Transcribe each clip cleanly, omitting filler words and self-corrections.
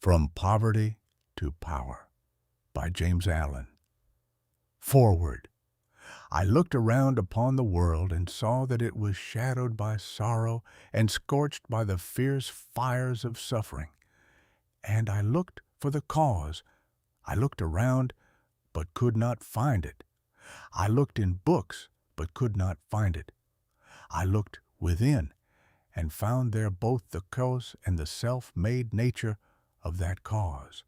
From Poverty to Power by James Allen. Foreword. I looked around upon the world and saw that it was shadowed by sorrow and scorched by the fierce fires of suffering. And I looked for the cause. I looked around, but could not find it. I looked in books, but could not find it. I looked within, and found there both the cause and the self-made nature of that cause.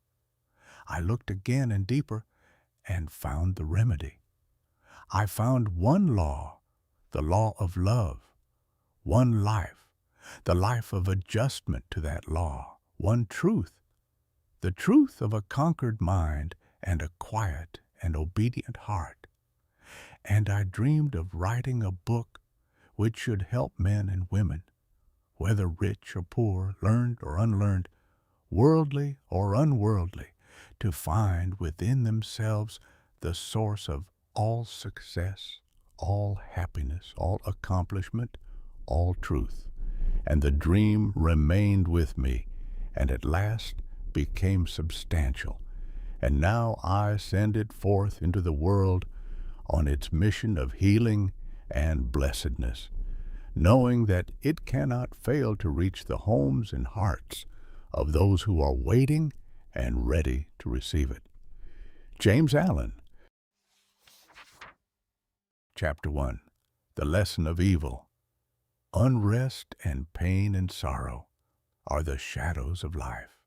I looked again and deeper, and found the remedy. I found one law, the law of love, one life, the life of adjustment to that law, one truth, the truth of a conquered mind and a quiet and obedient heart. And I dreamed of writing a book which should help men and women, whether rich or poor, learned or unlearned, worldly or unworldly, to find within themselves the source of all success, all happiness, all accomplishment, all truth. And the dream remained with me, and at last became substantial. And now I send it forth into the world on its mission of healing and blessedness, knowing that it cannot fail to reach the homes and hearts of those who are waiting and ready to receive it. James Allen. Chapter 1. The Lesson of Evil. Unrest and pain and sorrow are the shadows of life.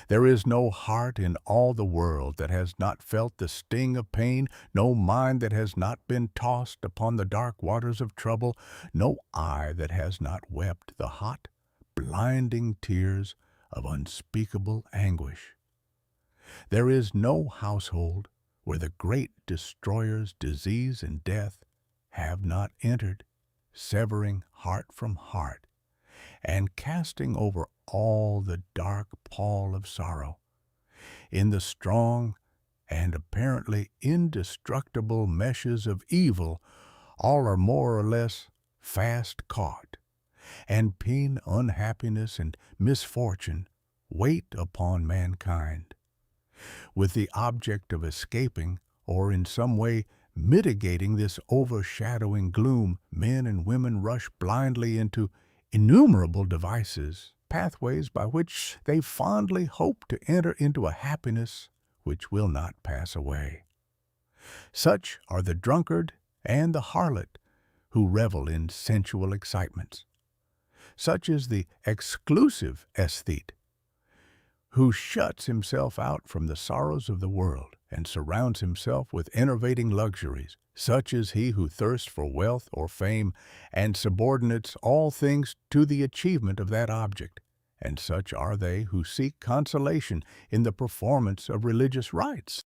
There is no heart in all the world that has not felt the sting of pain, no mind that has not been tossed upon the dark waters of trouble, no eye that has not wept the hot, blinding tears of unspeakable anguish. There is no household where the great destroyers, disease and death, have not entered, severing heart from heart, and casting over all the dark pall of sorrow. In the strong and apparently indestructible meshes of evil, all are more or less fast caught, and pain, unhappiness, and misfortune wait upon mankind. With the object of escaping, or in some way mitigating this overshadowing gloom, men and women rush blindly into innumerable devices, pathways by which they fondly hope to enter into a happiness which will not pass away. Such are the drunkard and the harlot who revel in sensual excitements. Such is the exclusive aesthete who shuts himself out from the sorrows of the world and surrounds himself with enervating luxuries. Such is he who thirsts for wealth or fame and subordinates all things to the achievement of that object. And such are they who seek consolation in the performance of religious rites.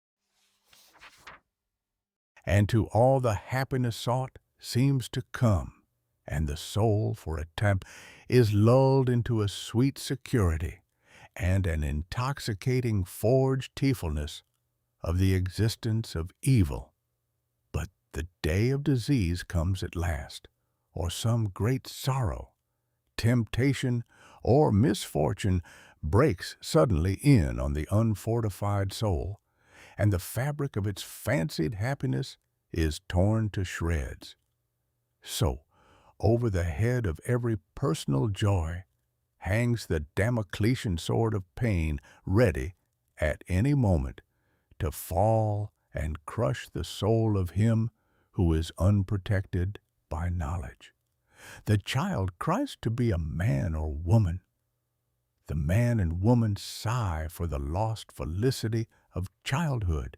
And to all the happiness sought seems to come, and the soul for a time is lulled into a sweet security and an intoxicating forgetfulness of the existence of evil. But the day of disease comes at last, or some great sorrow, temptation, or misfortune breaks suddenly in on the unfortified soul, and the fabric of its fancied happiness is torn to shreds. So, over the head of every personal joy hangs the Damocletian sword of pain, ready, at any moment, to fall and crush the soul of him who is unprotected by knowledge. The child cries to be a man or woman. The man and woman sigh for the lost felicity of childhood.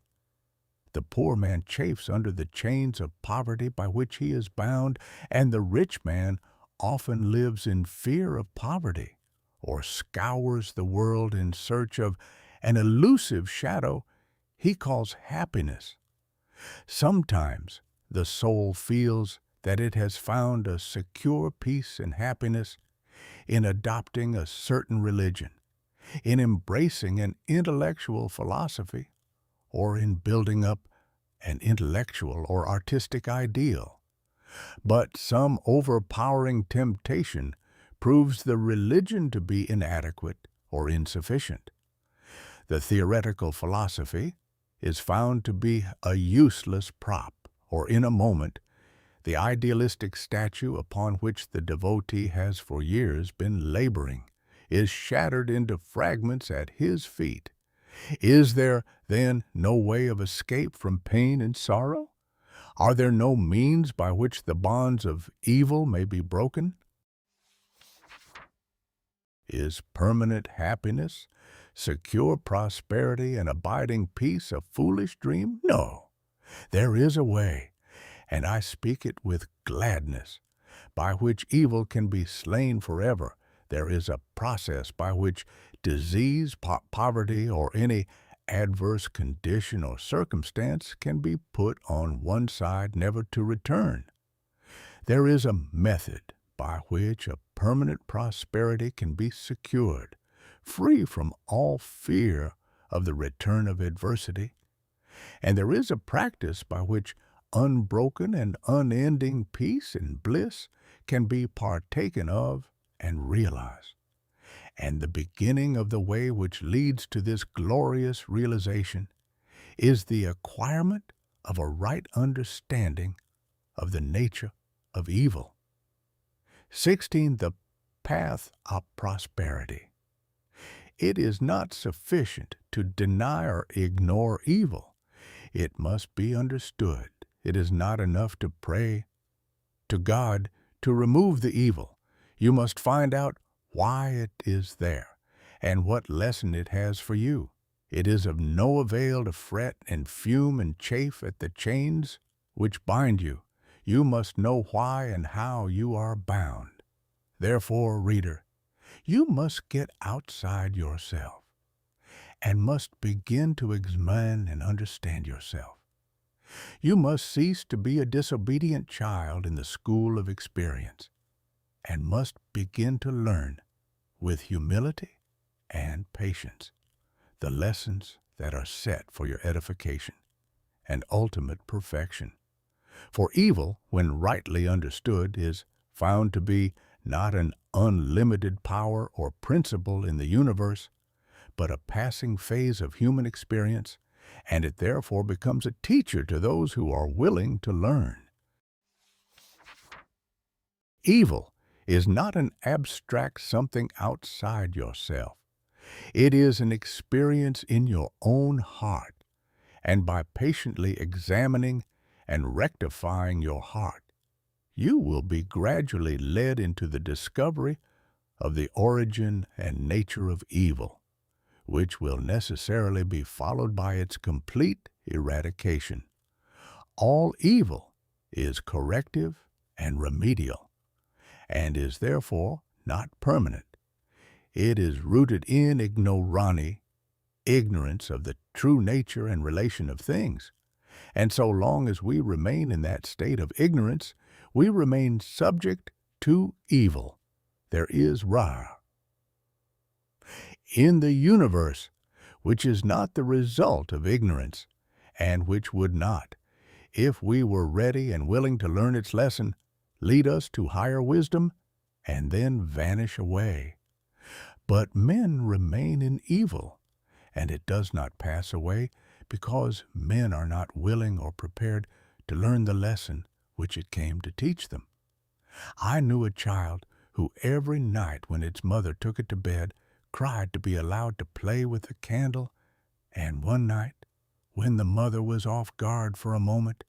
The poor man chafes under the chains of poverty by which he is bound, and the rich man often lives in fear of poverty, or scours the world in search of an elusive shadow he calls happiness. Sometimes the soul feels that it has found a secure peace and happiness in adopting a certain religion, in embracing an intellectual philosophy, or in building up an intellectual or artistic ideal. But some overpowering temptation proves the religion to be inadequate or insufficient. The theoretical philosophy is found to be a useless prop, or in a moment, the idealistic statue upon which the devotee has for years been laboring is shattered into fragments at his feet. Is there, then, no way of escape from pain and sorrow? Are there no means by which the bonds of evil may be broken? Is permanent happiness, secure prosperity, and abiding peace a foolish dream? No, there is a way, and I speak it with gladness, by which evil can be slain forever. There is a process by which disease, poverty, or any adverse condition or circumstance can be put on one side, never to return. There is a method by which a permanent prosperity can be secured, free from all fear of the return of adversity. And there is a practice by which unbroken and unending peace and bliss can be partaken of and realized. And the beginning of the way which leads to this glorious realization is the acquirement of a right understanding of the nature of evil. 16. The path of prosperity. It is not sufficient to deny or ignore evil. It must be understood. It is not enough to pray to God to remove the evil. You must find out why it is there and what lesson it has for you. It is of no avail to fret and fume and chafe at the chains which bind you. You must know why and how you are bound. Therefore, reader, you must get outside yourself and must begin to examine and understand yourself. You must cease to be a disobedient child in the school of experience and must begin to learn with humility and patience the lessons that are set for your edification and ultimate perfection. For evil, when rightly understood, is found to be not an unlimited power or principle in the universe, but a passing phase of human experience, and it therefore becomes a teacher to those who are willing to learn. Evil is not an abstract something outside yourself. It is an experience in your own heart, and by patiently examining and rectifying your heart, you will be gradually led into the discovery of the origin and nature of evil, which will necessarily be followed by its complete eradication. All evil is corrective and remedial, and is therefore not permanent. It is rooted in ignorance of the true nature and relation of things. And so long as we remain in that state of ignorance, we remain subject to evil. There is in the universe, which is not the result of ignorance, and which would not, if we were ready and willing to learn its lesson, lead us to higher wisdom, and then vanish away. But men remain in evil, and it does not pass away, because men are not willing or prepared to learn the lesson which it came to teach them. I knew a child who every night when its mother took it to bed cried to be allowed to play with a candle, and one night, when the mother was off guard for a moment,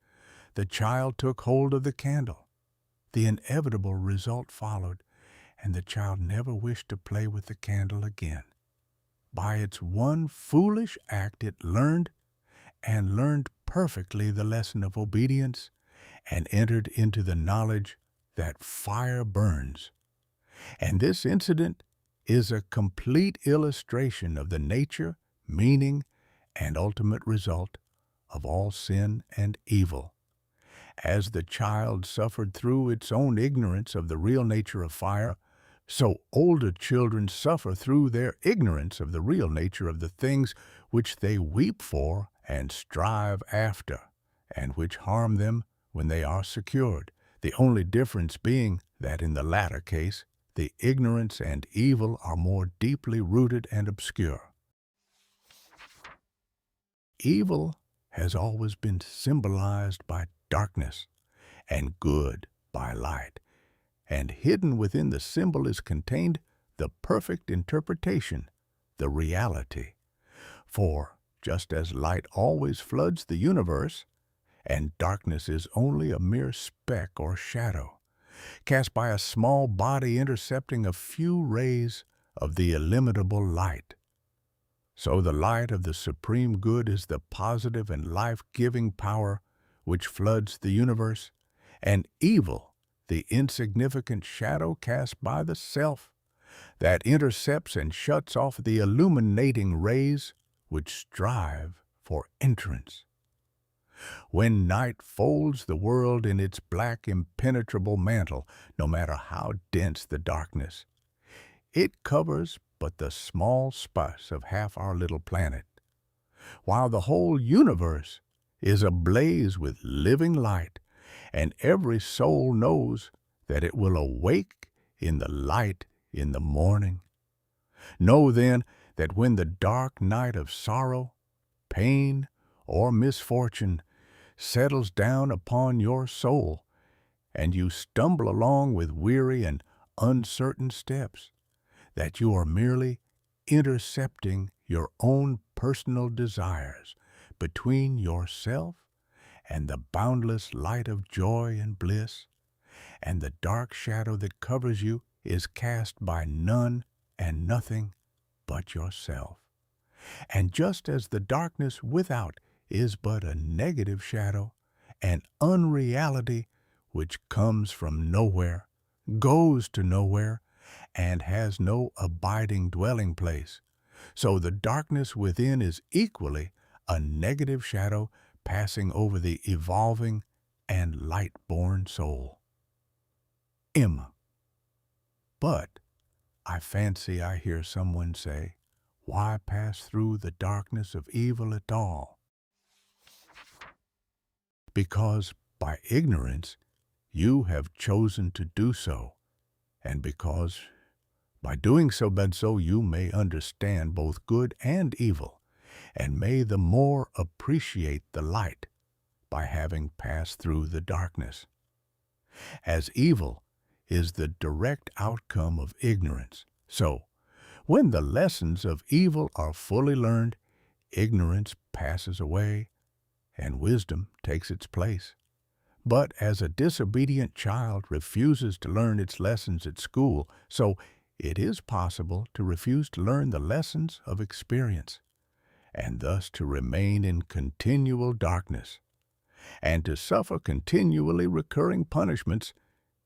the child took hold of the candle. The inevitable result followed, and the child never wished to play with the candle again. By its one foolish act it learned perfectly the lesson of obedience, and entered into the knowledge that fire burns. And this incident is a complete illustration of the nature, meaning, and ultimate result of all sin and evil. As the child suffered through its own ignorance of the real nature of fire, so older children suffer through their ignorance of the real nature of the things which they weep for and strive after, and which harm them when they are secured, the only difference being that in the latter case, the ignorance and evil are more deeply rooted and obscure. Evil has always been symbolized by darkness and good by light, and hidden within the symbol is contained the perfect interpretation, the reality. For just as light always floods the universe, and darkness is only a mere speck or shadow, cast by a small body intercepting a few rays of the illimitable light, so the light of the supreme good is the positive and life-giving power which floods the universe, and evil, the insignificant shadow cast by the self, that intercepts and shuts off the illuminating rays which strive for entrance. When night folds the world in its black impenetrable mantle, no matter how dense the darkness, it covers but the small space of half our little planet, while the whole universe is ablaze with living light, and every soul knows that it will awake in the light in the morning. Know then that when the dark night of sorrow, pain, or misfortune settles down upon your soul, and you stumble along with weary and uncertain steps, that you are merely intercepting your own personal desires between yourself and the boundless light of joy and bliss, and the dark shadow that covers you is cast by none and nothing but yourself. And just as the darkness without is but a negative shadow, an unreality which comes from nowhere, goes to nowhere, and has no abiding dwelling place, so the darkness within is equally a negative shadow passing over the evolving and light-born soul. Emma. But I fancy I hear someone say, why pass through the darkness of evil at all? Because by ignorance you have chosen to do so, and because by doing so you may understand both good and evil, and may the more appreciate the light by having passed through the darkness. As evil is the direct outcome of ignorance, so when the lessons of evil are fully learned, ignorance passes away and wisdom takes its place. But as a disobedient child refuses to learn its lessons at school, so it is possible to refuse to learn the lessons of experience, and thus to remain in continual darkness, and to suffer continually recurring punishments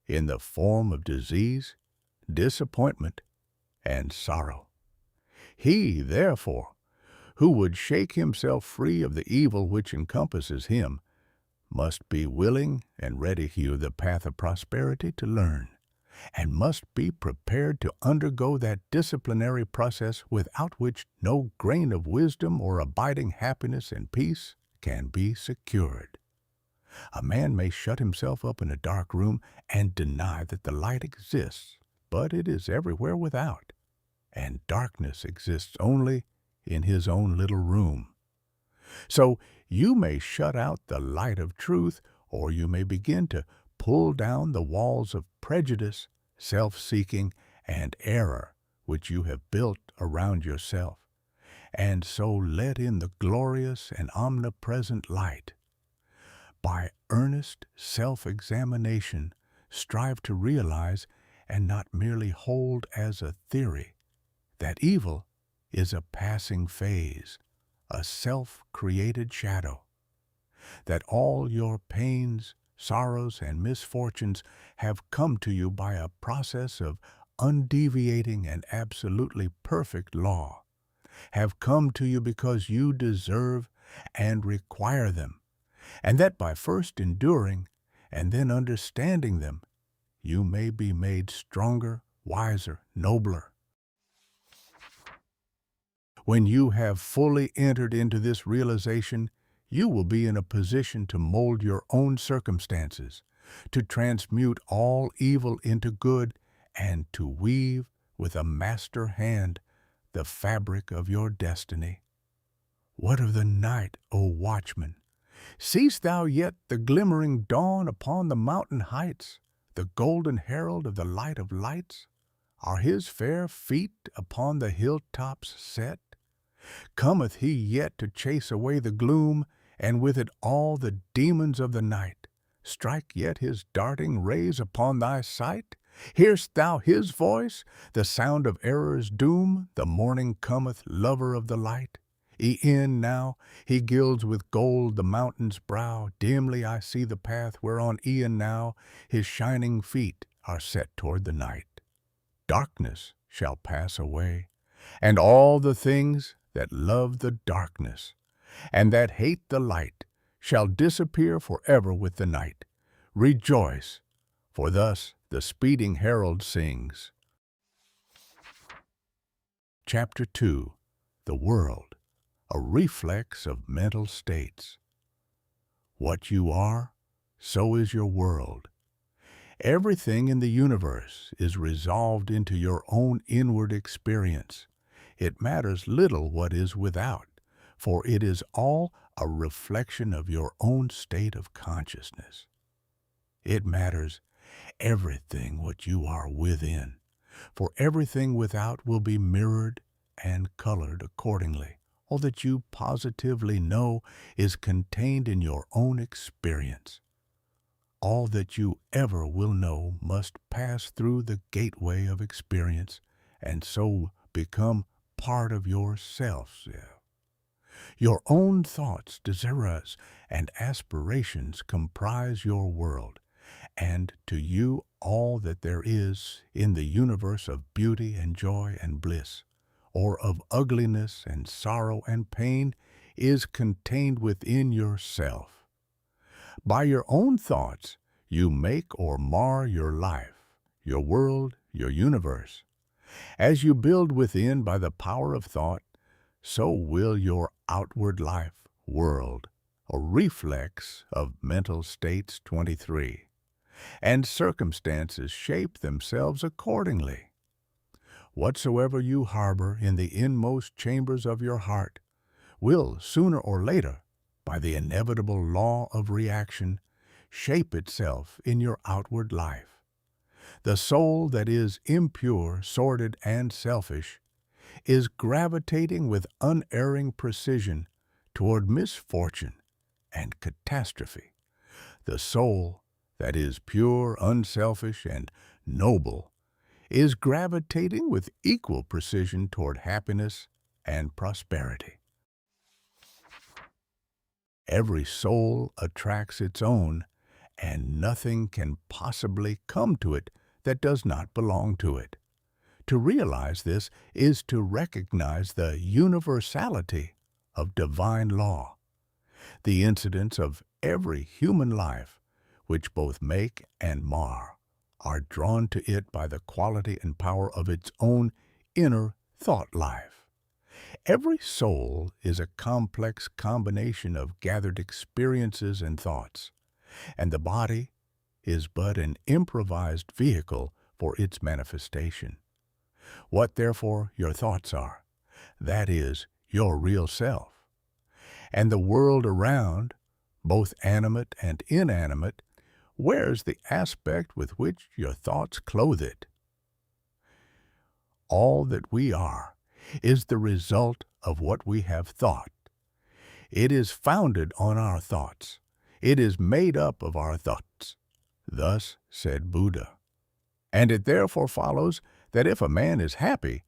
in the form of disease, disappointment, and sorrow. He, therefore, who would shake himself free of the evil which encompasses him, must be willing and ready to hew the path of prosperity to learn, and must be prepared to undergo that disciplinary process without which no grain of wisdom or abiding happiness and peace can be secured. A man may shut himself up in a dark room and deny that the light exists, but it is everywhere without, and darkness exists only in his own little room. So you may shut out the light of truth, or you may begin to pull down the walls of prejudice, self-seeking, and error which you have built around yourself, and so let in the glorious and omnipresent light. By earnest self-examination, strive to realize, and not merely hold as a theory, that evil is a passing phase, a self-created shadow, that all your pains, sorrows, and misfortunes have come to you by a process of undeviating and absolutely perfect law, have come to you because you deserve and require them, and that by first enduring and then understanding them, you may be made stronger, wiser, nobler. When you have fully entered into this realization, you will be in a position to mold your own circumstances, to transmute all evil into good, and to weave with a master hand the fabric of your destiny. What of the night, O watchman? Seest thou yet the glimmering dawn upon the mountain heights, the golden herald of the light of lights? Are his fair feet upon the hilltops set? Cometh he yet to chase away the gloom, and with it all the demons of the night? Strike yet his darting rays upon thy sight? Hear'st thou his voice, the sound of error's doom? The morning cometh, lover of the light. E'en now he gilds with gold the mountain's brow. Dimly I see the path whereon e'en now his shining feet are set toward the night. Darkness shall pass away, and all the things that love the darkness and that hate the light shall disappear forever with the night. Rejoice, for thus the speeding herald sings. Chapter 2. The World, a Reflex of Mental States. What you are, so is your world. Everything in the universe is resolved into your own inward experience. It matters little what is without, for it is all a reflection of your own state of consciousness. It matters everything what you are within, for everything without will be mirrored and colored accordingly. All that you positively know is contained in your own experience. All that you ever will know must pass through the gateway of experience and so become part of yourself. Your own thoughts, desires, and aspirations comprise your world, and to you all that there is in the universe of beauty and joy and bliss, or of ugliness and sorrow and pain, is contained within yourself. By your own thoughts, you make or mar your life, your world, your universe. As you build within by the power of thought, so will your outward life, world, a reflex of mental states 23, and circumstances shape themselves accordingly. Whatsoever you harbor in the inmost chambers of your heart will, sooner or later, by the inevitable law of reaction, shape itself in your outward life. The soul that is impure, sordid, and selfish is gravitating with unerring precision toward misfortune and catastrophe. The soul that is pure, unselfish, and noble is gravitating with equal precision toward happiness and prosperity. Every soul attracts its own, and nothing can possibly come to it that does not belong to it. To realize this is to recognize the universality of divine law. The incidents of every human life, which both make and mar, are drawn to it by the quality and power of its own inner thought life. Every soul is a complex combination of gathered experiences and thoughts, and the body is but an improvised vehicle for its manifestation. What, therefore, your thoughts are, that is your real self. And the world around, both animate and inanimate, wears the aspect with which your thoughts clothe it. All that we are is the result of what we have thought. It is founded on our thoughts. It is made up of our thoughts. Thus said Buddha. And it therefore follows that if a man is happy,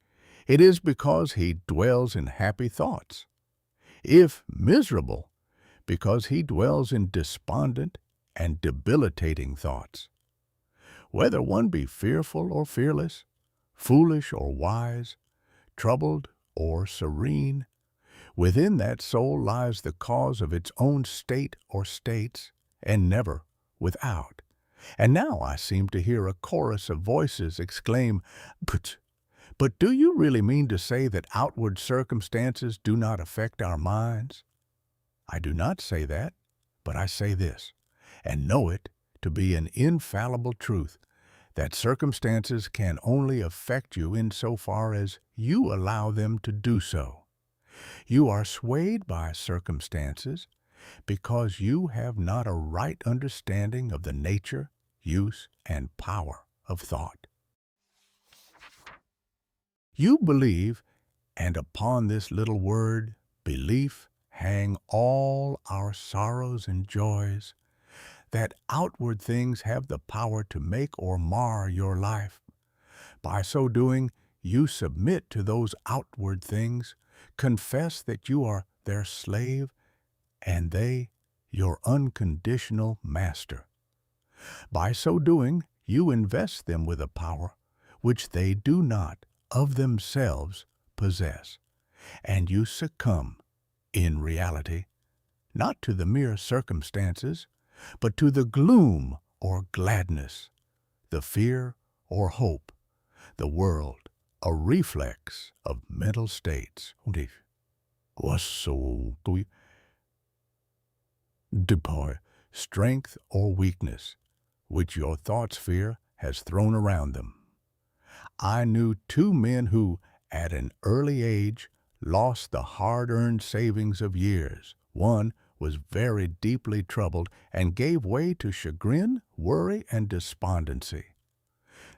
it is because he dwells in happy thoughts. If miserable, because he dwells in despondent and debilitating thoughts. Whether one be fearful or fearless, foolish or wise, troubled or serene, within that soul lies the cause of its own state or states, and never without. And now I seem to hear a chorus of voices exclaim, But do you really mean to say that outward circumstances do not affect our minds? I do not say that, but I say this, and know it to be an infallible truth, that circumstances can only affect you insofar as you allow them to do so. You are swayed by circumstances because you have not a right understanding of the nature, use, and power of thought. You believe, and upon this little word, belief, hang all our sorrows and joys, that outward things have the power to make or mar your life. By so doing, you submit to those outward things, confess that you are their slave, and they your unconditional master. By so doing, you invest them with a power which they do not of themselves possess, and you succumb, in reality, not to the mere circumstances, but to the gloom or gladness, the fear or hope, the world, a reflex of mental states. Was so deploy strength or weakness, which your thoughts fear has thrown around them. I knew two men who, at an early age, lost the hard-earned savings of years. One was very deeply troubled and gave way to chagrin, worry, and despondency.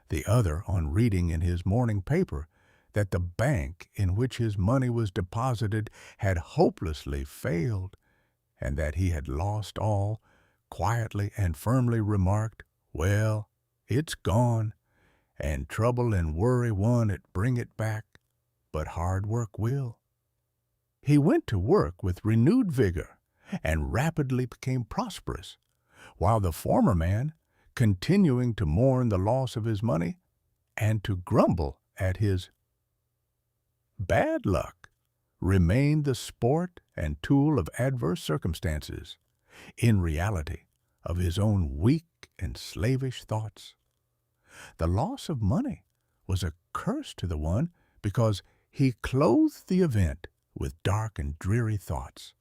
The other, on reading in his morning paper that the bank in which his money was deposited had hopelessly failed, and that he had lost all, quietly and firmly remarked, "Well, it's gone, and trouble and worry won't bring it back, but hard work will." He went to work with renewed vigor and rapidly became prosperous, while the former man, continuing to mourn the loss of his money and to grumble at his bad luck, remained the sport and tool of adverse circumstances, in reality of his own weak and slavish thoughts. The loss of money was a curse to the one because he clothed the event with dark and dreary thoughts.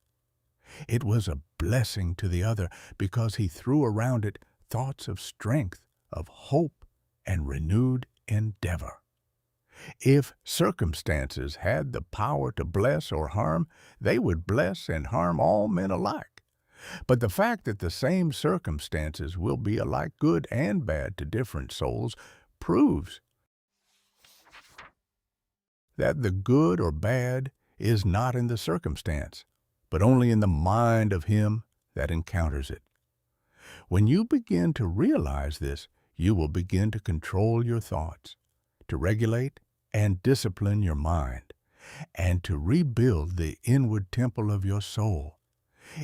It was a blessing to the other because he threw around it thoughts of strength, of hope, and renewed endeavor. If circumstances had the power to bless or harm, they would bless and harm all men alike. But the fact that the same circumstances will be alike good and bad to different souls proves that the good or bad is not in the circumstance, but only in the mind of him that encounters it. When you begin to realize this, you will begin to control your thoughts, to regulate and discipline your mind, and to rebuild the inward temple of your soul,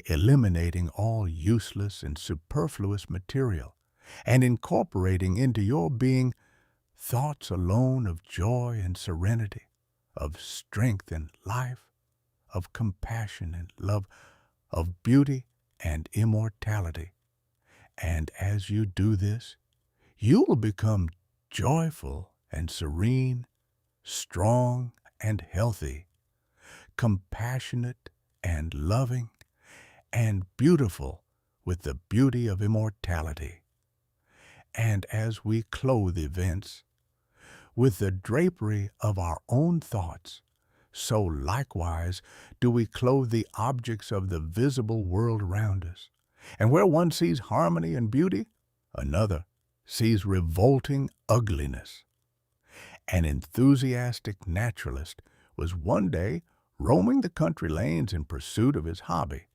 eliminating all useless and superfluous material, and incorporating into your being thoughts alone of joy and serenity, of strength and life, of compassion and love, of beauty and immortality. And as you do this, you will become joyful and serene, strong and healthy, compassionate and loving, and beautiful with the beauty of immortality. And as we clothe events with the drapery of our own thoughts, so likewise do we clothe the objects of the visible world around us. And where one sees harmony and beauty, another sees revolting ugliness. An enthusiastic naturalist was one day roaming the country lanes in pursuit of his hobby,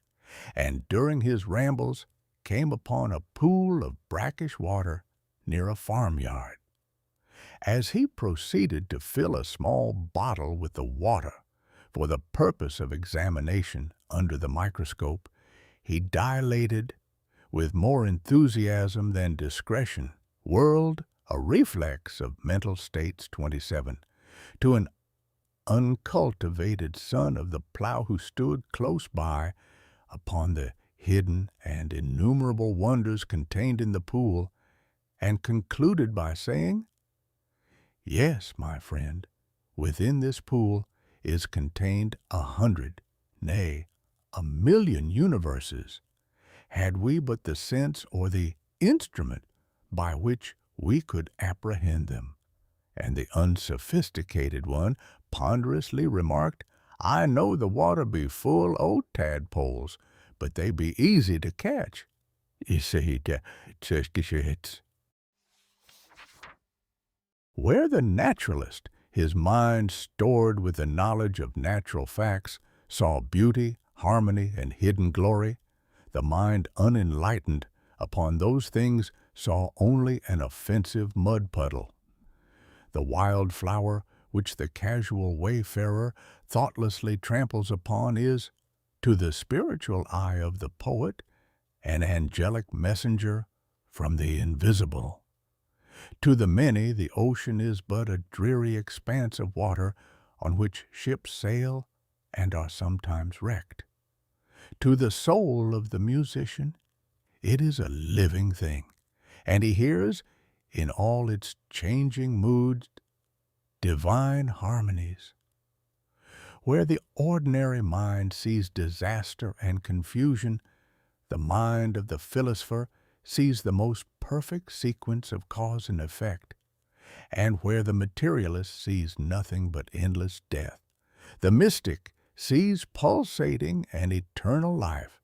and during his rambles came upon a pool of brackish water near a farmyard. As he proceeded to fill a small bottle with the water for the purpose of examination under the microscope, he dilated with more enthusiasm than discretion, whirled, a reflex of mental states 27, to an uncultivated son of the plow who stood close by upon the hidden and innumerable wonders contained in the pool, and concluded by saying, "Yes, my friend, within this pool is contained 100, nay, 1,000,000 universes, had we but the sense or the instrument by which we could apprehend them." And the unsophisticated one ponderously remarked, I know the water be full o' tadpoles, but they be easy to catch. You see, it's where the naturalist, his mind stored with the knowledge of natural facts, saw beauty, harmony, and hidden glory, the mind unenlightened upon those things saw only an offensive mud puddle. The wild flower which the casual wayfarer thoughtlessly tramples upon is, to the spiritual eye of the poet, an angelic messenger from the invisible. To the many, the ocean is but a dreary expanse of water on which ships sail and are sometimes wrecked. To the soul of the musician, it is a living thing, and he hears, in all its changing moods, divine harmonies. Where the ordinary mind sees disaster and confusion, the mind of the philosopher sees the most perfect sequence of cause and effect. And where the materialist sees nothing but endless death, the mystic sees pulsating and eternal life.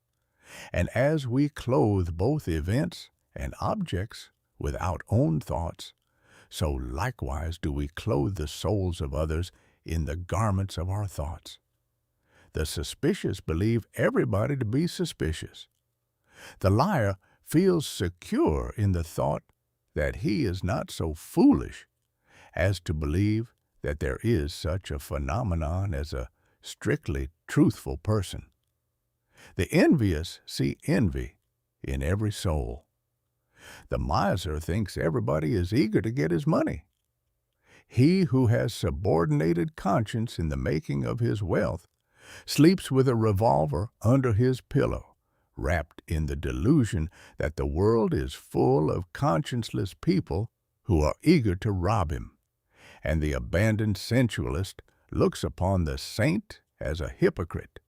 And as we clothe both events and objects with our own thoughts, so likewise do we clothe the souls of others in the garments of our thoughts. The suspicious believe everybody to be suspicious. The liar feels secure in the thought that he is not so foolish as to believe that there is such a phenomenon as a strictly truthful person. The envious see envy in every soul. The miser thinks everybody is eager to get his money. He who has subordinated conscience in the making of his wealth sleeps with a revolver under his pillow, wrapped in the delusion that the world is full of conscienceless people who are eager to rob him, and the abandoned sensualist looks upon the saint as a hypocrite.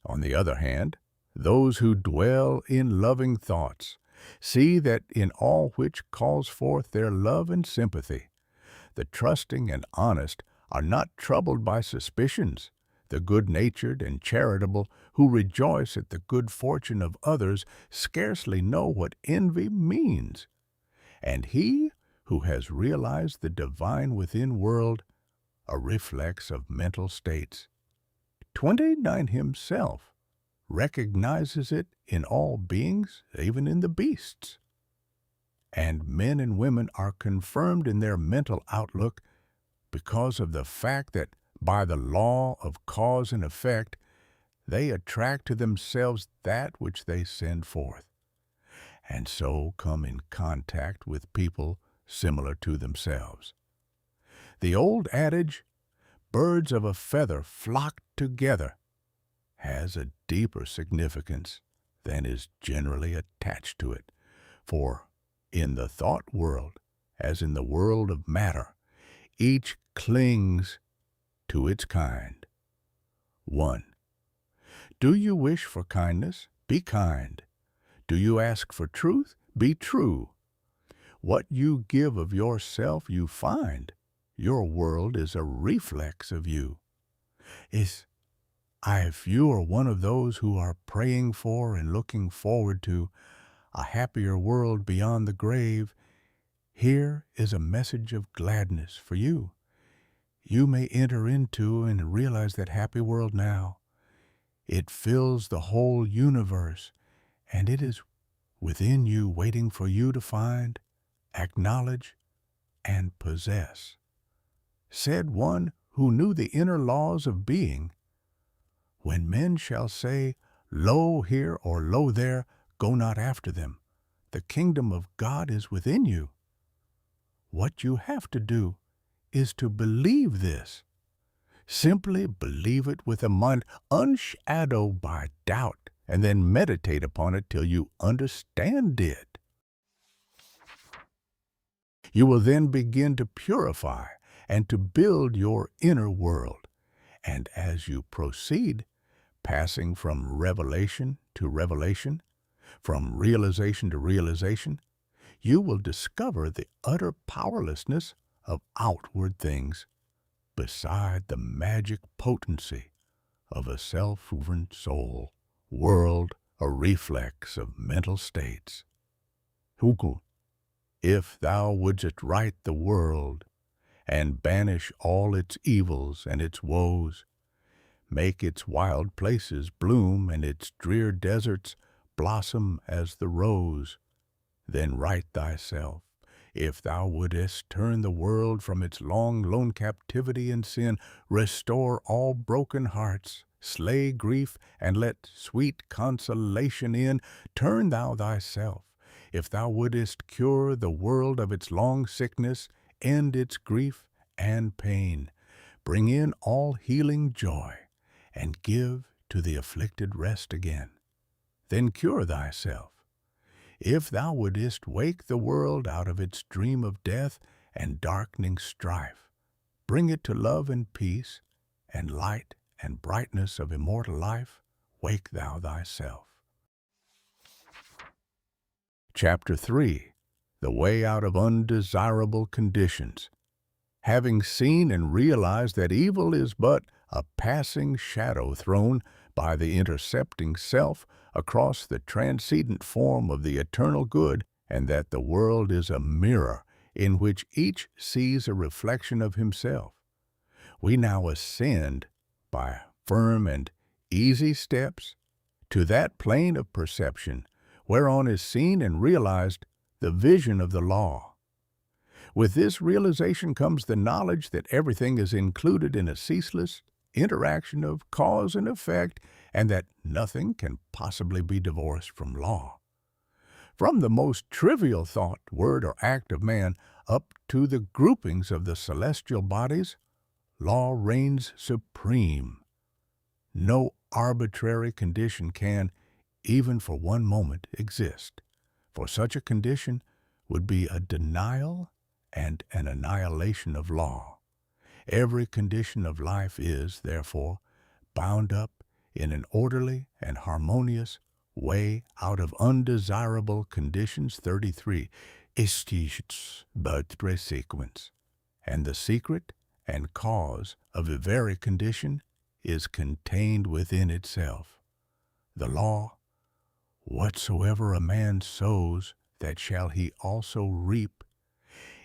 On the other hand, those who dwell in loving thoughts see that in all which calls forth their love and sympathy, the trusting and honest are not troubled by suspicions. The good-natured and charitable who rejoice at the good fortune of others scarcely know what envy means. And he who has realized the divine within world, a reflex of mental states, 29 himself, recognizes it in all beings, even in the beasts. And men and women are confirmed in their mental outlook because of the fact that by the law of cause and effect, they attract to themselves that which they send forth, and so come in contact with people similar to themselves. The old adage, birds of a feather flock together, has a deeper significance than is generally attached to it, for in the thought world, as in the world of matter, each clings to its kind. 1. Do you wish for kindness? Be kind. Do you ask for truth? Be true. What you give of yourself you find. Your world is a reflex of you. If you are one of those who are praying for and looking forward to a happier world beyond the grave, here is a message of gladness for you. You may enter into and realize that happy world now. It fills the whole universe, and it is within you waiting for you to find, acknowledge, and possess. Said one who knew the inner laws of being, when men shall say, lo here or lo there, go not after them. The kingdom of God is within you. What you have to do is to believe this. Simply believe it with a mind unshadowed by doubt, and then meditate upon it till you understand it. You will then begin to purify and to build your inner world. And as you proceed, passing from revelation to revelation, from realization to realization, you will discover the utter powerlessness of outward things beside the magic potency of a self-governed soul, world, a reflex of mental states. Huku, if thou wouldst right the world, and banish all its evils and its woes, make its wild places bloom and its drear deserts blossom as the rose, then right thyself. If thou wouldest turn the world from its long, lone captivity in sin, restore all broken hearts, slay grief, and let sweet consolation in, turn thou thyself. If thou wouldest cure the world of its long sickness, end its grief and pain, bring in all healing joy, and give to the afflicted rest again, then cure thyself. If thou wouldest wake the world out of its dream of death and darkening strife, bring it to love and peace, and light and brightness of immortal life, wake thou thyself. Chapter 3. The Way Out of Undesirable Conditions. Having seen and realized that evil is but a passing shadow thrown by the intercepting self across the transcendent form of the eternal good, and that the world is a mirror in which each sees a reflection of himself, we now ascend by firm and easy steps to that plane of perception whereon is seen and realized the vision of the law. With this realization comes the knowledge that everything is included in a ceaseless interaction of cause and effect, and that nothing can possibly be divorced from law. From the most trivial thought, word, or act of man up to the groupings of the celestial bodies, law reigns supreme. No arbitrary condition can, even for one moment, exist, for such a condition would be a denial and an annihilation of law. Every condition of life is, therefore, bound up in an orderly and harmonious way out of undesirable conditions. 33. Estis but sequence. And the secret and cause of a very condition is contained within itself. The law, whatsoever a man sows, that shall he also reap,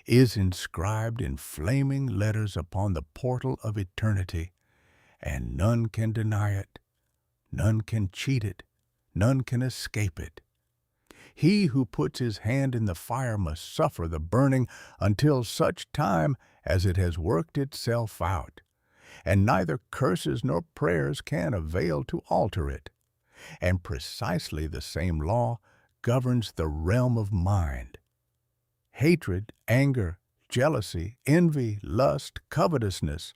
is inscribed in flaming letters upon the portal of eternity, and none can deny it, none can cheat it, none can escape it. He who puts his hand in the fire must suffer the burning until such time as it has worked itself out, and neither curses nor prayers can avail to alter it. And precisely the same law governs the realm of mind. Hatred, anger, jealousy, envy, lust, covetousness,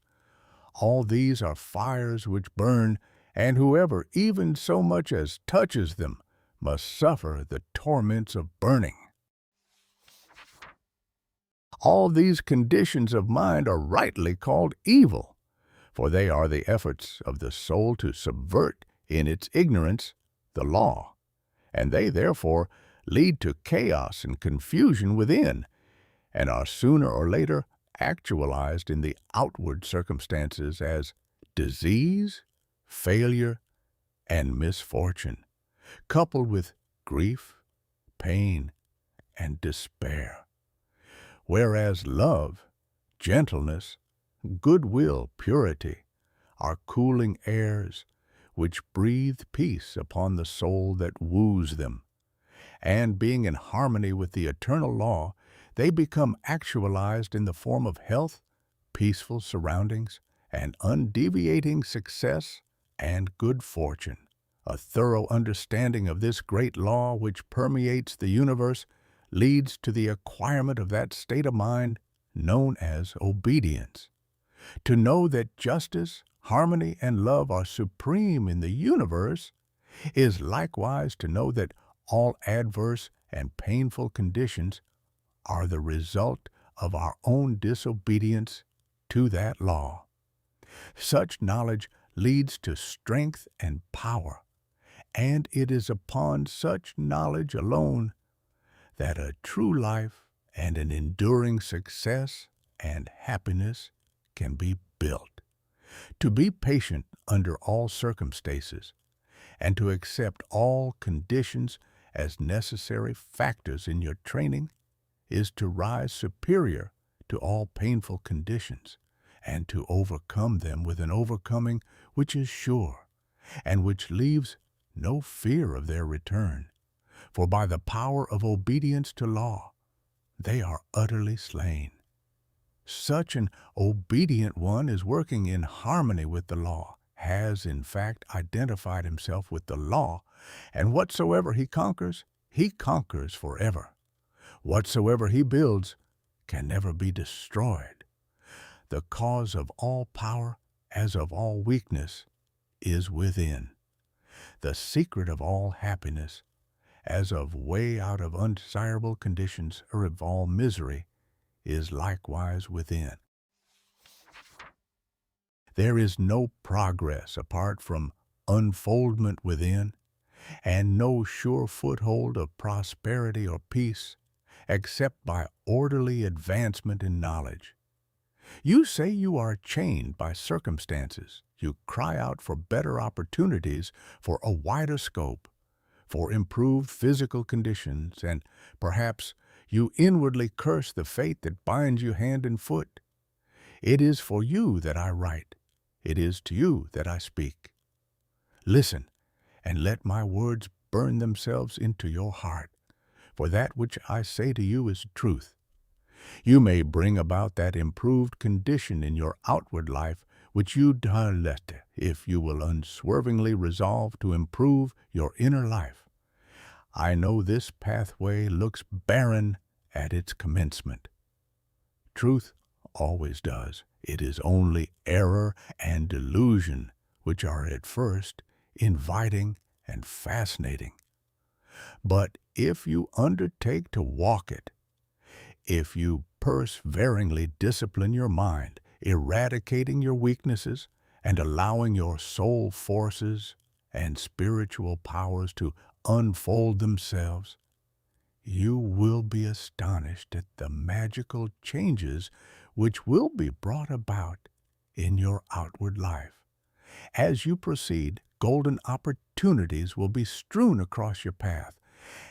all these are fires which burn, and whoever even so much as touches them must suffer the torments of burning. All these conditions of mind are rightly called evil, for they are the efforts of the soul to subvert in its ignorance the law, and they therefore lead to chaos and confusion within, and are sooner or later actualized in the outward circumstances as disease, failure, and misfortune, coupled with grief, pain, and despair. Whereas love, gentleness, goodwill, purity are cooling airs which breathe peace upon the soul that woos them, and being in harmony with the eternal law, they become actualized in the form of health, peaceful surroundings, and undeviating success and good fortune. A thorough understanding of this great law which permeates the universe leads to the acquirement of that state of mind known as obedience. To know that justice, harmony, and love are supreme in the universe is likewise to know that all adverse and painful conditions are the result of our own disobedience to that law. Such knowledge leads to strength and power, and it is upon such knowledge alone that a true life and an enduring success and happiness can be built. To be patient under all circumstances, and to accept all conditions as necessary factors in your training is to rise superior to all painful conditions and to overcome them with an overcoming which is sure and which leaves no fear of their return. For by the power of obedience to law, they are utterly slain. Such an obedient one is working in harmony with the law, has in fact identified himself with the law, and whatsoever he conquers forever. Whatsoever he builds can never be destroyed. The cause of all power, as of all weakness, is within. The secret of all happiness, as of way out of undesirable conditions or of all misery, is likewise within. There is no progress apart from unfoldment within, and no sure foothold of prosperity or peace, except by orderly advancement in knowledge. You say you are chained by circumstances. You cry out for better opportunities, for a wider scope, for improved physical conditions, and perhaps you inwardly curse the fate that binds you hand and foot. It is for you that I write. It is to you that I speak. Listen, and let my words burn themselves into your heart, for that which I say to you is truth. You may bring about that improved condition in your outward life which you desire if you will unswervingly resolve to improve your inner life. I know this pathway looks barren at its commencement. Truth always does. It is only error and delusion which are at first inviting and fascinating. But if you undertake to walk it, if you perseveringly discipline your mind, eradicating your weaknesses and allowing your soul forces and spiritual powers to unfold themselves, you will be astonished at the magical changes which will be brought about in your outward life. As you proceed, golden opportunities will be strewn across your path,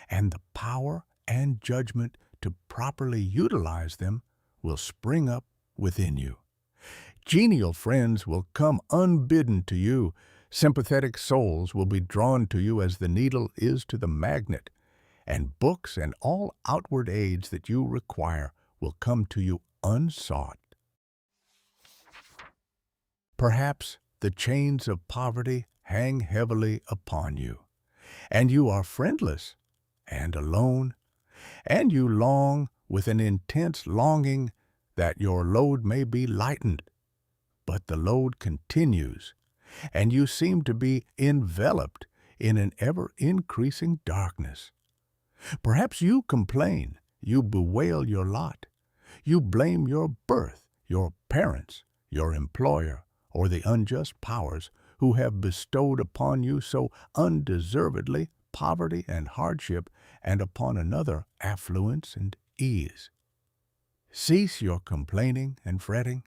and the power and judgment to properly utilize them will spring up within you. Genial friends will come unbidden to you. Sympathetic souls will be drawn to you as the needle is to the magnet, and books and all outward aids that you require will come to you unsought. Perhaps the chains of poverty hang heavily upon you, and you are friendless and alone, and you long with an intense longing that your load may be lightened. But the load continues, and you seem to be enveloped in an ever-increasing darkness. Perhaps you complain, you bewail your lot, you blame your birth, your parents, your employer, or the unjust powers who have bestowed upon you so undeservedly poverty and hardship, and upon another affluence and ease. Cease your complaining and fretting.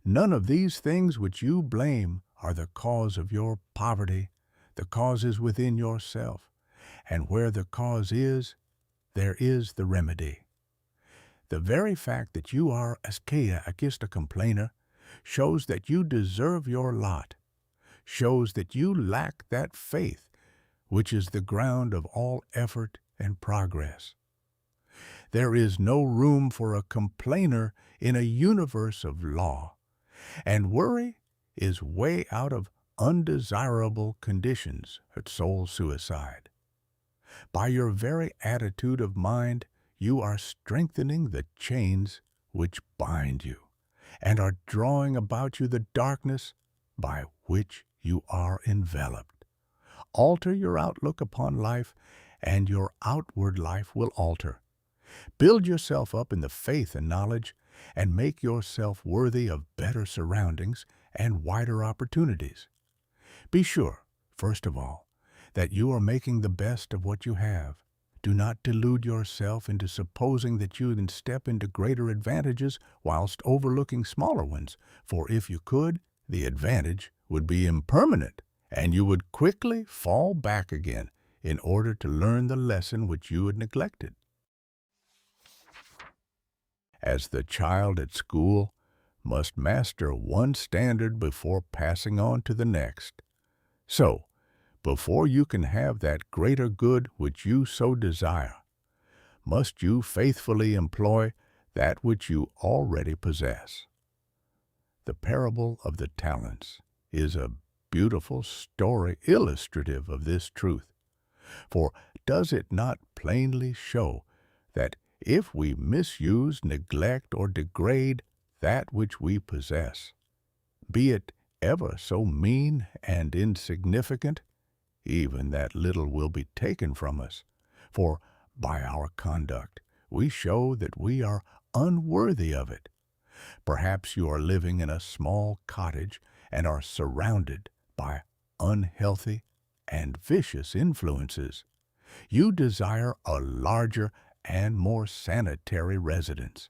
None of these things which you blame are the cause of your poverty. The cause is within yourself, and where the cause is, there is the remedy. The very fact that you are against a complainer shows that you deserve your lot, shows that you lack that faith which is the ground of all effort and progress. There is no room for a complainer in a universe of law, and worry is way out of undesirable conditions at soul suicide. By your very attitude of mind, you are strengthening the chains which bind you, and are drawing about you the darkness by which you are enveloped. Alter your outlook upon life, and your outward life will alter. Build yourself up in the faith and knowledge, and make yourself worthy of better surroundings and wider opportunities. Be sure, first of all, that you are making the best of what you have. Do not delude yourself into supposing that you can step into greater advantages whilst overlooking smaller ones, for if you could, the advantage would be impermanent, and you would quickly fall back again in order to learn the lesson which you had neglected. As the child at school must master one standard before passing on to the next, so, before you can have that greater good which you so desire, must you faithfully employ that which you already possess. The parable of the talents is a beautiful story illustrative of this truth. For does it not plainly show that if we misuse, neglect, or degrade that which we possess, be it ever so mean and insignificant, even that little will be taken from us, for by our conduct we show that we are unworthy of it. Perhaps you are living in a small cottage and are surrounded by unhealthy and vicious influences. You desire a larger and more sanitary residence.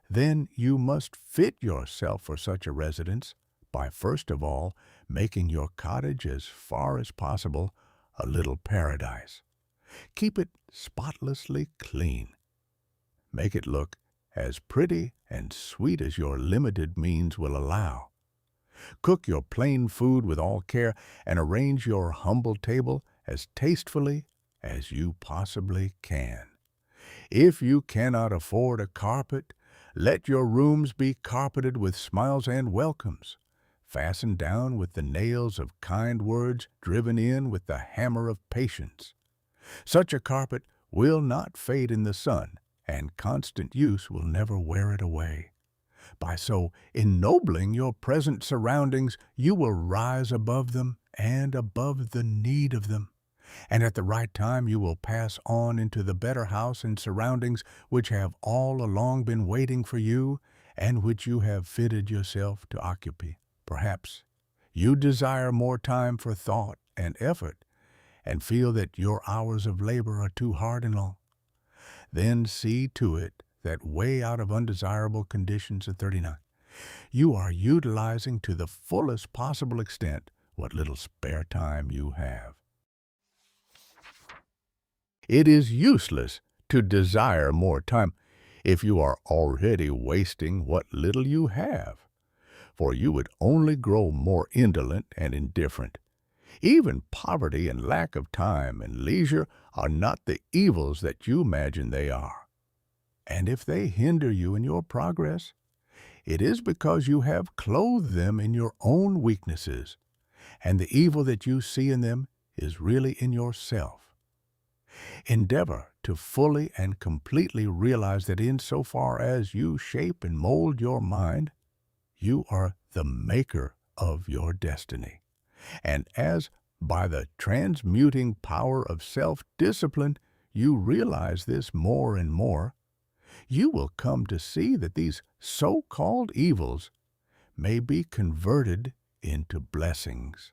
Then you must fit yourself for such a residence by first of all making your cottage as far as possible a little paradise. Keep it spotlessly clean. Make it look as pretty and sweet as your limited means will allow. Cook your plain food with all care and arrange your humble table as tastefully as you possibly can. If you cannot afford a carpet, let your rooms be carpeted with smiles and welcomes, fastened down with the nails of kind words driven in with the hammer of patience. Such a carpet will not fade in the sun, and constant use will never wear it away. By so ennobling your present surroundings, you will rise above them and above the need of them, and at the right time you will pass on into the better house and surroundings which have all along been waiting for you and which you have fitted yourself to occupy. Perhaps you desire more time for thought and effort, and feel that your hours of labor are too hard and long. Then see to it that way out of undesirable conditions at 39. You are utilizing to the fullest possible extent what little spare time you have. It is useless to desire more time if you are already wasting what little you have, for you would only grow more indolent and indifferent. Even poverty and lack of time and leisure are not the evils that you imagine they are. And if they hinder you in your progress, it is because you have clothed them in your own weaknesses, and the evil that you see in them is really in yourself. Endeavor to fully and completely realize that insofar as you shape and mold your mind, you are the maker of your destiny. And as by the transmuting power of self-discipline you realize this more and more, you will come to see that these so-called evils may be converted into blessings.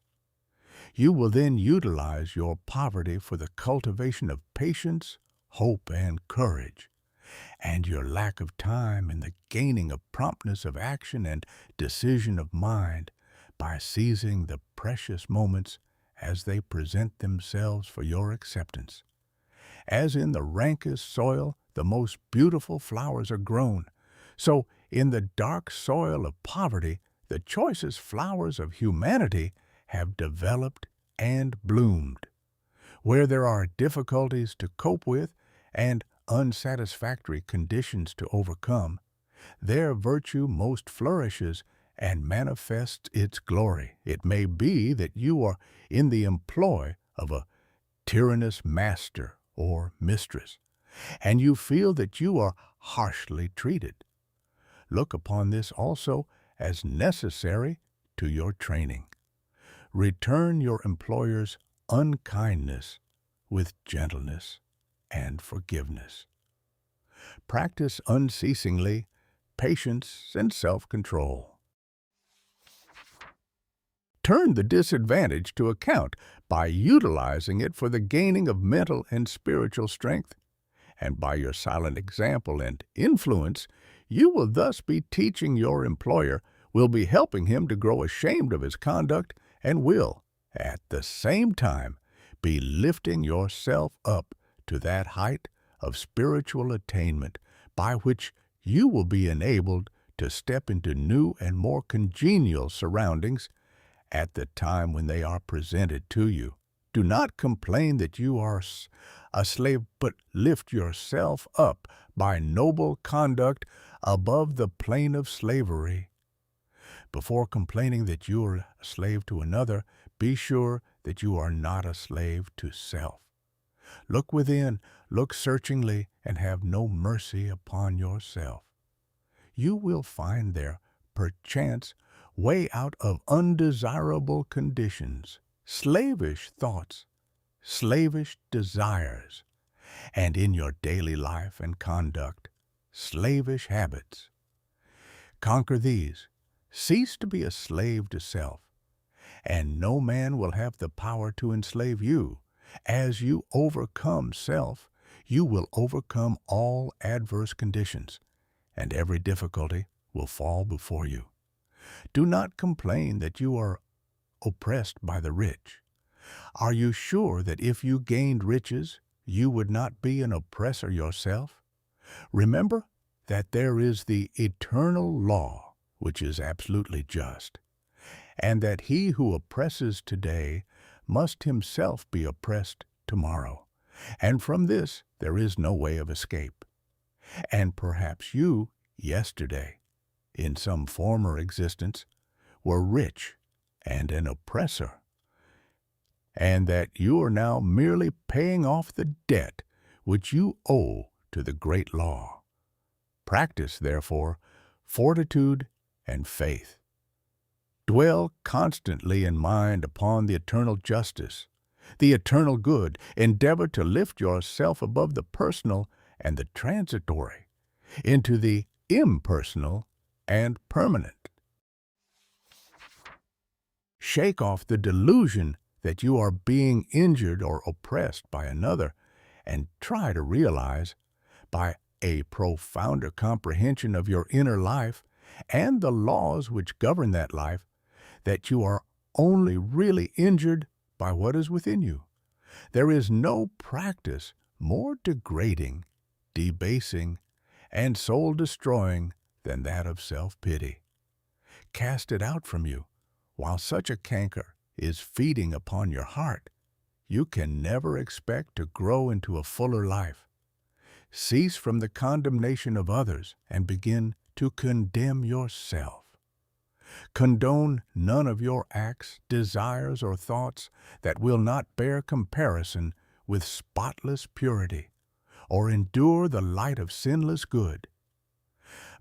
You will then utilize your poverty for the cultivation of patience, hope, and courage, and your lack of time in the gaining of promptness of action and decision of mind by seizing the precious moments as they present themselves for your acceptance. As in the rankest soil the most beautiful flowers are grown, so in the dark soil of poverty the choicest flowers of humanity have developed and bloomed. Where there are difficulties to cope with and unsatisfactory conditions to overcome, there virtue most flourishes and manifests its glory. It may be that you are in the employ of a tyrannous master or mistress, and you feel that you are harshly treated. Look upon this also as necessary to your training. Return your employer's unkindness with gentleness and forgiveness. Practice unceasingly patience and self-control. Turn the disadvantage to account by utilizing it for the gaining of mental and spiritual strength. And by your silent example and influence, you will thus be teaching your employer, will be helping him to grow ashamed of his conduct, and will, at the same time, be lifting yourself up to that height of spiritual attainment by which you will be enabled to step into new and more congenial surroundings at the time when they are presented to you. Do not complain that you are a slave, but lift yourself up by noble conduct above the plane of slavery. Before complaining that you are a slave to another, be sure that you are not a slave to self. Look within, look searchingly, and have no mercy upon yourself. You will find there, perchance, way out of undesirable conditions, slavish thoughts, slavish desires, and in your daily life and conduct, slavish habits. Conquer these. Cease to be a slave to self, and no man will have the power to enslave you. As you overcome self, you will overcome all adverse conditions, and every difficulty will fall before you. Do not complain that you are oppressed by the rich. Are you sure that if you gained riches, you would not be an oppressor yourself? Remember that there is the eternal law, which is absolutely just, and that he who oppresses today must himself be oppressed tomorrow, and from this there is no way of escape. And perhaps you, yesterday, in some former existence, were rich and an oppressor, and that you are now merely paying off the debt which you owe to the great law. Practice, therefore, fortitude and faith. Dwell constantly in mind upon the eternal justice, the eternal good. Endeavor to lift yourself above the personal and the transitory into the impersonal and permanent. Shake off the delusion that you are being injured or oppressed by another, and try to realize, by a profounder comprehension of your inner life and the laws which govern that life, that you are only really injured by what is within you. There is no practice more degrading, debasing, and soul-destroying than that of self-pity. Cast it out from you. While such a canker is feeding upon your heart, you can never expect to grow into a fuller life. Cease from the condemnation of others and begin to condemn yourself. Condone none of your acts, desires, or thoughts that will not bear comparison with spotless purity, or endure the light of sinless good.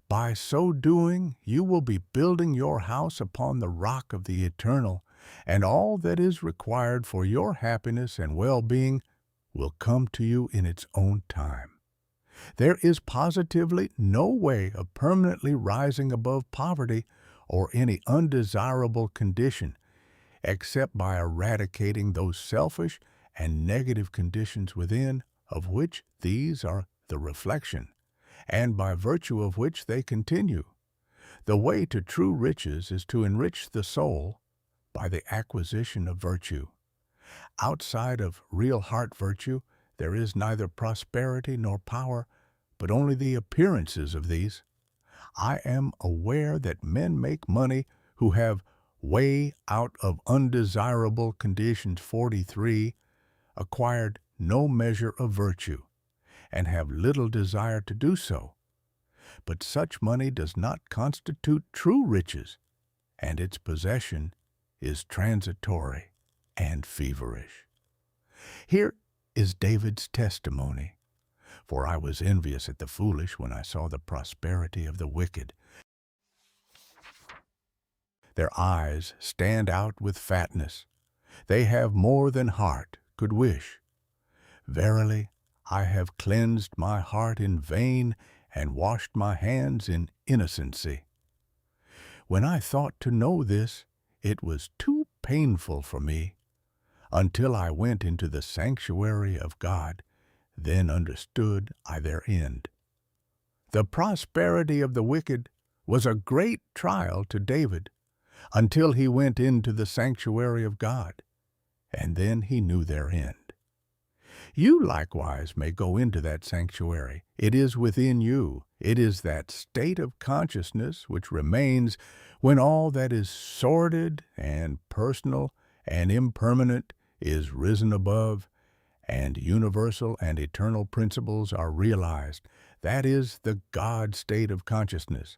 By so doing, you will be building your house upon the rock of the eternal, and all that is required for your happiness and well-being will come to you in its own time. There is positively no way of permanently rising above poverty or any undesirable condition, except by eradicating those selfish and negative conditions within, of which these are the reflection, and by virtue of which they continue. The way to true riches is to enrich the soul by the acquisition of virtue. Outside of real heart virtue, there is neither prosperity nor power, but only the appearances of these. I am aware that men make money who have way out of undesirable conditions 43, acquired no measure of virtue, and have little desire to do so. But such money does not constitute true riches, and its possession is transitory and feverish. Here is David's testimony. For I was envious at the foolish when I saw the prosperity of the wicked. Their eyes stand out with fatness. They have more than heart could wish. Verily, I have cleansed my heart in vain and washed my hands in innocency. When I thought to know this, it was too painful for me, until I went into the sanctuary of God, then understood I their end. The prosperity of the wicked was a great trial to David, until he went into the sanctuary of God, and then he knew their end. You likewise may go into that sanctuary. It is within you. It is that state of consciousness which remains when all that is sordid and personal and impermanent is risen above, and universal and eternal principles are realized. That is the God state of consciousness.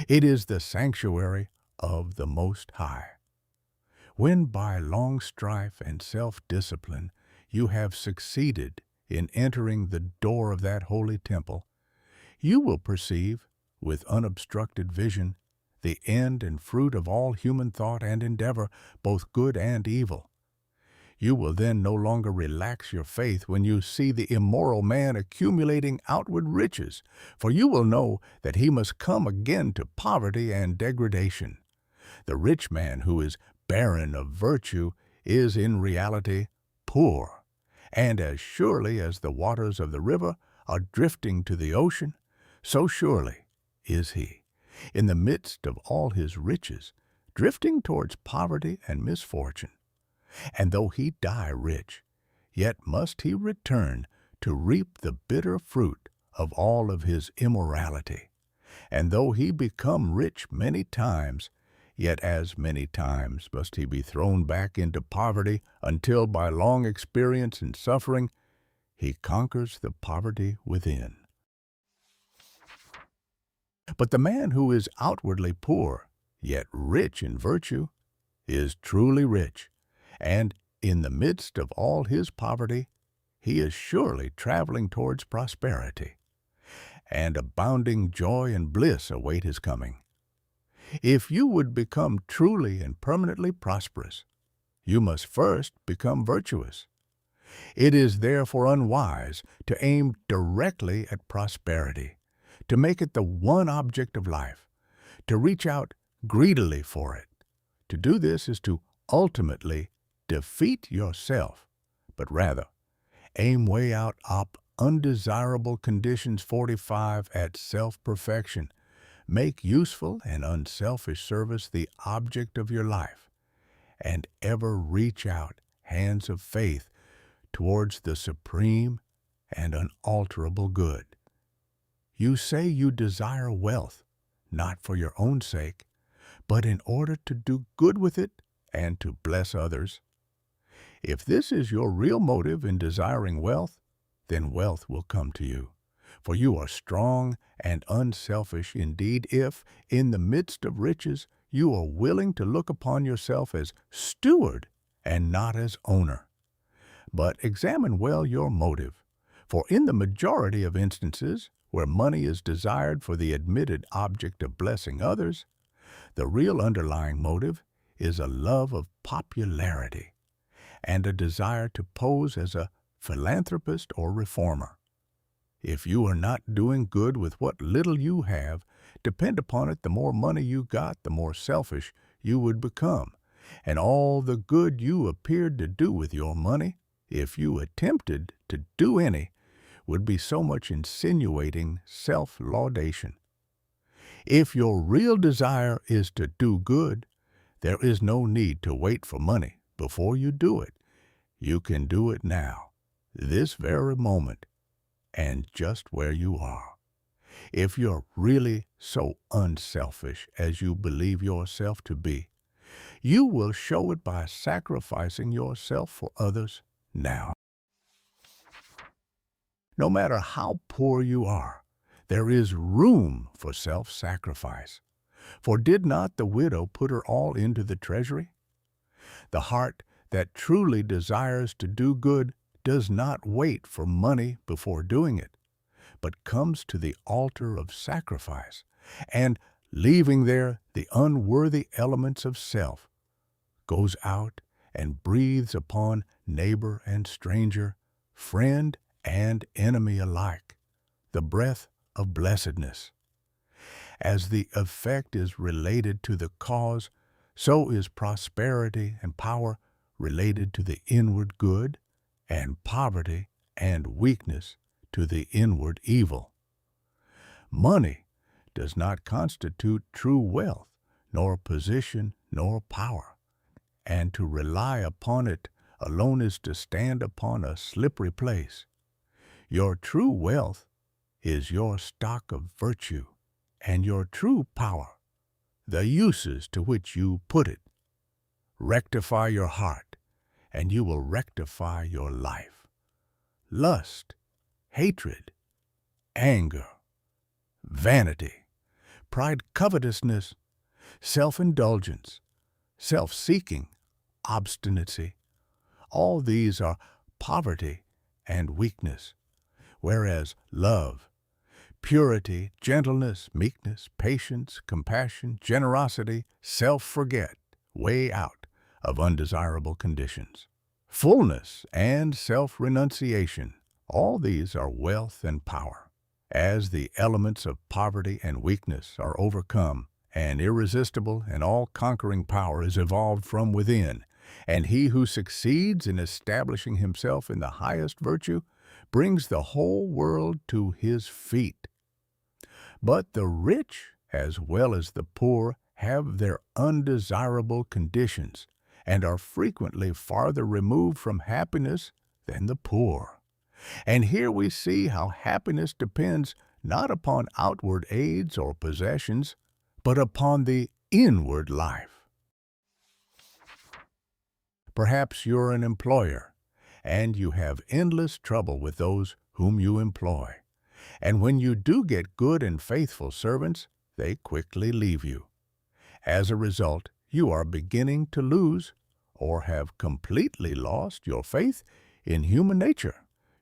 It is the sanctuary of the Most High. When by long strife and self-discipline you have succeeded in entering the door of that holy temple, you will perceive, with unobstructed vision, the end and fruit of all human thought and endeavor, both good and evil. You will then no longer relax your faith when you see the immoral man accumulating outward riches, for you will know that he must come again to poverty and degradation. The rich man who is barren of virtue is in reality poor, and as surely as the waters of the river are drifting to the ocean, so surely is he, in the midst of all his riches, drifting towards poverty and misfortune. And though he die rich, yet must he return to reap the bitter fruit of all of his immorality. And though he become rich many times, yet as many times must he be thrown back into poverty, until by long experience and suffering he conquers the poverty within. But the man who is outwardly poor, yet rich in virtue, is truly rich, and in the midst of all his poverty he is surely traveling towards prosperity, and abounding joy and bliss await his coming. If you would become truly and permanently prosperous, you must first become virtuous. It is therefore unwise to aim directly at prosperity, to make it the one object of life, to reach out greedily for it. To do this is to ultimately defeat yourself, but rather aim way out undesirable conditions 45 at self-perfection. Make useful and unselfish service the object of your life, and ever reach out hands of faith towards the supreme and unalterable good. You say you desire wealth, not for your own sake, but in order to do good with it and to bless others. If this is your real motive in desiring wealth, then wealth will come to you. For you are strong and unselfish indeed if, in the midst of riches, you are willing to look upon yourself as steward and not as owner. But examine well your motive, for in the majority of instances where money is desired for the admitted object of blessing others, the real underlying motive is a love of popularity and a desire to pose as a philanthropist or reformer. If you are not doing good with what little you have, depend upon it, the more money you got, the more selfish you would become. And all the good you appeared to do with your money, if you attempted to do any, would be so much insinuating self-laudation. If your real desire is to do good, there is no need to wait for money before you do it. You can do it now, this very moment, and just where you are. If you're really so unselfish as you believe yourself to be, you will show it by sacrificing yourself for others now. No matter how poor you are, there is room for self-sacrifice. For did not the widow put her all into the treasury? The heart that truly desires to do good does not wait for money before doing it, but comes to the altar of sacrifice, and, leaving there the unworthy elements of self, goes out and breathes upon neighbor and stranger, friend and enemy alike, the breath of blessedness. As the effect is related to the cause, So is prosperity and power related to the inward good, and poverty and weakness to the inward evil. Money does not constitute true wealth, nor position, nor power, and to rely upon it alone is to stand upon a slippery place. Your true wealth is your stock of virtue, and your true power, the uses to which you put it. Rectify your heart, and you will rectify your life. Lust, hatred, anger, vanity, pride, covetousness, self-indulgence, self-seeking, obstinacy, all these are poverty and weakness, whereas love, purity, gentleness, meekness, patience, compassion, generosity, self-forget, way out of undesirable conditions. Fullness and self-renunciation, all these are wealth and power. As the elements of poverty and weakness are overcome, an irresistible and all-conquering power is evolved from within, and he who succeeds in establishing himself in the highest virtue brings the whole world to his feet. But the rich, as well as the poor, have their undesirable conditions, and are frequently farther removed from happiness than the poor. And here we see how happiness depends not upon outward aids or possessions, but upon the inward life. Perhaps you're an employer, and you have endless trouble with those whom you employ. And when you do get good and faithful servants, they quickly leave you. As a result, you are beginning to lose, or have completely lost, your faith in human nature.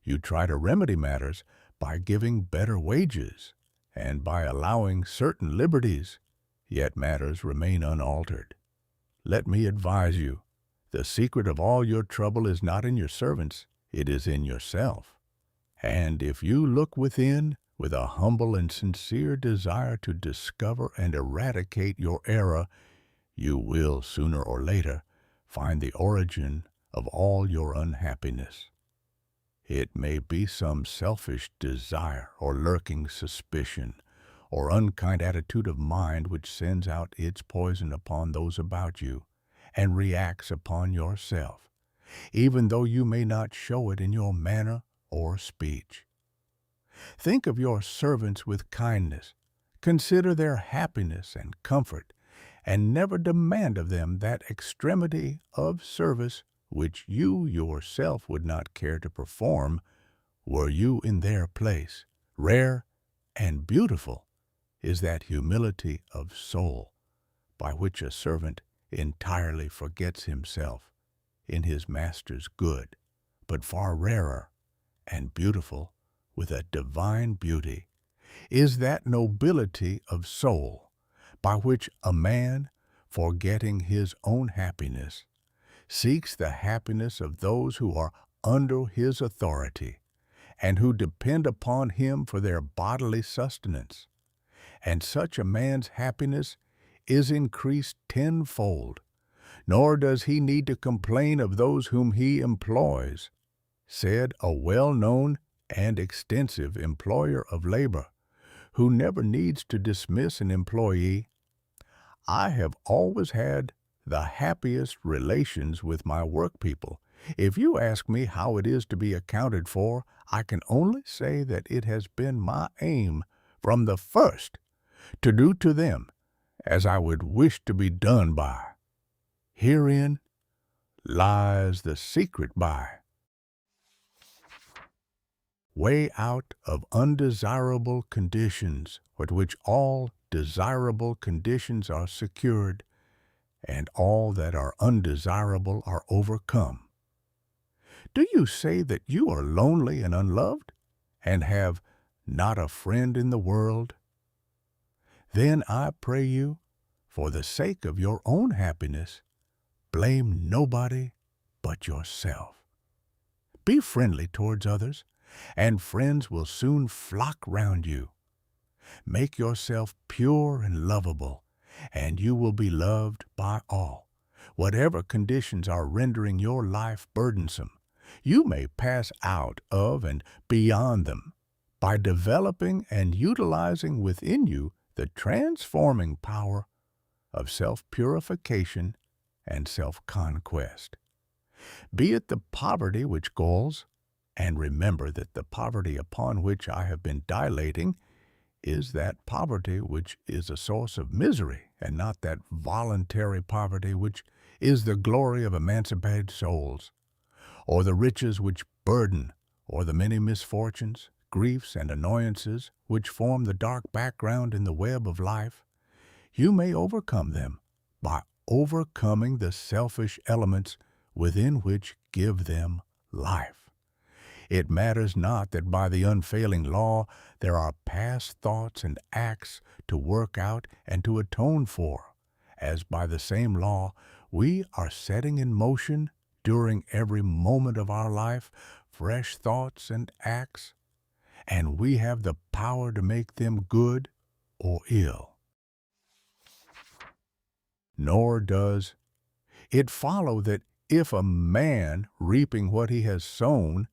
You try to remedy matters by giving better wages and by allowing certain liberties, yet matters remain unaltered. Let me advise you, the secret of all your trouble is not in your servants, it is in yourself. And if you look within with a humble and sincere desire to discover and eradicate your error, you will, sooner or later, find the origin of all your unhappiness. It may be some selfish desire or lurking suspicion or unkind attitude of mind which sends out its poison upon those about you and reacts upon yourself, even though you may not show it in your manner or speech. Think of your servants with kindness. Consider their happiness and comfort, and never demand of them that extremity of service which you yourself would not care to perform were you in their place. Rare and beautiful is that humility of soul by which a servant entirely forgets himself in his master's good, but far rarer and beautiful with a divine beauty is that nobility of soul by which a man, forgetting his own happiness, seeks the happiness of those who are under his authority and who depend upon him for their bodily sustenance. And such a man's happiness is increased tenfold, nor does he need to complain of those whom he employs, said a well-known and extensive employer of labor, who never needs to dismiss an employee. I have always had the happiest relations with my workpeople. If you ask me how it is to be accounted for, I can only say that it has been my aim from the first to do to them as I would wish to be done by. Herein lies the secret by. Way out of undesirable conditions with which all desirable conditions are secured, and all that are undesirable are overcome. Do you say that you are lonely and unloved, and have not a friend in the world? Then I pray you, for the sake of your own happiness, blame nobody but yourself. Be friendly towards others, and friends will soon flock round you. Make yourself pure and lovable, and you will be loved by all. Whatever conditions are rendering your life burdensome, you may pass out of and beyond them by developing and utilizing within you the transforming power of self-purification and self-conquest. Be it the poverty which galls, and remember that the poverty upon which I have been dilating is that poverty which is a source of misery, and not that voluntary poverty which is the glory of emancipated souls, or the riches which burden, or the many misfortunes, griefs, and annoyances which form the dark background in the web of life. You may overcome them by overcoming the selfish elements within which give them life. It matters not that by the unfailing law there are past thoughts and acts to work out and to atone for, as by the same law we are setting in motion during every moment of our life fresh thoughts and acts, and we have the power to make them good or ill. Nor does it follow that if a man reaping what he has sown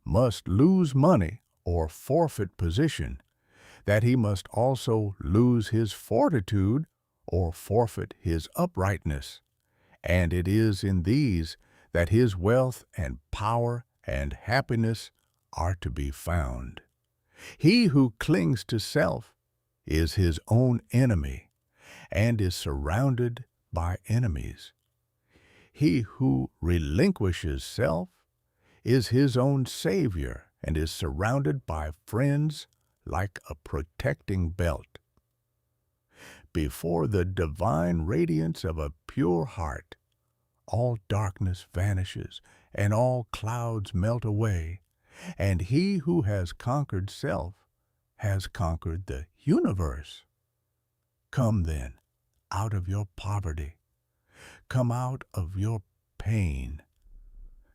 must lose money or forfeit position, that he must also lose his fortitude or forfeit his uprightness. And it is in these that his wealth and power and happiness are to be found. He who clings to self is his own enemy and is surrounded by enemies. He who relinquishes self is his own savior and is surrounded by friends like a protecting belt. Before the divine radiance of a pure heart, all darkness vanishes and all clouds melt away, and he who has conquered self has conquered the universe. Come then, out of your poverty. Come out of your pain.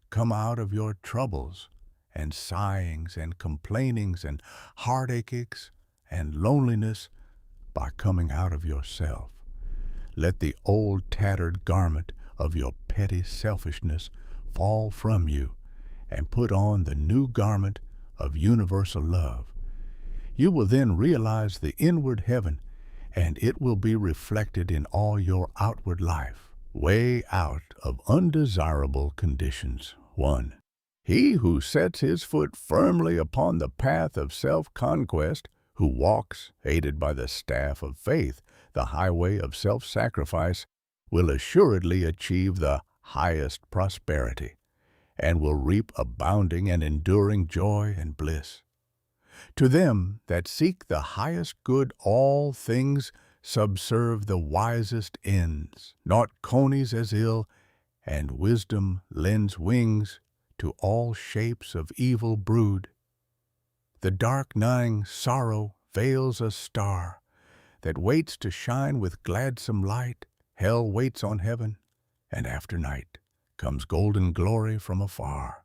Come out of your troubles and sighings and complainings and heartaches and loneliness by coming out of yourself. Let the old tattered garment of your petty selfishness fall from you and put on the new garment of universal love. You will then realize the inward heaven, and it will be reflected in all your outward life. Way out of undesirable conditions. 1. He who sets his foot firmly upon the path of self-conquest, who walks, aided by the staff of faith, the highway of self-sacrifice, will assuredly achieve the highest prosperity, and will reap abounding and enduring joy and bliss. To them that seek the highest good all things subserve the wisest ends. Naught conies as ill, and wisdom lends wings to all shapes of evil brood. The dark-nighting sorrow veils a star that waits to shine with gladsome light. Hell waits on heaven, and after night comes golden glory from afar.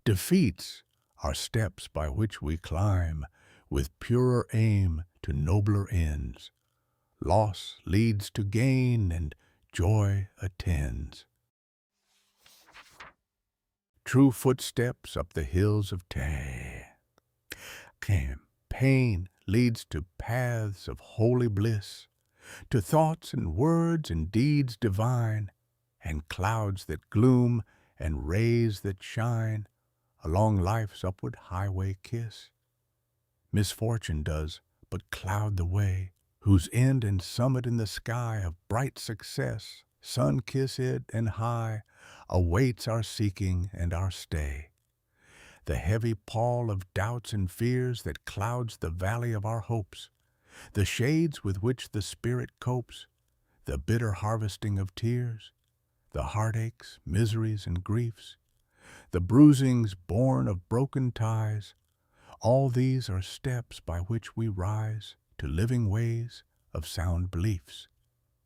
Defeats are steps by which we climb with purer aim to nobler ends. Loss leads to gain, and joy attends. True footsteps up the hills of pain leads to paths of holy bliss, to thoughts and words and deeds divine, and clouds that gloom and rays that shine along life's upward highway kiss. Misfortune does but cloud the way, whose end and summit in the sky of bright success, sun-kissed and high, awaits our seeking and our stay. The heavy pall of doubts and fears that clouds the valley of our hopes, the shades with which the spirit copes, the bitter harvesting of tears, the heartaches, miseries, and griefs, the bruisings born of broken ties, all these are steps by which we rise to living ways of sound beliefs,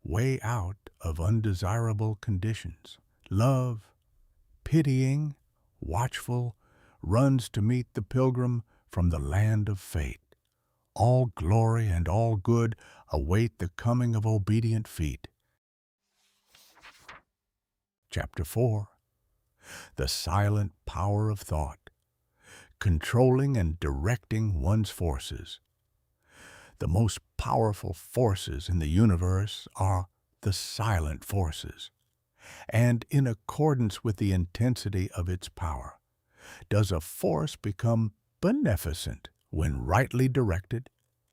way out of undesirable conditions. Love, pitying, watchful, runs to meet the pilgrim from the land of fate. All glory and all good await the coming of obedient feet. Chapter 4. The silent power of thought, controlling and directing one's forces. The most powerful forces in the universe are the silent forces, and in accordance with the intensity of its power, does a force become beneficent when rightly directed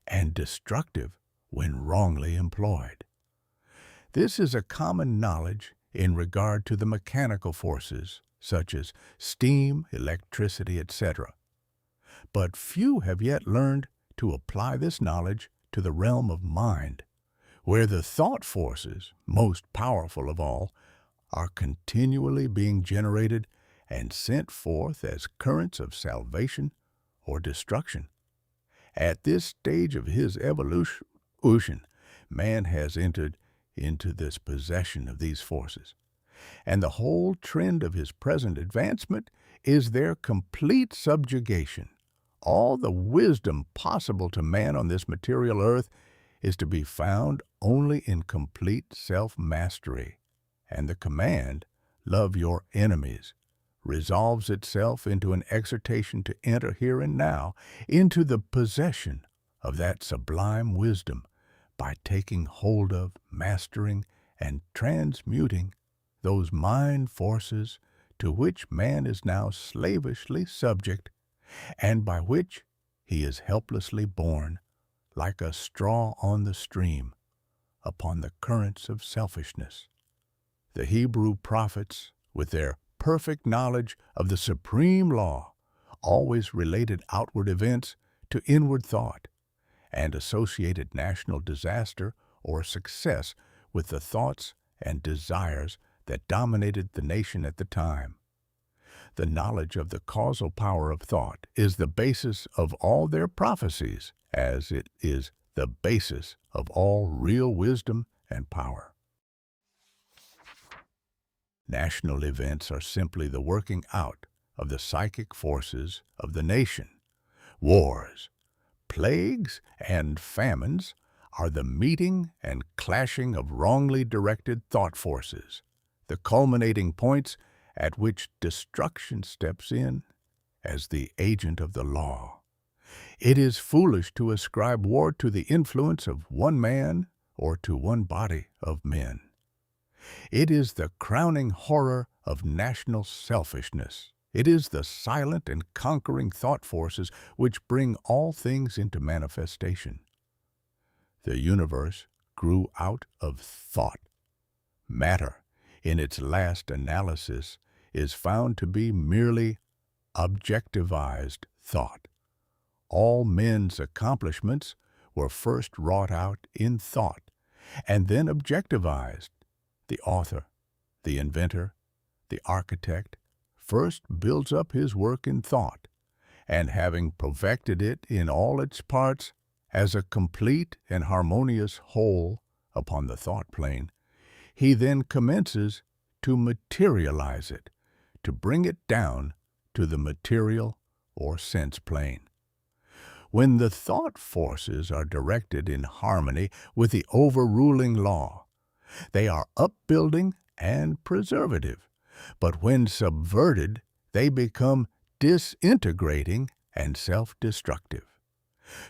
and destructive when wrongly employed. This is a common knowledge in regard to the mechanical forces, such as steam, electricity, etc. But few have yet learned to apply this knowledge to the realm of mind, where the thought forces, most powerful of all, are continually being generated and sent forth as currents of salvation or destruction. At this stage of his evolution, man has entered into this possession of these forces, and the whole trend of his present advancement is their complete subjugation. All the wisdom possible to man on this material earth is to be found only in complete self-mastery, and the command, "Love your enemies," resolves itself into an exhortation to enter here and now into the possession of that sublime wisdom by taking hold of, mastering, and transmuting those mind forces to which man is now slavishly subject, and by which he is helplessly borne, like a straw on the stream, upon the currents of selfishness. The Hebrew prophets, with their perfect knowledge of the supreme law, always related outward events to inward thought, and associated national disaster or success with the thoughts and desires that dominated the nation at the time. The knowledge of the causal power of thought is the basis of all their prophecies, as it is the basis of all real wisdom and power. National events are simply the working out of the psychic forces of the nation. Wars, plagues, and famines are the meeting and clashing of wrongly directed thought forces, the culminating points at which destruction steps in as the agent of the law. It is foolish to ascribe war to the influence of one man or to one body of men. It is the crowning horror of national selfishness. It is the silent and conquering thought forces which bring all things into manifestation. The universe grew out of thought. Matter, in its last analysis, is found to be merely objectivized thought. All men's accomplishments were first wrought out in thought, and then objectivized. The author, the inventor, the architect, first builds up his work in thought, and having perfected it in all its parts as a complete and harmonious whole upon the thought plane, he then commences to materialize it, to bring it down to the material or sense plane. When the thought forces are directed in harmony with the overruling law, they are upbuilding and preservative, but when subverted, they become disintegrating and self-destructive.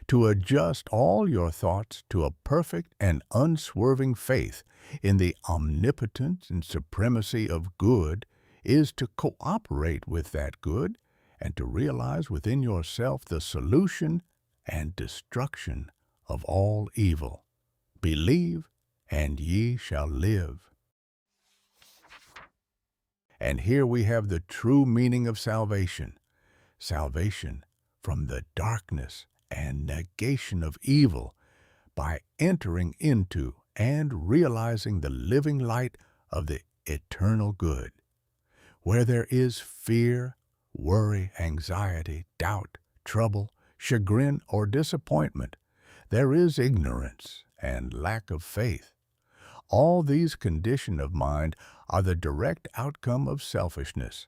To adjust all your thoughts to a perfect and unswerving faith in the omnipotence and supremacy of good is to cooperate with that good and to realize within yourself the solution and destruction of all evil. Believe, and ye shall live. And here we have the true meaning of salvation. Salvation from the darkness and negation of evil by entering into and realizing the living light of the eternal good. Where there is fear, worry, anxiety, doubt, trouble, chagrin, or disappointment, there is ignorance and lack of faith. All these conditions of mind are the direct outcome of selfishness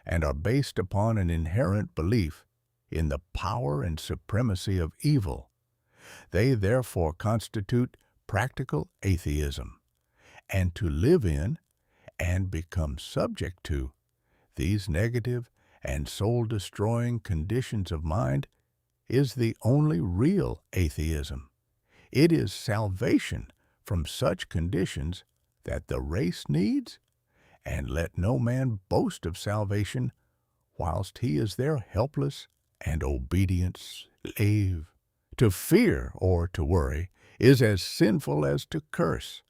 and are based upon an inherent belief in the power and supremacy of evil They therefore constitute practical atheism, and to live in and become subject to these negative and soul-destroying conditions of mind is the only real atheism. It is salvation from such conditions that the race needs, and let no man boast of salvation whilst he is their helpless and obedient slave. To fear or to worry is as sinful as to curse,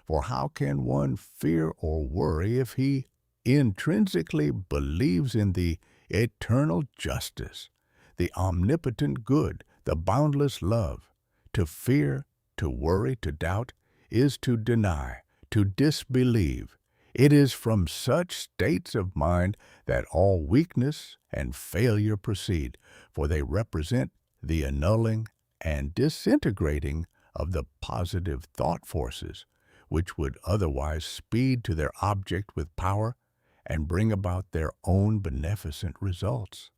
for how can one fear or worry if he intrinsically believes in the eternal justice, the omnipotent good, the boundless love? To fear, to worry, to doubt, is to deny, to disbelieve. It is from such states of mind that all weakness and failure proceed, for they represent the annulling and disintegrating of the positive thought forces, which would otherwise speed to their object with power and bring about their own beneficent results.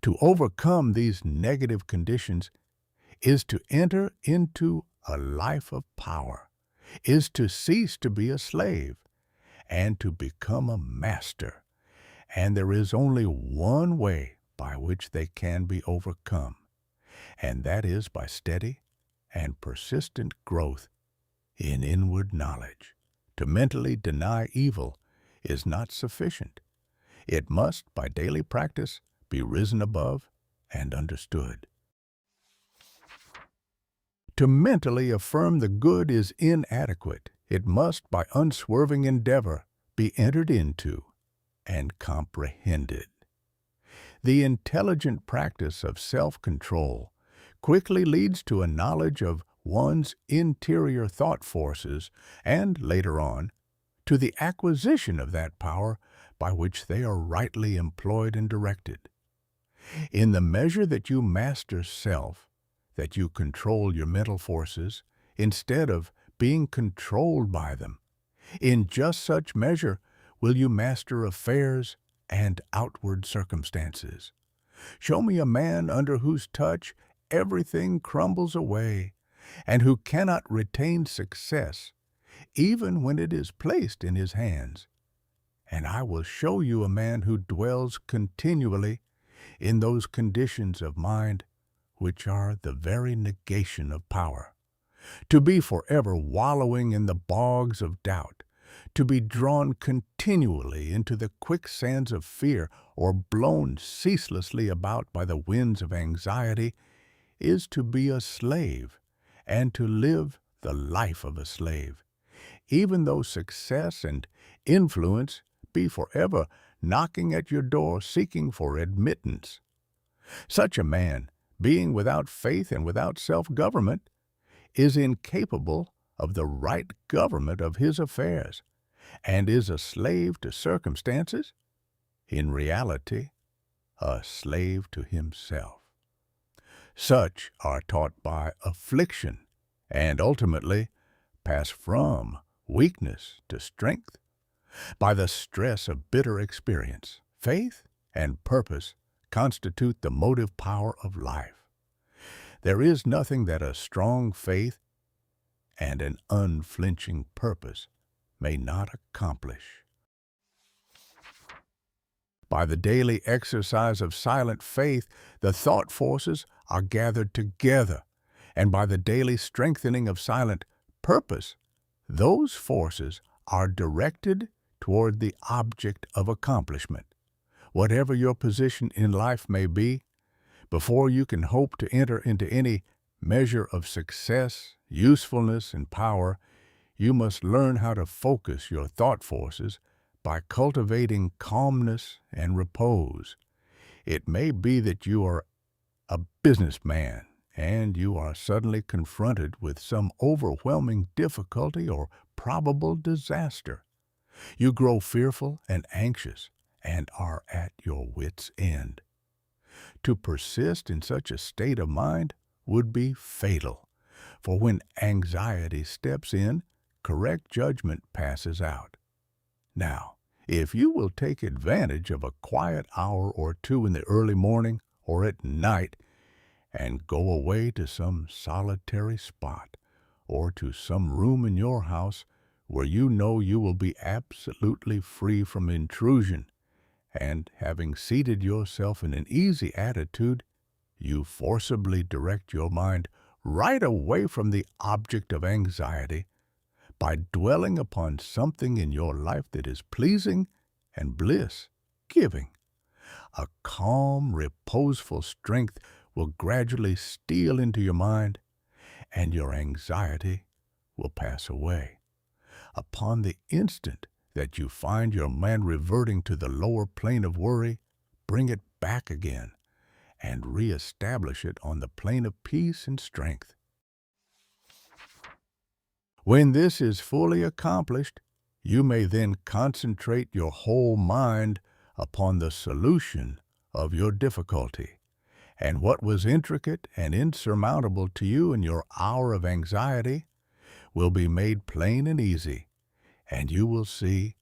To overcome these negative conditions is to enter into a life of power, is to cease to be a slave, and to become a master. And there is only one way by which they can be overcome, and that is by steady and persistent growth in inward knowledge. To mentally deny evil is not sufficient. It must, by daily practice, be risen above and understood. To mentally affirm the good is inadequate. It must, by unswerving endeavor, be entered into and comprehended. The intelligent practice of self-control quickly leads to a knowledge of one's interior thought forces and, later on, to the acquisition of that power by which they are rightly employed and directed. In the measure that you master self, that you control your mental forces instead of being controlled by them, in just such measure will you master affairs and outward circumstances. Show me a man under whose touch everything crumbles away, and who cannot retain success, even when it is placed in his hands, and I will show you a man who dwells continually in those conditions of mind which are the very negation of power. To be forever wallowing in the bogs of doubt, to be drawn continually into the quicksands of fear, or blown ceaselessly about by the winds of anxiety, is to be a slave, and to live the life of a slave, even though success and influence be forever knocking at your door seeking for admittance. Such a man, being without faith and without self-government, is incapable of the right government of his affairs, and is a slave to circumstances, in reality, a slave to himself. Such are taught by affliction, and ultimately pass from weakness to strength. By the stress of bitter experience, faith and purpose constitute the motive power of life. There is nothing that a strong faith and an unflinching purpose may not accomplish. By the daily exercise of silent faith, the thought forces are gathered together, and by the daily strengthening of silent purpose, those forces are directed toward the object of accomplishment. Whatever your position in life may be, before you can hope to enter into any measure of success, usefulness, and power, you must learn how to focus your thought forces by cultivating calmness and repose. It may be that you are a businessman and you are suddenly confronted with some overwhelming difficulty or probable disaster. You grow fearful and anxious and are at your wits' end. To persist in such a state of mind would be fatal, for when anxiety steps in, correct judgment passes out. Now, if you will take advantage of a quiet hour or two in the early morning or at night, and go away to some solitary spot or to some room in your house where you know you will be absolutely free from intrusion, and having seated yourself in an easy attitude, you forcibly direct your mind right away from the object of anxiety by dwelling upon something in your life that is pleasing and bliss-giving. A calm, reposeful strength will gradually steal into your mind, and your anxiety will pass away. Upon the instant that you find your mind reverting to the lower plane of worry, bring it back again and reestablish it on the plane of peace and strength. When this is fully accomplished, you may then concentrate your whole mind upon the solution of your difficulty, and what was intricate and insurmountable to you in your hour of anxiety will be made plain and easy, and you will see,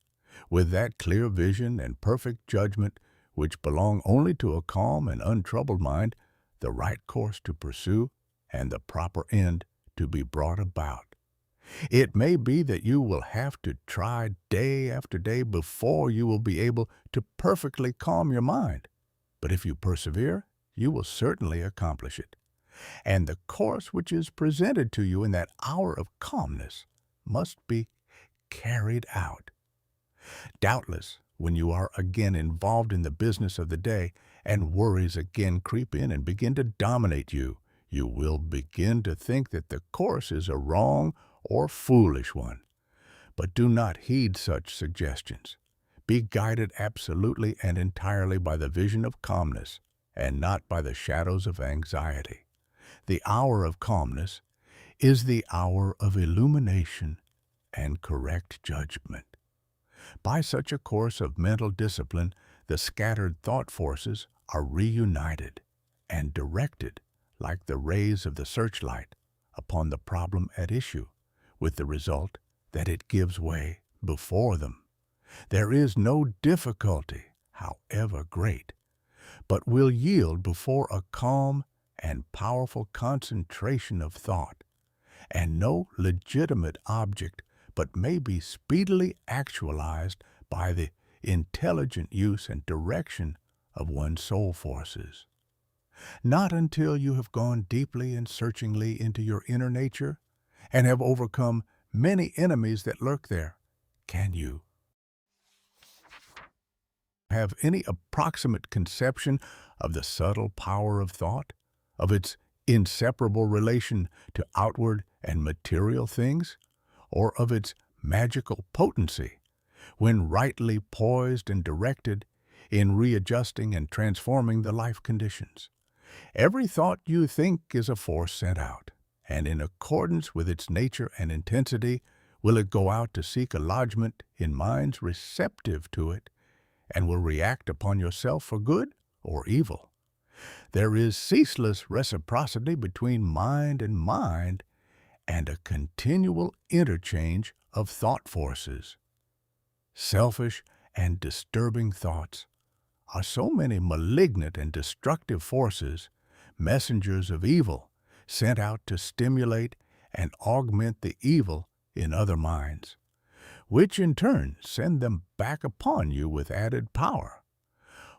with that clear vision and perfect judgment which belong only to a calm and untroubled mind, the right course to pursue and the proper end to be brought about. It may be that you will have to try day after day before you will be able to perfectly calm your mind, but if you persevere, you will certainly accomplish it. And the course which is presented to you in that hour of calmness must be carried out. Doubtless, when you are again involved in the business of the day and worries again creep in and begin to dominate you, you will begin to think that the course is a wrong or foolish one. But do not heed such suggestions. Be guided absolutely and entirely by the vision of calmness and not by the shadows of anxiety. The hour of calmness is the hour of illumination and correct judgment. By such a course of mental discipline, the scattered thought forces are reunited and directed like the rays of the searchlight upon the problem at issue, with the result that it gives way before them. There is no difficulty, however great, but will yield before a calm and powerful concentration of thought, and no legitimate object but may be speedily actualized by the intelligent use and direction of one's soul forces. Not until you have gone deeply and searchingly into your inner nature and have overcome many enemies that lurk there can you have any approximate conception of the subtle power of thought, of its inseparable relation to outward and material things, or of its magical potency, when rightly poised and directed in readjusting and transforming the life conditions. Every thought you think is a force sent out, and in accordance with its nature and intensity will it go out to seek a lodgment in minds receptive to it, and will react upon yourself for good or evil. There is ceaseless reciprocity between mind, and a continual interchange of thought forces. Selfish and disturbing thoughts are so many malignant and destructive forces, messengers of evil, sent out to stimulate and augment the evil in other minds, which in turn send them back upon you with added power,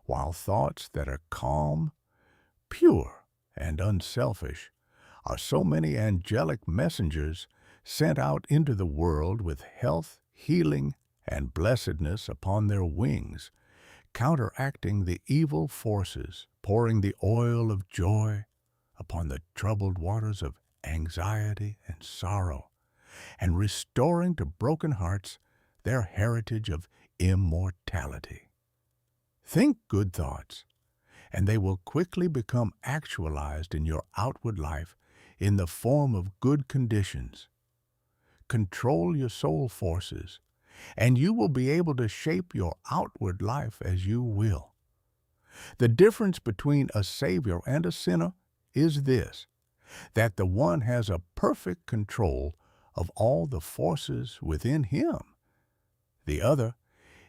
while thoughts that are calm, pure, and unselfish are so many angelic messengers sent out into the world with health, healing, and blessedness upon their wings, counteracting the evil forces, pouring the oil of joy upon the troubled waters of anxiety and sorrow, and restoring to broken hearts their heritage of immortality. Think good thoughts, and they will quickly become actualized in your outward life in the form of good conditions. Control your soul forces, and you will be able to shape your outward life as you will. The difference between a Savior and a sinner is this, that the one has a perfect control of all the forces within him. The other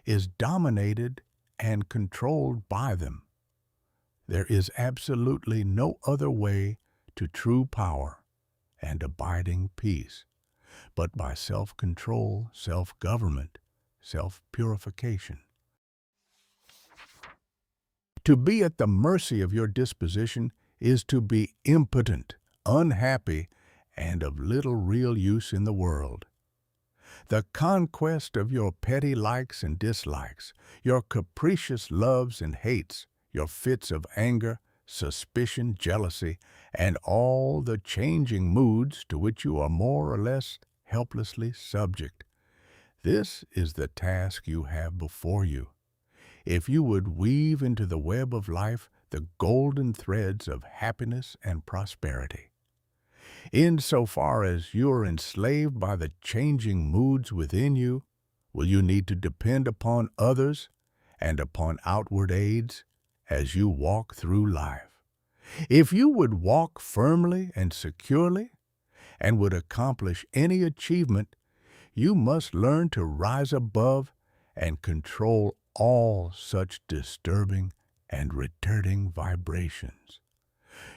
is dominated and controlled by them. There is absolutely no other way to true power and abiding peace but by self-control, self-government, self-purification. To be at the mercy of your disposition is to be impotent, unhappy, and of little real use in the world. The conquest of your petty likes and dislikes, your capricious loves and hates, your fits of anger, suspicion, jealousy, and all the changing moods to which you are more or less helplessly subject. This is the task you have before you. If you would weave into the web of life the golden threads of happiness and prosperity. Insofar as you are enslaved by the changing moods within you, will you need to depend upon others and upon outward aids as you walk through life. If you would walk firmly and securely and would accomplish any achievement, you must learn to rise above and control all such disturbing and returning vibrations.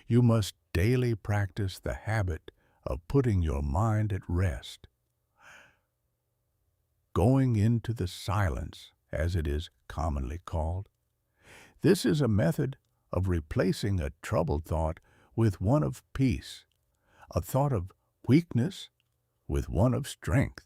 You must daily practice the habit of putting your mind at rest, going into the silence, as it is commonly called. This is a method of replacing a troubled thought with one of peace, a thought of weakness with one of strength.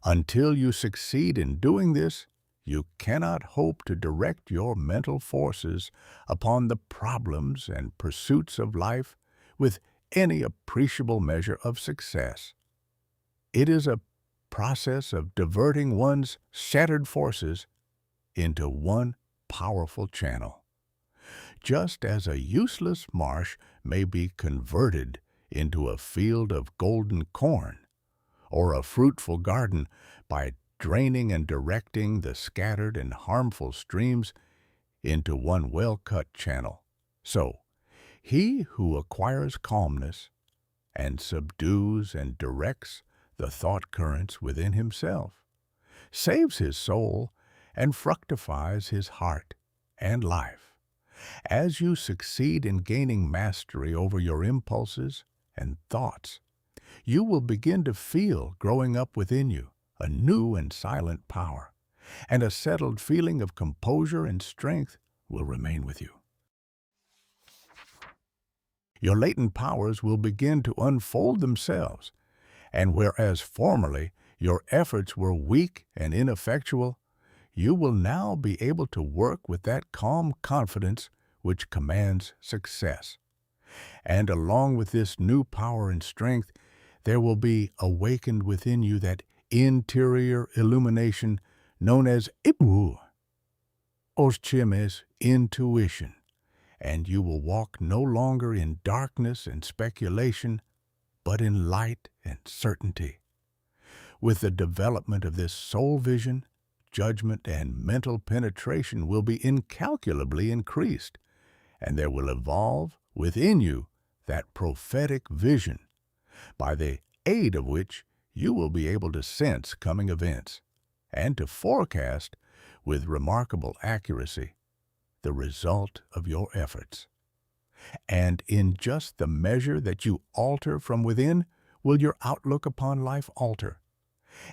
Until you succeed in doing this, you cannot hope to direct your mental forces upon the problems and pursuits of life with any appreciable measure of success. It is a process of diverting one's shattered forces into one powerful channel. Just as a useless marsh may be converted into a field of golden corn, or a fruitful garden by draining and directing the scattered and harmful streams into one well-cut channel, so he who acquires calmness and subdues and directs the thought currents within himself saves his soul and fructifies his heart and life. As you succeed in gaining mastery over your impulses and thoughts, you will begin to feel growing up within you a new and silent power, and a settled feeling of composure and strength will remain with you. Your latent powers will begin to unfold themselves, and whereas formerly your efforts were weak and ineffectual, you will now be able to work with that calm confidence which commands success. And along with this new power and strength, there will be awakened within you that interior illumination known as Ibu, Oschimes intuition, and you will walk no longer in darkness and speculation, but in light and certainty. With the development of this soul vision, judgment and mental penetration will be incalculably increased, and there will evolve within you that prophetic vision, by the aid of which you will be able to sense coming events and to forecast with remarkable accuracy the result of your efforts. And in just the measure that you alter from within will your outlook upon life alter.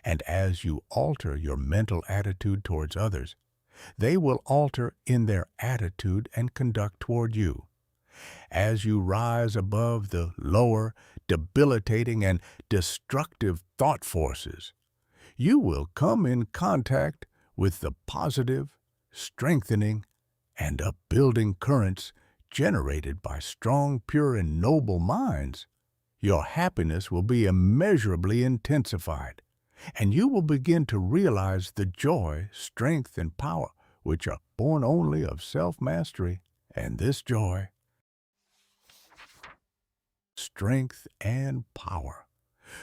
And as you alter your mental attitude towards others, they will alter in their attitude and conduct toward you. As you rise above the lower, debilitating and destructive thought forces, you will come in contact with the positive, strengthening, and upbuilding currents generated by strong, pure, and noble minds. Your happiness will be immeasurably intensified, and you will begin to realize the joy, strength, and power which are born only of self-mastery. And this joy, strength, and power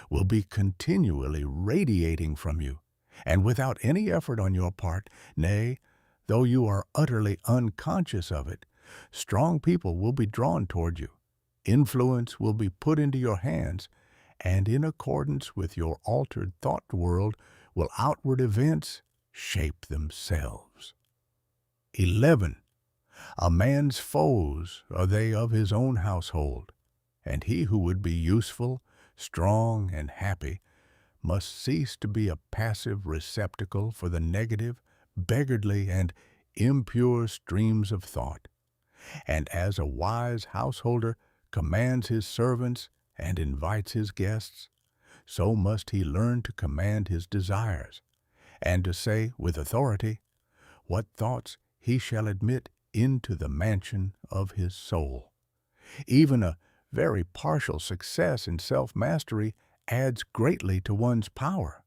will be continually radiating from you, and without any effort on your part, nay, though you are utterly unconscious of it, strong people will be drawn toward you. Influence will be put into your hands, and in accordance with your altered thought world will outward events shape themselves. 11. A man's foes are they of his own household, and he who would be useful, strong, and happy must cease to be a passive receptacle for the negative, beggarly, and impure streams of thought, and as a wise householder commands his servants and invites his guests, so must he learn to command his desires, and to say with authority what thoughts he shall admit into the mansion of his soul. Even a very partial success in self-mastery adds greatly to one's power,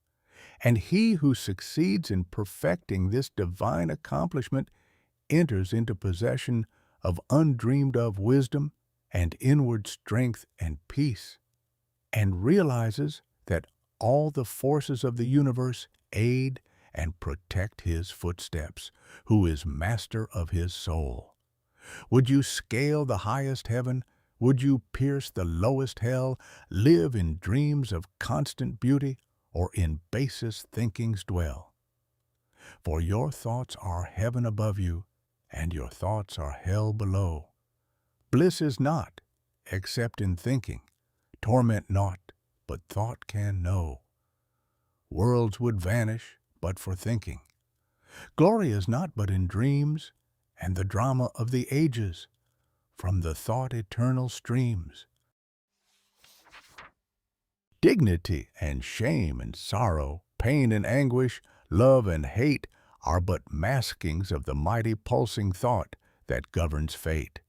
and he who succeeds in perfecting this divine accomplishment enters into possession of undreamed-of wisdom and inward strength and peace, and realizes that all the forces of the universe aid and protect his footsteps, who is master of his soul. Would you scale the highest heaven? Would you pierce the lowest hell, live in dreams of constant beauty, or in basest thinkings dwell? For your thoughts are heaven above you, and your thoughts are hell below. Bliss is not, except in thinking, torment not, but thought can know. Worlds would vanish, but for thinking. Glory is not but in dreams, and the drama of the ages, from the thought eternal streams. Dignity and shame and sorrow, pain and anguish, love and hate are but maskings of the mighty pulsing thought that governs fate.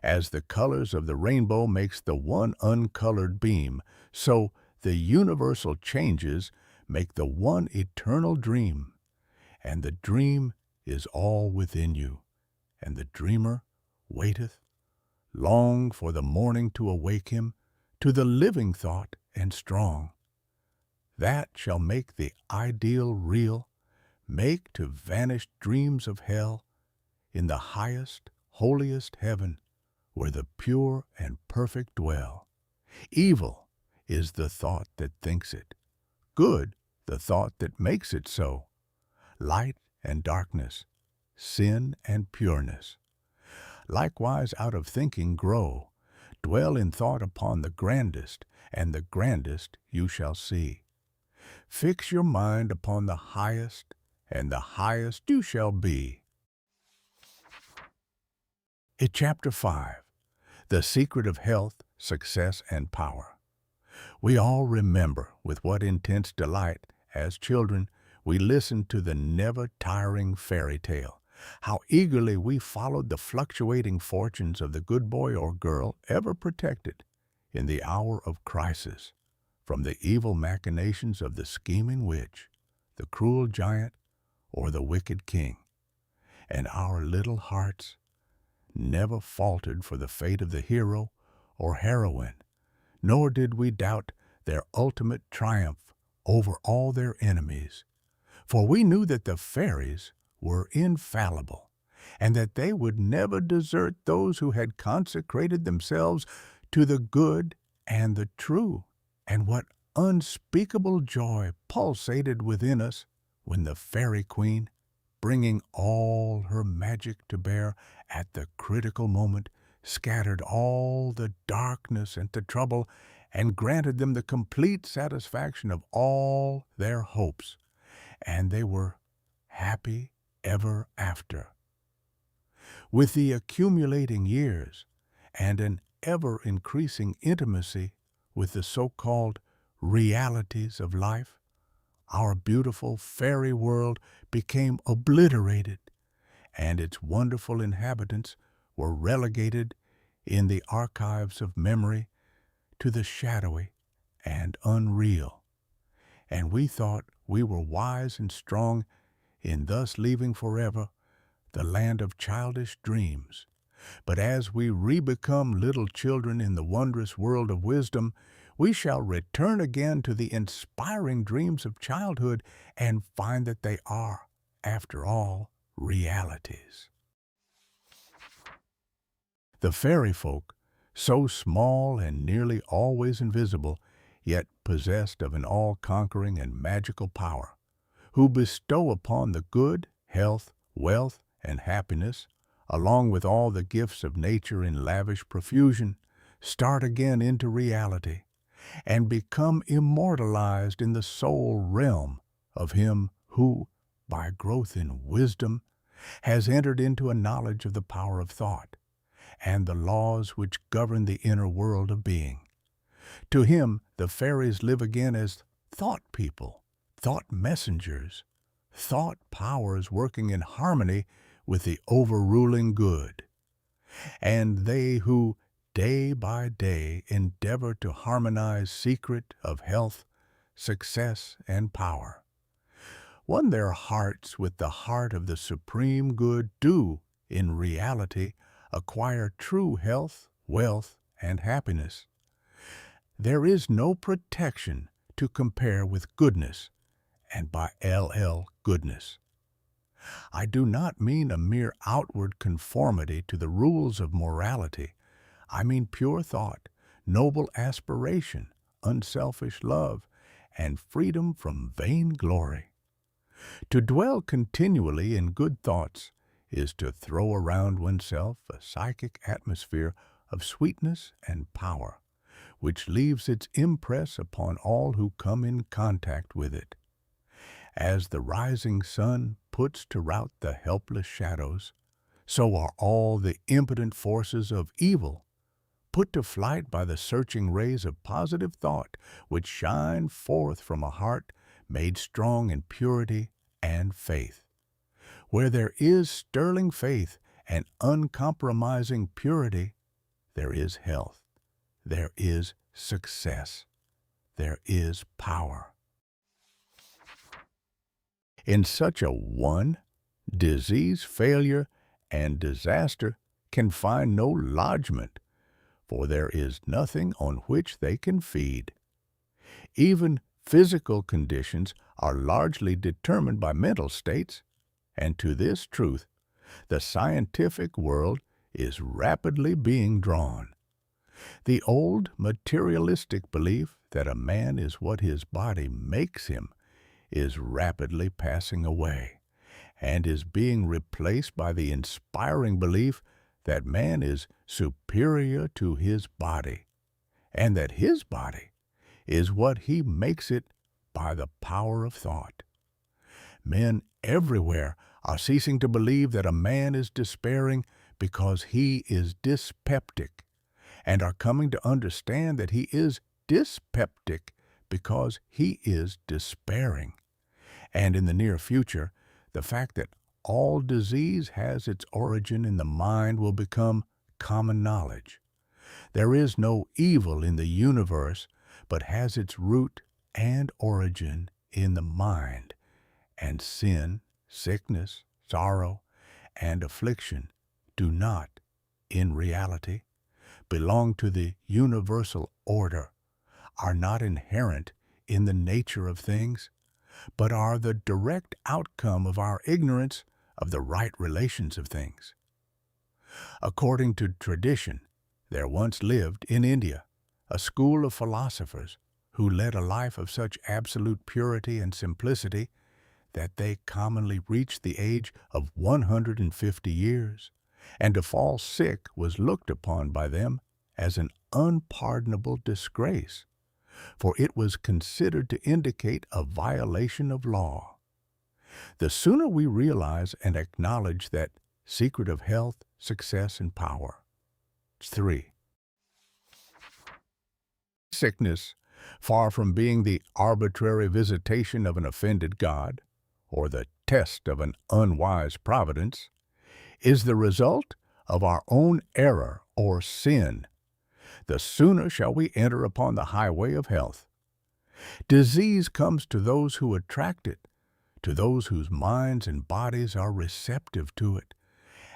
As the colors of the rainbow makes the one uncolored beam, so the universal changes make the one eternal dream. And the dream is all within you, and the dreamer waiteth, long for the morning to awake him to the living thought and strong. That shall make the ideal real, make to vanish dreams of hell, in the highest, holiest heaven, where the pure and perfect dwell. Evil is the thought that thinks it, good the thought that makes it so. Light and darkness, sin and pureness, likewise out of thinking grow. Dwell in thought upon the grandest, and the grandest you shall see. Fix your mind upon the highest, and the highest you shall be. Chapter 5. The Secret of Health, Success, and Power. We all remember with what intense delight, as children, we listened to the never-tiring fairy tale, how eagerly we followed the fluctuating fortunes of the good boy or girl ever protected, in the hour of crisis, from the evil machinations of the scheming witch, the cruel giant, or the wicked king. And our little hearts never faltered for the fate of the hero or heroine, nor did we doubt their ultimate triumph over all their enemies. For we knew that the fairies were infallible, and that they would never desert those who had consecrated themselves to the good and the true. And what unspeakable joy pulsated within us when the fairy queen, bringing all her magic to bear at the critical moment, scattered all the darkness and the trouble, and granted them the complete satisfaction of all their hopes, and they were happy ever after. With the accumulating years and an ever-increasing intimacy with the so-called realities of life, our beautiful fairy world became obliterated, and its wonderful inhabitants were relegated in the archives of memory to the shadowy and unreal. And we thought we were wise and strong in thus leaving forever the land of childish dreams. But as we re-become little children in the wondrous world of wisdom, we shall return again to the inspiring dreams of childhood and find that they are, after all, realities. The fairy folk, so small and nearly always invisible, yet possessed of an all-conquering and magical power, who bestow upon the good, health, wealth, and happiness, along with all the gifts of nature in lavish profusion, start again into reality and become immortalized in the soul realm of him who, by growth in wisdom, has entered into a knowledge of the power of thought and the laws which govern the inner world of being. To him, the fairies live again as thought people, thought messengers, thought powers working in harmony with the overruling good. And they who, day by day, endeavor to harmonize secret of health, success, and power, one their hearts with the heart of the supreme good do, in reality, acquire true health, wealth, and happiness. There is no protection to compare with goodness, and by LL goodness. I do not mean a mere outward conformity to the rules of morality. I mean pure thought, noble aspiration, unselfish love, and freedom from vain glory. To dwell continually in good thoughts is to throw around oneself a psychic atmosphere of sweetness and power, which leaves its impress upon all who come in contact with it. As the rising sun puts to rout the helpless shadows, so are all the impotent forces of evil put to flight by the searching rays of positive thought which shine forth from a heart made strong in purity and faith. Where there is sterling faith and uncompromising purity, there is health, there is success, there is power. In such a one, disease, failure, and disaster can find no lodgment, for there is nothing on which they can feed. Even physical conditions are largely determined by mental states, and to this truth the scientific world is rapidly being drawn. The old materialistic belief that a man is what his body makes him is rapidly passing away, and is being replaced by the inspiring belief that man is superior to his body, and that his body is what he makes it by the power of thought. Men everywhere are ceasing to believe that a man is despairing because he is dyspeptic, and are coming to understand that he is dyspeptic because he is despairing. And in the near future, the fact that all disease has its origin in the mind will become common knowledge. There is no evil in the universe, but has its root and origin in the mind, and sin, sickness, sorrow, and affliction do not, in reality, belong to the universal order, are not inherent in the nature of things, but are the direct outcome of our ignorance of the right relations of things. According to tradition, there once lived in India a school of philosophers who led a life of such absolute purity and simplicity that they commonly reached the age of 150 years, and to fall sick was looked upon by them as an unpardonable disgrace, for it was considered to indicate a violation of law. The sooner we realize and acknowledge that secret of health, success, and power. 3. Sickness, far from being the arbitrary visitation of an offended God, or the test of an unwise providence, is the result of our own error or sin. The sooner shall we enter upon the highway of health. Disease comes to those who attract it, to those whose minds and bodies are receptive to it,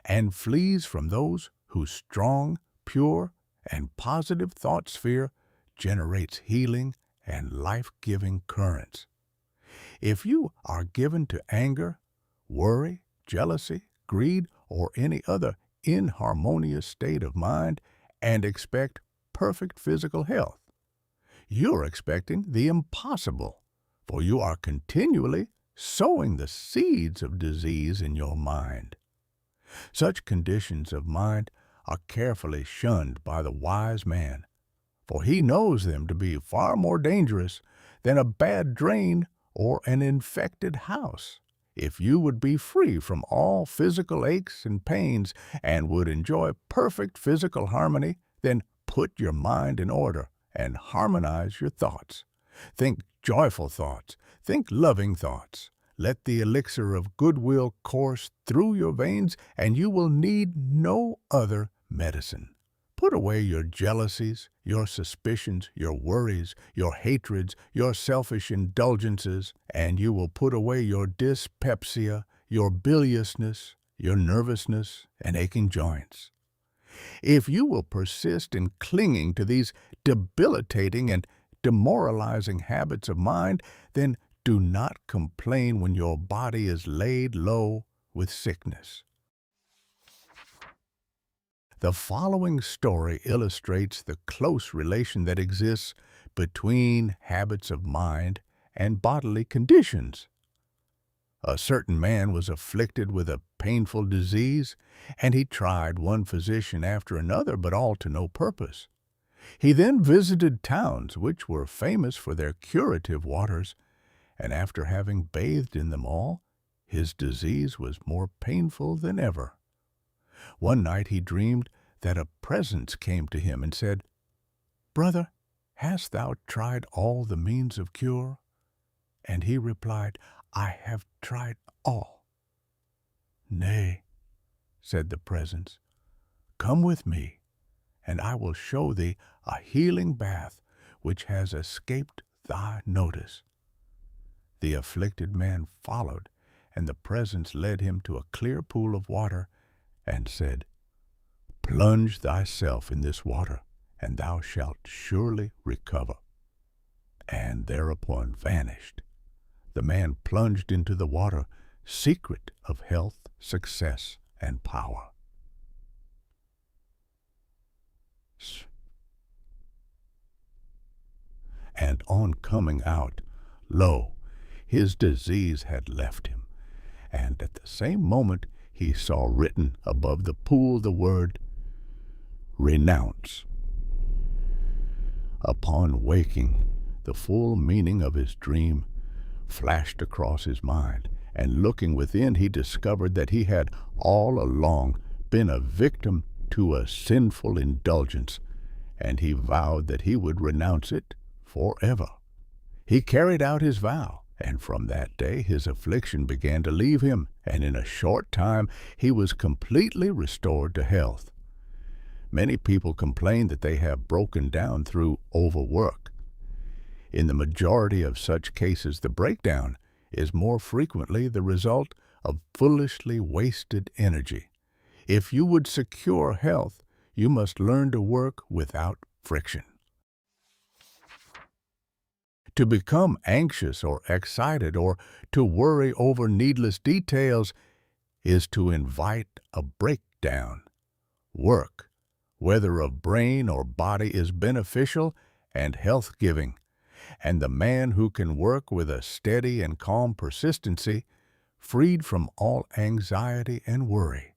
and flees from those whose strong, pure, and positive thought sphere generates healing and life-giving currents. If you are given to anger, worry, jealousy, greed, or any other inharmonious state of mind and expect perfect physical health, you're expecting the impossible, for you are continually sowing the seeds of disease in your mind. Such conditions of mind are carefully shunned by the wise man, for he knows them to be far more dangerous than a bad drain or an infected house. If you would be free from all physical aches and pains and would enjoy perfect physical harmony, then put your mind in order and harmonize your thoughts. Think joyful thoughts. Think loving thoughts. Let the elixir of goodwill course through your veins, and you will need no other medicine. Put away your jealousies, your suspicions, your worries, your hatreds, your selfish indulgences, and you will put away your dyspepsia, your biliousness, your nervousness, and aching joints. If you will persist in clinging to these debilitating and demoralizing habits of mind, then do not complain when your body is laid low with sickness. The following story illustrates the close relation that exists between habits of mind and bodily conditions. A certain man was afflicted with a painful disease, and he tried one physician after another, but all to no purpose. He then visited towns which were famous for their curative waters, and after having bathed in them all, his disease was more painful than ever. One night he dreamed that a presence came to him and said, "Brother, hast thou tried all the means of cure?" And he replied, "I have tried all." "Nay," said the presence, "come with me, and I will show thee a healing bath which has escaped thy notice." The afflicted man followed, and the presence led him to a clear pool of water, and said, "Plunge thyself in this water, and thou shalt surely recover," and thereupon vanished. The man plunged into the water, secret of health, success, and power. And on coming out, lo, his disease had left him, and at the same moment he saw written above the pool the word, "Renounce." Upon waking, the full meaning of his dream flashed across his mind, and looking within, he discovered that he had all along been a victim to a sinful indulgence, and he vowed that he would renounce it forever. He carried out his vow, and from that day his affliction began to leave him, and in a short time he was completely restored to health. Many people complain that they have broken down through overwork. In the majority of such cases, the breakdown is more frequently the result of foolishly wasted energy. If you would secure health, you must learn to work without friction. To become anxious or excited or to worry over needless details is to invite a breakdown. Work, whether of brain or body, is beneficial and health-giving, and the man who can work with a steady and calm persistency, freed from all anxiety and worry,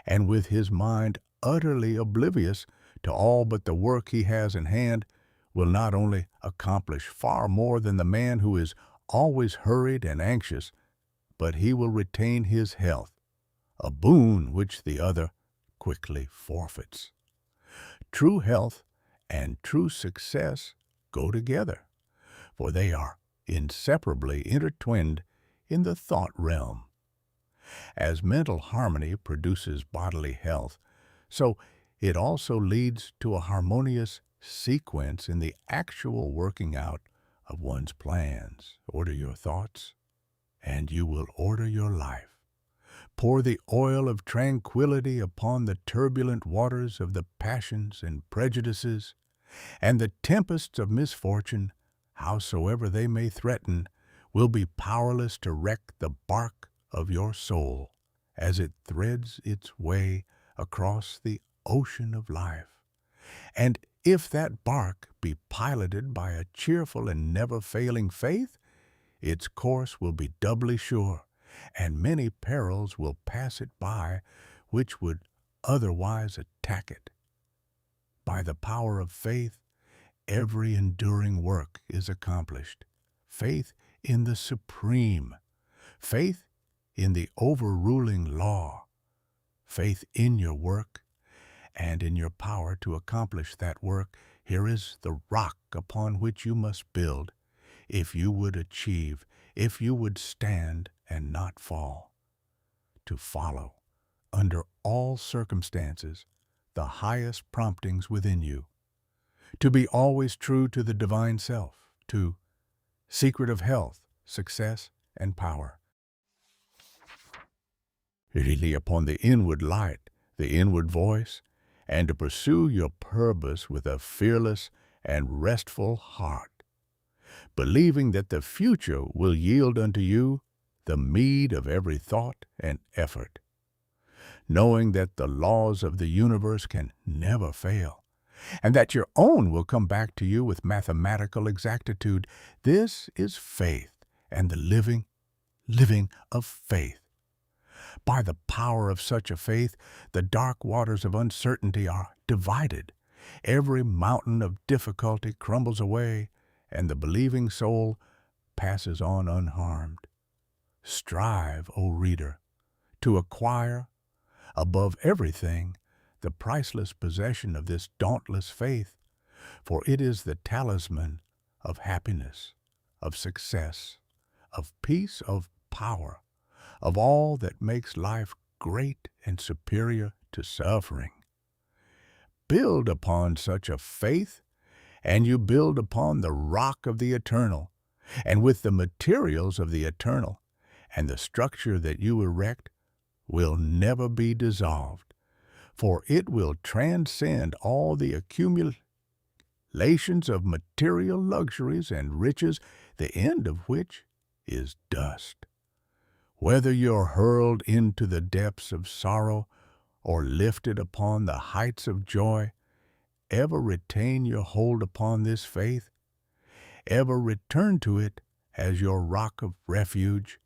and with his mind utterly oblivious to all but the work he has in hand, will not only accomplish far more than the man who is always hurried and anxious, but he will retain his health, a boon which the other quickly forfeits. True health and true success go together, for they are inseparably intertwined in the thought realm. As mental harmony produces bodily health, so it also leads to a harmonious sequence in the actual working out of one's plans. Order your thoughts, and you will order your life. Pour the oil of tranquility upon the turbulent waters of the passions and prejudices, and the tempests of misfortune, howsoever they may threaten, will be powerless to wreck the bark of your soul as it threads its way across the ocean of life. And if that bark be piloted by a cheerful and never-failing faith, its course will be doubly sure, and many perils will pass it by which would otherwise attack it. By the power of faith, every enduring work is accomplished. Faith in the supreme, faith in the overruling law, faith in your work and in your power to accomplish that work. Here is the rock upon which you must build if you would achieve, if you would stand and not fall. To follow, under all circumstances, the highest promptings within you. To be always true to the divine self, to secret of health, success, and power. Really upon the inward light, the inward voice, and to pursue your purpose with a fearless and restful heart, believing that the future will yield unto you the meed of every thought and effort, knowing that the laws of the universe can never fail, and that your own will come back to you with mathematical exactitude. This is faith, and the living of faith. By the power of such a faith, the dark waters of uncertainty are divided. Every mountain of difficulty crumbles away, and the believing soul passes on unharmed. Strive, O reader, to acquire, above everything, the priceless possession of this dauntless faith, for it is the talisman of happiness, of success, of peace, of power, of all that makes life great and superior to suffering. Build upon such a faith, and you build upon the rock of the eternal, and with the materials of the eternal, and the structure that you erect will never be dissolved, for it will transcend all the accumulations of material luxuries and riches, the end of which is dust. Whether you're hurled into the depths of sorrow or lifted upon the heights of joy, ever retain your hold upon this faith, ever return to it as your rock of refuge,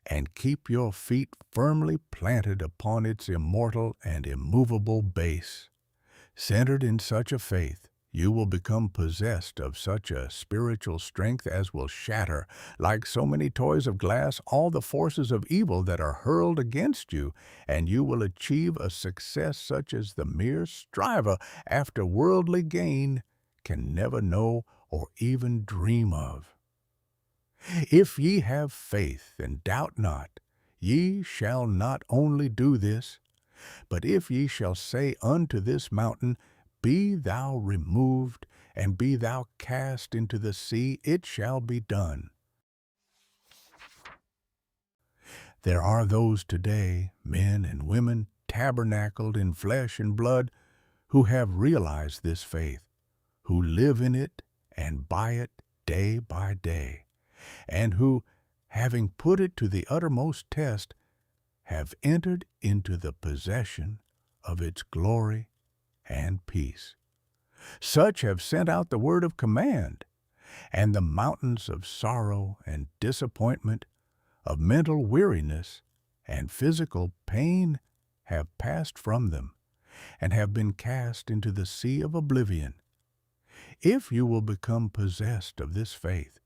and keep your feet firmly planted upon its immortal and immovable base. Centered in such a faith, you will become possessed of such a spiritual strength as will shatter, like so many toys of glass, all the forces of evil that are hurled against you, and you will achieve a success such as the mere striver after worldly gain can never know or even dream of. If ye have faith and doubt not, ye shall not only do this, but if ye shall say unto this mountain, Be thou removed, and be thou cast into the sea, it shall be done. There are those today, men and women, tabernacled in flesh and blood, who have realized this faith, who live in it and by it day by day, and who, having put it to the uttermost test, have entered into the possession of its glory and peace. Such have sent out the word of command, and the mountains of sorrow and disappointment, of mental weariness and physical pain have passed from them, and have been cast into the sea of oblivion. If you will become possessed of this faith,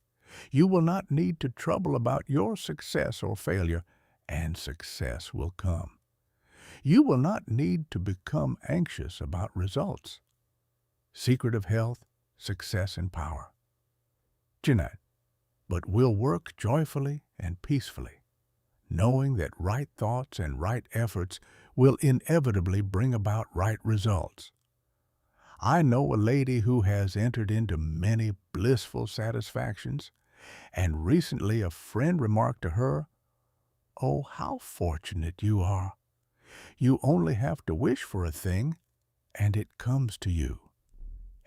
you will not need to trouble about your success or failure, and success will come. You will not need to become anxious about results. Secret of health, success, and power. Jeanette, but will work joyfully and peacefully, knowing that right thoughts and right efforts will inevitably bring about right results. I know a lady who has entered into many blissful satisfactions, and recently a friend remarked to her, "Oh, how fortunate you are. You only have to wish for a thing, and it comes to you."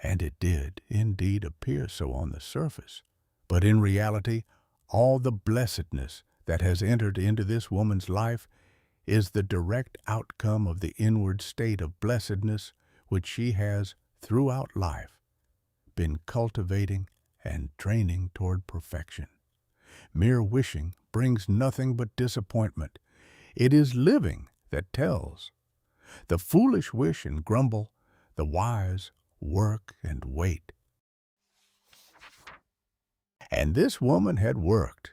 And it did indeed appear so on the surface. But in reality, all the blessedness that has entered into this woman's life is the direct outcome of the inward state of blessedness which she has, throughout life, been cultivating and training toward perfection. Mere wishing brings nothing but disappointment. It is living that tells. The foolish wish and grumble, the wise work and wait. And this woman had worked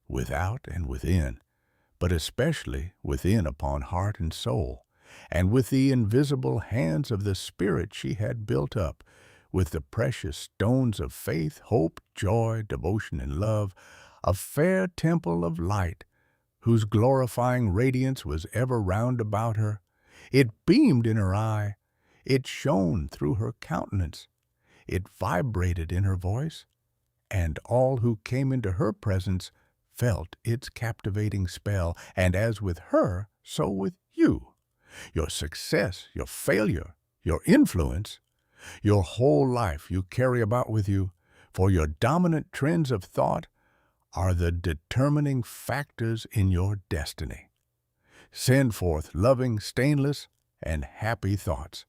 without and within, but especially within upon heart and soul, and with the invisible hands of the Spirit she had built up, with the precious stones of faith, hope, joy, devotion, and love, a fair temple of light, whose glorifying radiance was ever round about her. It beamed in her eye, it shone through her countenance, it vibrated in her voice, and all who came into her presence felt its captivating spell, and as with her, so with you. Your success, your failure, your influence, your whole life you carry about with you, for your dominant trends of thought are the determining factors in your destiny. Send forth loving, stainless, and happy thoughts,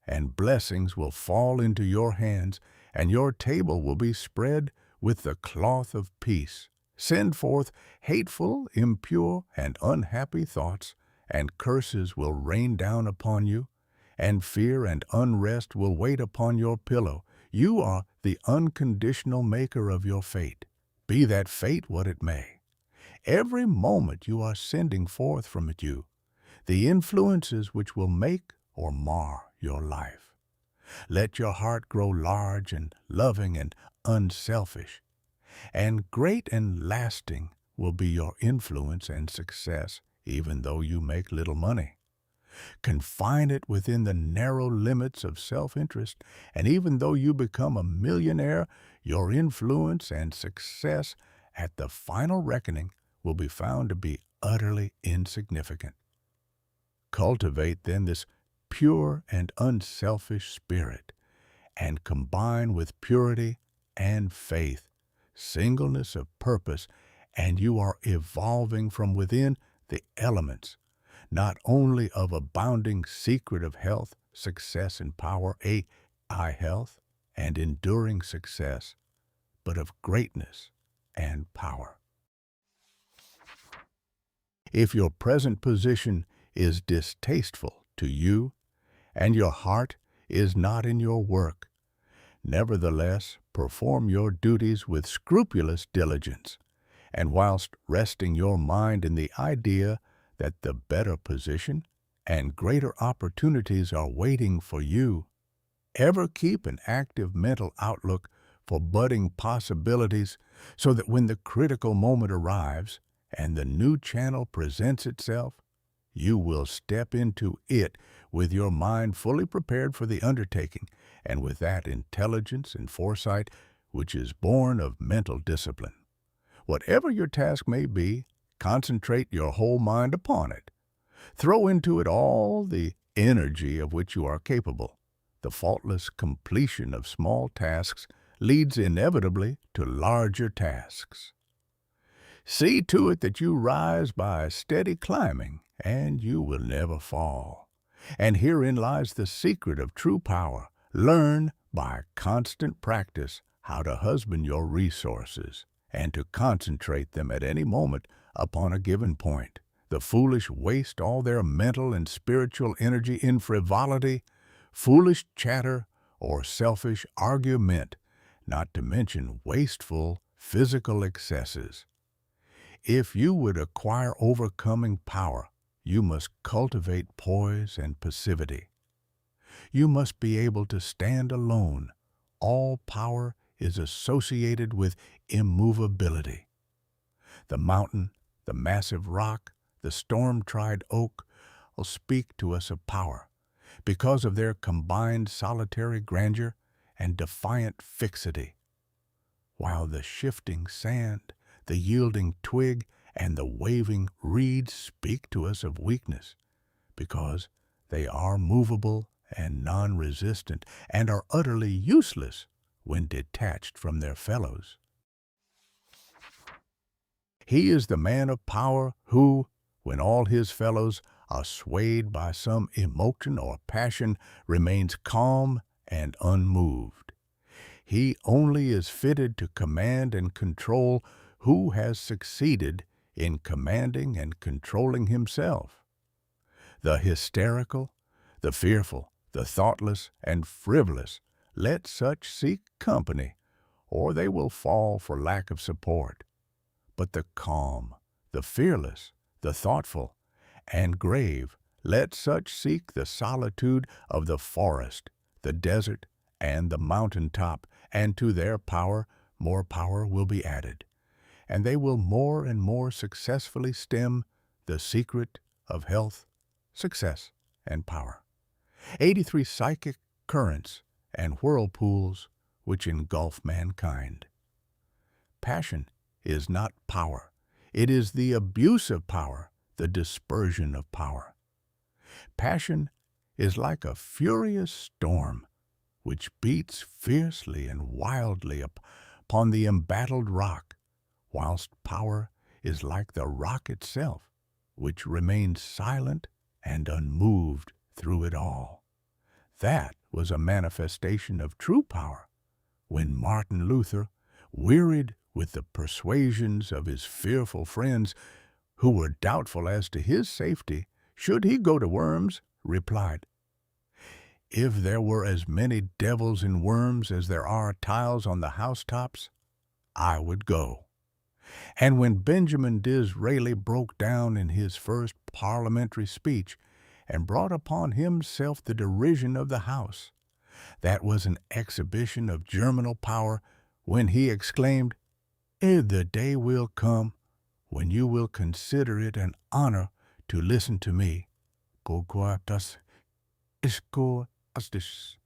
and blessings will fall into your hands, and your table will be spread with the cloth of peace. Send forth hateful, impure, and unhappy thoughts, and curses will rain down upon you, and fear and unrest will wait upon your pillow. You are the unconditional maker of your fate, be that fate what it may. Every moment you are sending forth from you the influences which will make or mar your life. Let your heart grow large and loving and unselfish, and great and lasting will be your influence and success, even though you make little money. Confine it within the narrow limits of self-interest, and even though you become a millionaire, your influence and success at the final reckoning will be found to be utterly insignificant. Cultivate then this pure and unselfish spirit, and combine with purity and faith, singleness of purpose, and you are evolving from within the elements, not only of abounding secret of health, success, and power, AI health, and enduring success, but of greatness and power. If your present position is distasteful to you, and your heart is not in your work, nevertheless perform your duties with scrupulous diligence, and whilst resting your mind in the idea that the better position and greater opportunities are waiting for you, ever keep an active mental outlook for budding possibilities, so that when the critical moment arrives and the new channel presents itself, you will step into it with your mind fully prepared for the undertaking, and with that intelligence and foresight which is born of mental discipline. Whatever your task may be, concentrate your whole mind upon it. Throw into it all the energy of which you are capable. The faultless completion of small tasks leads inevitably to larger tasks. See to it that you rise by steady climbing, and you will never fall. And herein lies the secret of true power. Learn by constant practice how to husband your resources, and to concentrate them at any moment upon a given point. The foolish waste all their mental and spiritual energy in frivolity, foolish chatter, or selfish argument, not to mention wasteful physical excesses. If you would acquire overcoming power, you must cultivate poise and passivity. You must be able to stand alone. All power is associated with immovability. The mountain, the massive rock, the storm-tried oak will speak to us of power, because of their combined solitary grandeur and defiant fixity, while the shifting sand, the yielding twig, and the waving reeds speak to us of weakness, because they are movable and non-resistant, and are utterly useless when detached from their fellows. He is the man of power who, when all his fellows are swayed by some emotion or passion, remains calm and unmoved. He only is fitted to command and control who has succeeded in commanding and controlling himself. The hysterical, the fearful, the thoughtless, and frivolous, let such seek company, or they will fall for lack of support. But the calm, the fearless, the thoughtful, and grave, let such seek the solitude of the forest, the desert, and the mountain top, and to their power more power will be added, and they will more and more successfully stem the secret of health, success, and power. 83 psychic currents and whirlpools which engulf mankind. Passion is not power. It is the abuse of power, the dispersion of power. Passion is like a furious storm which beats fiercely and wildly upon the embattled rock, whilst power is like the rock itself, which remains silent and unmoved through it all. That was a manifestation of true power, when Martin Luther, wearied with the persuasions of his fearful friends, who were doubtful as to his safety, should he go to Worms, replied, "If there were as many devils in Worms as there are tiles on the housetops, I would go." And when Benjamin Disraeli broke down in his first parliamentary speech and brought upon himself the derision of the House, that was an exhibition of germinal power when he exclaimed, "The day will come when you will consider it an honor to listen to me. Coquatas isco astis."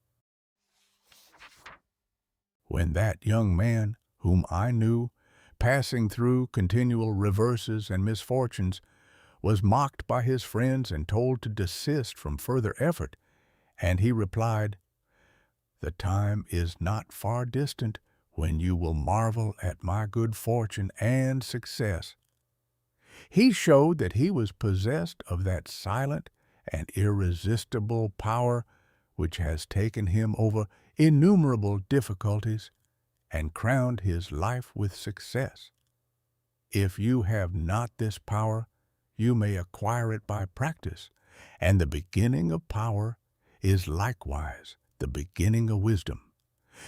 When that young man, whom I knew, passing through continual reverses and misfortunes, was mocked by his friends and told to desist from further effort, and he replied, "The time is not far distant when you will marvel at my good fortune and success." He showed that he was possessed of that silent and irresistible power which has taken him over innumerable difficulties and crowned his life with success. If you have not this power, you may acquire it by practice, and the beginning of power is likewise the beginning of wisdom.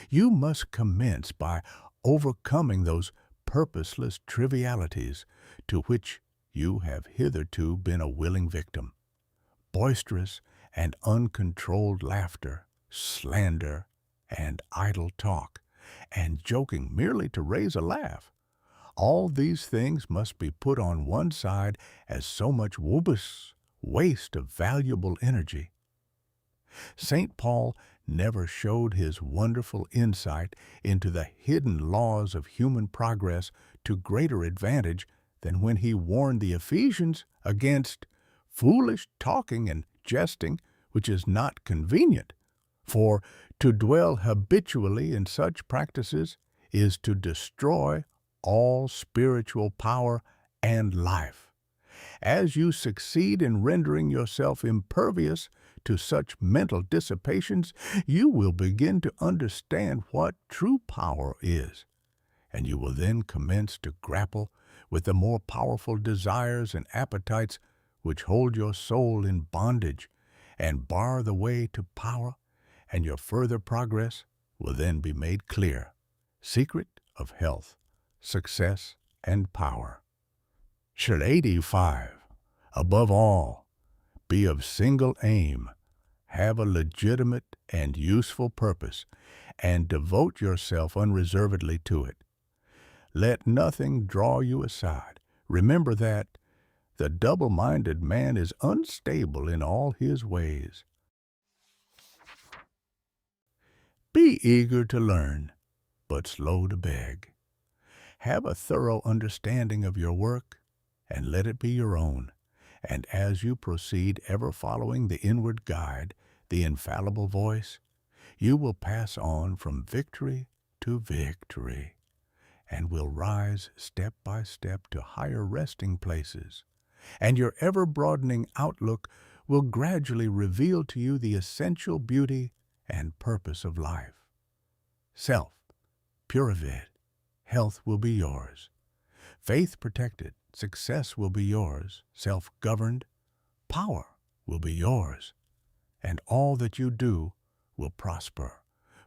You must commence by overcoming those purposeless trivialities to which you have hitherto been a willing victim. Boisterous and uncontrolled laughter, slander, and idle talk, and joking merely to raise a laugh. All these things must be put on one side as so much waste of valuable energy. St. Paul never showed his wonderful insight into the hidden laws of human progress to greater advantage than when he warned the Ephesians against foolish talking and jesting, which is not convenient. For to dwell habitually in such practices is to destroy all spiritual power and life. As you succeed in rendering yourself impervious to such mental dissipations, you will begin to understand what true power is, and you will then commence to grapple with the more powerful desires and appetites which hold your soul in bondage and bar the way to power, and your further progress will then be made clear. Secret of health, success, and power. Should 85, above all, be of single aim, have a legitimate and useful purpose, and devote yourself unreservedly to it. Let nothing draw you aside. Remember that the double-minded man is unstable in all his ways. Be eager to learn, but slow to beg. Have a thorough understanding of your work, and let it be your own. And as you proceed, ever following the inward guide, the infallible voice, you will pass on from victory to victory, and will rise step by step to higher resting places. And your ever-broadening outlook will gradually reveal to you the essential beauty and purpose of life. Self, purified, health will be yours. Faith protected, success will be yours. Self-governed, power will be yours, and all that you do will prosper.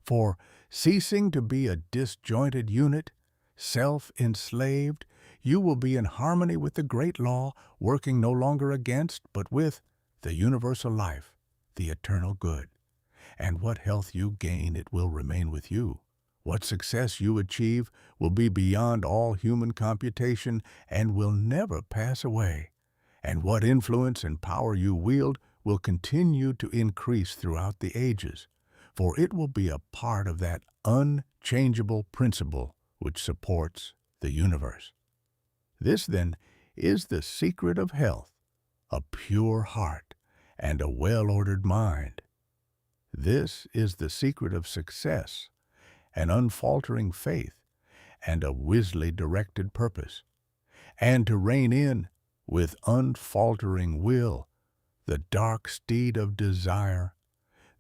For ceasing to be a disjointed unit, self-enslaved, you will be in harmony with the great law, working no longer against, but with, the universal life, the eternal good. And what health you gain, it will remain with you. What success you achieve will be beyond all human computation and will never pass away. And what influence and power you wield will continue to increase throughout the ages, for it will be a part of that unchangeable principle which supports the universe. This, then, is the secret of health, a pure heart and a well-ordered mind. This is the secret of success, an unfaltering faith, and a wisely directed purpose, and to rein in, with unfaltering will, the dark steed of desire.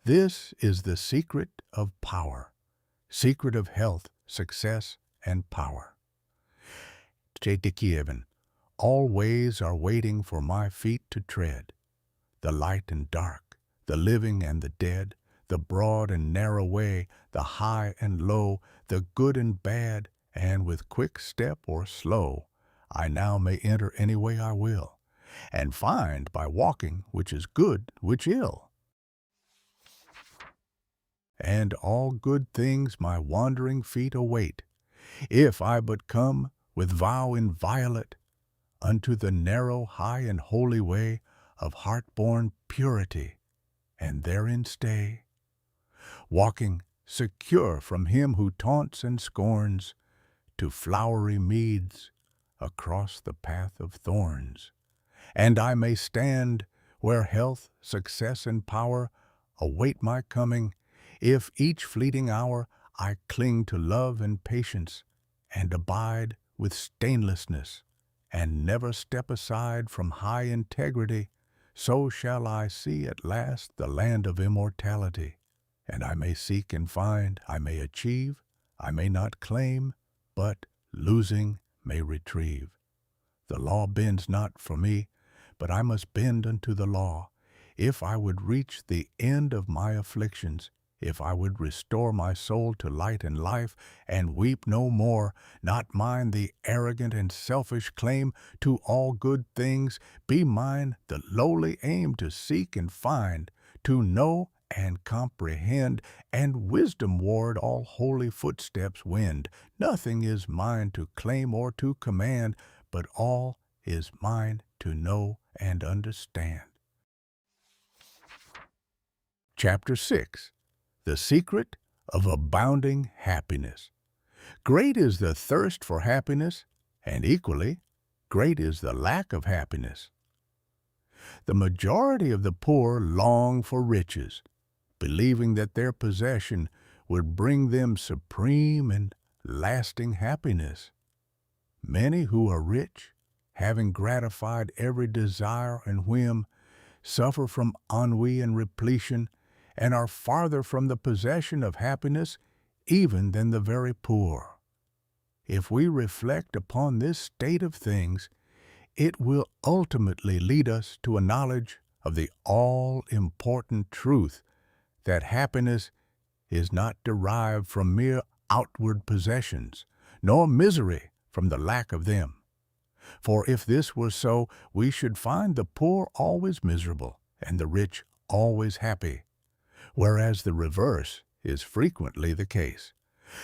This is the secret of power, secret of health, success, and power. Acquirement. All ways are waiting for my feet to tread, the light and dark, the living and the dead, the broad and narrow way, the high and low, the good and bad, and with quick step or slow, I now may enter any way I will, and find by walking which is good, which ill. And all good things my wandering feet await, if I but come with vow inviolate unto the narrow, high, and holy way of heart-born purity, and therein stay, walking secure from him who taunts and scorns, to flowery meads across the path of thorns. And I may stand where health, success, and power await my coming, if each fleeting hour I cling to love and patience, and abide with stainlessness, and never step aside from high integrity, so shall I see at last the land of immortality. And I may seek and find, I may achieve, I may not claim, but, losing, may retrieve. The law bends not for me, but I must bend unto the law, if I would reach the end of my afflictions, if I would restore my soul to light and life, and weep no more, not mine the arrogant and selfish claim to all good things, be mine the lowly aim to seek and find, to know and comprehend, and wisdom-ward all holy footsteps wend. Nothing is mine to claim or to command, but all is mine to know and understand. Chapter 6. The Secret of Abounding Happiness. Great is the thirst for happiness, and equally, great is the lack of happiness. The majority of the poor long for riches, believing that their possession would bring them supreme and lasting happiness. Many who are rich, having gratified every desire and whim, suffer from ennui and repletion, and are farther from the possession of happiness even than the very poor. If we reflect upon this state of things, it will ultimately lead us to a knowledge of the all-important truth that happiness is not derived from mere outward possessions, nor misery from the lack of them. For if this were so, we should find the poor always miserable and the rich always happy, whereas the reverse is frequently the case.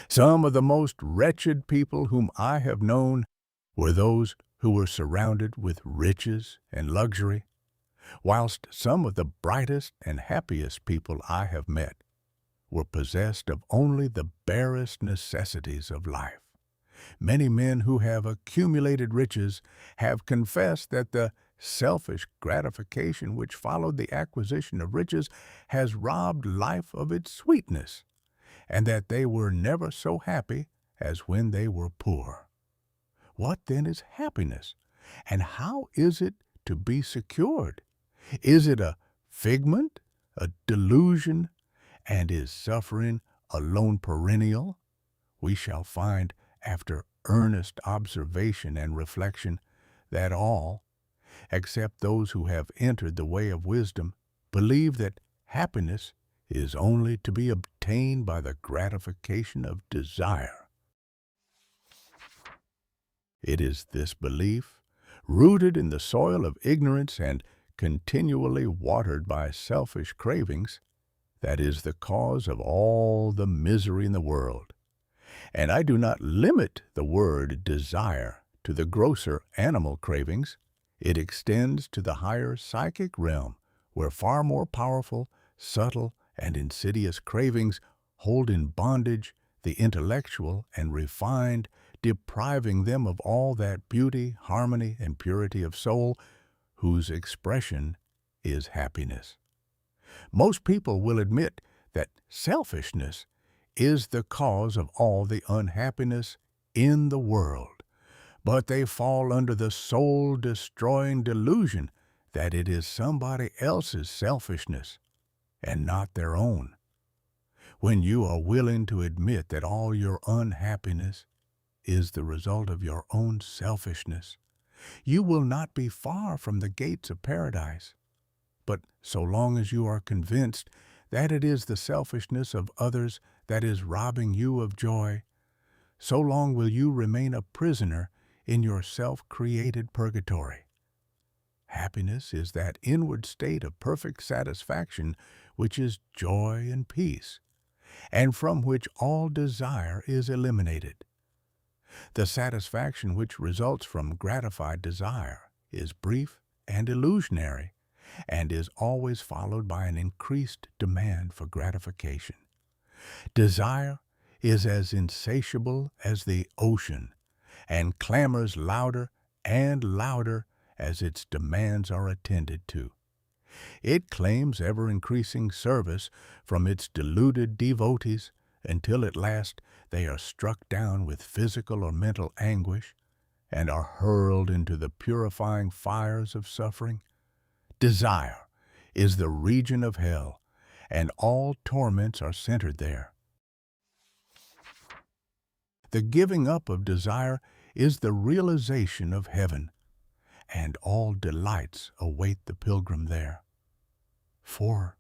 Some of the most wretched people whom I have known were those who were surrounded with riches and luxury, whilst some of the brightest and happiest people I have met were possessed of only the barest necessities of life. Many men who have accumulated riches have confessed that the selfish gratification which followed the acquisition of riches has robbed life of its sweetness, and that they were never so happy as when they were poor. What then is happiness, and how is it to be secured? Is it a figment, a delusion, and is suffering alone perennial? We shall find, after earnest observation and reflection, that all, except those who have entered the way of wisdom, believe that happiness is only to be obtained by the gratification of desire. It is this belief, rooted in the soil of ignorance and continually watered by selfish cravings, that is the cause of all the misery in the world. And I do not limit the word desire to the grosser animal cravings. It extends to the higher psychic realm, where far more powerful, subtle, and insidious cravings hold in bondage the intellectual and refined, depriving them of all that beauty, harmony, and purity of soul whose expression is happiness. Most people will admit that selfishness is the cause of all the unhappiness in the world, but they fall under the soul-destroying delusion that it is somebody else's selfishness and not their own. When you are willing to admit that all your unhappiness is the result of your own selfishness, you will not be far from the gates of paradise. But so long as you are convinced that it is the selfishness of others that is robbing you of joy, so long will you remain a prisoner in your self-created purgatory. Happiness is that inward state of perfect satisfaction which is joy and peace, and from which all desire is eliminated. The satisfaction which results from gratified desire is brief and illusionary, and is always followed by an increased demand for gratification. Desire is as insatiable as the ocean, and clamors louder and louder as its demands are attended to. It claims ever-increasing service from its deluded devotees until at last they are struck down with physical or mental anguish and are hurled into the purifying fires of suffering. Desire is the region of hell, and all torments are centered there. The giving up of desire is the realization of heaven, and all delights await the pilgrim there. For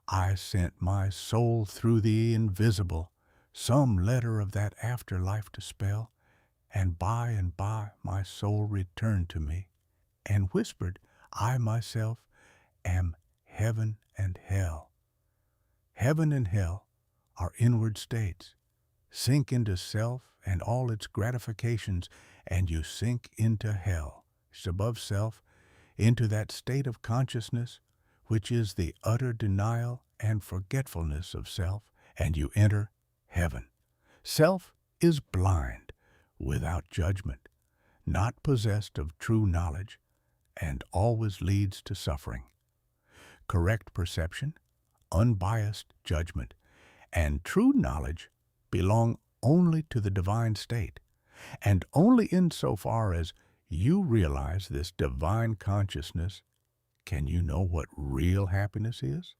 I sent my soul through the invisible, some letter of that afterlife to spell, and by my soul returned to me, and whispered, I myself am heaven and hell. Heaven and hell are inward states. Sink into self and all its gratifications, and you sink into hell, above self, into that state of consciousness which is the utter denial and forgetfulness of self, and you enter heaven. Self is blind, without judgment, not possessed of true knowledge, and always leads to suffering. Correct perception, unbiased judgment, and true knowledge belong only to the divine state, and only insofar as you realize this divine consciousness can you know what real happiness is.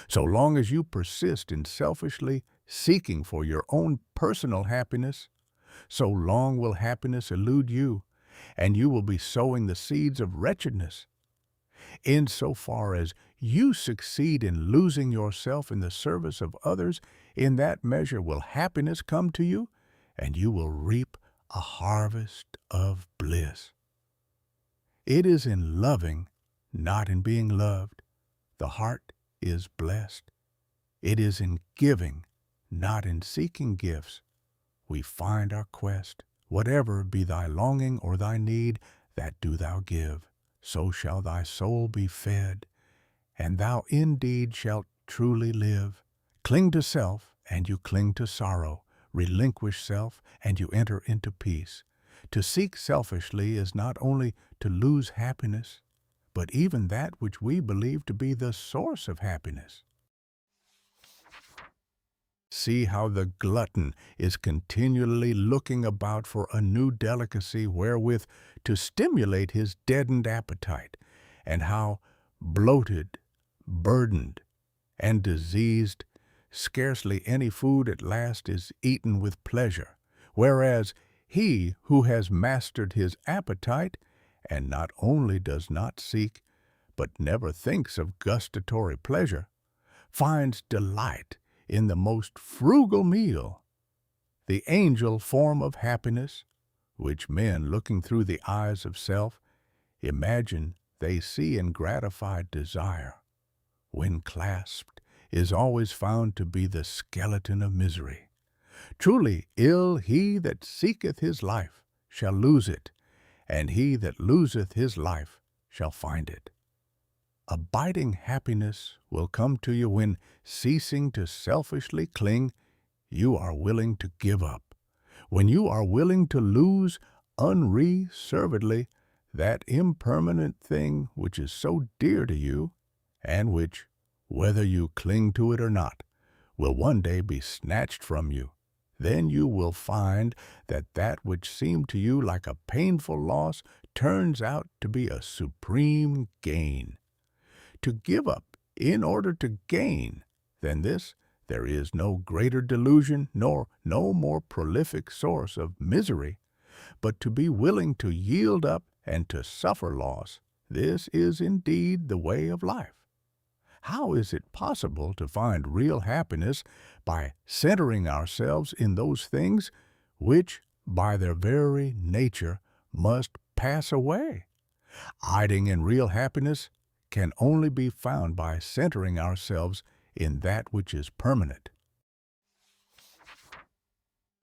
So long as you persist in selfishly seeking for your own personal happiness, so long will happiness elude you, and you will be sowing the seeds of wretchedness. Insofar as you succeed in losing yourself in the service of others, in that measure will happiness come to you, and you will reap a harvest of bliss. It is in loving, not in being loved, the heart is blessed. It is in giving, not in seeking gifts, we find our quest. Whatever be thy longing or thy need, that do thou give. So shall thy soul be fed, and thou indeed shalt truly live. Cling to self, and you cling to sorrow. Relinquish self, and you enter into peace. To seek selfishly is not only to lose happiness, but even that which we believe to be the source of happiness. See how the glutton is continually looking about for a new delicacy wherewith to stimulate his deadened appetite, and how, bloated, burdened, and diseased, scarcely any food at last is eaten with pleasure, whereas He who has mastered his appetite, and not only does not seek, but never thinks of gustatory pleasure, finds delight in the most frugal meal, the angel form of happiness, which men, looking through the eyes of self, imagine they see in gratified desire, when clasped, is always found to be the skeleton of misery. Truly ill he that seeketh his life shall lose it, and he that loseth his life shall find it. Abiding happiness will come to you when, ceasing to selfishly cling, you are willing to give up, when you are willing to lose unreservedly that impermanent thing which is so dear to you, and which, whether you cling to it or not, will one day be snatched from you. Then you will find that that which seemed to you like a painful loss turns out to be a supreme gain. To give up in order to gain than this, there is no greater delusion nor no more prolific source of misery. But to be willing to yield up and to suffer loss, this is indeed the way of life. How is it possible to find real happiness by centering ourselves in those things which, by their very nature, must pass away? Hiding in real happiness can only be found by centering ourselves in that which is permanent.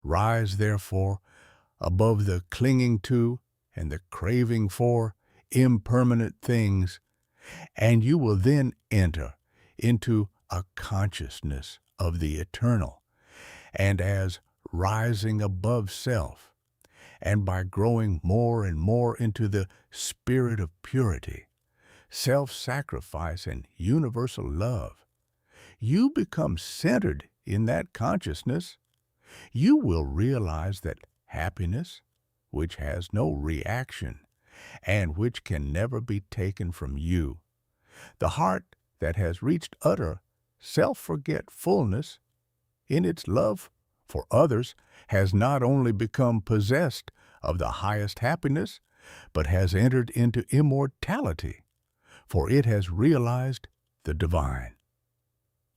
Rise, therefore, above the clinging to and the craving for impermanent things, and you will then enter into a consciousness of the eternal, and as rising above self, and by growing more and more into the spirit of purity, self-sacrifice, and universal love, you become centered in that consciousness. You will realize that happiness, which has no reaction, and which can never be taken from you, the heart that has reached utter self-forgetfulness in its love for others, has not only become possessed of the highest happiness, but has entered into immortality, for it has realized the divine.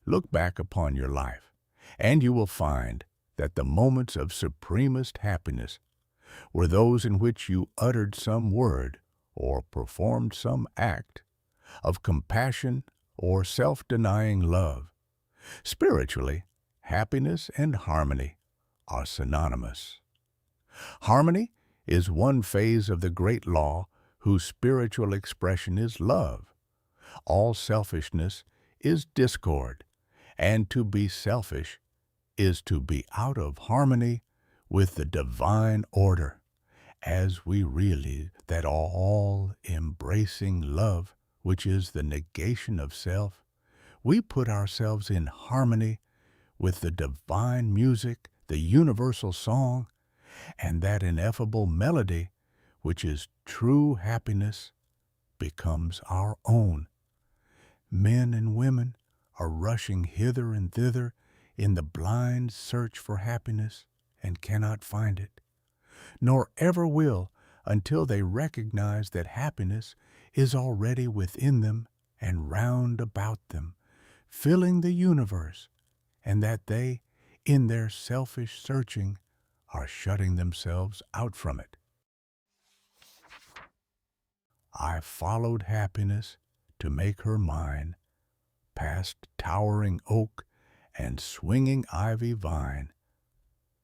Look back upon your life, and you will find that the moments of supremest happiness were those in which you uttered some word or performed some act of compassion or self-denying love. Spiritually, happiness and harmony are synonymous. Harmony is one phase of the great law whose spiritual expression is love. All selfishness is discord, and to be selfish is to be out of harmony with the divine order, as we realize that all-embracing love, which is the negation of self, we put ourselves in harmony with the divine music, the universal song, and that ineffable melody, which is true happiness, becomes our own. Men and women are rushing hither and thither in the blind search for happiness and cannot find it, nor ever will until they recognize that happiness is already within them and round about them, filling the universe, and that they, in their selfish searching, are shutting themselves out from it. I followed happiness to make her mine, past towering oak and swinging ivy vine.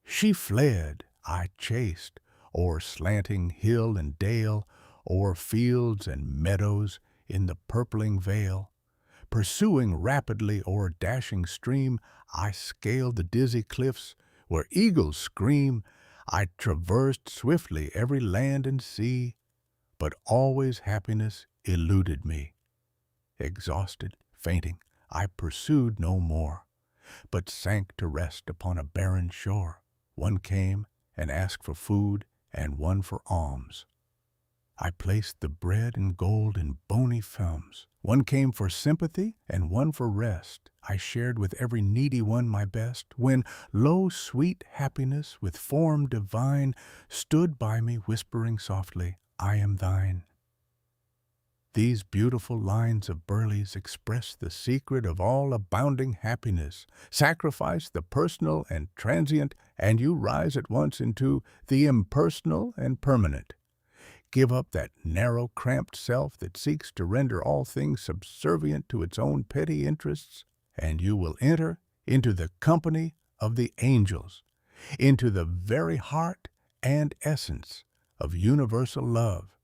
She fled, I chased, o'er slanting hill and dale, o'er fields and meadows in the purpling vale. Pursuing rapidly o'er dashing stream, I scaled the dizzy cliffs where eagles scream. I traversed swiftly every land and sea, but always happiness eluded me. Exhausted, fainting, I pursued no more, but sank to rest upon a barren shore. One came and asked for food, and one for alms. I placed the bread and gold in bony films. One came for sympathy and one for rest. I shared with every needy one my best, when lo, sweet happiness with form divine stood by me whispering softly, I am thine. These beautiful lines of Burleigh's express the secret of all abounding happiness. Sacrifice the personal and transient, and you rise at once into the impersonal and permanent. Give up that narrow, cramped self that seeks to render all things subservient to its own petty interests, and you will enter into the company of the angels, into the very heart and essence of universal love.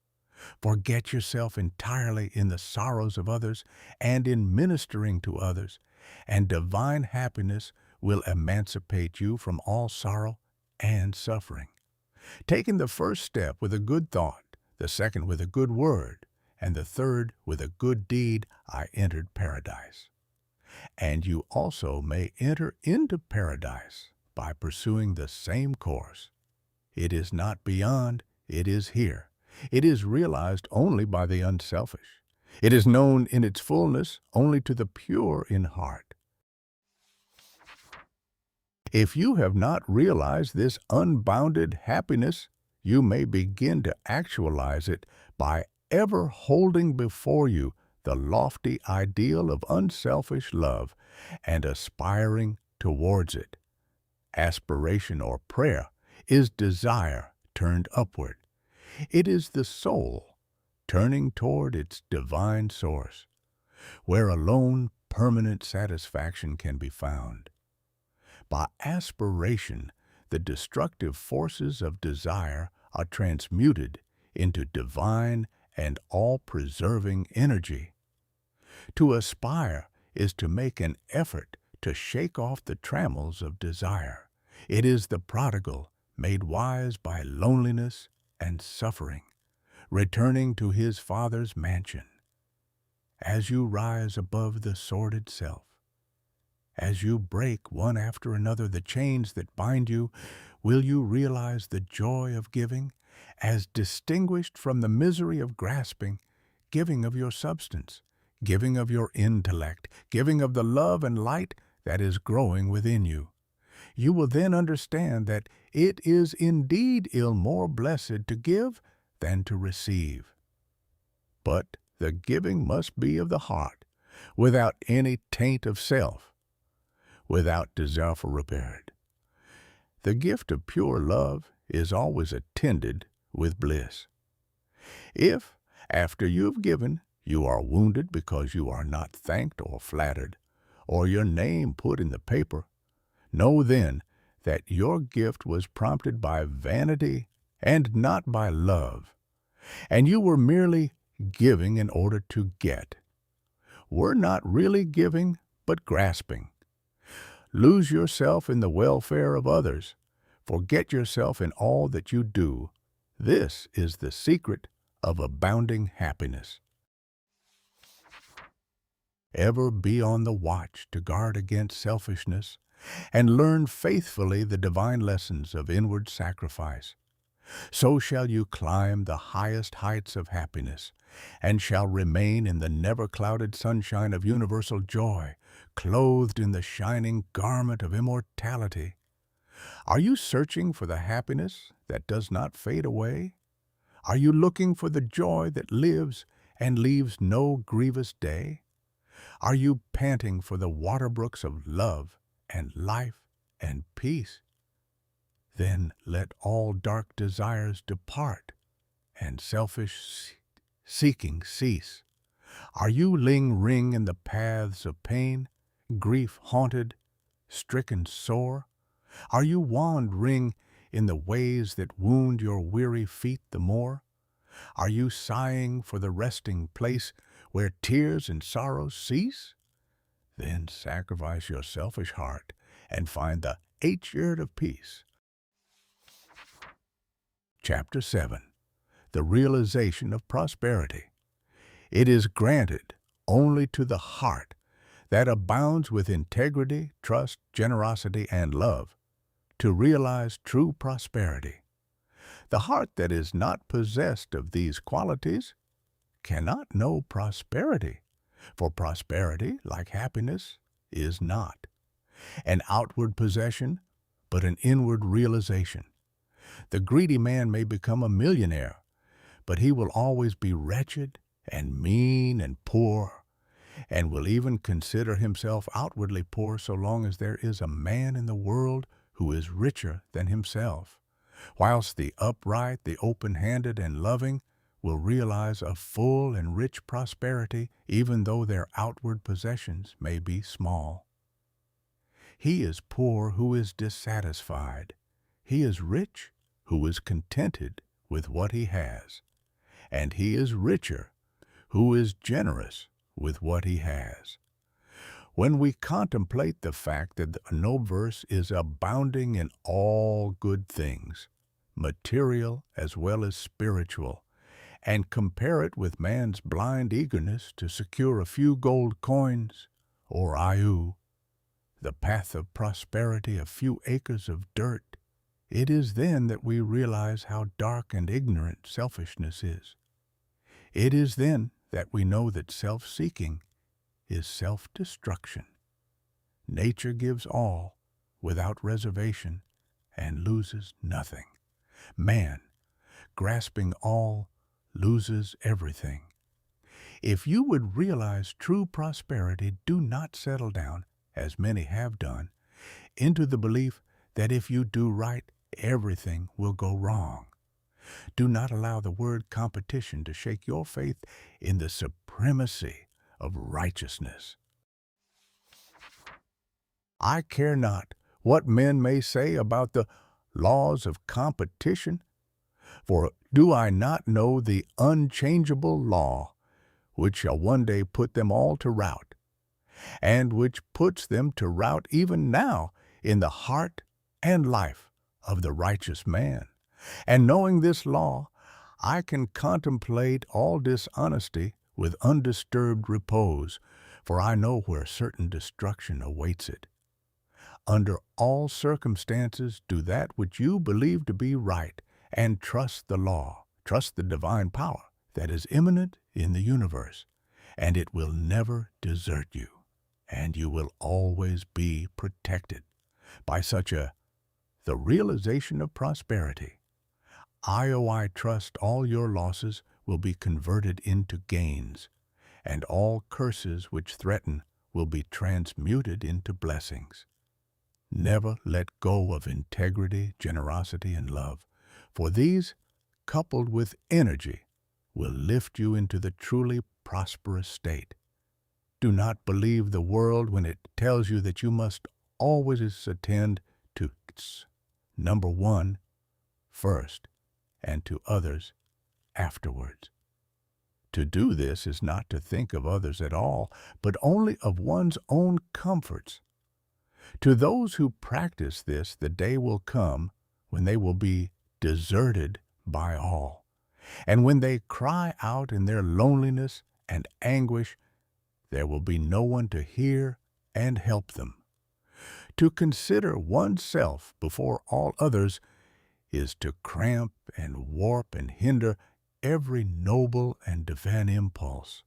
Forget yourself entirely in the sorrows of others and in ministering to others, and divine happiness will emancipate you from all sorrow and suffering. Taking the first step with a good thought, the second with a good word, and the third with a good deed, I entered paradise. And you also may enter into paradise by pursuing the same course. It is not beyond, it is here. It is realized only by the unselfish. It is known in its fullness only to the pure in heart. If you have not realized this unbounded happiness, you may begin to actualize it by ever holding before you the lofty ideal of unselfish love and aspiring towards it. Aspiration or prayer is desire turned upward. It is the soul turning toward its divine source, where alone permanent satisfaction can be found. By aspiration, the destructive forces of desire are transmuted into divine and all-preserving energy. To aspire is to make an effort to shake off the trammels of desire. It is the prodigal made wise by loneliness and suffering, returning to his Father's mansion. As you rise above the sordid self, as you break one after another the chains that bind you, will you realize the joy of giving, as distinguished from the misery of grasping, giving of your substance, giving of your intellect, giving of the love and light that is growing within you. You will then understand that it is indeed more blessed to give than to receive. But the giving must be of the heart, without any taint of self, without desire for reward. The gift of pure love is always attended with bliss. If, after you have given, you are wounded because you are not thanked or flattered, or your name put in the paper, know then that your gift was prompted by vanity and not by love, and you were merely giving in order to get. Were not really giving, but grasping. Lose yourself in the welfare of others. Forget yourself in all that you do. This is the secret of abounding happiness. Ever be on the watch to guard against selfishness, and learn faithfully the divine lessons of inward sacrifice. So shall you climb the highest heights of happiness, and shall remain in the never-clouded sunshine of universal joy, clothed in the shining garment of immortality. Are you searching for the happiness that does not fade away? Are you looking for the joy that lives and leaves no grievous day? Are you panting for the water brooks of love and life and peace? Then let all dark desires depart and selfish seeking cease. Are you lingering in the paths of pain, grief-haunted, stricken sore? Are you wandering in the ways that wound your weary feet the more? Are you sighing for the resting place where tears and sorrows cease? Then sacrifice your selfish heart and find the 8th year of peace. Chapter 7. The Realization of Prosperity. It is granted only to the heart that abounds with integrity, trust, generosity, and love to realize true prosperity. The heart that is not possessed of these qualities cannot know prosperity, for prosperity, like happiness, is not an outward possession, but an inward realization. The greedy man may become a millionaire, but he will always be wretched and mean and poor, and will even consider himself outwardly poor so long as there is a man in the world who is richer than himself, whilst the upright, the open-handed, and loving will realize a full and rich prosperity even though their outward possessions may be small. He is poor who is dissatisfied. He is rich who is contented with what he has. And he is richer who is generous with what he has. When we contemplate the fact that the noble verse is abounding in all good things, material as well as spiritual, and compare it with man's blind eagerness to secure a few gold coins, or iu, the path of prosperity, a few acres of dirt, it is then that we realize how dark and ignorant selfishness is. It is then that we know that self-seeking is self-destruction. Nature gives all without reservation and loses nothing. Man, grasping all, loses everything. If you would realize true prosperity, do not settle down, as many have done, into the belief that if you do right, everything will go wrong. Do not allow the word competition to shake your faith in the supremacy of righteousness. I care not what men may say about the laws of competition, for do I not know the unchangeable law, which shall one day put them all to rout, and which puts them to rout even now in the heart and life of the righteous man? And knowing this law, I can contemplate all dishonesty with undisturbed repose, for I know where certain destruction awaits it. Under all circumstances, do that which you believe to be right, and trust the law, trust the divine power that is immanent in the universe, and it will never desert you, and you will always be protected by the realization of prosperity. I trust all your losses will be converted into gains, and all curses which threaten will be transmuted into blessings. Never let go of integrity, generosity, and love, for these, coupled with energy, will lift you into the truly prosperous state. Do not believe the world when it tells you that you must always attend to number one first, and to others afterwards. To do this is not to think of others at all, but only of one's own comforts. To those who practice this, the day will come when they will be deserted by all, and when they cry out in their loneliness and anguish, there will be no one to hear and help them. To consider oneself before all others is to cramp and warp and hinder every noble and divine impulse.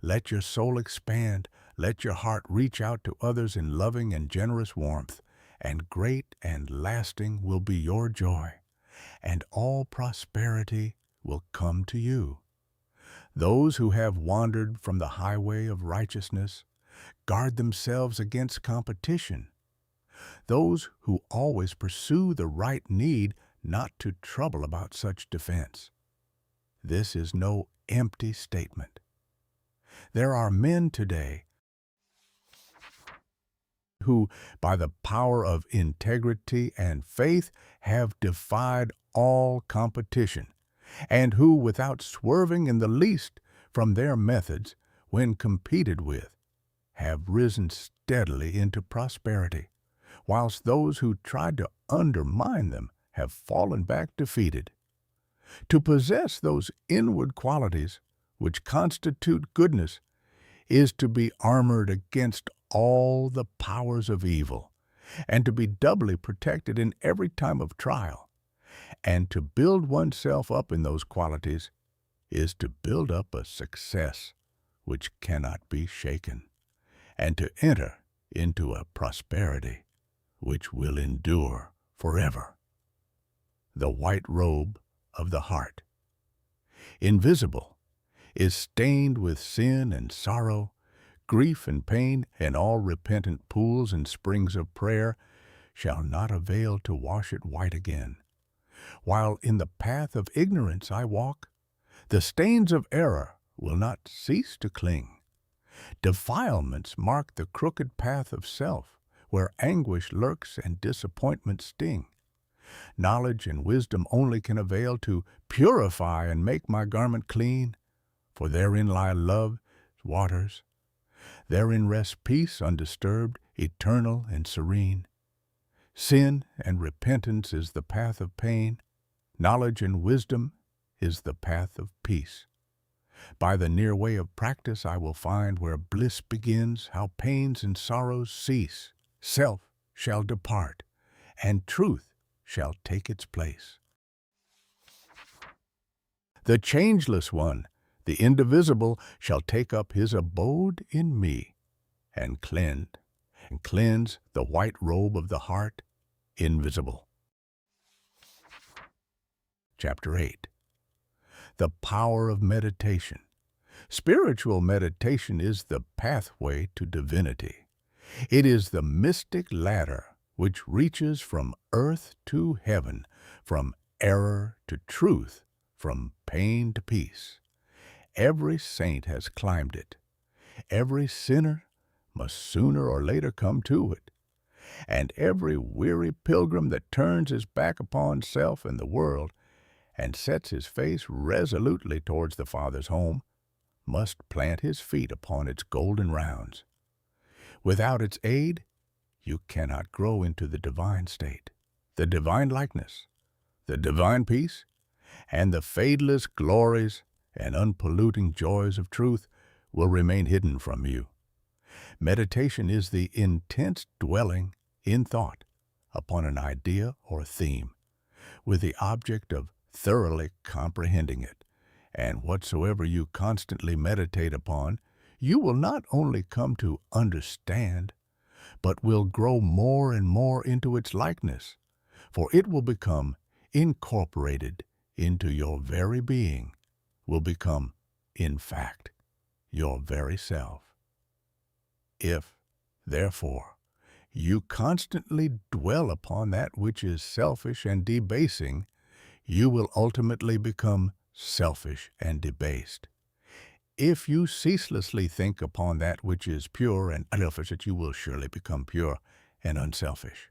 Let your soul expand, let your heart reach out to others in loving and generous warmth, and great and lasting will be your joy, and all prosperity will come to you. Those who have wandered from the highway of righteousness guard themselves against competition. Those who always pursue the right need not to trouble about such defense. This is no empty statement. There are men today who, by the power of integrity and faith, have defied all competition, and who, without swerving in the least from their methods when competed with, have risen steadily into prosperity, whilst those who tried to undermine them have fallen back defeated. To possess those inward qualities which constitute goodness is to be armored against all the powers of evil, and to be doubly protected in every time of trial. And to build oneself up in those qualities is to build up a success which cannot be shaken, and to enter into a prosperity which will endure forever. The white robe of the heart, invisible, is stained with sin and sorrow, grief and pain, and all repentant pools and springs of prayer shall not avail to wash it white again. While in the path of ignorance I walk, the stains of error will not cease to cling. Defilements mark the crooked path of self, where anguish lurks and disappointment sting. Knowledge and wisdom only can avail to purify and make my garment clean, for therein lie love's waters. Therein rests peace undisturbed, eternal and serene. Sin and repentance is the path of pain. Knowledge and wisdom is the path of peace. By the near way of practice I will find where bliss begins, how pains and sorrows cease. Self shall depart, and truth shall take its place. The changeless one, the indivisible, shall take up his abode in me, and cleanse the white robe of the heart, invisible. Chapter 8. The power of meditation. Spiritual meditation is the pathway to divinity. It is the mystic ladder which reaches from earth to heaven, from error to truth, from pain to peace. Every saint has climbed it. Every sinner must sooner or later come to it. And every weary pilgrim that turns his back upon self and the world and sets his face resolutely towards the Father's home must plant his feet upon its golden rounds. Without its aid, you cannot grow into the divine state, the divine likeness, the divine peace, and the fadeless glories and unpolluting joys of truth will remain hidden from you. Meditation is the intense dwelling in thought upon an idea or theme, with the object of thoroughly comprehending it. And whatsoever you constantly meditate upon, you will not only come to understand, but will grow more and more into its likeness, for it will become incorporated into your very being, will become, in fact, your very self. If, therefore, you constantly dwell upon that which is selfish and debasing, you will ultimately become selfish and debased. If you ceaselessly think upon that which is pure and unselfish, you will surely become pure and unselfish.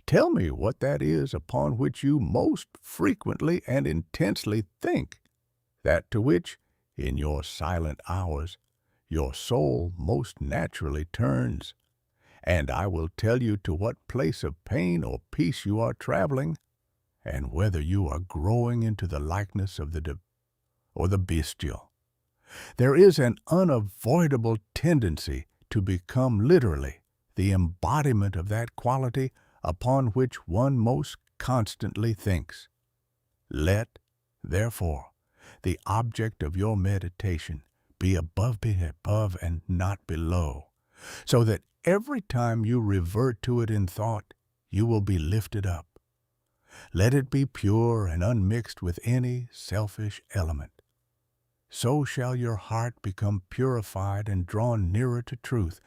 Tell me what that is upon which you most frequently and intensely think, that to which, in your silent hours, your soul most naturally turns, and I will tell you to what place of pain or peace you are traveling, and whether you are growing into the likeness of the divine or the bestial. There is an unavoidable tendency to become literally the embodiment of that quality upon which one most constantly thinks. Let, therefore, the object of your meditation be above and not below, so that every time you revert to it in thought, you will be lifted up. Let it be pure and unmixed with any selfish element. So shall your heart become purified and drawn nearer to truth,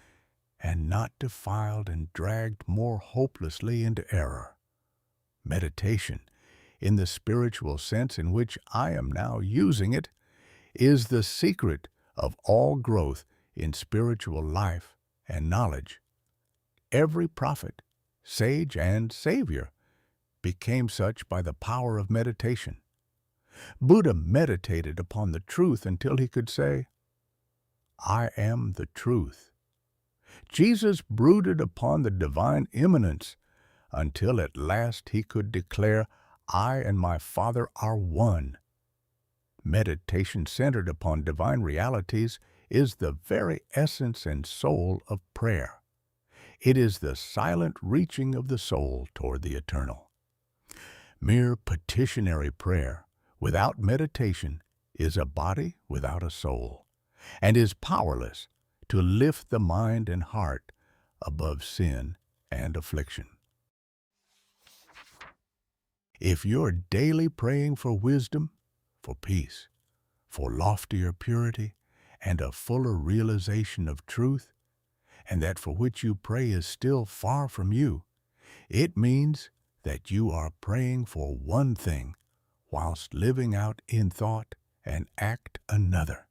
and not defiled and dragged more hopelessly into error. Meditation, in the spiritual sense in which I am now using it, is the secret of all growth in spiritual life and knowledge. Every prophet, sage, and savior became such by the power of meditation. Buddha meditated upon the truth until he could say, "I am the truth." Jesus brooded upon the divine immanence until at last he could declare, "I and my Father are one." Meditation centered upon divine realities is the very essence and soul of prayer. It is the silent reaching of the soul toward the eternal. Mere petitionary prayer without meditation is a body without a soul, and is powerless to lift the mind and heart above sin and affliction. If you're daily praying for wisdom, for peace, for loftier purity, and a fuller realization of truth, and that for which you pray is still far from you, it means that you are praying for one thing whilst living out in thought and act another.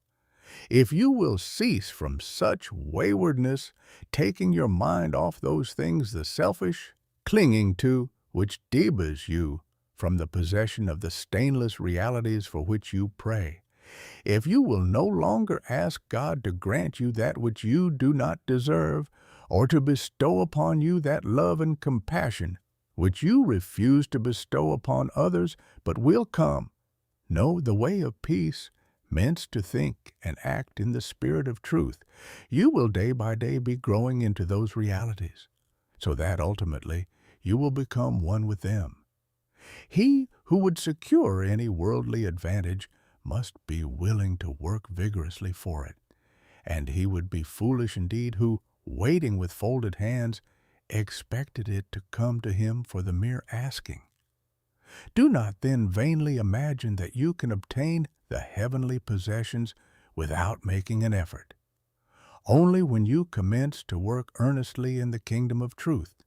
If you will cease from such waywardness, taking your mind off those things the selfish, clinging to, which debars you from the possession of the stainless realities for which you pray, if you will no longer ask God to grant you that which you do not deserve, or to bestow upon you that love and compassion which you refuse to bestow upon others, but will come, know the way of peace, meant to think and act in the spirit of truth, you will day by day be growing into those realities, so that ultimately you will become one with them. He who would secure any worldly advantage must be willing to work vigorously for it, and he would be foolish indeed who, waiting with folded hands, expected it to come to him for the mere asking. Do not then vainly imagine that you can obtain the heavenly possessions without making an effort. Only when you commence to work earnestly in the kingdom of truth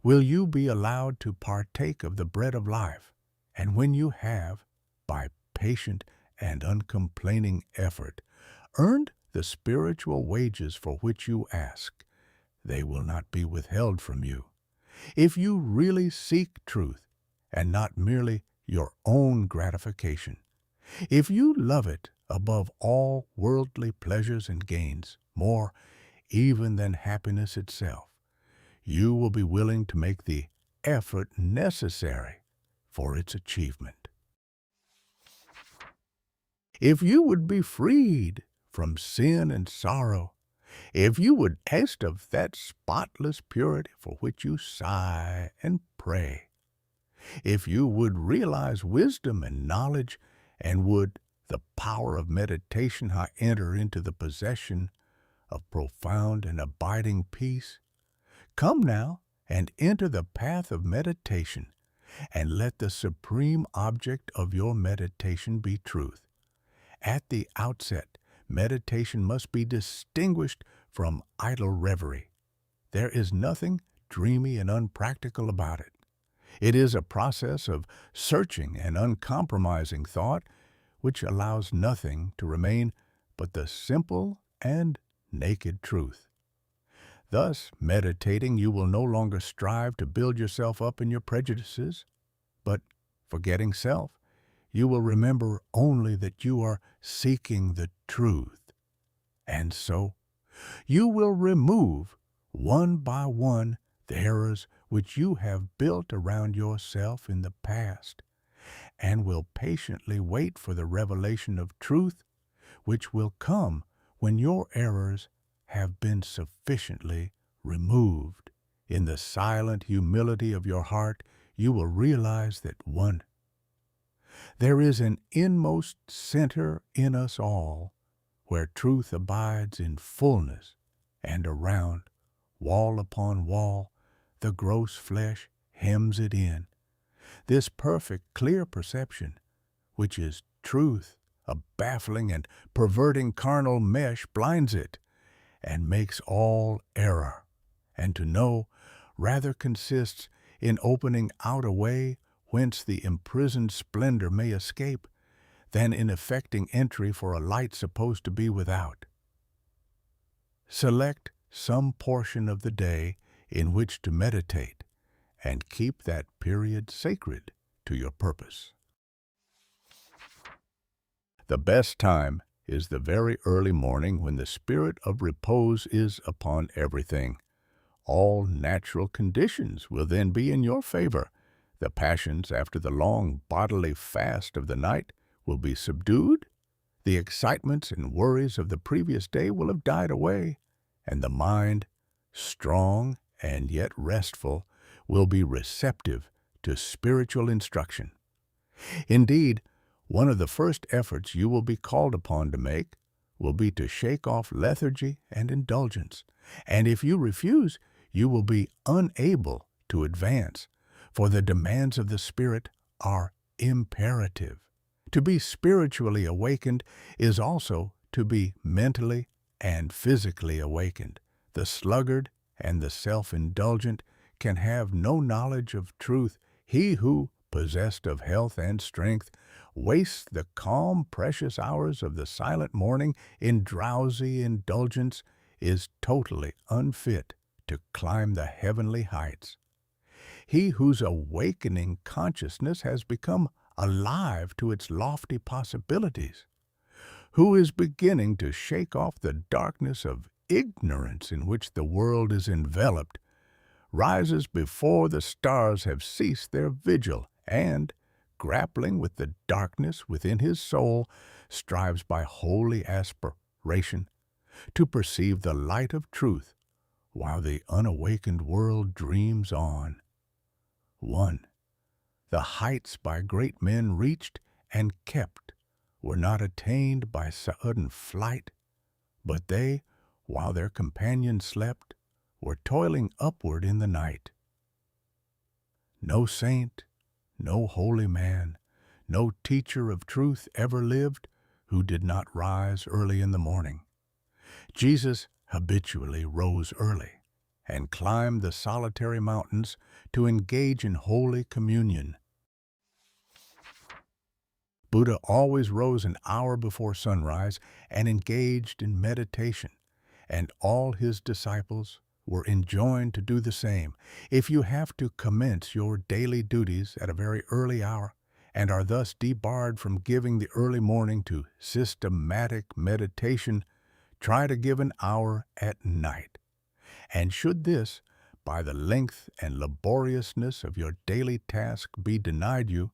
will you be allowed to partake of the bread of life, and when you have, by patient and uncomplaining effort, earned the spiritual wages for which you ask, they will not be withheld from you. If you really seek truth, and not merely your own gratification, if you love it above all worldly pleasures and gains, more even than happiness itself, you will be willing to make the effort necessary for its achievement. If you would be freed from sin and sorrow, if you would taste of that spotless purity for which you sigh and pray, if you would realize wisdom and knowledge, and would the power of meditation enter into the possession of profound and abiding peace, come now and enter the path of meditation, and let the supreme object of your meditation be truth. At the outset, meditation must be distinguished from idle reverie. There is nothing dreamy and unpractical about it. It is a process of searching and uncompromising thought, which allows nothing to remain but the simple and naked truth. Thus, meditating, you will no longer strive to build yourself up in your prejudices, but, forgetting self, you will remember only that you are seeking the truth. And so, you will remove, one by one, the errors which you have built around yourself in the past, and will patiently wait for the revelation of truth, which will come when your errors have been sufficiently removed. In the silent humility of your heart, you will realize that there is an inmost center in us all, where truth abides in fullness, and around, wall upon wall, the gross flesh hems it in. This perfect, clear perception, which is truth, a baffling and perverting carnal mesh, blinds it, and makes all error, and to know rather consists in opening out a way whence the imprisoned splendor may escape, than in effecting entry for a light supposed to be without. Select some portion of the day in which to meditate, and keep that period sacred to your purpose. The best time is the very early morning, when the spirit of repose is upon everything. All natural conditions will then be in your favor. The passions after the long bodily fast of the night will be subdued. The excitements and worries of the previous day will have died away, and the mind, strong and yet restful, will be receptive to spiritual instruction. Indeed, one of the first efforts you will be called upon to make will be to shake off lethargy and indulgence, and if you refuse, you will be unable to advance, for the demands of the Spirit are imperative. To be spiritually awakened is also to be mentally and physically awakened. The sluggard and the self-indulgent can have no knowledge of truth. He who, possessed of health and strength, wastes the calm, precious hours of the silent morning in drowsy indulgence is totally unfit to climb the heavenly heights. He whose awakening consciousness has become alive to its lofty possibilities, who is beginning to shake off the darkness of ignorance in which the world is enveloped, rises before the stars have ceased their vigil, and, grappling with the darkness within his soul, strives by holy aspiration to perceive the light of truth, while the unawakened world dreams on. 1. The heights by great men reached and kept were not attained by sudden flight, but they, while their companions slept, were toiling upward in the night. No saint, no holy man, no teacher of truth ever lived who did not rise early in the morning. Jesus habitually rose early and climbed the solitary mountains to engage in holy communion. Buddha always rose an hour before sunrise and engaged in meditation, and all his disciples were enjoined to do the same. If you have to commence your daily duties at a very early hour and are thus debarred from giving the early morning to systematic meditation, try to give an hour at night. And should this, by the length and laboriousness of your daily task, be denied you,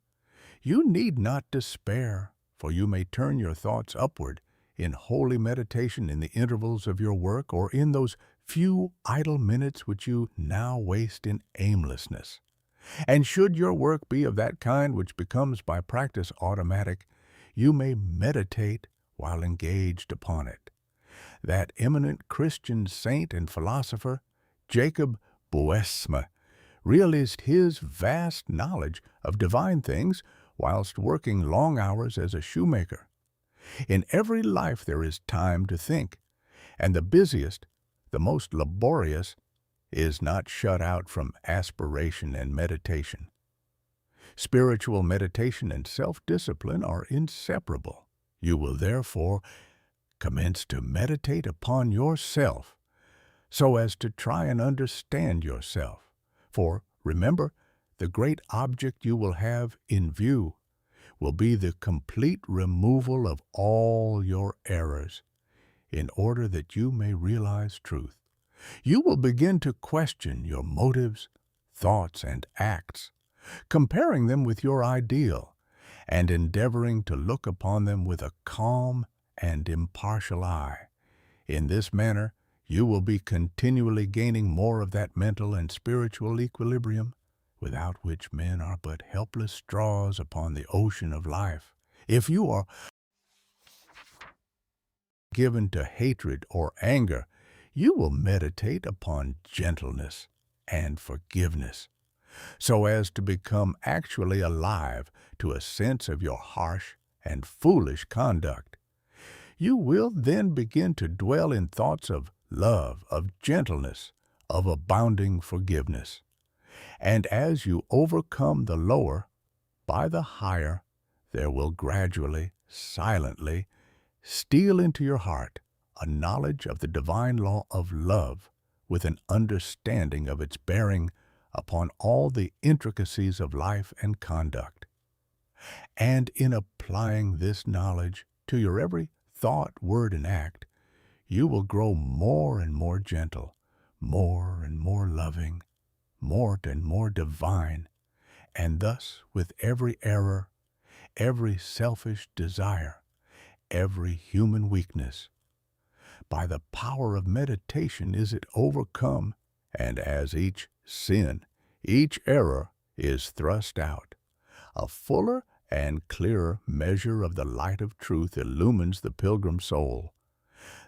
you need not despair, for you may turn your thoughts upward in holy meditation in the intervals of your work or in those few idle minutes which you now waste in aimlessness. And should your work be of that kind which becomes by practice automatic, you may meditate while engaged upon it. That eminent Christian saint and philosopher, Jacob Boehme, realized his vast knowledge of divine things whilst working long hours as a shoemaker. In every life there is time to think, and the busiest, the most laborious, is not shut out from aspiration and meditation. Spiritual meditation and self-discipline are inseparable. You will therefore commence to meditate upon yourself so as to try and understand yourself. For, remember, the great object you will have in view will be the complete removal of all your errors, in order that you may realize truth. You will begin to question your motives, thoughts, and acts, comparing them with your ideal, and endeavoring to look upon them with a calm and impartial eye. In this manner, you will be continually gaining more of that mental and spiritual equilibrium, without which men are but helpless straws upon the ocean of life. If you are given to hatred or anger, you will meditate upon gentleness and forgiveness, so as to become actually alive to a sense of your harsh and foolish conduct. You will then begin to dwell in thoughts of love, of gentleness, of abounding forgiveness. And as you overcome the lower by the higher, there will gradually, silently, steal into your heart a knowledge of the divine law of love with an understanding of its bearing upon all the intricacies of life and conduct. And in applying this knowledge to your every thought, word, and act, you will grow more and more gentle, more and more loving, more and more divine, and thus with every error, every selfish desire, every human weakness, by the power of meditation is it overcome, and as each sin, each error is thrust out. A fuller and clearer measure of the light of truth illumines the pilgrim soul.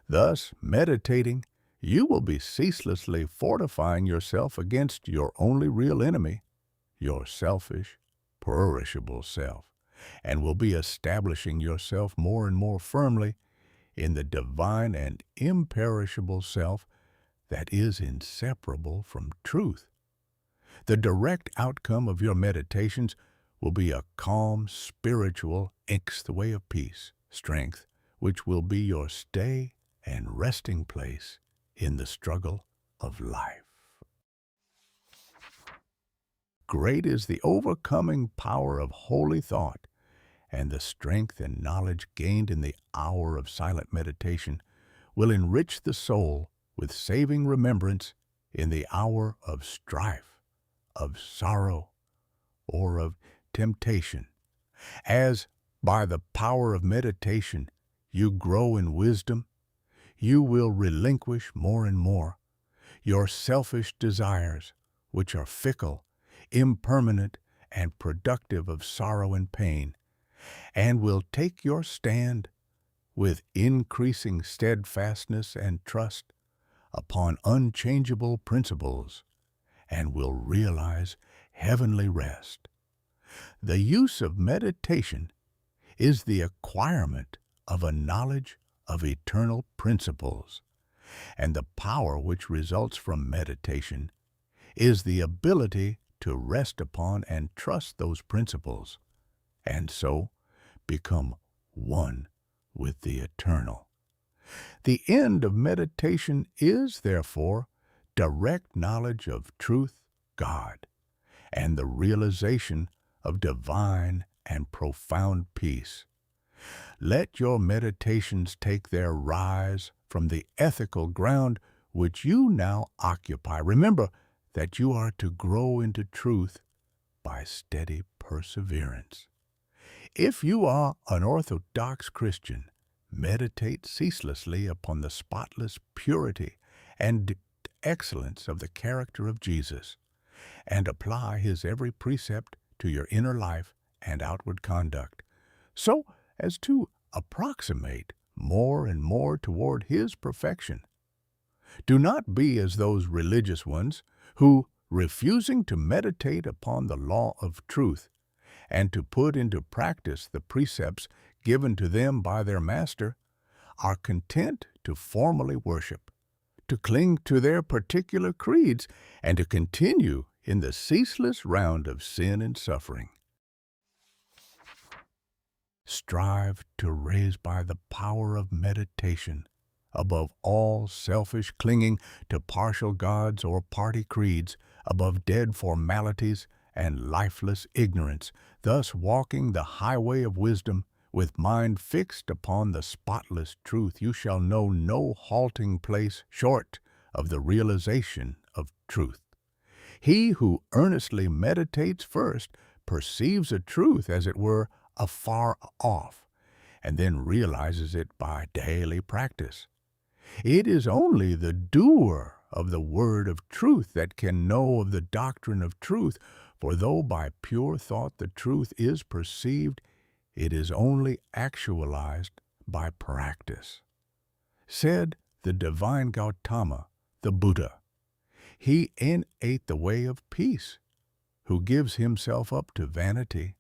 Thus, meditating, you will be ceaselessly fortifying yourself against your only real enemy, your selfish, perishable self, and will be establishing yourself more and more firmly in the divine and imperishable self that is inseparable from truth. The direct outcome of your meditations will be a calm, spiritual, the way of peace, strength, which will be your stay and resting place in the struggle of life. Great is the overcoming power of holy thought, and the strength and knowledge gained in the hour of silent meditation will enrich the soul with saving remembrance in the hour of strife, of sorrow, or of temptation. As by the power of meditation you grow in wisdom, you will relinquish more and more your selfish desires, which are fickle, impermanent, and productive of sorrow and pain, and will take your stand with increasing steadfastness and trust upon unchangeable principles, and will realize heavenly rest. The use of meditation is the acquirement of a knowledge of eternal principles, and the power which results from meditation is the ability to rest upon and trust those principles, and so become one with the eternal. The end of meditation is, therefore, direct knowledge of truth, God, and the realization of divine and profound peace. Let your meditations take their rise from the ethical ground which you now occupy. Remember that you are to grow into truth by steady perseverance. If you are an orthodox Christian, meditate ceaselessly upon the spotless purity and excellence of the character of Jesus, and apply his every precept to your inner life and outward conduct, so as to approximate more and more toward his perfection. Do not be as those religious ones who, refusing to meditate upon the law of truth and to put into practice the precepts given to them by their master, are content to formally worship, to cling to their particular creeds, and to continue in the ceaseless round of sin and suffering. Strive to raise by the power of meditation above all selfish clinging to partial gods or party creeds, above dead formalities and lifeless ignorance, thus walking the highway of wisdom, with mind fixed upon the spotless truth. You shall know no halting place short of the realization of truth. He who earnestly meditates first perceives a truth, as it were, afar off, and then realizes it by daily practice. It is only the doer of the word of truth that can know of the doctrine of truth, for though by pure thought the truth is perceived, it is only actualized by practice. Said the divine Gautama, the Buddha, he ate the way of peace, who gives himself up to vanity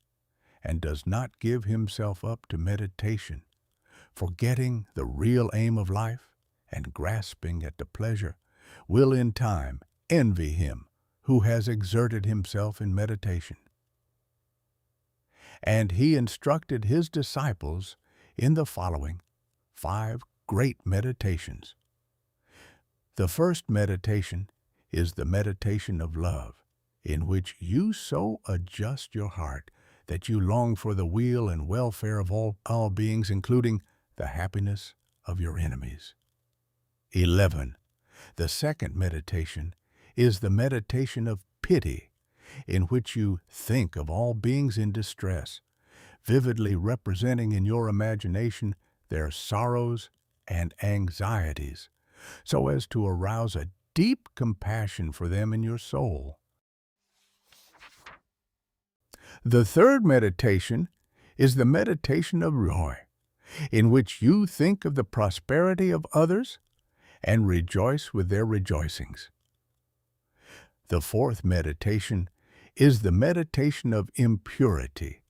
and does not give himself up to meditation, forgetting the real aim of life and grasping at the pleasure, will in time envy him who has exerted himself in meditation. And he instructed his disciples in the following 5 great meditations. The first meditation is the meditation of love, in which you so adjust your heart that you long for the weal and welfare of all beings, including the happiness of your enemies. 11. The second meditation is the meditation of pity, in which you think of all beings in distress, vividly representing in your imagination their sorrows and anxieties, so as to arouse a deep compassion for them in your soul. The third meditation is the meditation of joy, in which you think of the prosperity of others and rejoice with their rejoicings. The fourth meditation is the meditation of impurity,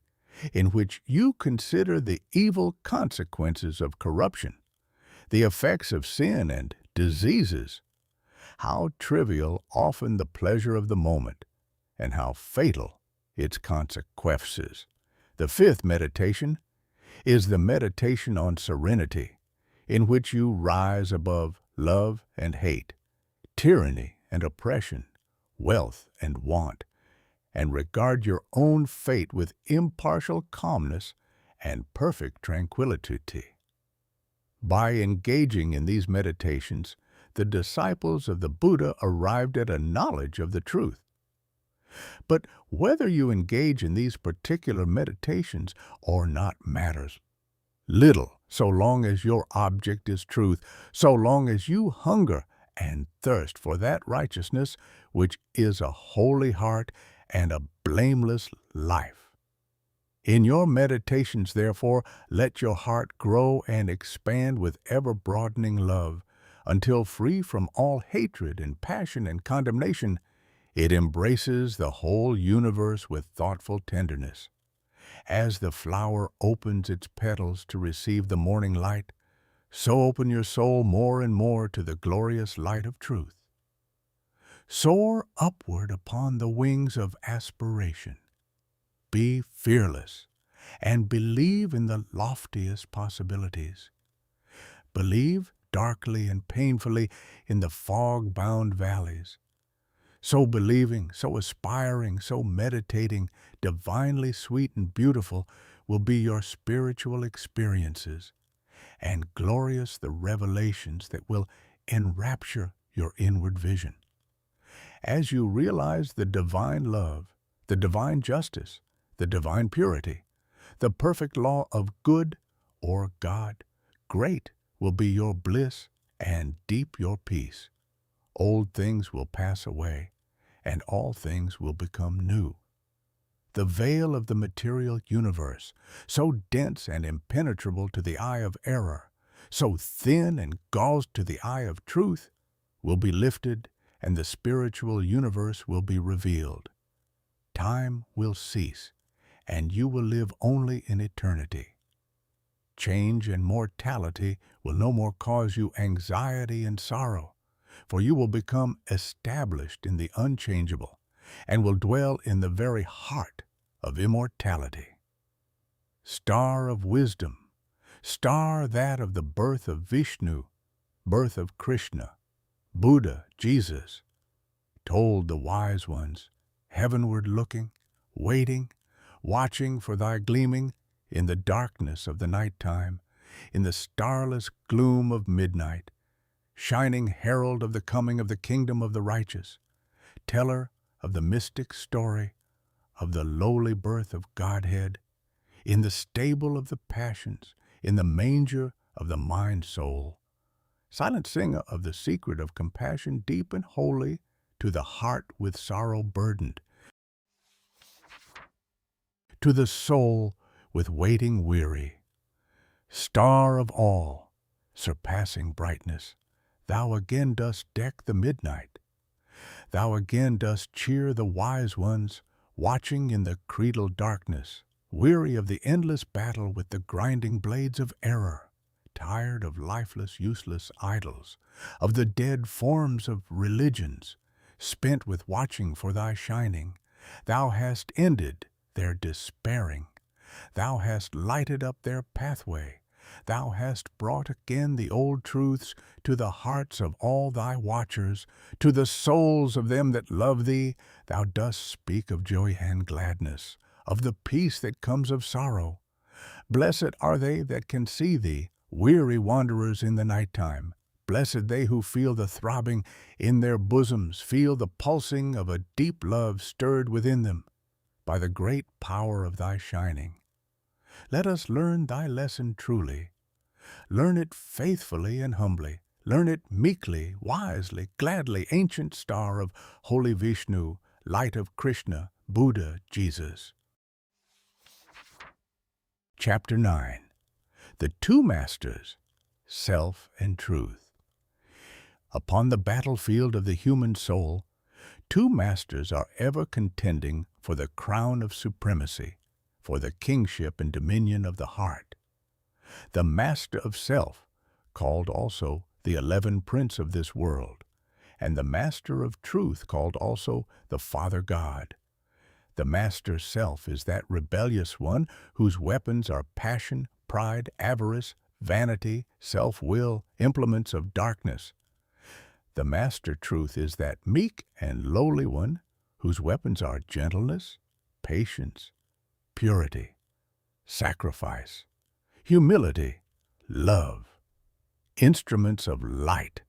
in which you consider the evil consequences of corruption, the effects of sin and diseases, how trivial often the pleasure of the moment, and how fatal its consequences. The fifth meditation is the meditation on serenity, in which you rise above love and hate, tyranny and oppression, wealth and want, and regard your own fate with impartial calmness and perfect tranquility. By engaging in these meditations, the disciples of the Buddha arrived at a knowledge of the truth. But whether you engage in these particular meditations or not matters little, so long as your object is truth, so long as you hunger and thirst for that righteousness which is a holy heart and a blameless life. In your meditations, therefore, let your heart grow and expand with ever-broadening love, until free from all hatred and passion and condemnation, it embraces the whole universe with thoughtful tenderness. As the flower opens its petals to receive the morning light, so open your soul more and more to the glorious light of truth. Soar upward upon the wings of aspiration. Be fearless and believe in the loftiest possibilities. Believe darkly and painfully in the fog-bound valleys. So believing, so aspiring, so meditating, divinely sweet and beautiful will be your spiritual experiences, and glorious the revelations that will enrapture your inward vision. As you realize the divine love, the divine justice, the divine purity, the perfect law of good or God, great will be your bliss and deep your peace. Old things will pass away, and all things will become new. The veil of the material universe, so dense and impenetrable to the eye of error, so thin and gauze to the eye of truth, will be lifted, and the spiritual universe will be revealed. Time will cease, and you will live only in eternity. Change and mortality will no more cause you anxiety and sorrow, for you will become established in the unchangeable, and will dwell in the very heart of immortality. Star of wisdom, star that of the birth of Vishnu, birth of Krishna, Buddha, Jesus, told the wise ones, heavenward looking, waiting, watching for thy gleaming in the darkness of the night time, in the starless gloom of midnight, shining herald of the coming of the kingdom of the righteous, teller of the mystic story of the lowly birth of Godhead, in the stable of the passions, in the manger of the mind-soul. Silent singer of the secret of compassion deep and holy to the heart with sorrow burdened, to the soul with waiting weary. Star of all, surpassing brightness, thou again dost deck the midnight. Thou again dost cheer the wise ones, watching in the creedal darkness, weary of the endless battle with the grinding blades of error, tired of lifeless, useless idols, of the dead forms of religions, spent with watching for thy shining. Thou hast ended their despairing. Thou hast lighted up their pathway. Thou hast brought again the old truths to the hearts of all thy watchers, to the souls of them that love thee. Thou dost speak of joy and gladness, of the peace that comes of sorrow. Blessed are they that can see thee, weary wanderers in the night time. Blessed they who feel the throbbing in their bosoms, feel the pulsing of a deep love stirred within them by the great power of thy shining. Let us learn thy lesson truly. Learn it faithfully and humbly. Learn it meekly, wisely, gladly, ancient star of holy Vishnu, light of Krishna, Buddha, Jesus. Chapter 9. The Two Masters, Self and Truth. Upon the battlefield of the human soul, two masters are ever contending for the crown of supremacy, for the kingship and dominion of the heart. The master of self, called also the 11th prince of this world, and the master of truth, called also the Father God. The master self is that rebellious one whose weapons are passion, pride, avarice, vanity, self-will, implements of darkness. The master truth is that meek and lowly one whose weapons are gentleness, patience, purity, sacrifice, humility, love, instruments of light.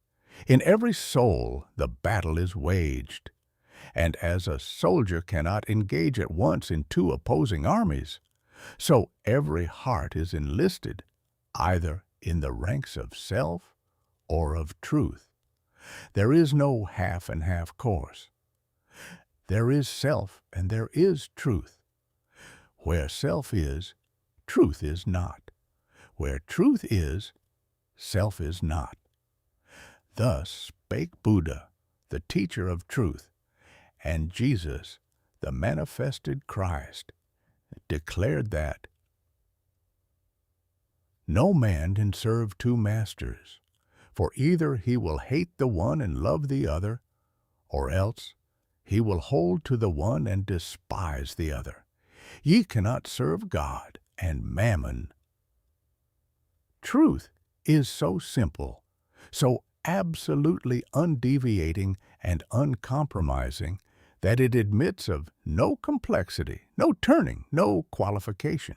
In every soul the battle is waged, and as a soldier cannot engage at once in two opposing armies, so every heart is enlisted either in the ranks of self or of truth. There is no half and half course. There is self and there is truth. Where self is, truth is not. Where truth is, self is not. Thus spake Buddha, the teacher of truth, and Jesus, the manifested Christ, declared that no man can serve two masters, for either he will hate the one and love the other, or else he will hold to the one and despise the other. Ye cannot serve God and mammon. Truth is so simple, so absolutely undeviating and uncompromising, that it admits of no complexity, no turning, no qualification.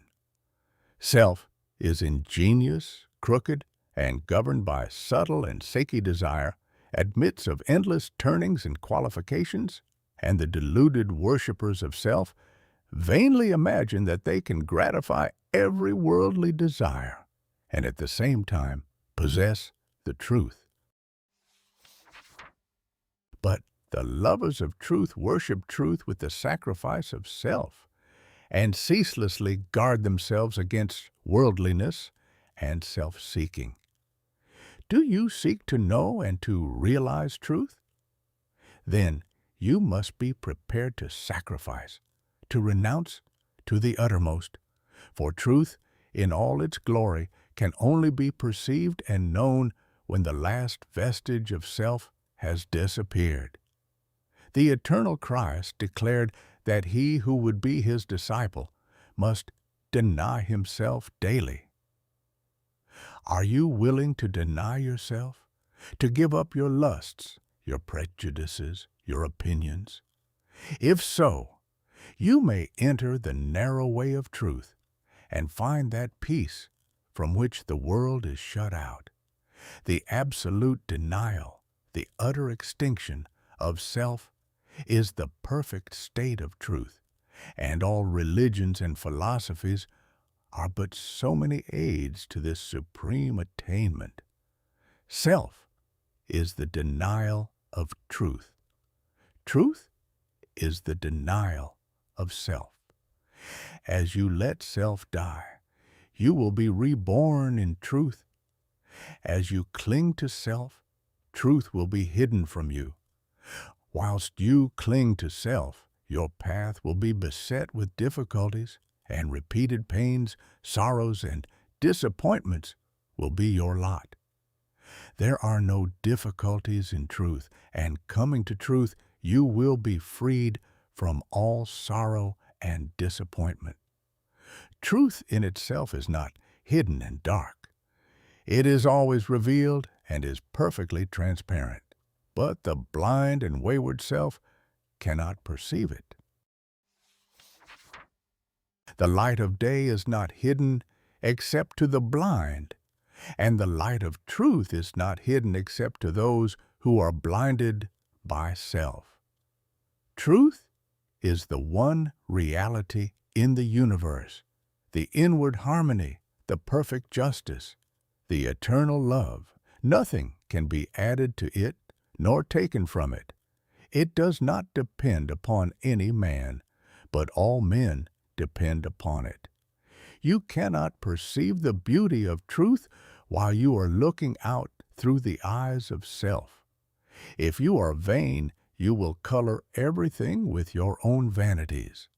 Self is ingenious, crooked, and governed by subtle and shaky desire, admits of endless turnings and qualifications, and the deluded worshippers of self vainly imagine that they can gratify every worldly desire, and at the same time possess the truth. But the lovers of truth worship truth with the sacrifice of self, and ceaselessly guard themselves against worldliness and self-seeking. Do you seek to know and to realize truth? Then you must be prepared to sacrifice, to renounce to the uttermost, for truth in all its glory can only be perceived and known when the last vestige of self has disappeared. The eternal Christ declared that he who would be his disciple must deny himself daily. Are you willing to deny yourself, to give up your lusts, your prejudices, your opinions? If so, you may enter the narrow way of truth and find that peace from which the world is shut out. The absolute denial, the utter extinction of self is the perfect state of truth, and all religions and philosophies are but so many aids to this supreme attainment. Self is the denial of truth. Truth is the denial of self. As you let self die, you will be reborn in truth. As you cling to self, truth will be hidden from you. Whilst you cling to self, your path will be beset with difficulties, and repeated pains, sorrows, and disappointments will be your lot. There are no difficulties in truth, and coming to truth, you will be freed from all sorrow and disappointment. Truth in itself is not hidden and dark. It is always revealed and is perfectly transparent, but the blind and wayward self cannot perceive it. The light of day is not hidden except to the blind, and the light of truth is not hidden except to those who are blinded by self. Truth is the one reality in the universe, the inward harmony, the perfect justice, the eternal love. Nothing can be added to it nor taken from it. It does not depend upon any man, but all men depend upon it. You cannot perceive the beauty of truth while you are looking out through the eyes of self. If you are vain, you will color everything with your own vanities.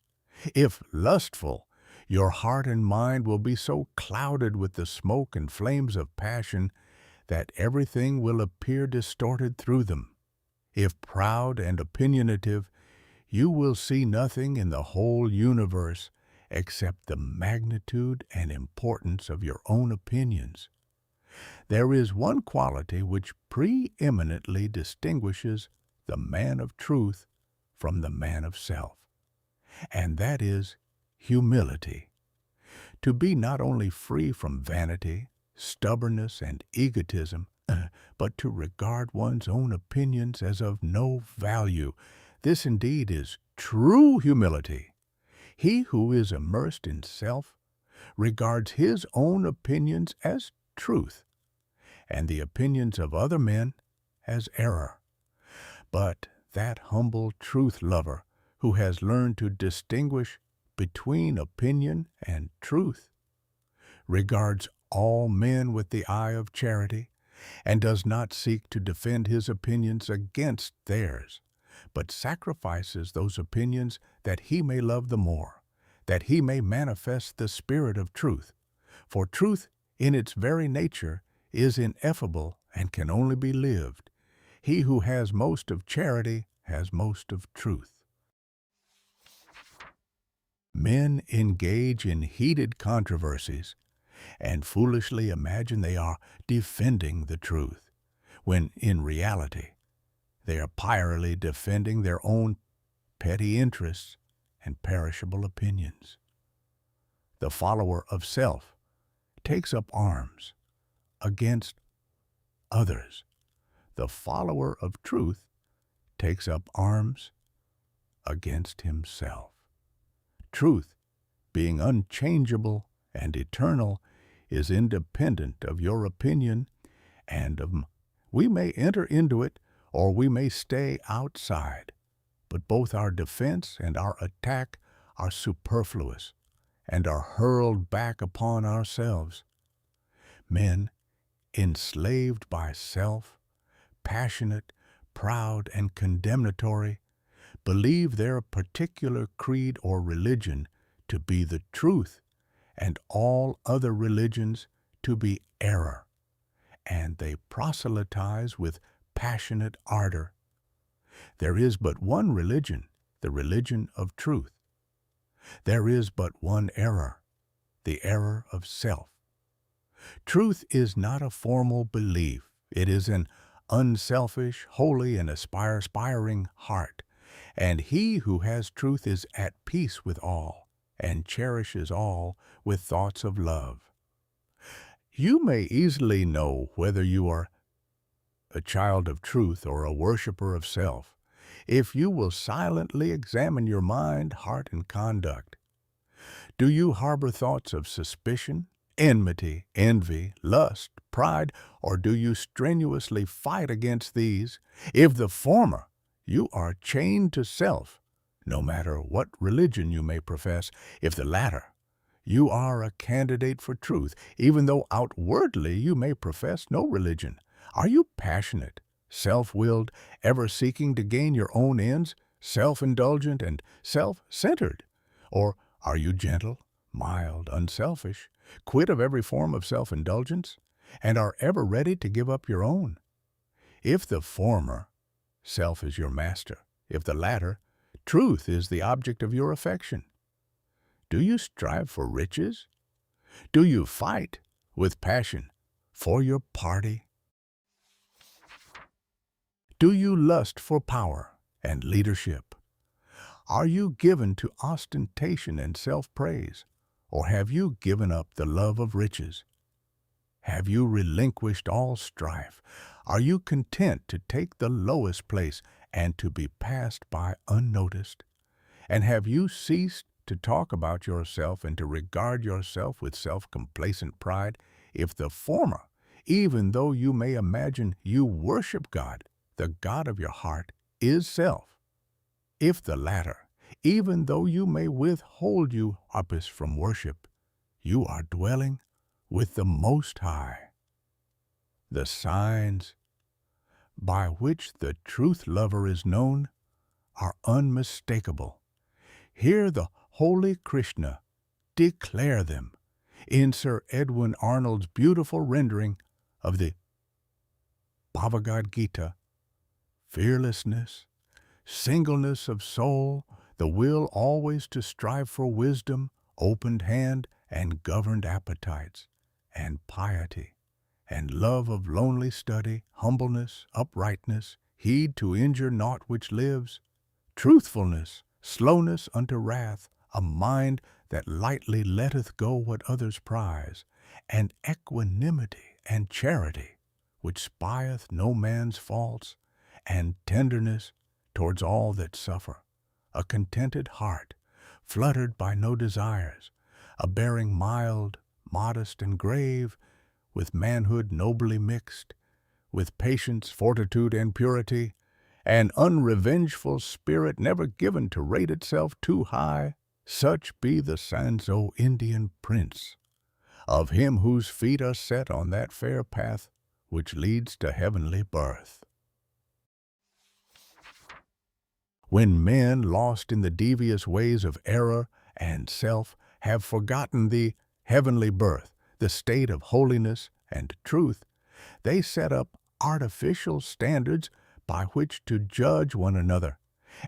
If lustful, your heart and mind will be so clouded with the smoke and flames of passion that everything will appear distorted through them. If proud and opinionative, you will see nothing in the whole universe except the magnitude and importance of your own opinions. There is one quality which preeminently distinguishes the man of truth from the man of self, and that is humility. To be not only free from vanity, stubbornness, and egotism, but to regard one's own opinions as of no value. This indeed is true humility. He who is immersed in self regards his own opinions as truth, and the opinions of other men as error. But that humble truth-lover who has learned to distinguish between opinion and truth regards all men with the eye of charity, and does not seek to defend his opinions against theirs, but sacrifices those opinions that he may love the more, that he may manifest the spirit of truth. For truth, in its very nature, is ineffable and can only be lived. He who has most of charity has most of truth. Men engage in heated controversies and foolishly imagine they are defending the truth, when in reality they are pyroly defending their own petty interests and perishable opinions. The follower of self takes up arms against others. The follower of truth takes up arms against himself. Truth, being unchangeable and eternal, is independent of your opinion and of we may enter into it or we may stay outside, but both our defense and our attack are superfluous and are hurled back upon ourselves. Men, enslaved by self, passionate, proud, and condemnatory, believe their particular creed or religion to be the truth and all other religions to be error, and they proselytize with passionate ardor. There is but one religion, the religion of truth. There is but one error, the error of self. Truth is not a formal belief. It is an unselfish, holy, and aspiring heart. And he who has truth is at peace with all, and cherishes all with thoughts of love. You may easily know whether you are a child of truth or a worshiper of self, if you will silently examine your mind, heart, and conduct. Do you harbor thoughts of suspicion, enmity, envy, lust, pride, or do you strenuously fight against these? If the former, you are chained to self, no matter what religion you may profess. If the latter, you are a candidate for truth, even though outwardly you may profess no religion. Are you passionate, self-willed, ever seeking to gain your own ends, self-indulgent and self-centered? Or are you gentle, mild, unselfish, quit of every form of self-indulgence, and are ever ready to give up your own? If the former, self is your master. If the latter, truth is the object of your affection. Do you strive for riches? Do you fight with passion for your party? Do you lust for power and leadership? Are you given to ostentation and self-praise, or have you given up the love of riches? Have you relinquished all strife? Are you content to take the lowest place and to be passed by unnoticed? And have you ceased to talk about yourself and to regard yourself with self-complacent pride? If the former, even though you may imagine you worship God, the God of your heart is self. If the latter, even though you may withhold you from worship, you are dwelling with the Most High. The signs by which the truth lover is known are unmistakable. Hear the holy Krishna declare them in Sir Edwin Arnold's beautiful rendering of the Bhagavad Gita. Fearlessness, singleness of soul, the will always to strive for wisdom, opened hand and governed appetites, and piety, and love of lonely study, humbleness, uprightness, heed to injure naught which lives, truthfulness, slowness unto wrath, a mind that lightly letteth go what others prize, and equanimity and charity, which spieth no man's faults, and tenderness towards all that suffer, a contented heart, fluttered by no desires, a bearing mild, modest, and grave, with manhood nobly mixed, with patience, fortitude, and purity, an unrevengeful spirit never given to rate itself too high, such be the Sanzo Indian prince, of him whose feet are set on that fair path which leads to heavenly birth. When men, lost in the devious ways of error and self, have forgotten the heavenly birth, the state of holiness and truth, they set up artificial standards by which to judge one another,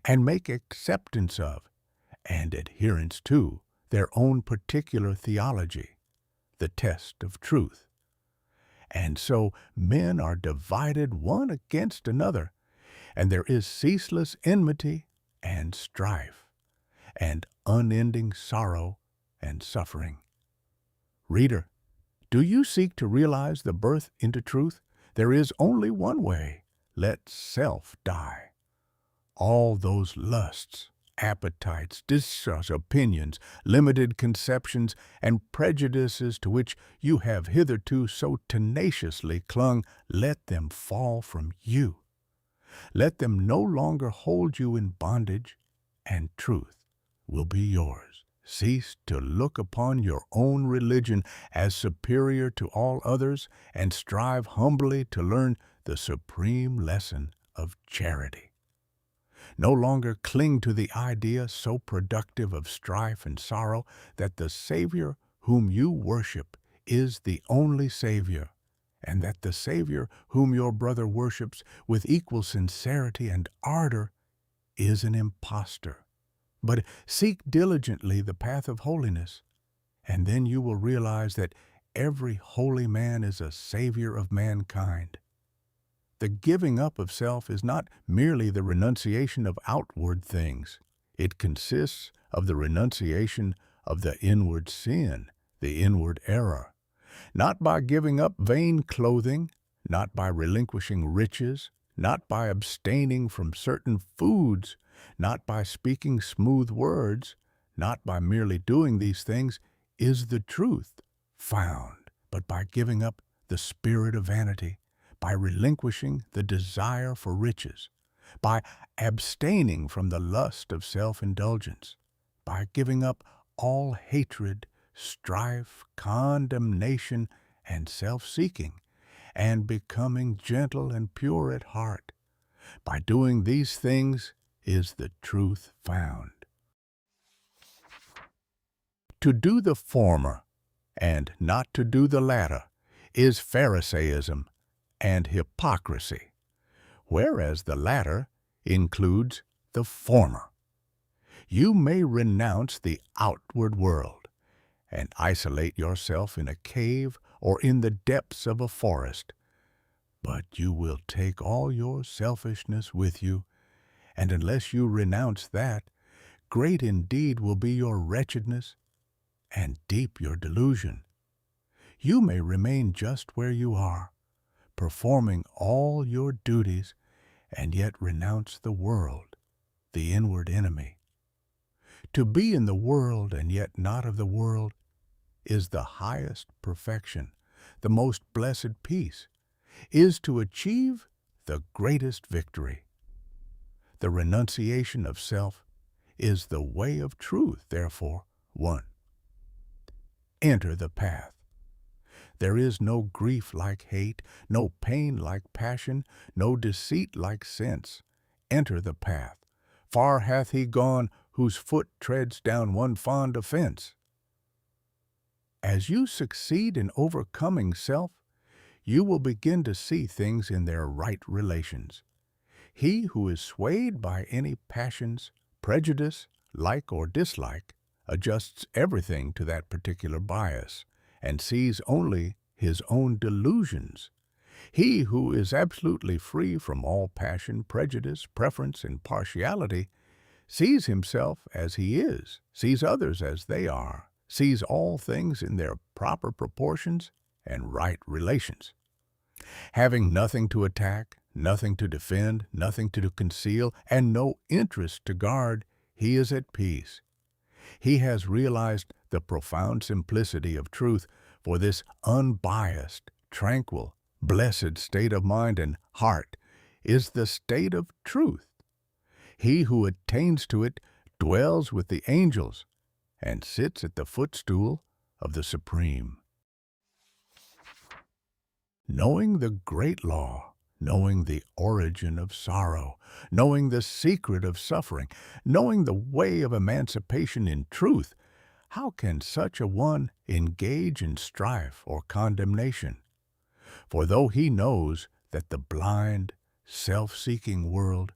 and make acceptance of, and adherence to, their own particular theology, the test of truth. And so men are divided one against another, and there is ceaseless enmity and strife, and unending sorrow and suffering. Reader, do you seek to realize the birth into truth? There is only one way. Let self die. All those lusts, appetites, distrust, opinions, limited conceptions, and prejudices to which you have hitherto so tenaciously clung, let them fall from you. Let them no longer hold you in bondage, and truth will be yours. Cease to look upon your own religion as superior to all others, and strive humbly to learn the supreme lesson of charity. No longer cling to the idea so productive of strife and sorrow that the Savior whom you worship is the only Savior, and that the Savior whom your brother worships with equal sincerity and ardor is an impostor. But seek diligently the path of holiness, and then you will realize that every holy man is a Savior of mankind. The giving up of self is not merely the renunciation of outward things. It consists of the renunciation of the inward sin, the inward error. Not by giving up vain clothing, not by relinquishing riches, not by abstaining from certain foods, not by speaking smooth words, not by merely doing these things, is the truth found, but by giving up the spirit of vanity, by relinquishing the desire for riches, by abstaining from the lust of self-indulgence, by giving up all hatred, strife, condemnation, and self-seeking, and becoming gentle and pure at heart. By doing these things is the truth found. To do the former, and not to do the latter, is Pharisaism and hypocrisy, whereas the latter includes the former. You may renounce the outward world and isolate yourself in a cave or in the depths of a forest, but you will take all your selfishness with you, and unless you renounce that, great indeed will be your wretchedness and deep your delusion. You may remain just where you are, performing all your duties, and yet renounce the world, the inward enemy. To be in the world and yet not of the world is the highest perfection, the most blessed peace, is to achieve the greatest victory. The renunciation of self is the way of truth, therefore, 1. enter the path. There is no grief like hate, no pain like passion, no deceit like sense. Enter the path. Far hath he gone whose foot treads down one fond offense. As you succeed in overcoming self, you will begin to see things in their right relations. He who is swayed by any passions, prejudice, like or dislike, adjusts everything to that particular bias and sees only his own delusions. He who is absolutely free from all passion, prejudice, preference, and partiality sees himself as he is, sees others as they are, sees all things in their proper proportions and right relations. Having nothing to attack, nothing to defend, nothing to conceal, and no interest to guard, he is at peace. He has realized the profound simplicity of truth, for this unbiased, tranquil, blessed state of mind and heart is the state of truth. He who attains to it dwells with the angels and sits at the footstool of the Supreme. Knowing the great law, knowing the origin of sorrow, knowing the secret of suffering, knowing the way of emancipation in truth, how can such a one engage in strife or condemnation? For though he knows that the blind, self-seeking world,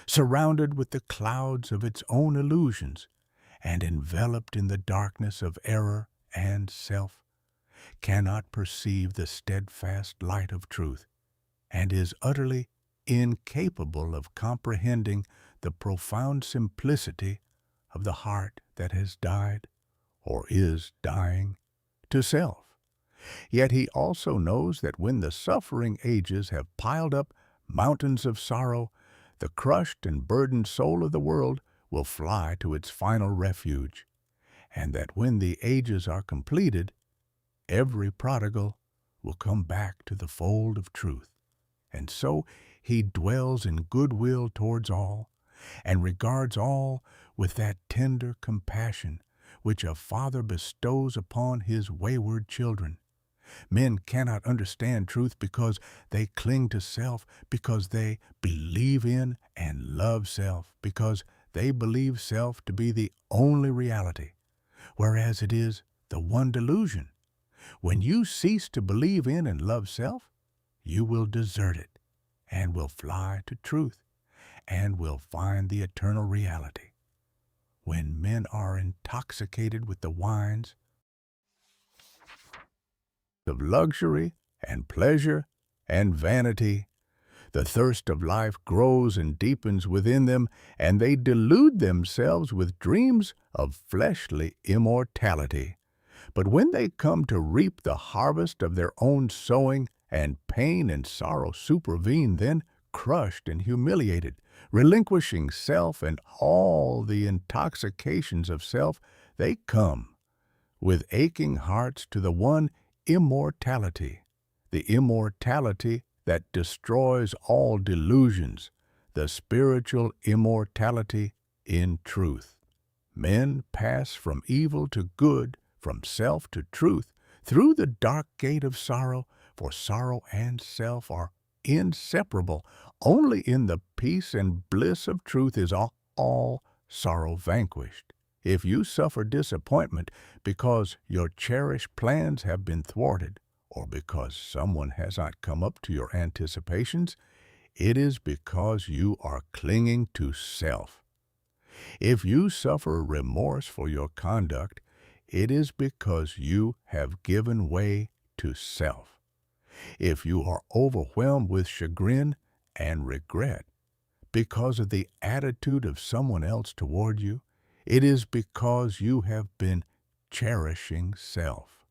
surrounded with the clouds of its own illusions, and enveloped in the darkness of error and self, cannot perceive the steadfast light of truth, and is utterly incapable of comprehending the profound simplicity of the heart that has died, or is dying, to self. Yet he also knows that when the suffering ages have piled up mountains of sorrow, the crushed and burdened soul of the world will fly to its final refuge, and that when the ages are completed, every prodigal will come back to the fold of truth. And so he dwells in goodwill towards all, and regards all with that tender compassion which a father bestows upon his wayward children. Men cannot understand truth because they cling to self, because they believe in and love self, because they believe self to be the only reality, whereas it is the one delusion. When you cease to believe in and love self, you will desert it, and will fly to truth, and will find the eternal reality. When men are intoxicated with the wines of luxury and pleasure and vanity, the thirst of life grows and deepens within them, and they delude themselves with dreams of fleshly immortality. But when they come to reap the harvest of their own sowing, and pain and sorrow supervene, then, crushed and humiliated, relinquishing self and all the intoxications of self, they come with aching hearts to the one immortality, the immortality that destroys all delusions, the spiritual immortality in truth. Men pass from evil to good, from self to truth, through the dark gate of sorrow, for sorrow and self are inseparable. Only in the peace and bliss of truth is all sorrow vanquished. If you suffer disappointment because your cherished plans have been thwarted, or because someone has not come up to your anticipations, it is because you are clinging to self. If you suffer remorse for your conduct, it is because you have given way to self. If you are overwhelmed with chagrin and regret because of the attitude of someone else toward you, it is because you have been cherishing self.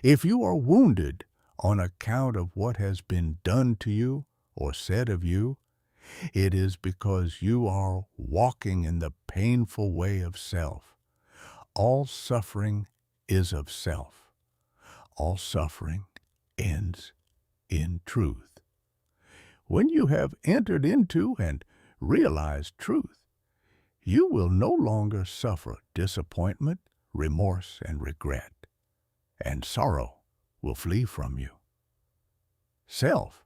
If you are wounded on account of what has been done to you or said of you, it is because you are walking in the painful way of self. All suffering is of self. All suffering ends in truth. When you have entered into and realized truth, you will no longer suffer disappointment, remorse, and regret. and sorrow will flee from you. Self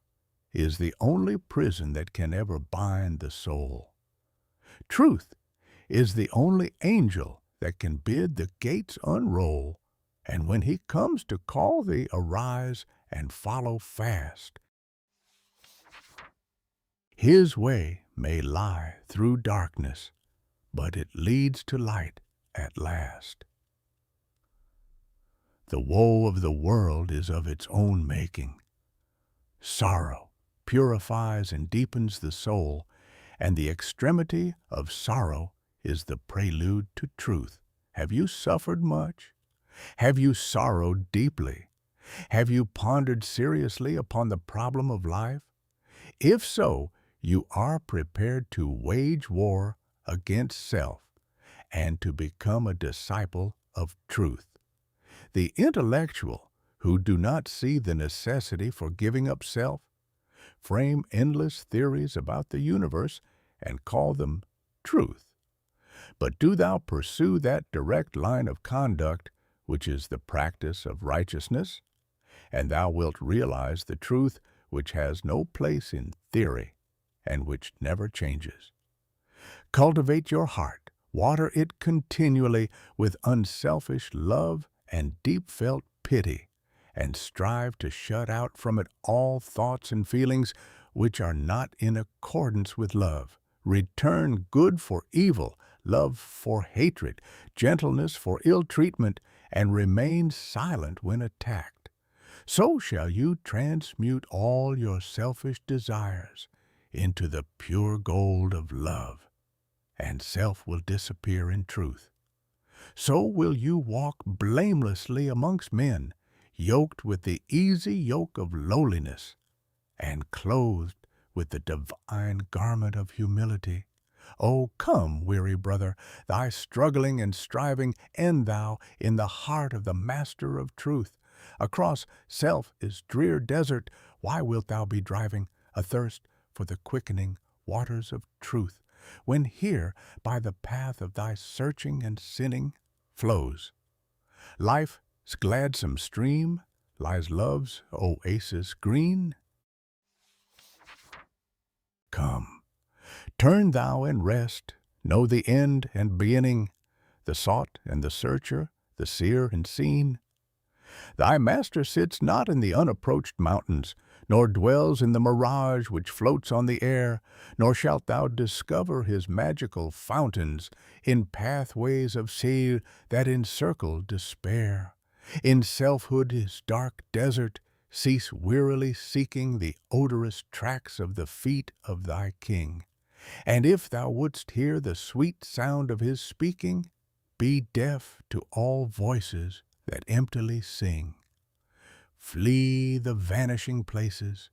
is the only prison that can ever bind the soul. Truth is the only angel that can bid the gates unroll, and when he comes to call thee, arise and follow fast. His way may lie through darkness, but it leads to light at last. The woe of the world is of its own making. Sorrow purifies and deepens the soul, and the extremity of sorrow is the prelude to truth. Have you suffered much? Have you sorrowed deeply? Have you pondered seriously upon the problem of life? If so, you are prepared to wage war against self and to become a disciple of truth. The intellectual who do not see the necessity for giving up self frame endless theories about the universe and call them truth. But do thou pursue that direct line of conduct which is the practice of righteousness, and thou wilt realize the truth which has no place in theory and which never changes. Cultivate your heart, water it continually with unselfish love and deep-felt pity, and strive to shut out from it all thoughts and feelings which are not in accordance with love. Return good for evil, love for hatred, gentleness for ill treatment, and remain silent when attacked. So shall you transmute all your selfish desires into the pure gold of love, and self will disappear in truth. So will you walk blamelessly amongst men, yoked with the easy yoke of lowliness, and clothed with the divine garment of humility. O come, weary brother, thy struggling and striving end thou in the heart of the Master of truth. Across self is drear desert, why wilt thou be driving, athirst for the quickening waters of truth, when here, by the path of thy searching and sinning, flows life's gladsome stream, lies love's oasis green? Come, turn thou and rest, know the end and beginning, the sought and the searcher, the seer and seen. Thy Master sits not in the unapproached mountains, nor dwells in the mirage which floats on the air, nor shalt thou discover his magical fountains in pathways of sea that encircle despair. In selfhood his dark desert, cease wearily seeking the odorous tracks of the feet of thy King. And if thou wouldst hear the sweet sound of his speaking, be deaf to all voices that emptily sing. Flee the vanishing places,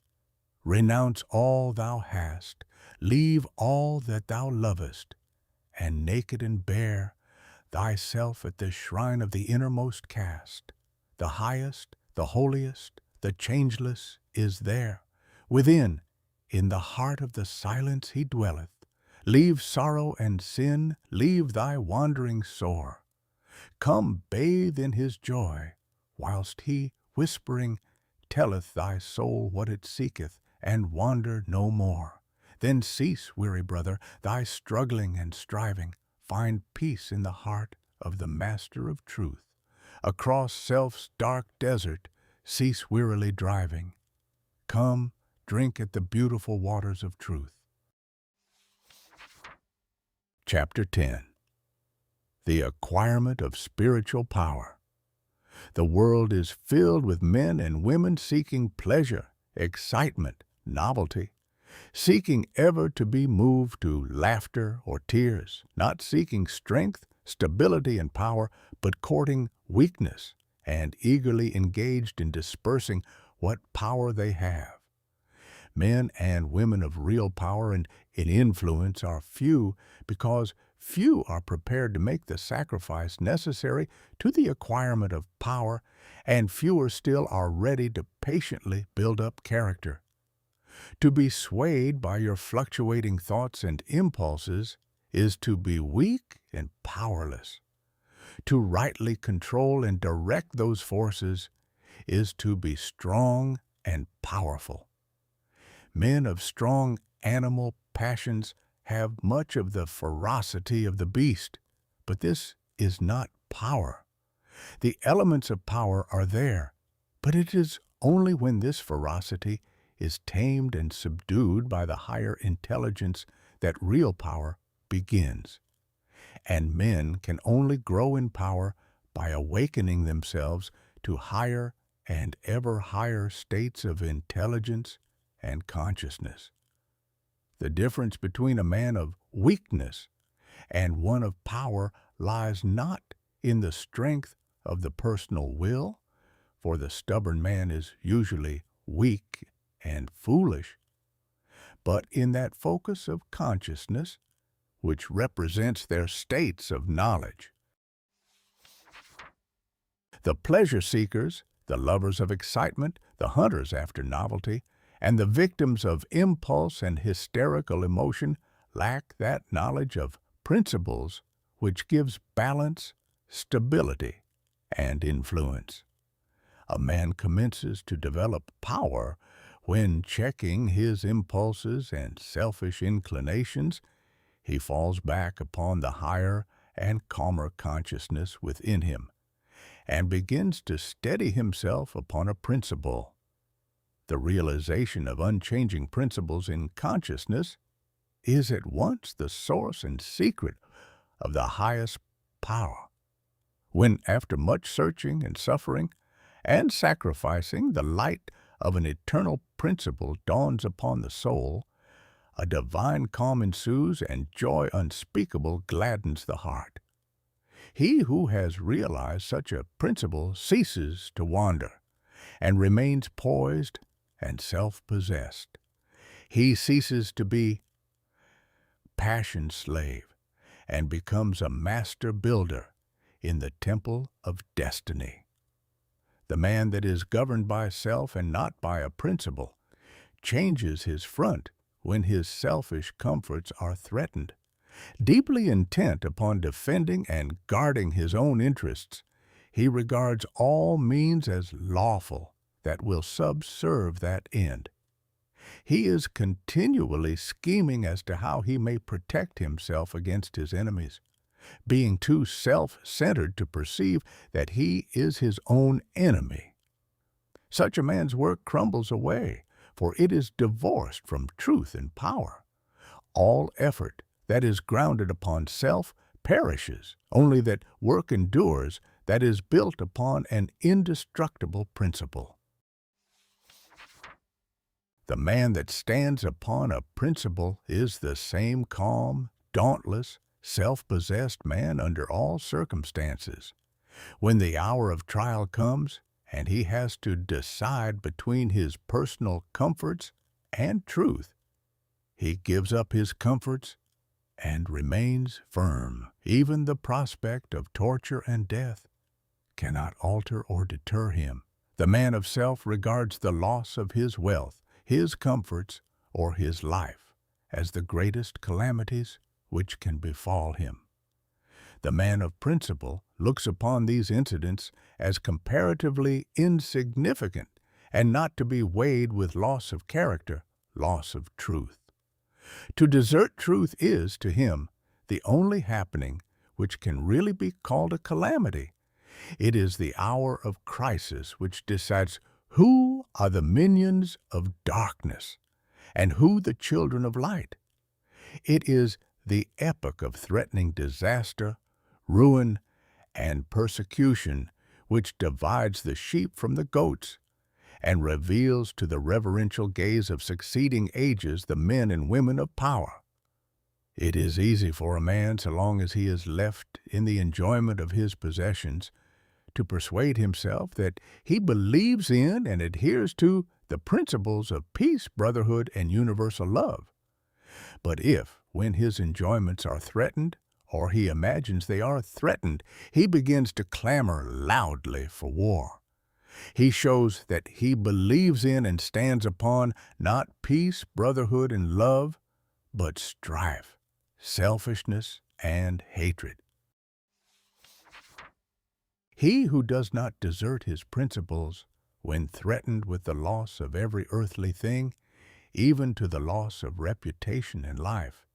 renounce all thou hast, leave all that thou lovest, and naked and bare, thyself at the shrine of the innermost cast. The highest, the holiest, the changeless is there. Within, in the heart of the silence he dwelleth. Leave sorrow and sin, leave thy wandering sore. Come bathe in his joy, whilst he, whispering, telleth thy soul what it seeketh, and wander no more. Then cease, weary brother, thy struggling and striving. Find peace in the heart of the Master of truth. Across self's dark desert, cease wearily driving. Come, drink at the beautiful waters of truth. Chapter 10. The Acquirement of Spiritual Power. The world is filled with men and women seeking pleasure, excitement, novelty, seeking ever to be moved to laughter or tears, not seeking strength, stability, and power, but courting weakness and eagerly engaged in dispersing what power they have. Men and women of real power and in influence are few because few are prepared to make the sacrifice necessary to the acquirement of power, and fewer still are ready to patiently build up character. To be swayed by your fluctuating thoughts and impulses is to be weak and powerless. To rightly control and direct those forces is to be strong and powerful. Men of strong animal passions have much of the ferocity of the beast, but this is not power. The elements of power are there, but it is only when this ferocity is tamed and subdued by the higher intelligence that real power begins. And men can only grow in power by awakening themselves to higher and ever higher states of intelligence and consciousness. The difference between a man of weakness and one of power lies not in the strength of the personal will, for the stubborn man is usually weak and foolish, but in that focus of consciousness which represents their states of knowledge. The pleasure seekers, the lovers of excitement, the hunters after novelty, and the victims of impulse and hysterical emotion lack that knowledge of principles which gives balance, stability, and influence. A man commences to develop power when, checking his impulses and selfish inclinations, he falls back upon the higher and calmer consciousness within him and begins to steady himself upon a principle. The realization of unchanging principles in consciousness is at once the source and secret of the highest power. When, after much searching and suffering and sacrificing, the light of an eternal principle dawns upon the soul, a divine calm ensues and joy unspeakable gladdens the heart. He who has realized such a principle ceases to wander and remains poised and self-possessed. He ceases to be passion slave and becomes a master builder in the temple of destiny. The man that is governed by self and not by a principle changes his front when his selfish comforts are threatened. Deeply intent upon defending and guarding his own interests, he regards all means as lawful that will subserve that end. He is continually scheming as to how he may protect himself against his enemies, being too self-centered to perceive that he is his own enemy. Such a man's work crumbles away, for it is divorced from truth and power. All effort that is grounded upon self perishes, only that work endures that is built upon an indestructible principle. The man that stands upon a principle is the same calm, dauntless, self-possessed man under all circumstances. When the hour of trial comes, and he has to decide between his personal comforts and truth, he gives up his comforts and remains firm. Even the prospect of torture and death cannot alter or deter him. The man of self regards the loss of his wealth, his comforts, or his life as the greatest calamities which can befall him. The man of principle looks upon these incidents as comparatively insignificant and not to be weighed with loss of character, loss of truth. To desert truth is, to him, the only happening which can really be called a calamity. It is the hour of crisis which decides who are the minions of darkness and who the children of light. It is the epoch of threatening disaster, ruin, and persecution which divides the sheep from the goats and reveals to the reverential gaze of succeeding ages the men and women of power. It is easy for a man, so long as he is left in the enjoyment of his possessions, to persuade himself that he believes in and adheres to the principles of peace, brotherhood, and universal love. But if, when his enjoyments are threatened, or he imagines they are threatened, he begins to clamor loudly for war, he shows that he believes in and stands upon not peace, brotherhood, and love, but strife, selfishness, and hatred. He who does not desert his principles when threatened with the loss of every earthly thing, even to the loss of reputation and life,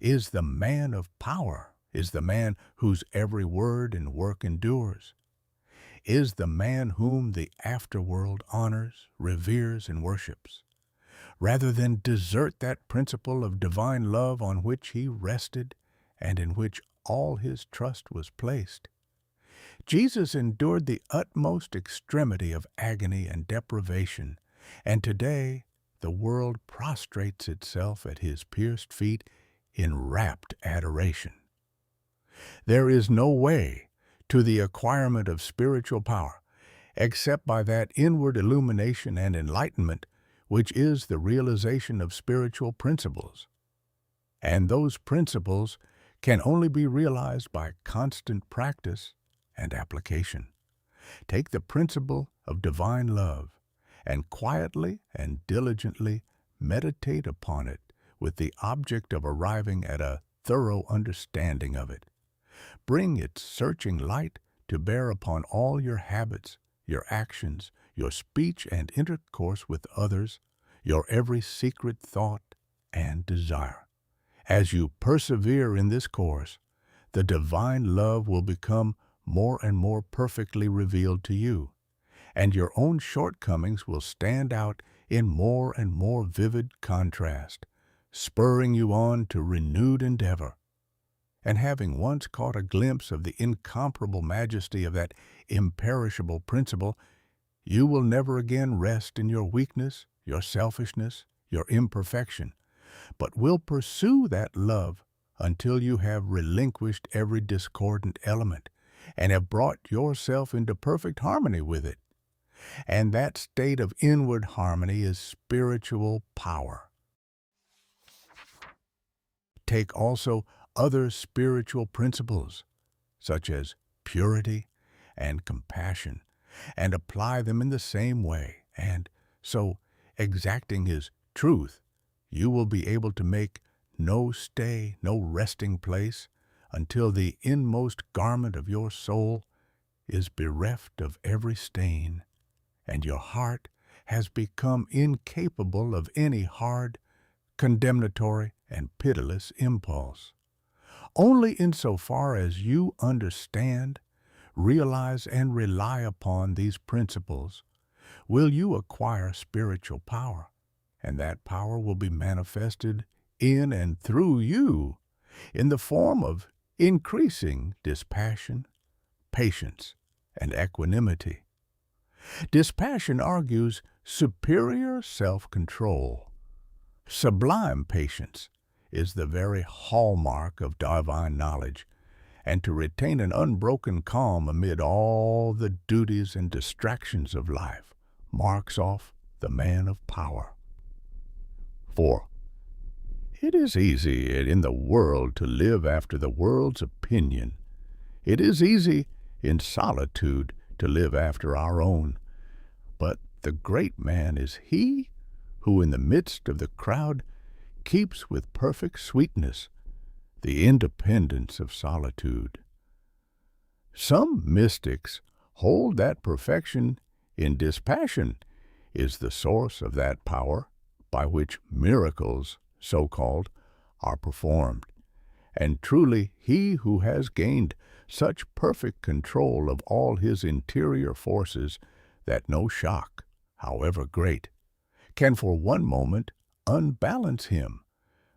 is the man of power, is the man whose every word and work endures, is the man whom the afterworld honors, reveres, and worships, rather than desert that principle of divine love on which he rested and in which all his trust was placed. Jesus endured the utmost extremity of agony and deprivation, and today the world prostrates itself at his pierced feet in rapt adoration. There is no way to the acquirement of spiritual power except by that inward illumination and enlightenment which is the realization of spiritual principles. And those principles can only be realized by constant practice and application. Take the principle of divine love and quietly and diligently meditate upon it with the object of arriving at a thorough understanding of it. Bring its searching light to bear upon all your habits, your actions, your speech and intercourse with others, your every secret thought and desire. As you persevere in this course, the divine love will become more and more perfectly revealed to you, and your own shortcomings will stand out in more and more vivid contrast, spurring you on to renewed endeavor. And having once caught a glimpse of the incomparable majesty of that imperishable principle, you will never again rest in your weakness, your selfishness, your imperfection, but will pursue that love until you have relinquished every discordant element and have brought yourself into perfect harmony with it. And that state of inward harmony is spiritual power. Take also other spiritual principles, such as purity and compassion, and apply them in the same way, and so, exacting His truth, you will be able to make no stay, no resting place, until the inmost garment of your soul is bereft of every stain, and your heart has become incapable of any hard, condemnatory, and pitiless impulse. Only insofar as you understand, realize, and rely upon these principles will you acquire spiritual power, and that power will be manifested in and through you in the form of increasing dispassion, patience, and equanimity. Dispassion argues superior self-control. Sublime patience is the very hallmark of divine knowledge, and to retain an unbroken calm amid all the duties and distractions of life marks off the man of power. 4. It is easy in the world to live after the world's opinion. It is easy in solitude to live after our own. But the great man is he who in the midst of the crowd keeps with perfect sweetness the independence of solitude. Some mystics hold that perfection in dispassion is the source of that power by which miracles, so-called, are performed. And truly he who has gained such perfect control of all his interior forces that no shock, however great, can for one moment unbalance him,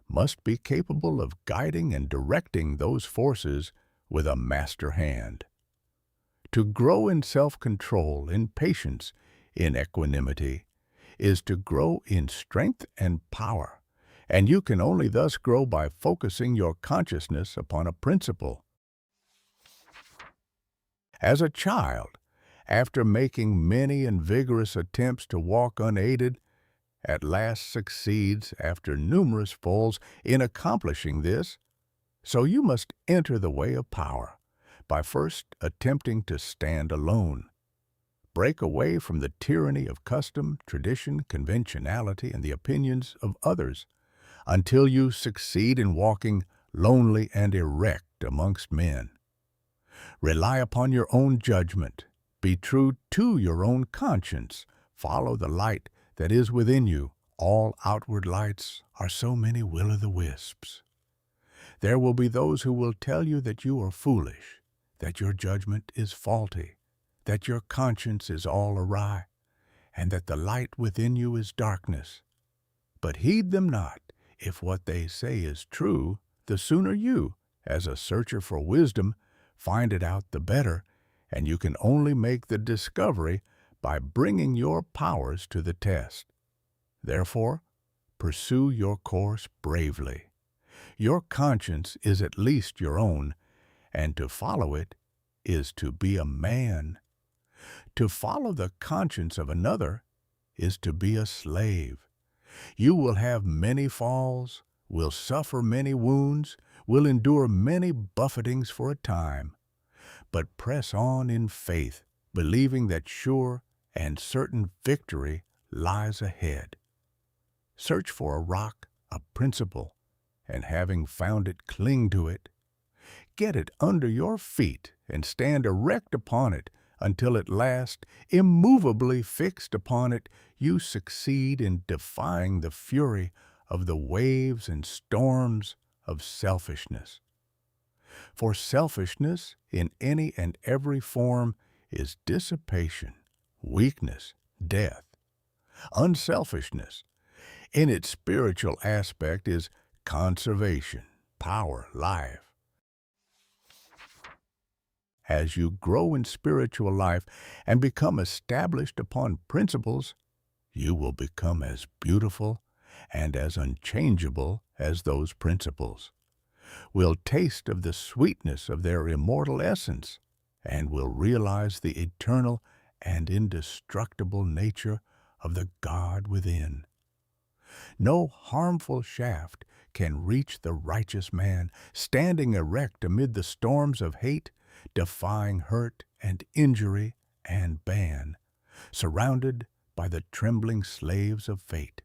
must be capable of guiding and directing those forces with a master hand. To grow in self-control, in patience, in equanimity, is to grow in strength and power, and you can only thus grow by focusing your consciousness upon a principle. As a child, after making many and vigorous attempts to walk unaided, at last succeeds, after numerous falls, in accomplishing this, so you must enter the way of power by first attempting to stand alone. Break away from the tyranny of custom, tradition, conventionality, and the opinions of others, until you succeed in walking lonely and erect amongst men. Rely upon your own judgment. Be true to your own conscience. Follow the light that is within you. All outward lights are so many will-o'-the-wisps. There will be those who will tell you that you are foolish, that your judgment is faulty, that your conscience is all awry, and that the light within you is darkness. But heed them not. If what they say is true, the sooner you, as a searcher for wisdom, find it out, the better, and you can only make the discovery by bringing your powers to the test. Therefore, pursue your course bravely. Your conscience is at least your own, and to follow it is to be a man. To follow the conscience of another is to be a slave. You will have many falls, will suffer many wounds, will endure many buffetings for a time, but press on in faith, believing that sure and certain victory lies ahead. Search for a rock, a principle, and having found it, cling to it. Get it under your feet and stand erect upon it until at last, immovably fixed upon it, you succeed in defying the fury of the waves and storms of selfishness. For selfishness in any and every form is dissipation, weakness, death. Unselfishness, in its spiritual aspect, is conservation, power, life. As you grow in spiritual life and become established upon principles, you will become as beautiful and as unchangeable as those principles, will taste of the sweetness of their immortal essence, and will realize the eternal and indestructible nature of the God within. No harmful shaft can reach the righteous man, standing erect amid the storms of hate, defying hurt and injury and ban, surrounded by the trembling slaves of fate.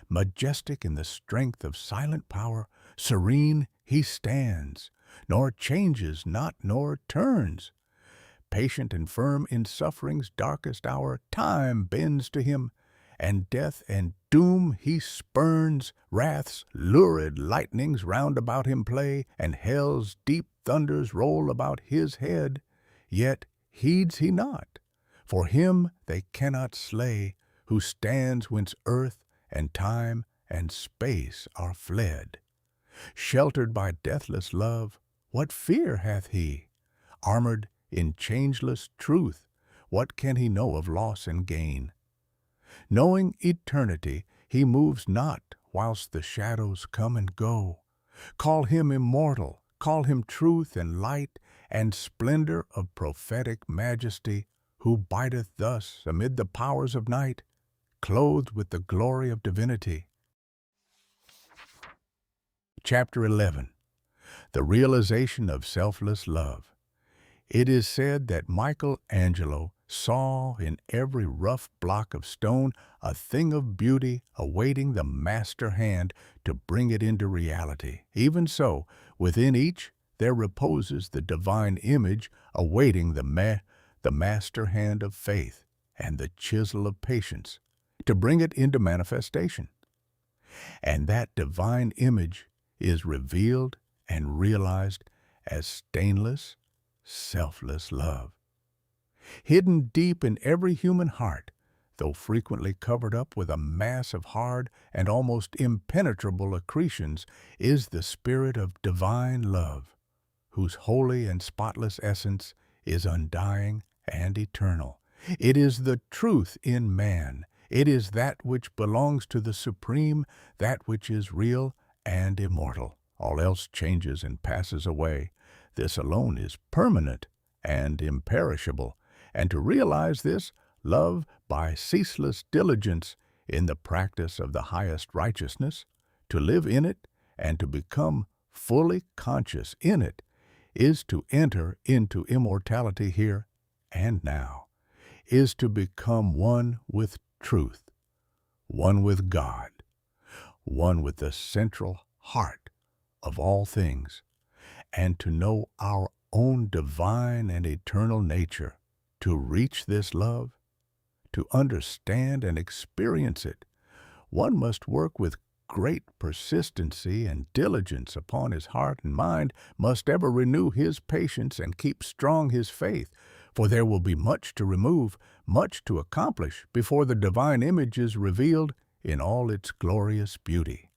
Majestic in the strength of silent power, serene he stands, nor changes not nor turns. Patient and firm in suffering's darkest hour, time bends to him, and death and doom he spurns. Wrath's lurid lightnings round about him play, and hell's deep thunders roll about his head. Yet heeds he not, for him they cannot slay, who stands whence earth and time and space are fled. Sheltered by deathless love, what fear hath he? Armored in changeless truth, what can he know of loss and gain? Knowing eternity, he moves not whilst the shadows come and go. Call him immortal, call him truth and light and splendor of prophetic majesty, who bideth thus amid the powers of night, clothed with the glory of divinity. Chapter 11. The Realization of Selfless Love. It is said that Michelangelo saw in every rough block of stone a thing of beauty awaiting the master hand to bring it into reality. Even so, within each there reposes the divine image awaiting the master hand of faith and the chisel of patience to bring it into manifestation. And that divine image is revealed and realized as stainless, selfless love. Hidden deep in every human heart, though frequently covered up with a mass of hard and almost impenetrable accretions, is the spirit of divine love, whose holy and spotless essence is undying and eternal. It is the truth in man. It is that which belongs to the supreme, that which is real and immortal. All else changes and passes away. This alone is permanent and imperishable. And to realize this, love by ceaseless diligence in the practice of the highest righteousness, to live in it and to become fully conscious in it, is to enter into immortality here and now, is to become one with truth, one with God, one with the central heart of all things, and to know our own divine and eternal nature to reach this love, to understand and experience it. One must work with great persistency and diligence upon his heart and mind, must ever renew his patience and keep strong his faith, for there will be much to remove, much to accomplish before the divine image is revealed in all its glorious beauty.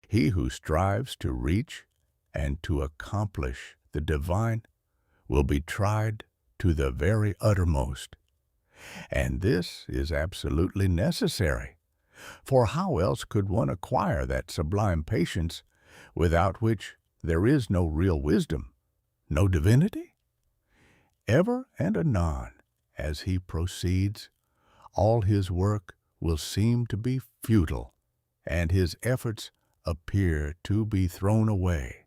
He who strives to reach and to accomplish the divine will be tried to the very uttermost. And this is absolutely necessary, for how else could one acquire that sublime patience without which there is no real wisdom, no divinity? Ever and anon, as he proceeds, all his work will seem to be futile, and his efforts appear to be thrown away.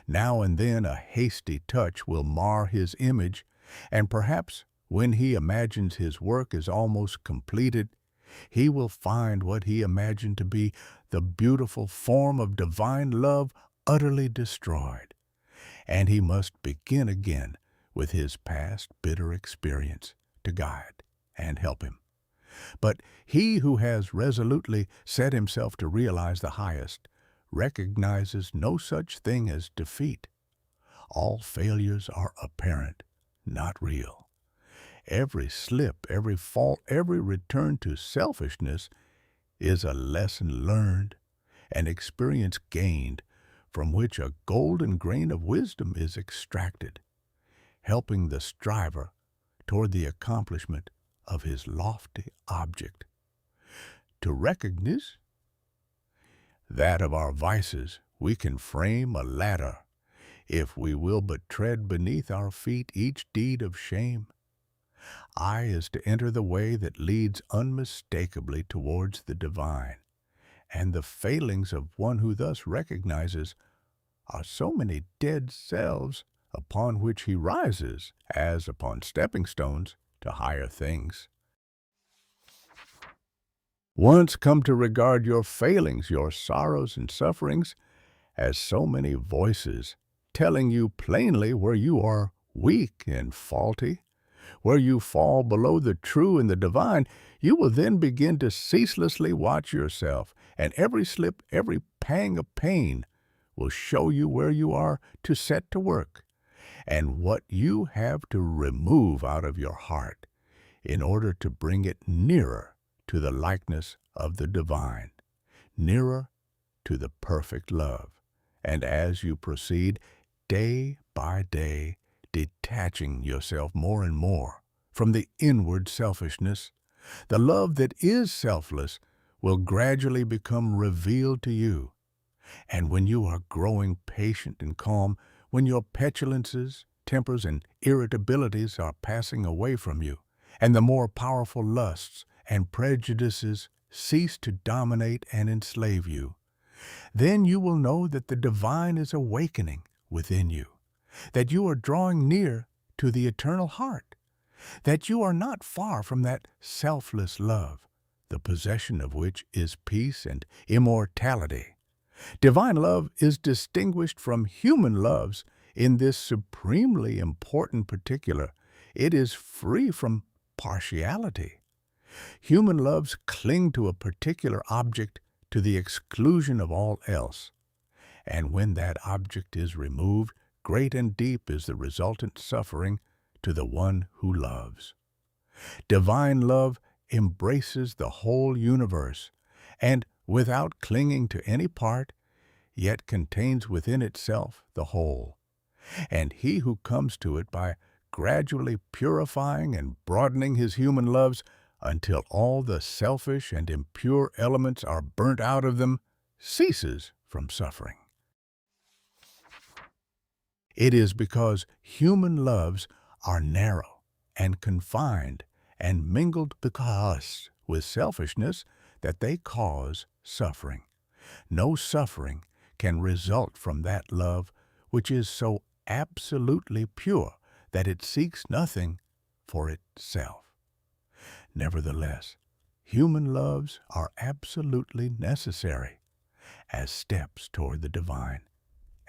Now and then a hasty touch will mar his image, and perhaps when he imagines his work is almost completed, he will find what he imagined to be the beautiful form of divine love utterly destroyed, and he must begin again with his past bitter experience to guide and help him. But he who has resolutely set himself to realize the highest recognizes no such thing as defeat. All failures are apparent, not real. Every slip, every fault, every return to selfishness is a lesson learned, an experience gained, from which a golden grain of wisdom is extracted, helping the striver toward the accomplishment of his lofty object. To recognize that of our vices, we can frame a ladder, if we will but tread beneath our feet each deed of shame. I is to enter the way that leads unmistakably towards the divine, and the failings of one who thus recognizes are so many dead selves upon which he rises, as upon stepping stones to higher things. Once come to regard your failings, your sorrows and sufferings, as so many voices telling you plainly where you are weak and faulty, where you fall below the true and the divine, you will then begin to ceaselessly watch yourself, and every slip, every pang of pain will show you where you are to set to work, and what you have to remove out of your heart in order to bring it nearer to the likeness of the divine, nearer to the perfect love. And as you proceed, day by day, detaching yourself more and more from the inward selfishness, the love that is selfless will gradually become revealed to you. And when you are growing patient and calm, when your petulances, tempers, and irritabilities are passing away from you, and the more powerful lusts and prejudices cease to dominate and enslave you, then you will know that the divine is awakening within you, that you are drawing near to the eternal heart, that you are not far from that selfless love, the possession of which is peace and immortality. Divine love is distinguished from human loves in this supremely important particular. It is free from partiality. Human loves cling to a particular object to the exclusion of all else, and when that object is removed, great and deep is the resultant suffering to the one who loves. Divine love embraces the whole universe, and without clinging to any part, yet contains within itself the whole. And he who comes to it by gradually purifying and broadening his human loves until all the selfish and impure elements are burnt out of them, ceases from suffering. It is because human loves are narrow and confined and mingled because with selfishness that they cause suffering. No suffering can result from that love which is so absolutely pure that it seeks nothing for itself. Nevertheless, human loves are absolutely necessary as steps toward the divine.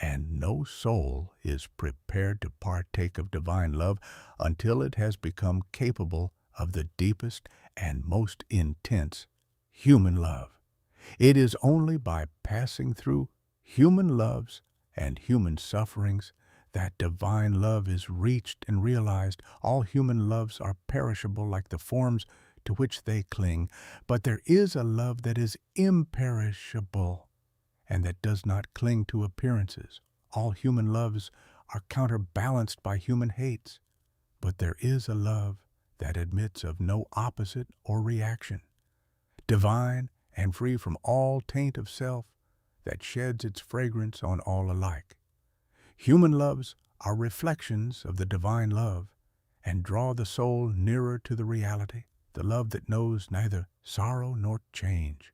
and no soul is prepared to partake of divine love until it has become capable of the deepest and most intense human love. It is only by passing through human loves and human sufferings that divine love is reached and realized. All human loves are perishable like the forms to which they cling, but there is a love that is imperishable and that does not cling to appearances. All human loves are counterbalanced by human hates, but there is a love that admits of no opposite or reaction, divine and free from all taint of self, that sheds its fragrance on all alike. Human loves are reflections of the divine love and draw the soul nearer to the reality, the love that knows neither sorrow nor change.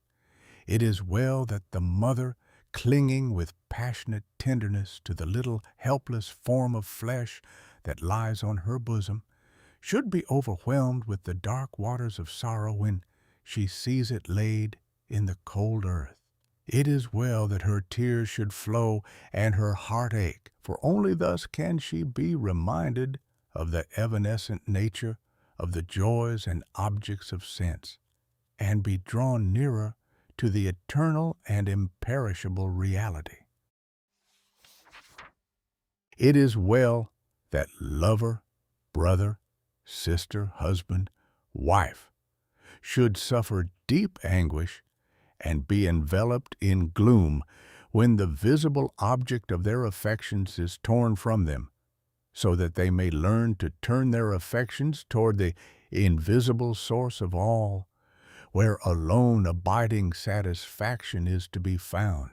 It is well that the mother, clinging with passionate tenderness to the little helpless form of flesh that lies on her bosom, should be overwhelmed with the dark waters of sorrow when she sees it laid in the cold earth. It is well that her tears should flow and her heart ache, for only thus can she be reminded of the evanescent nature of the joys and objects of sense, and be drawn nearer to the eternal and imperishable reality. It is well that lover, brother, sister, husband, wife should suffer deep anguish and be enveloped in gloom when the visible object of their affections is torn from them, so that they may learn to turn their affections toward the invisible source of all, where alone abiding satisfaction is to be found.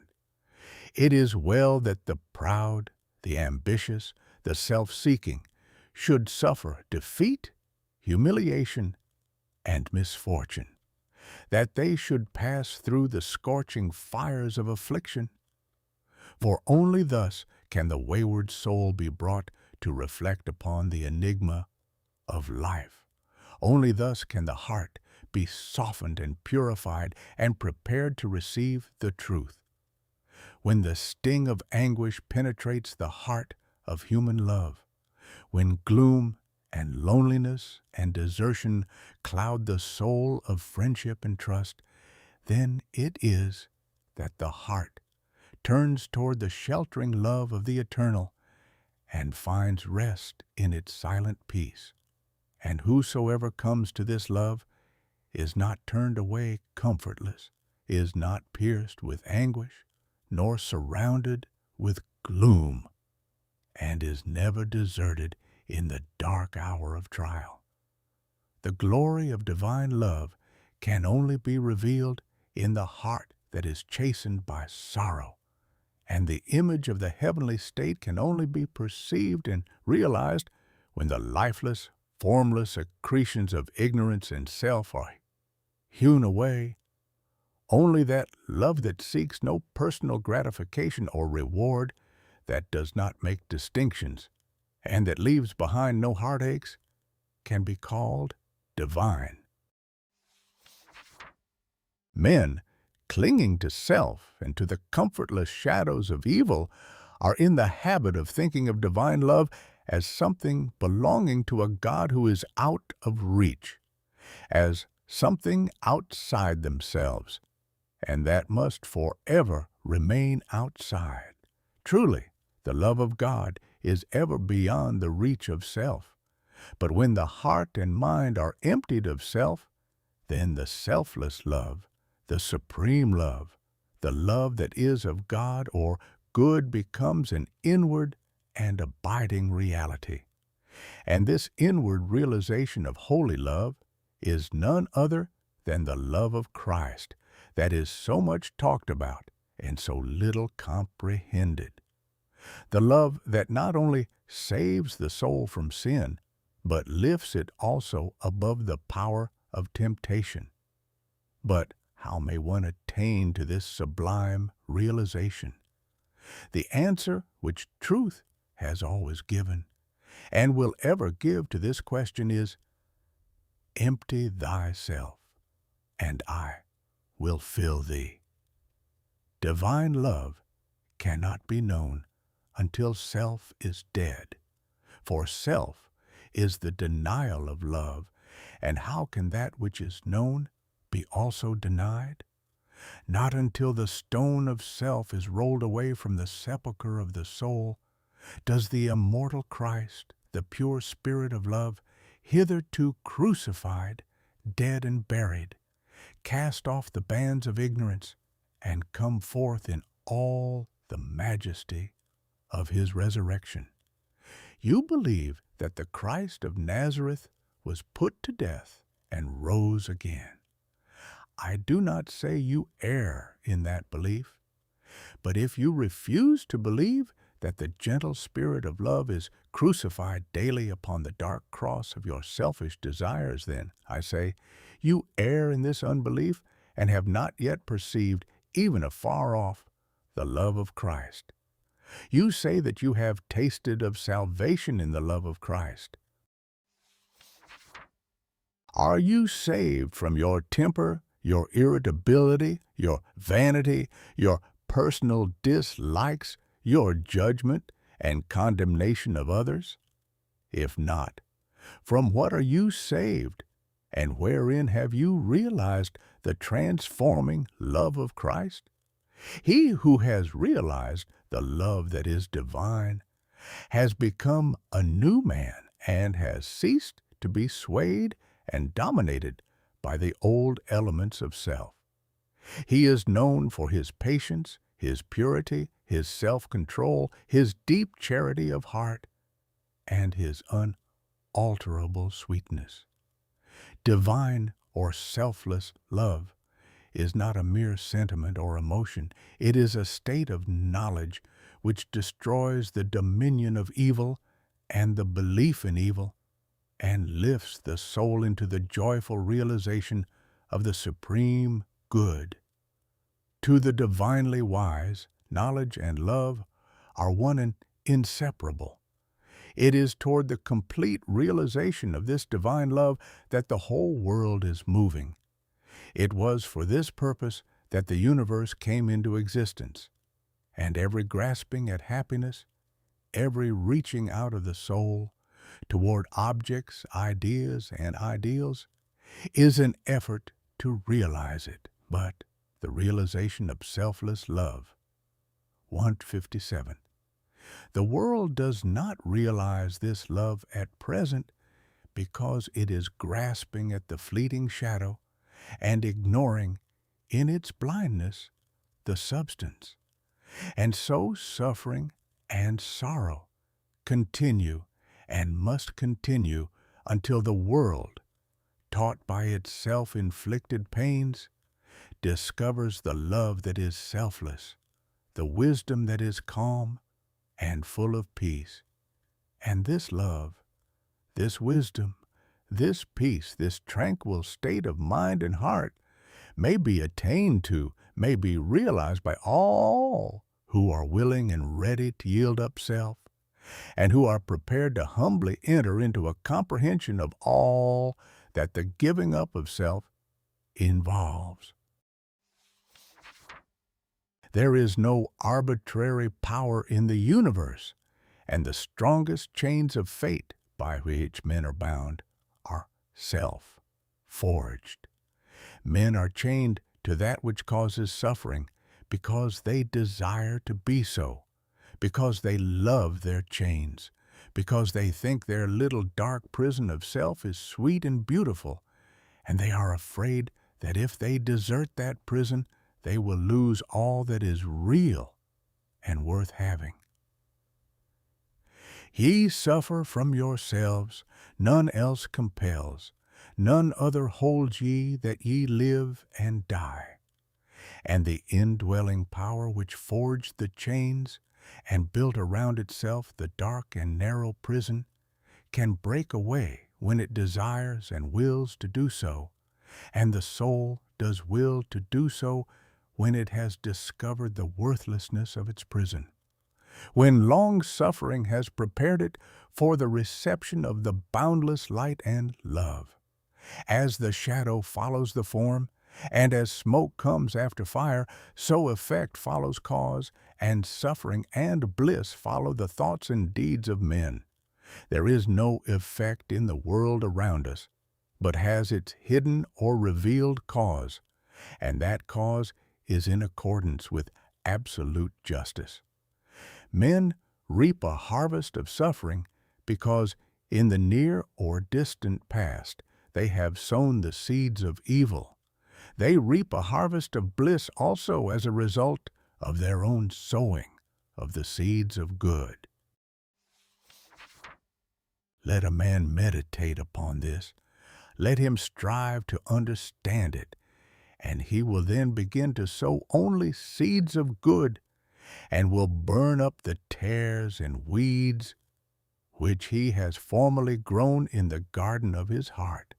It is well that the proud, the ambitious, the self-seeking should suffer defeat, humiliation, and misfortune, that they should pass through the scorching fires of affliction. For only thus can the wayward soul be brought to reflect upon the enigma of life. Only thus can the heart be softened and purified and prepared to receive the truth. When the sting of anguish penetrates the heart of human love, when gloom and loneliness and desertion cloud the soul of friendship and trust, then it is that the heart turns toward the sheltering love of the eternal and finds rest in its silent peace. And whosoever comes to this love is not turned away comfortless, is not pierced with anguish, nor surrounded with gloom, and is never deserted in the dark hour of trial. The glory of divine love can only be revealed in the heart that is chastened by sorrow, and the image of the heavenly state can only be perceived and realized when the lifeless, formless accretions of ignorance and self are hewn away. Only that love that seeks no personal gratification or reward, that does not make distinctions, and that leaves behind no heartaches, can be called divine. Men, clinging to self and to the comfortless shadows of evil, are in the habit of thinking of divine love as something belonging to a God who is out of reach, as something outside themselves, and that must forever remain outside. Truly, the love of God is ever beyond the reach of self. But when the heart and mind are emptied of self, then the selfless love, the supreme love, the love that is of God or good becomes an inward and abiding reality. And this inward realization of holy love is none other than the love of Christ that is so much talked about and so little comprehended. The love that not only saves the soul from sin, but lifts it also above the power of temptation. But how may one attain to this sublime realization? The answer which truth has always given, and will ever give to this question is, empty thyself, and I will fill thee. Divine love cannot be known until self is dead. For self is the denial of love, and how can that which is known be also denied? Not until the stone of self is rolled away from the sepulchre of the soul does the immortal Christ, the pure Spirit of love, hitherto crucified, dead and buried, cast off the bands of ignorance, and come forth in all the majesty of his resurrection. You believe that the Christ of Nazareth was put to death and rose again. I do not say you err in that belief, but if you refuse to believe that the gentle Spirit of love is crucified daily upon the dark cross of your selfish desires, then, I say, you err in this unbelief and have not yet perceived, even afar off, the love of Christ. You say that you have tasted of salvation in the love of Christ. Are you saved from your temper, your irritability, your vanity, your personal dislikes, your judgment and condemnation of others? If not, from what are you saved, and wherein have you realized the transforming love of Christ? He who has realized the love that is divine has become a new man and has ceased to be swayed and dominated by the old elements of self. He is known for his patience, his purity, his self-control, his deep charity of heart, and his unalterable sweetness. Divine or selfless love is not a mere sentiment or emotion. It is a state of knowledge which destroys the dominion of evil and the belief in evil, and lifts the soul into the joyful realization of the supreme good. To the divinely wise, knowledge and love are one and inseparable. It is toward the complete realization of this divine love that the whole world is moving. It was for this purpose that the universe came into existence, and every grasping at happiness, every reaching out of the soul toward objects, ideas, and ideals is an effort to realize it, but the realization of selfless love. 157. The world does not realize this love at present because it is grasping at the fleeting shadow and ignoring, in its blindness, the substance. And so suffering and sorrow continue and must continue until the world, taught by its self-inflicted pains, discovers the love that is selfless, the wisdom that is calm and full of peace. And this love, this wisdom, this peace, this tranquil state of mind and heart may be attained to, may be realized by all who are willing and ready to yield up self, and who are prepared to humbly enter into a comprehension of all that the giving up of self involves. There is no arbitrary power in the universe, and the strongest chains of fate by which men are bound are self-forged. Men are chained to that which causes suffering because they desire to be so, because they love their chains, because they think their little dark prison of self is sweet and beautiful, and they are afraid that if they desert that prison, they will lose all that is real and worth having. Ye suffer from yourselves, none else compels, none other holds ye that ye live and die. And the indwelling power which forged the chains and built around itself the dark and narrow prison can break away when it desires and wills to do so, and the soul does will to do so when it has discovered the worthlessness of its prison, when long suffering has prepared it for the reception of the boundless light and love. As the shadow follows the form, And as smoke comes after fire, so effect follows cause, and suffering and bliss follow the thoughts and deeds of men. There is no effect in the world around us, but has its hidden or revealed cause, and that cause is in accordance with absolute justice. Men reap a harvest of suffering because in the near or distant past they have sown the seeds of evil. They reap a harvest of bliss also as a result of their own sowing of the seeds of good. Let a man meditate upon this. Let him strive to understand it, and he will then begin to sow only seeds of good, and will burn up the tares and weeds which he has formerly grown in the garden of his heart.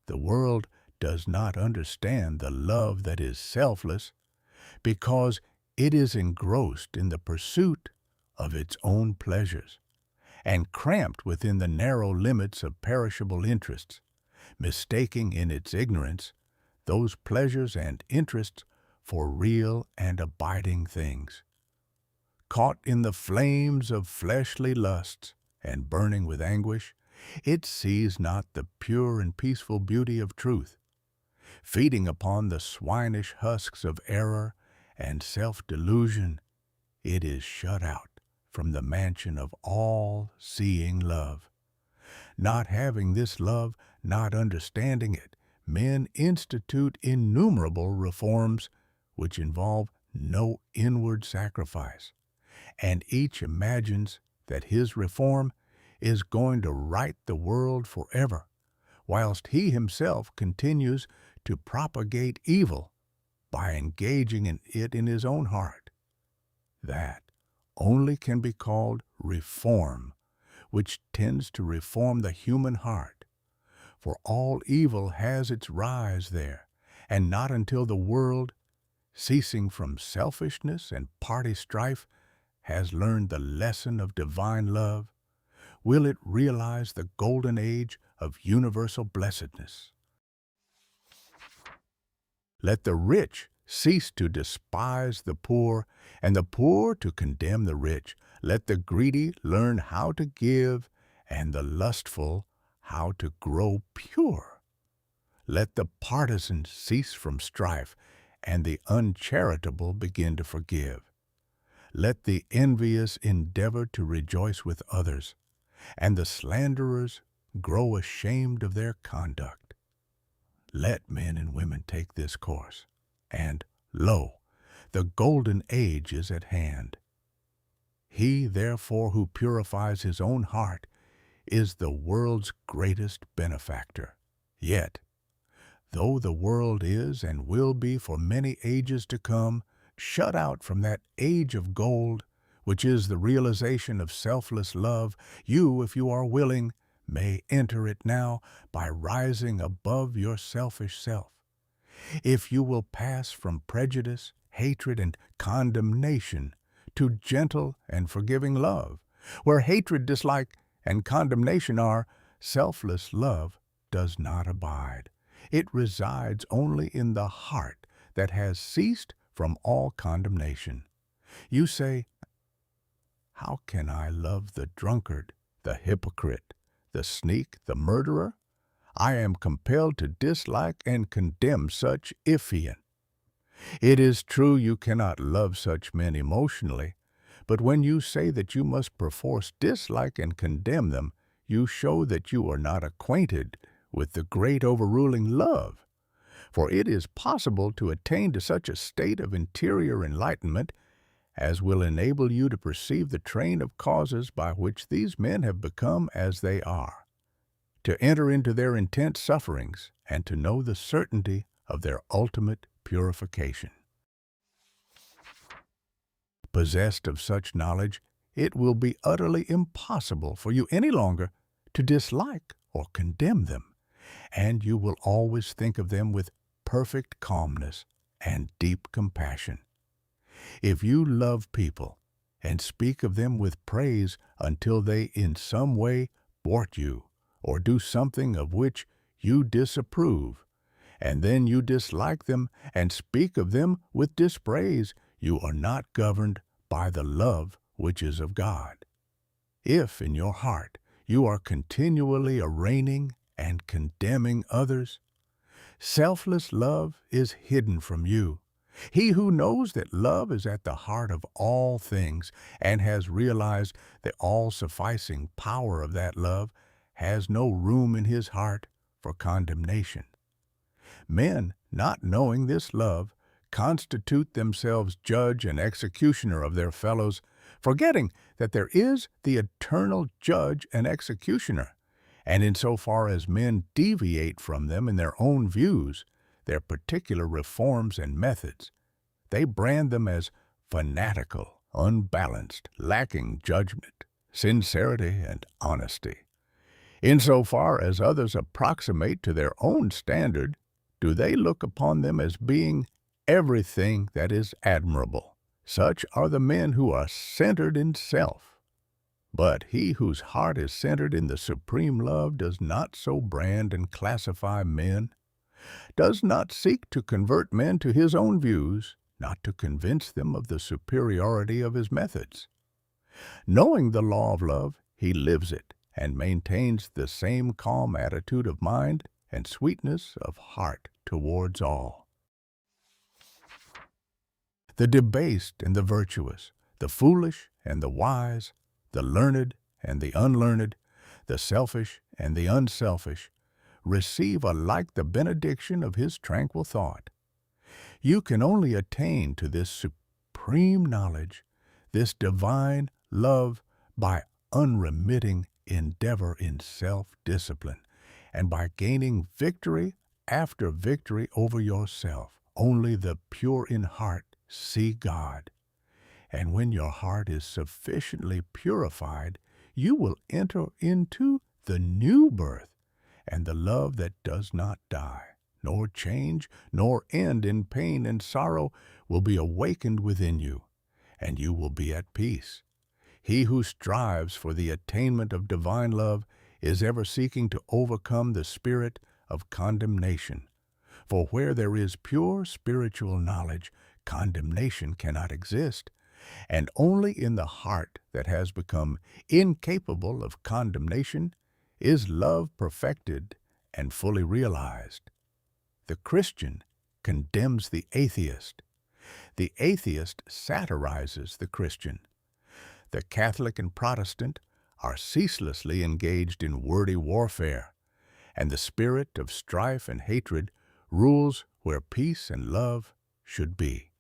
The world does not understand the love that is selfless because it is engrossed in the pursuit of its own pleasures and cramped within the narrow limits of perishable interests, mistaking in its ignorance those pleasures and interests for real and abiding things. Caught in the flames of fleshly lusts and burning with anguish, it sees not the pure and peaceful beauty of truth. Feeding upon the swinish husks of error and self-delusion, it is shut out from the mansion of all-seeing love. Not having this love, not understanding it, men institute innumerable reforms which involve no inward sacrifice, and each imagines that his reform is going to right the world forever, whilst he himself continues to propagate evil by engaging in it in his own heart. That only can be called reform, which tends to reform the human heart. For all evil has its rise there, and not until the world, ceasing from selfishness and party strife, has learned the lesson of divine love, will it realize the golden age of universal blessedness. Let the rich cease to despise the poor, and the poor to condemn the rich. Let the greedy learn how to give, and the lustful how to grow pure. Let the partisan cease from strife, and the uncharitable begin to forgive. Let the envious endeavor to rejoice with others, and the slanderers grow ashamed of their conduct. Let men and women take this course, and, lo, the golden age is at hand. He, therefore, who purifies his own heart is the world's greatest benefactor. Yet, though the world is and will be for many ages to come shut out from that age of gold, which is the realization of selfless love, you, if you are willing, may enter it now by rising above your selfish self. If you will pass from prejudice, hatred, and condemnation to gentle and forgiving love, where hatred, dislike, and condemnation are, selfless love does not abide. It resides only in the heart that has ceased from all condemnation. You say, "How can I love the drunkard, the hypocrite, the sneak, the murderer? I am compelled to dislike and condemn such Iphian." It is true you cannot love such men emotionally, but when you say that you must perforce dislike and condemn them, you show that you are not acquainted with the great overruling love. For it is possible to attain to such a state of interior enlightenment as will enable you to perceive the train of causes by which these men have become as they are, to enter into their intense sufferings, and to know the certainty of their ultimate purification. Possessed of such knowledge, it will be utterly impossible for you any longer to dislike or condemn them, and you will always think of them with perfect calmness and deep compassion. If you love people and speak of them with praise until they in some way thwart you or do something of which you disapprove, and then you dislike them and speak of them with dispraise, you are not governed by the love which is of God. If in your heart you are continually arraigning and condemning others, selfless love is hidden from you. He who knows that love is at the heart of all things and has realized the all-sufficing power of that love has no room in his heart for condemnation. Men, not knowing this love, constitute themselves judge and executioner of their fellows, forgetting that there is the eternal judge and executioner. And insofar as men deviate from them in their own views, their particular reforms and methods, they brand them as fanatical, unbalanced, lacking judgment, sincerity, and honesty. Insofar as others approximate to their own standard, do they look upon them as being everything that is admirable. Such are the men who are centered in self. But he whose heart is centered in the supreme love does not so brand and classify men, does not seek to convert men to his own views, not to convince them of the superiority of his methods. Knowing the law of love, he lives it and maintains the same calm attitude of mind and sweetness of heart towards all. The debased and the virtuous, the foolish and the wise, the learned and the unlearned, the selfish and the unselfish, receive alike the benediction of his tranquil thought. You can only attain to this supreme knowledge, this divine love, by unremitting endeavor in self-discipline, and by gaining victory after victory over yourself. Only the pure in heart see God. And when your heart is sufficiently purified, you will enter into the new birth and the love that does not die, nor change, nor end in pain and sorrow will be awakened within you, and you will be at peace. He who strives for the attainment of divine love is ever seeking to overcome the spirit of condemnation. For where there is pure spiritual knowledge, condemnation cannot exist, and only in the heart that has become incapable of condemnation is love perfected and fully realized. The Christian condemns the atheist. The atheist satirizes the Christian. The Catholic and Protestant are ceaselessly engaged in wordy warfare, and the spirit of strife and hatred rules where peace and love should be.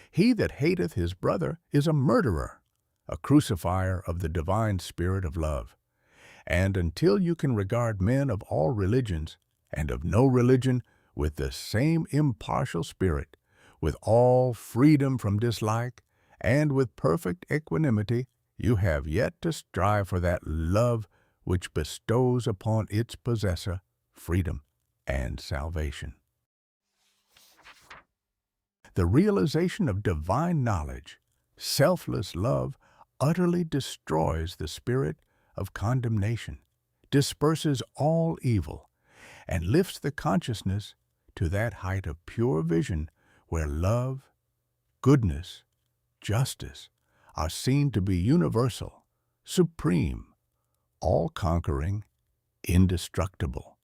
He that hateth his brother is a murderer, a crucifier of the divine spirit of love. And until you can regard men of all religions and of no religion with the same impartial spirit, with all freedom from dislike, and with perfect equanimity, you have yet to strive for that love which bestows upon its possessor freedom and salvation. The realization of divine knowledge, selfless love, utterly destroys the spirit of condemnation, disperses all evil, and lifts the consciousness to that height of pure vision where love, goodness, justice are seen to be universal, supreme, all-conquering, indestructible.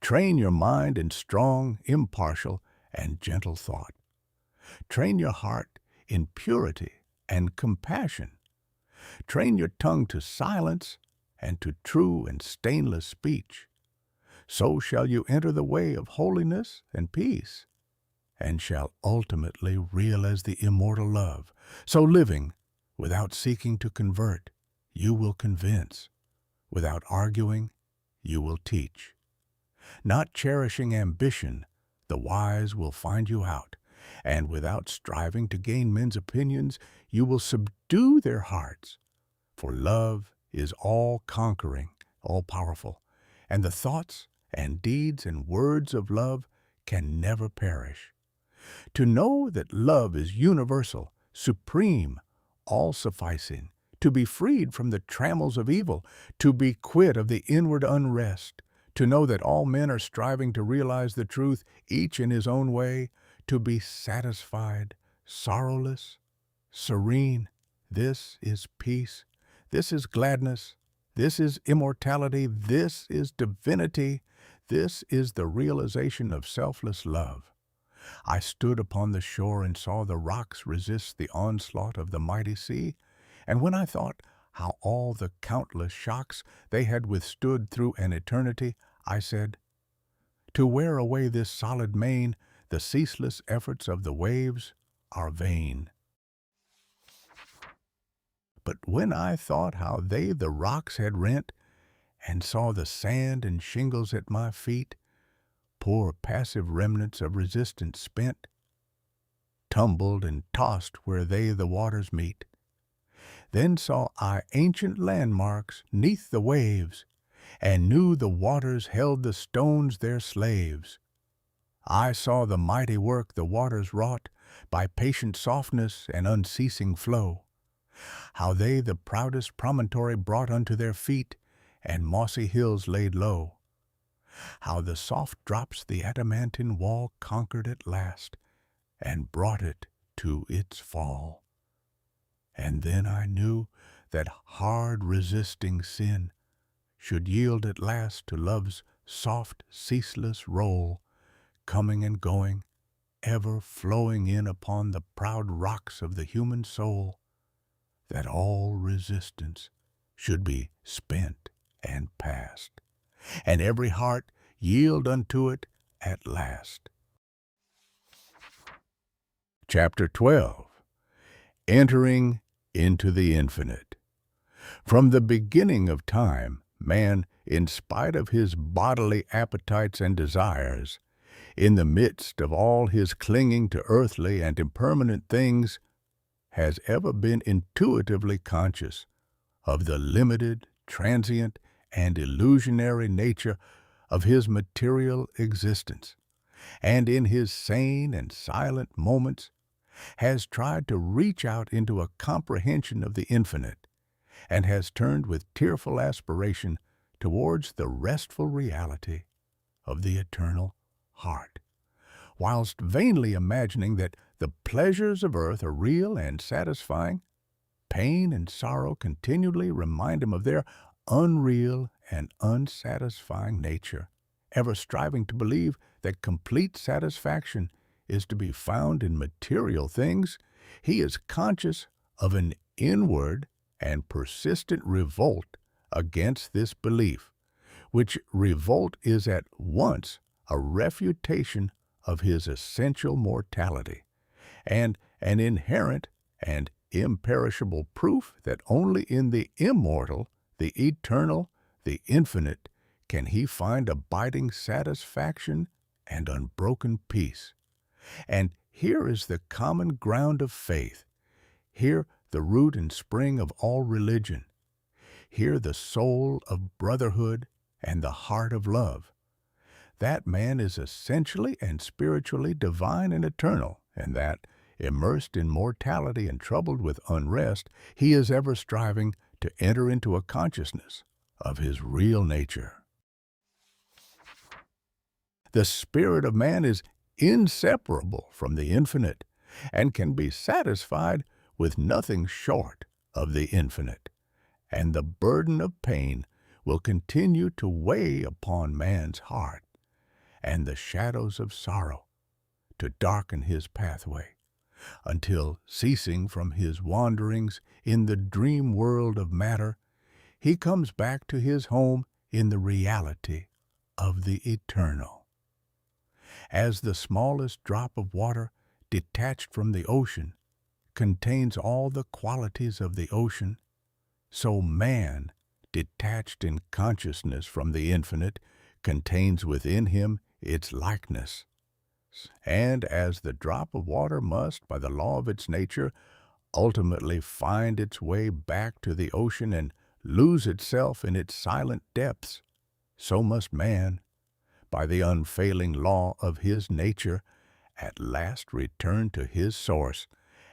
Train your mind in strong, impartial, and gentle thought. Train your heart in purity and compassion. Train your tongue to silence and to true and stainless speech. So shall you enter the way of holiness and peace, and shall ultimately realize the immortal love. So living, without seeking to convert, you will convince. Without arguing, you will teach. Not cherishing ambition, the wise will find you out, and without striving to gain men's opinions, you will subdue their hearts. For love is all-conquering, all-powerful, and the thoughts and deeds and words of love can never perish. To know that love is universal, supreme, all-sufficing, to be freed from the trammels of evil, to be quit of the inward unrest, to know that all men are striving to realize the truth, each in his own way, to be satisfied, sorrowless, serene. This is peace. This is gladness. This is immortality. This is divinity. This is the realization of selfless love. I stood upon the shore and saw the rocks resist the onslaught of the mighty sea, and when I thought how all the countless shocks they had withstood through an eternity, I said, to wear away this solid main, the ceaseless efforts of the waves are vain. But when I thought how they the rocks had rent, and saw the sand and shingles at my feet, poor passive remnants of resistance spent, tumbled and tossed where they the waters meet, then saw I ancient landmarks neath the waves, and knew the waters held the stones their slaves. I saw the mighty work the waters wrought by patient softness and unceasing flow, how they the proudest promontory brought unto their feet, and mossy hills laid low, how the soft drops the adamantine wall conquered at last, and brought it to its fall. And then I knew that hard resisting sin should yield at last to love's soft ceaseless roll, coming and going, ever flowing in upon the proud rocks of the human soul, that all resistance should be spent and past, and every heart yield unto it at last. Chapter 12. Entering into the infinite. From the beginning of time, man, in spite of his bodily appetites and desires, in the midst of all his clinging to earthly and impermanent things, has ever been intuitively conscious of the limited, transient, and illusionary nature of his material existence, and in his sane and silent moments has tried to reach out into a comprehension of the infinite, and has turned with tearful aspiration towards the restful reality of the eternal heart, whilst vainly imagining that the pleasures of earth are real and satisfying. Pain and sorrow continually remind him of their unreal and unsatisfying nature, ever striving to believe that complete satisfaction is to be found in material things. He is conscious of an inward and persistent revolt against this belief, which revolt is at once a refutation of his essential mortality, and an inherent and imperishable proof that only in the immortal, the eternal, the infinite, can he find abiding satisfaction and unbroken peace. And here is the common ground of faith, here the root and spring of all religion, here the soul of brotherhood and the heart of love. That man is essentially and spiritually divine and eternal, and that, immersed in mortality and troubled with unrest, he is ever striving to enter into a consciousness of his real nature. The spirit of man is inseparable from the infinite, and can be satisfied with nothing short of the infinite, and the burden of pain will continue to weigh upon man's heart, and the shadows of sorrow to darken his pathway, until, ceasing from his wanderings in the dream world of matter, he comes back to his home in the reality of the eternal. As the smallest drop of water detached from the ocean contains all the qualities of the ocean, so man, detached in consciousness from the infinite, contains within him its likeness. And as the drop of water must, by the law of its nature, ultimately find its way back to the ocean and lose itself in its silent depths, so must man, by the unfailing law of his nature, at last return to his source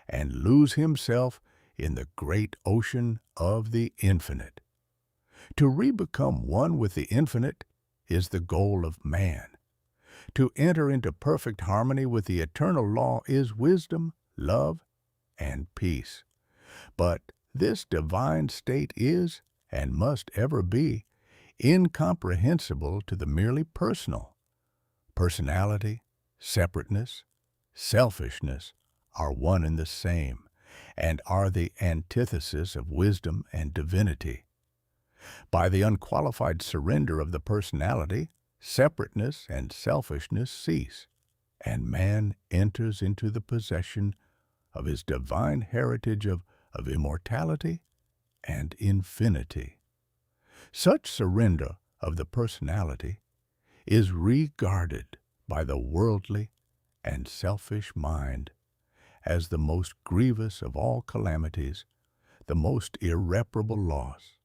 and lose himself in the great ocean of the infinite. To re-become one with the infinite is the goal of man. To enter into perfect harmony with the eternal law is wisdom, love, and peace. But this divine state is, and must ever be, incomprehensible to the merely personal. Personality, separateness, selfishness are one and the same, and are the antithesis of wisdom and divinity. By the unqualified surrender of the personality, separateness and selfishness cease, and man enters into the possession of his divine heritage of immortality and infinity. Such surrender of the personality is regarded by the worldly and selfish mind as the most grievous of all calamities, the most irreparable loss.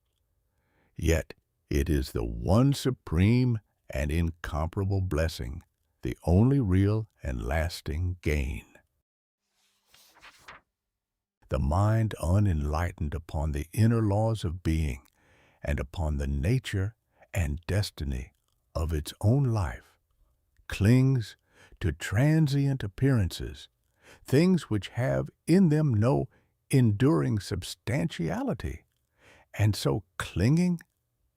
Yet it is the one supreme and incomparable blessing, the only real and lasting gain. The mind unenlightened upon the inner laws of being and upon the nature and destiny of its own life clings to transient appearances, things which have in them no enduring substantiality, and so clinging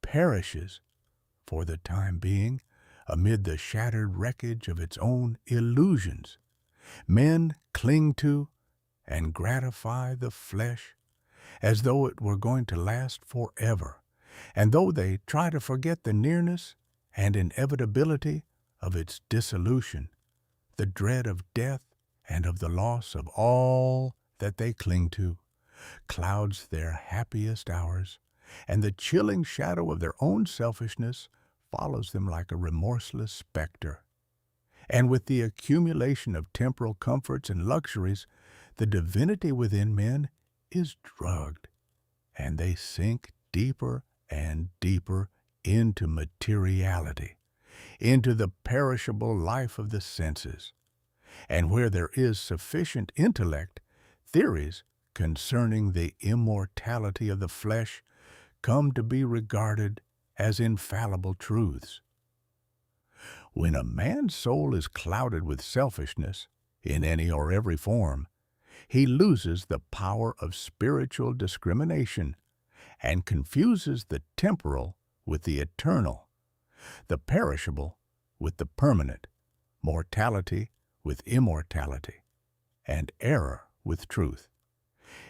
perishes for the time being amid the shattered wreckage of its own illusions. Men cling to and gratify the flesh as though it were going to last forever, and though they try to forget the nearness and inevitability of its dissolution, the dread of death and of the loss of all that they cling to clouds their happiest hours, and the chilling shadow of their own selfishness follows them like a remorseless specter. And with the accumulation of temporal comforts and luxuries, the divinity within men is drugged, and they sink deeper and deeper into materiality, into the perishable life of the senses. And where there is sufficient intellect, theories concerning the immortality of the flesh come to be regarded as infallible truths. When a man's soul is clouded with selfishness, in any or every form, he loses the power of spiritual discrimination and confuses the temporal with the eternal, the perishable with the permanent, mortality with immortality, and error with truth.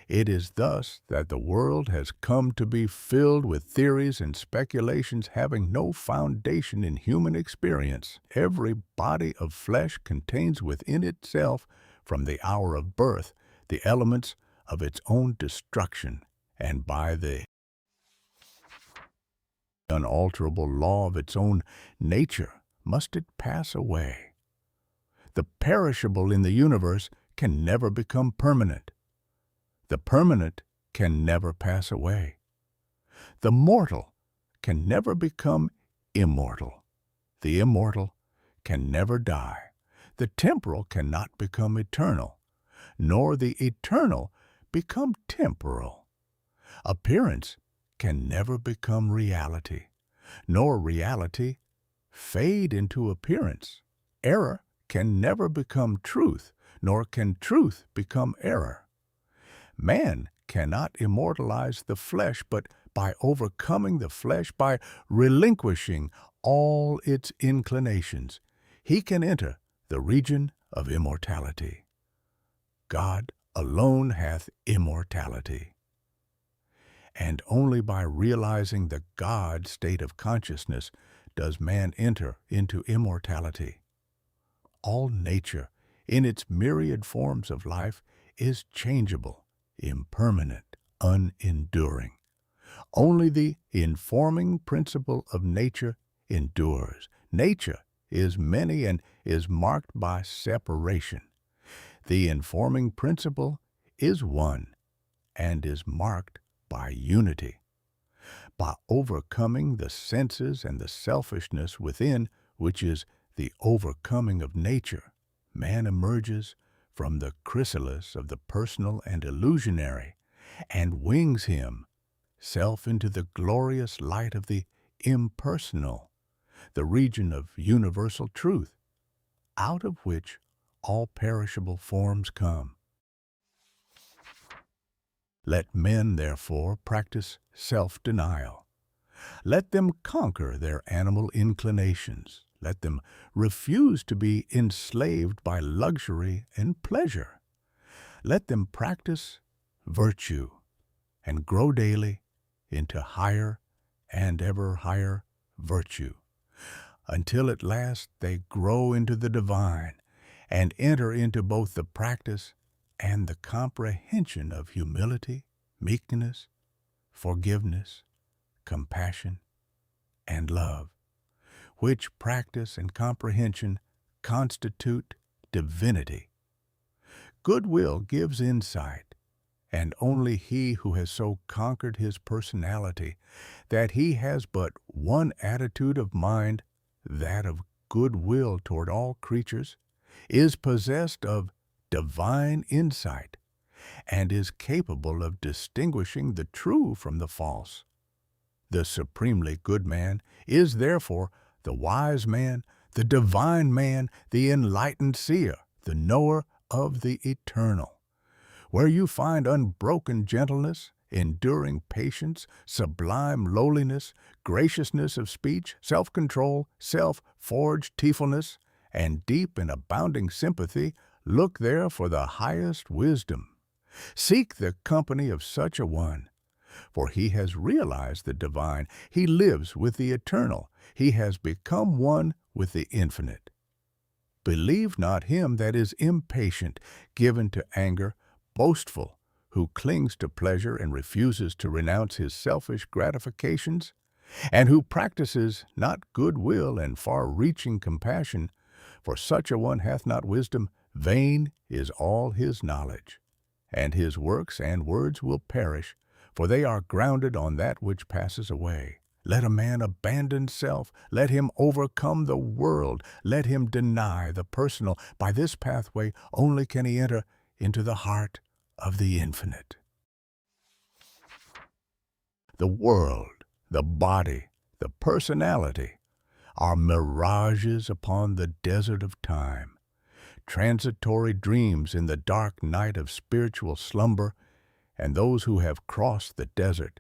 It is thus that the world has come to be filled with theories and speculations having no foundation in human experience. Every body of flesh contains within itself, from the hour of birth, the elements of its own destruction, and by the unalterable law of its own nature must it pass away. The perishable in the universe can never become permanent. The permanent can never pass away. The mortal can never become immortal. The immortal can never die. The temporal cannot become eternal, nor the eternal become temporal. Appearance can never become reality, nor reality fade into appearance. Error can never become truth, nor can truth become error. Man cannot immortalize the flesh, but by overcoming the flesh, by relinquishing all its inclinations, he can enter the region of immortality. God alone hath immortality. And only by realizing the God state of consciousness does man enter into immortality. All nature, in its myriad forms of life, is changeable, impermanent, unenduring. Only the informing principle of nature endures. Nature is many and is marked by separation. The informing principle is one and is marked by unity. By overcoming the senses and the selfishness within, which is the overcoming of nature, man emerges from the chrysalis of the personal and illusionary, and wings himself into the glorious light of the impersonal. the region of universal truth, out of which all perishable forms come. Let men, therefore, practice self-denial. Let them conquer their animal inclinations. Let them refuse to be enslaved by luxury and pleasure. Let them practice virtue and grow daily into higher and ever higher virtue, until at last they grow into the divine and enter into both the practice and the comprehension of humility, meekness, forgiveness, compassion, and love, which practice and comprehension constitute divinity. Goodwill gives insight, and only he who has so conquered his personality that he has but one attitude of mind, that of goodwill toward all creatures, is possessed of divine insight and is capable of distinguishing the true from the false. The supremely good man is therefore the wise man, the divine man, the enlightened seer, the knower of the eternal. Where you find unbroken gentleness, enduring patience, sublime lowliness, graciousness of speech, self-control, self-forged tearfulness, and deep and abounding sympathy, look there for the highest wisdom. Seek the company of such a one, for he has realized the divine, he lives with the eternal, he has become one with the infinite. Believe not him that is impatient, given to anger, boastful, who clings to pleasure and refuses to renounce his selfish gratifications, and who practices not goodwill and far-reaching compassion, for such a one hath not wisdom. Vain is all his knowledge, and his works and words will perish, for they are grounded on that which passes away. Let a man abandon self. Let him overcome the world. Let him deny the personal. By this pathway only can he enter into the heart of the infinite. The world, the body, the personality are mirages upon the desert of time, transitory dreams in the dark night of spiritual slumber, and those who have crossed the desert,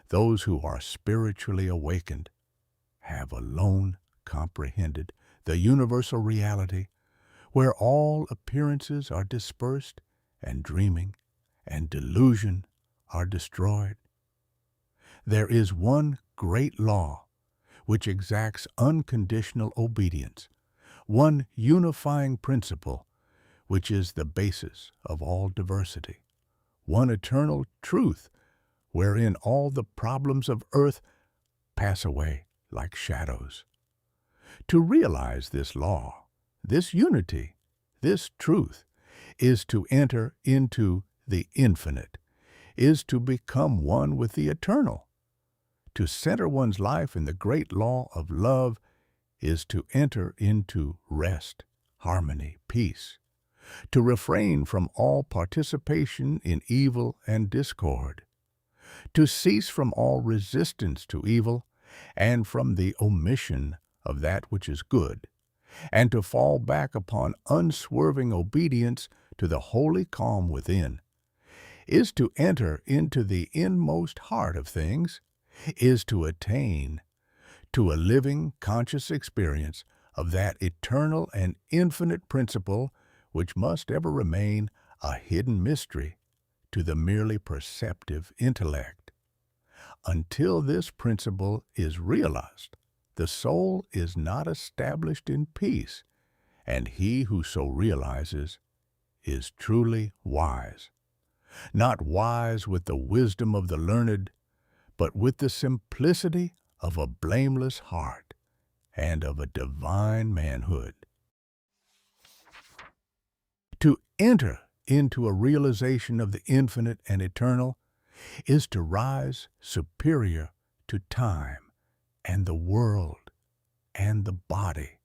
those who are spiritually awakened, have alone comprehended the universal reality, where all appearances are dispersed, and dreaming and delusion are destroyed. There is one great law which exacts unconditional obedience, one unifying principle which is the basis of all diversity, one eternal truth wherein all the problems of earth pass away like shadows. To realize this law, this unity, this truth, is to enter into the infinite, is to become one with the eternal. To center one's life in the great law of love is to enter into rest, harmony, peace, to refrain from all participation in evil and discord, to cease from all resistance to evil and from the omission of that which is good, and to fall back upon unswerving obedience to the holy calm within, is to enter into the inmost heart of things, is to attain to a living, conscious experience of that eternal and infinite principle which must ever remain a hidden mystery to the merely perceptive intellect. Until this principle is realized, the soul is not established in peace, and he who so realizes is truly wise. Not wise with the wisdom of the learned, but with the simplicity of a blameless heart and of a divine manhood. To enter into a realization of the infinite and eternal is to rise superior to time and the world and the body,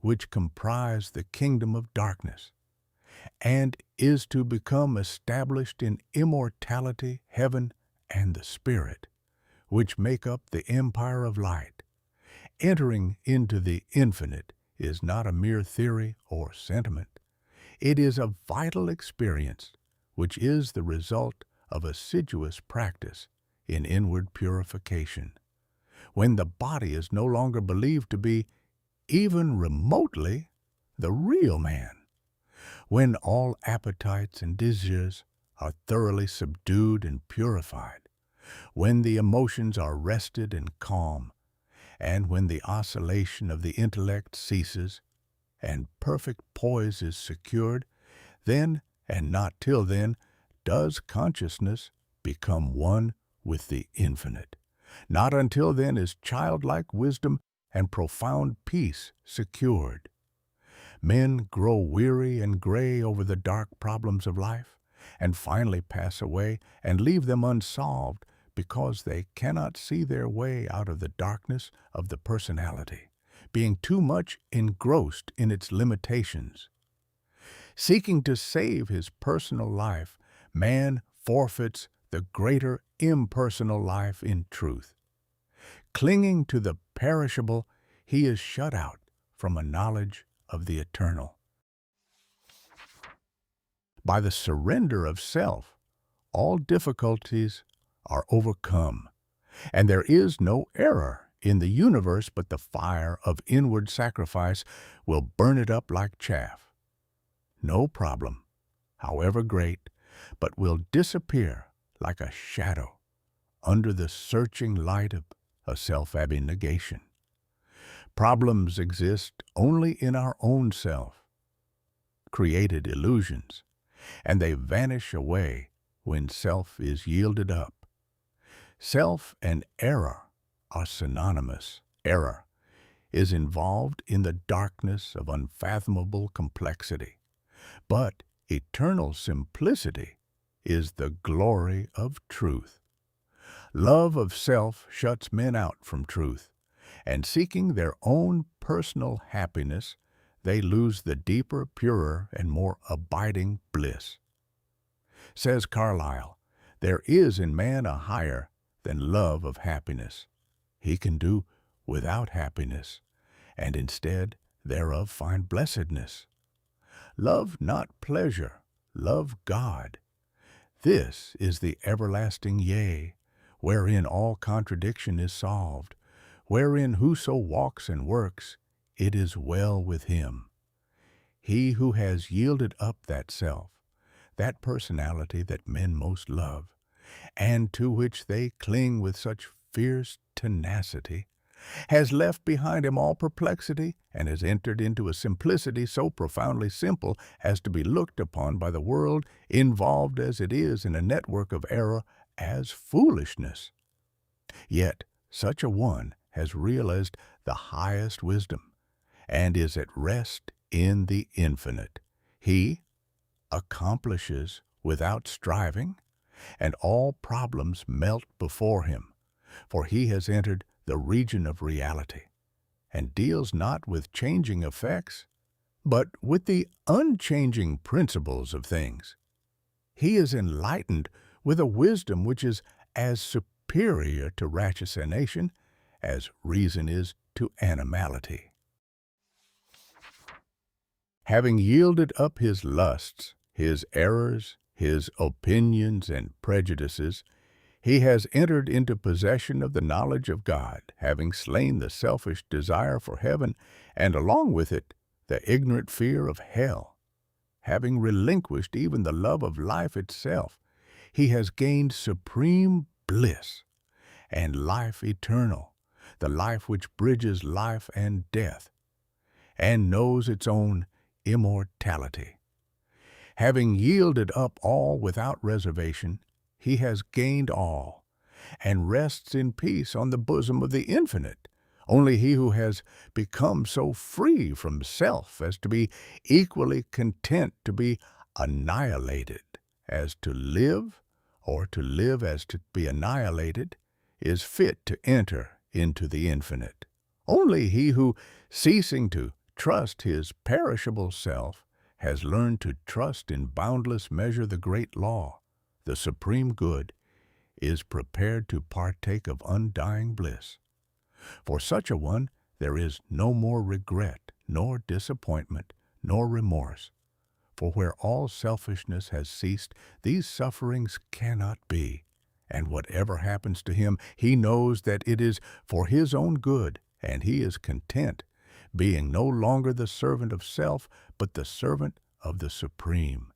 which comprise the kingdom of darkness, and is to become established in immortality, heaven, and the spirit, which make up the empire of light, Entering into the infinite is not a mere theory or sentiment. It is a vital experience, which is the result of assiduous practice in inward purification. When the body is no longer believed to be, even remotely, the real man. When all appetites and desires are thoroughly subdued and purified. When the emotions are rested and calm, and when the oscillation of the intellect ceases, and perfect poise is secured, then, and not till then, does consciousness become one with the infinite. Not until then is childlike wisdom and profound peace secured. Men grow weary and gray over the dark problems of life, and finally pass away and leave them unsolved because they cannot see their way out of the darkness of the personality, being too much engrossed in its limitations. Seeking to save his personal life, man forfeits the greater impersonal life in truth. Clinging to the perishable, he is shut out from a knowledge of the eternal. By the surrender of self, all difficulties are overcome, and there is no error in the universe but the fire of inward sacrifice will burn it up like chaff. No problem, however great, but will disappear like a shadow under the searching light of a self-abnegation. Problems exist only in our own self, created illusions, and they vanish away when self is yielded up. Self and error are synonymous. Error is involved in the darkness of unfathomable complexity, but eternal simplicity is the glory of truth. Love of self shuts men out from truth, and seeking their own personal happiness, they lose the deeper, purer, and more abiding bliss. Says Carlyle, there is in man a higher than love of happiness. He can do without happiness, and instead thereof find blessedness. Love not pleasure, love God. This is the everlasting yea, wherein all contradiction is solved, wherein whoso walks and works, it is well with him. He who has yielded up that self, that personality that men most love, and to which they cling with such fierce tenacity, has left behind him all perplexity and has entered into a simplicity so profoundly simple as to be looked upon by the world, involved as it is in a network of error, as foolishness. Yet such a one has realized the highest wisdom and is at rest in the infinite. He accomplishes without striving, and all problems melt before him, for he has entered the region of reality, and deals not with changing effects, but with the unchanging principles of things. He is enlightened with a wisdom which is as superior to ratiocination as reason is to animality. Having yielded up his lusts, his errors, his opinions and prejudices, he has entered into possession of the knowledge of God, having slain the selfish desire for heaven, and along with it, the ignorant fear of hell. Having relinquished even the love of life itself, he has gained supreme bliss and life eternal, the life which bridges life and death, and knows its own immortality. Having yielded up all without reservation, he has gained all, and rests in peace on the bosom of the infinite. Only he who has become so free from self as to be equally content to be annihilated as to live, or to live as to be annihilated, is fit to enter into the infinite. Only he who, ceasing to trust his perishable self, has learned to trust in boundless measure the great law, the supreme good, is prepared to partake of undying bliss. For such a one, there is no more regret, nor disappointment, nor remorse. For where all selfishness has ceased, these sufferings cannot be. And whatever happens to him, he knows that it is for his own good, and he is content, being no longer the servant of self, but the servant of the Supreme.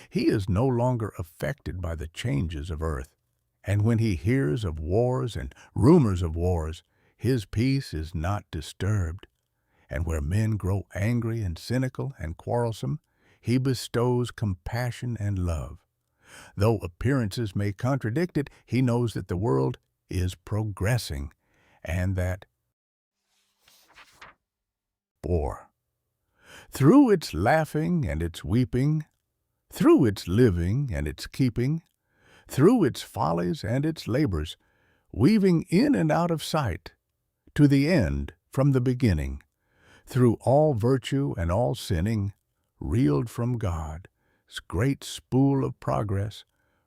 He is no longer affected by the changes of earth. And when he hears of wars and rumors of wars, his peace is not disturbed. And where men grow angry and cynical and quarrelsome, he bestows compassion and love. Though appearances may contradict it, he knows that the world is progressing, and that through its laughing and its weeping, through its living and its keeping, through its follies and its labors, weaving in and out of sight, to the end from the beginning, through all virtue and all sinning, reeled from God's great spool of progress,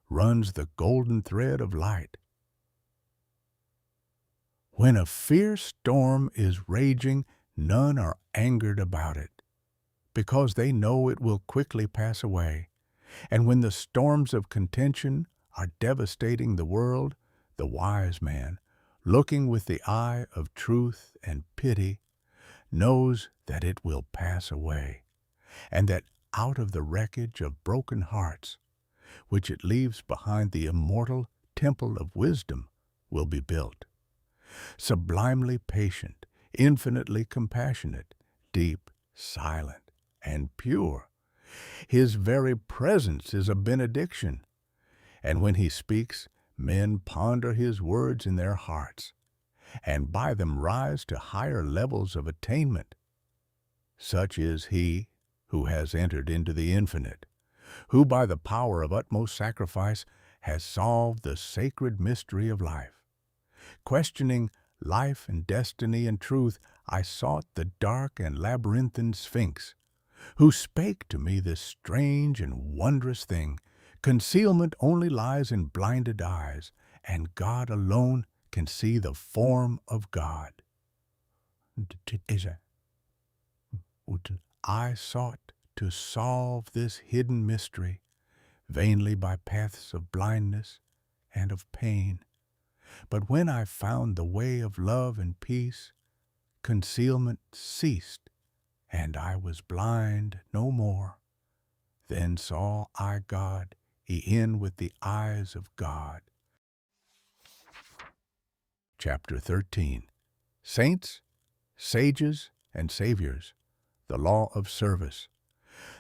runs the golden thread of light. When a fierce storm is raging, none are angered about it, because they know it will quickly pass away. And when the storms of contention are devastating the world, the wise man, looking with the eye of truth and pity, knows that it will pass away, and that out of the wreckage of broken hearts, which it leaves behind, the immortal temple of wisdom will be built. Sublimely patient, infinitely compassionate, deep, silent, and pure, his very presence is a benediction. And when he speaks, men ponder his words in their hearts, and by them rise to higher levels of attainment. Such is he who has entered into the infinite, who by the power of utmost sacrifice has solved the sacred mystery of life. Questioning life and destiny and truth, I sought the dark and labyrinthine Sphinx, who spake to me this strange and wondrous thing: concealment only lies in blinded eyes, and God alone can see the form of God. I sought to solve this hidden mystery, vainly by paths of blindness and of pain. But when I found the way of love and peace, concealment ceased, and I was blind no more. Then saw I God, e'en with the eyes of God. Chapter 13. Saints, Sages, and Saviors, the Law of Service.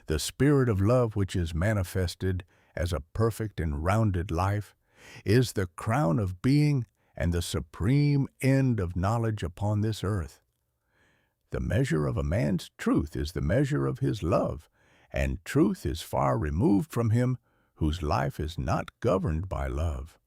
The Spirit of love which is manifested as a perfect and rounded life is the crown of being and the supreme end of knowledge upon this earth. The measure of a man's truth is the measure of his love, and truth is far removed from him whose life is not governed by love.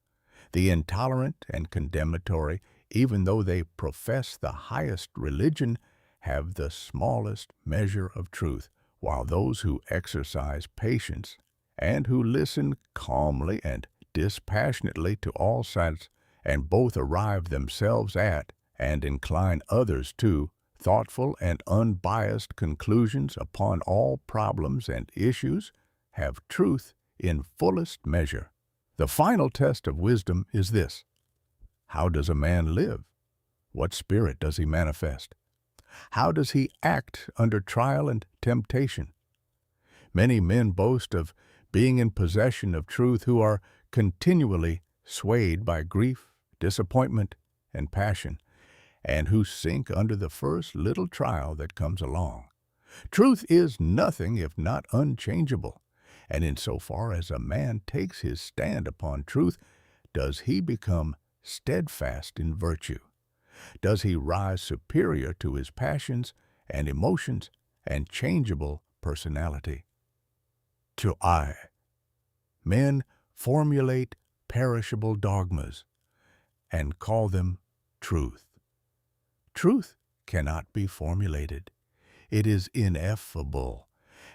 The intolerant and condemnatory, even though they profess the highest religion, have the smallest measure of truth, while those who exercise patience and who listen calmly and dispassionately to all sides, and both arrive themselves at, and incline others to, thoughtful and unbiased conclusions upon all problems and issues, have truth in fullest measure. The final test of wisdom is this: how does a man live? What spirit does he manifest? How does he act under trial and temptation? Many men boast of being in possession of truth who are continually swayed by grief, disappointment, and passion, and who sink under the first little trial that comes along. Truth is nothing if not unchangeable, and in so far as a man takes his stand upon truth, does he become steadfast in virtue. Does he rise superior to his passions and emotions and changeable personality? Men formulate perishable dogmas and call them truth. Truth cannot be formulated. It is ineffable,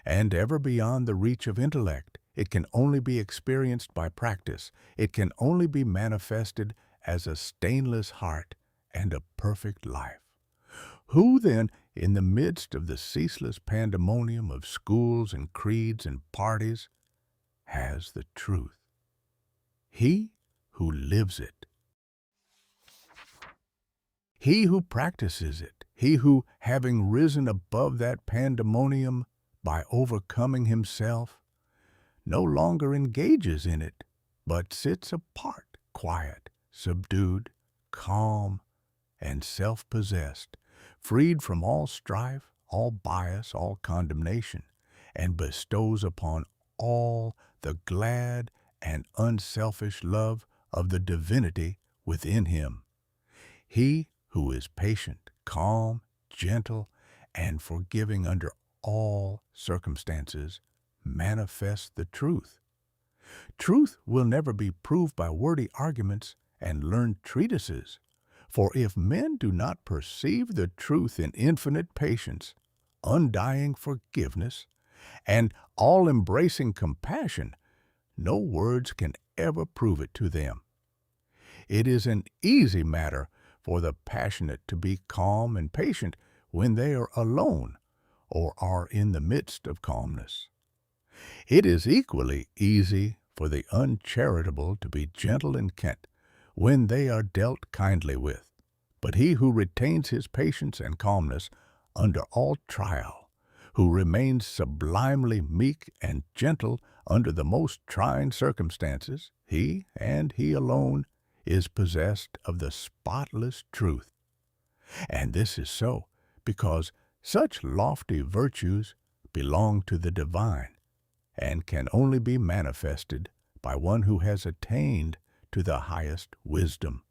and ever beyond the reach of intellect. It can only be experienced by practice. It can only be manifested as a stainless heart and a perfect life. Who then, in the midst of the ceaseless pandemonium of schools and creeds and parties, has the truth? He who lives it. He who practices it. He who, having risen above that pandemonium by overcoming himself, no longer engages in it, but sits apart, quiet, subdued, calm, and self-possessed, freed from all strife, all bias, all condemnation, and bestows upon all the glad and unselfish love of the divinity within him. He who is patient, calm, gentle, and forgiving under all circumstances manifests the truth. Truth will never be proved by wordy arguments and learned treatises. For if men do not perceive the truth in infinite patience, undying forgiveness, and all-embracing compassion, no words can ever prove it to them. It is an easy matter for the passionate to be calm and patient when they are alone or are in the midst of calmness. It is equally easy for the uncharitable to be gentle and content when they are dealt kindly with. But he who retains his patience and calmness under all trial, who remains sublimely meek and gentle under the most trying circumstances, he, and he alone, is possessed of the spotless truth. And this is so because such lofty virtues belong to the divine and can only be manifested by one who has attained to the highest wisdom,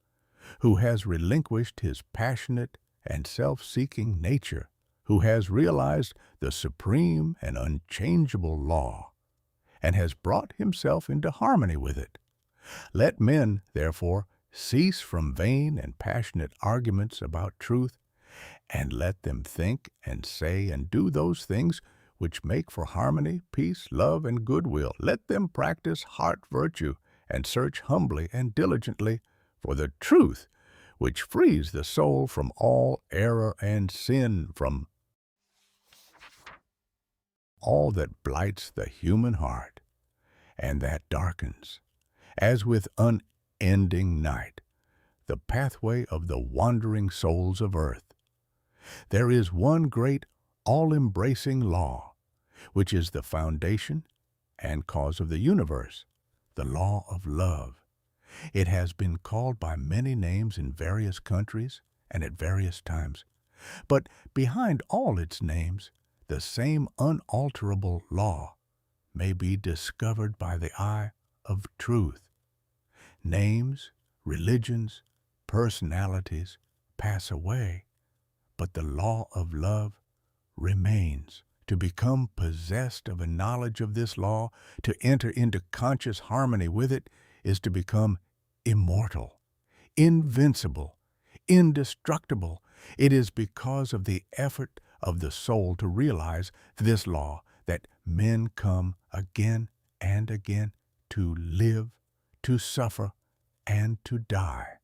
who has relinquished his passionate and self-seeking nature, who has realized the supreme and unchangeable law, and has brought himself into harmony with it. Let men, therefore, cease from vain and passionate arguments about truth, and let them think and say and do those things which make for harmony, peace, love, and goodwill. Let them practice heart virtue and search humbly and diligently for the truth which frees the soul from all error and sin, from all that blights the human heart, and that darkens, as with unending night, the pathway of the wandering souls of earth. There is one great, all-embracing law, which is the foundation and cause of the universe, the law of love. It has been called by many names in various countries and at various times, but behind all its names, the same unalterable law may be discovered by the eye of truth. Names, religions, personalities pass away, but the law of love remains. To become possessed of a knowledge of this law, to enter into conscious harmony with it, is to become immortal, invincible, indestructible. It is because of the effort of the soul to realize this law that men come again and again to live, to suffer, and to die.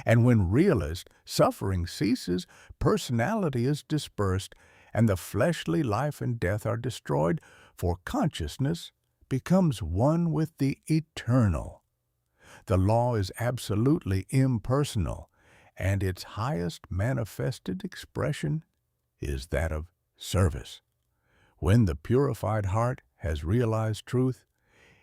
And when realized, suffering ceases, personality is dispersed, and the fleshly life and death are destroyed, for consciousness becomes one with the eternal. The law is absolutely impersonal, and its highest manifested expression is that of service. When the purified heart has realized truth,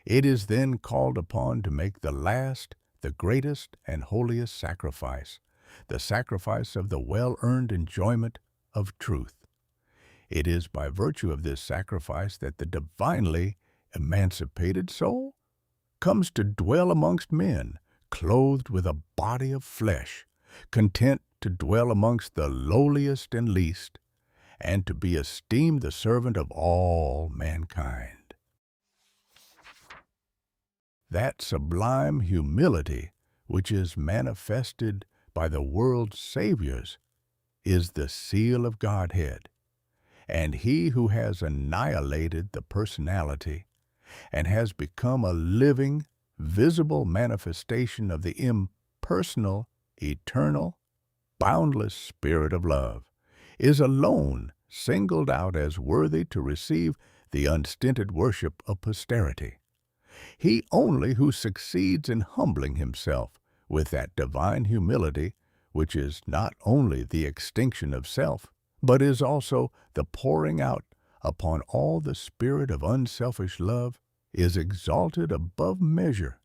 it is then called upon to make the last, the greatest and holiest sacrifice, the sacrifice of the well-earned enjoyment of truth. It is by virtue of this sacrifice that the divinely emancipated soul comes to dwell amongst men, clothed with a body of flesh, content to dwell amongst the lowliest and least, and to be esteemed the servant of all mankind. That sublime humility which is manifested by the world's Saviors is the seal of Godhead, and he who has annihilated the personality and has become a living, visible manifestation of the impersonal, eternal, boundless spirit of love is alone singled out as worthy to receive the unstinted worship of posterity. He only who succeeds in humbling himself with that divine humility which is not only the extinction of self, but is also the pouring out upon all the spirit of unselfish love, is exalted above measure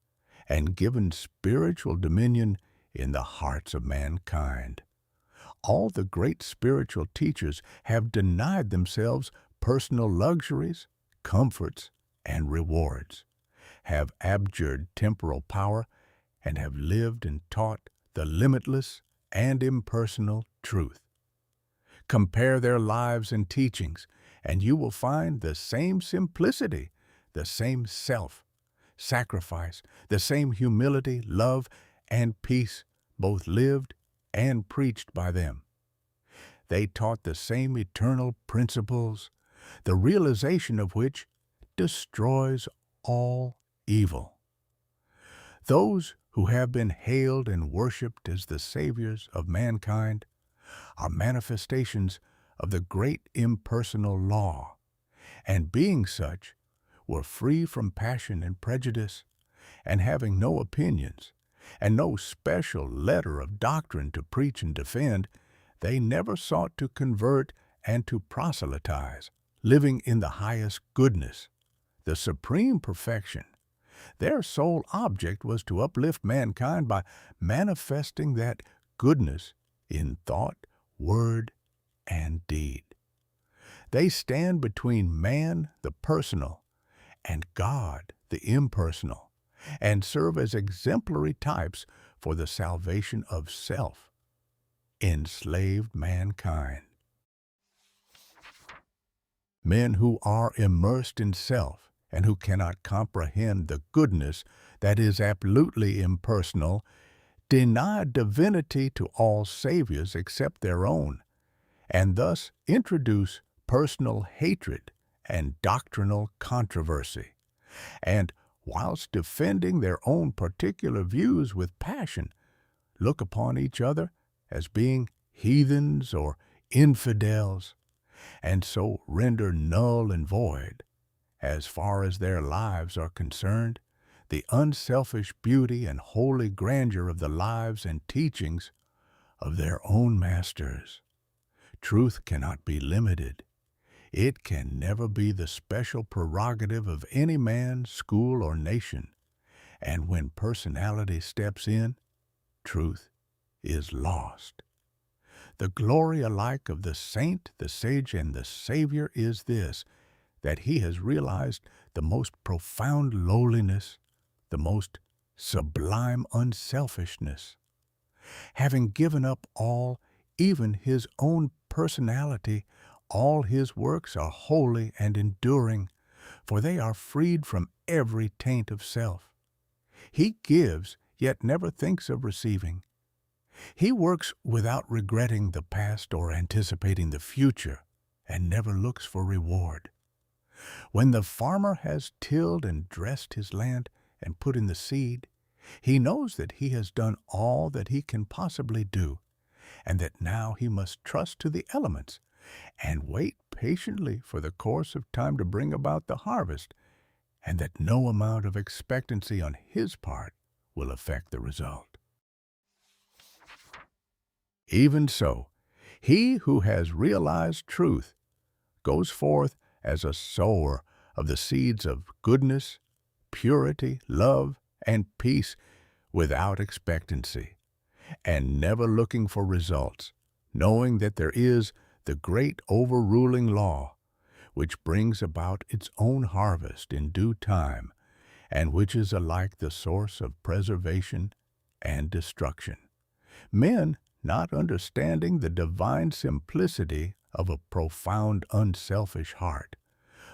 and given spiritual dominion in the hearts of mankind. All the great spiritual teachers have denied themselves personal luxuries, comforts, and rewards, have abjured temporal power, and have lived and taught the limitless and impersonal truth. Compare their lives and teachings, and you will find the same simplicity, the same self-sacrifice, the same humility, love, and peace, both lived and preached by them. They taught the same eternal principles, the realization of which destroys all evil. Those who have been hailed and worshipped as the saviors of mankind are manifestations of the great impersonal law, and being such, were free from passion and prejudice, and having no opinions, and no special letter of doctrine to preach and defend, they never sought to convert and to proselytize, living in the highest goodness, the supreme perfection. Their sole object was to uplift mankind by manifesting that goodness in thought, word, and deed. They stand between man, the personal, and God, the impersonal, and serve as exemplary types for the salvation of self, enslaved mankind. Men who are immersed in self and who cannot comprehend the goodness that is absolutely impersonal deny divinity to all saviors except their own, and thus introduce personal hatred and doctrinal controversy, and, whilst defending their own particular views with passion, look upon each other as being heathens or infidels, and so render null and void, as far as their lives are concerned, the unselfish beauty and holy grandeur of the lives and teachings of their own masters. Truth cannot be limited. It can never be the special prerogative of any man, school, or nation, and when personality steps in, truth is lost. The glory alike of the saint, the sage, and the Savior is this, that he has realized the most profound lowliness, the most sublime unselfishness. Having given up all, even his own personality, all his works are holy and enduring, for they are freed from every taint of self. He gives, yet never thinks of receiving. He works without regretting the past or anticipating the future, and never looks for reward. When the farmer has tilled and dressed his land and put in the seed, he knows that he has done all that he can possibly do, and that now he must trust to the elements and wait patiently for the course of time to bring about the harvest, and that no amount of expectancy on his part will affect the result. Even so, he who has realized truth goes forth as a sower of the seeds of goodness, purity, love, and peace without expectancy, and never looking for results, knowing that there is the great overruling law, which brings about its own harvest in due time, and which is alike the source of preservation and destruction. Men, not understanding the divine simplicity of a profound, unselfish heart,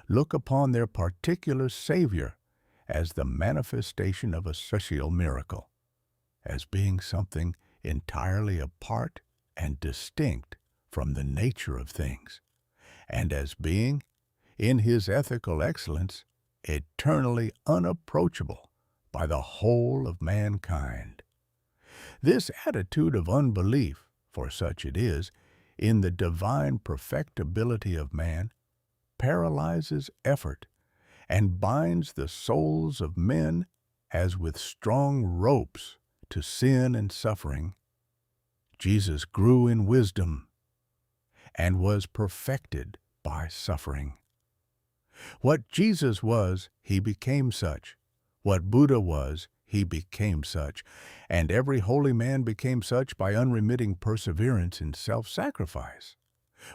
look upon their particular Savior as the manifestation of a social miracle, as being something entirely apart and distinct from the nature of things, and as being, in his ethical excellence, eternally unapproachable by the whole of mankind. This attitude of unbelief, for such it is in the divine perfectibility of man, paralyzes effort and binds the souls of men as with strong ropes to sin and suffering. Jesus grew in wisdom and was perfected by suffering. What Jesus was, he became such. What Buddha was, he became such. And every holy man became such by unremitting perseverance in self-sacrifice.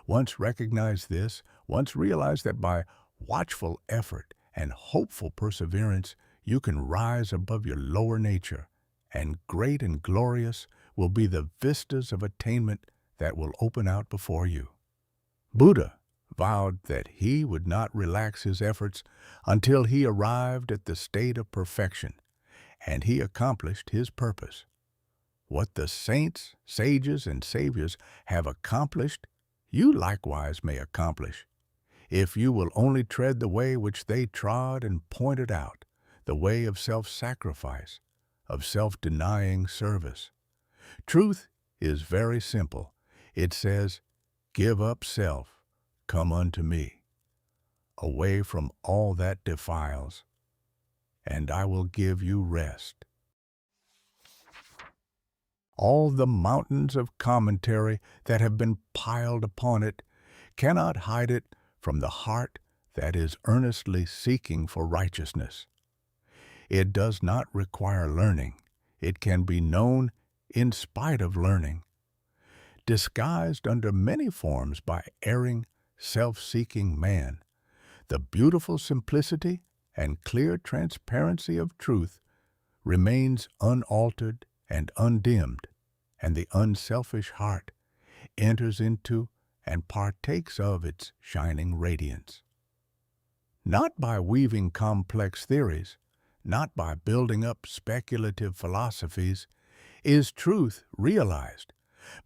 Once recognize this, once realize that by watchful effort and hopeful perseverance, you can rise above your lower nature, and great and glorious will be the vistas of attainment that will open out before you. Buddha vowed that he would not relax his efforts until he arrived at the state of perfection, and he accomplished his purpose. What the saints, sages, and saviors have accomplished, you likewise may accomplish, if you will only tread the way which they trod and pointed out, the way of self-sacrifice, of self-denying service. Truth is very simple. It says, "Give up self, come unto me, away from all that defiles, and I will give you rest." All the mountains of commentary that have been piled upon it cannot hide it from the heart that is earnestly seeking for righteousness. It does not require learning. It can be known in spite of learning. Disguised under many forms by erring, self-seeking man, the beautiful simplicity and clear transparency of truth remains unaltered and undimmed, and the unselfish heart enters into and partakes of its shining radiance. Not by weaving complex theories, not by building up speculative philosophies, is truth realized,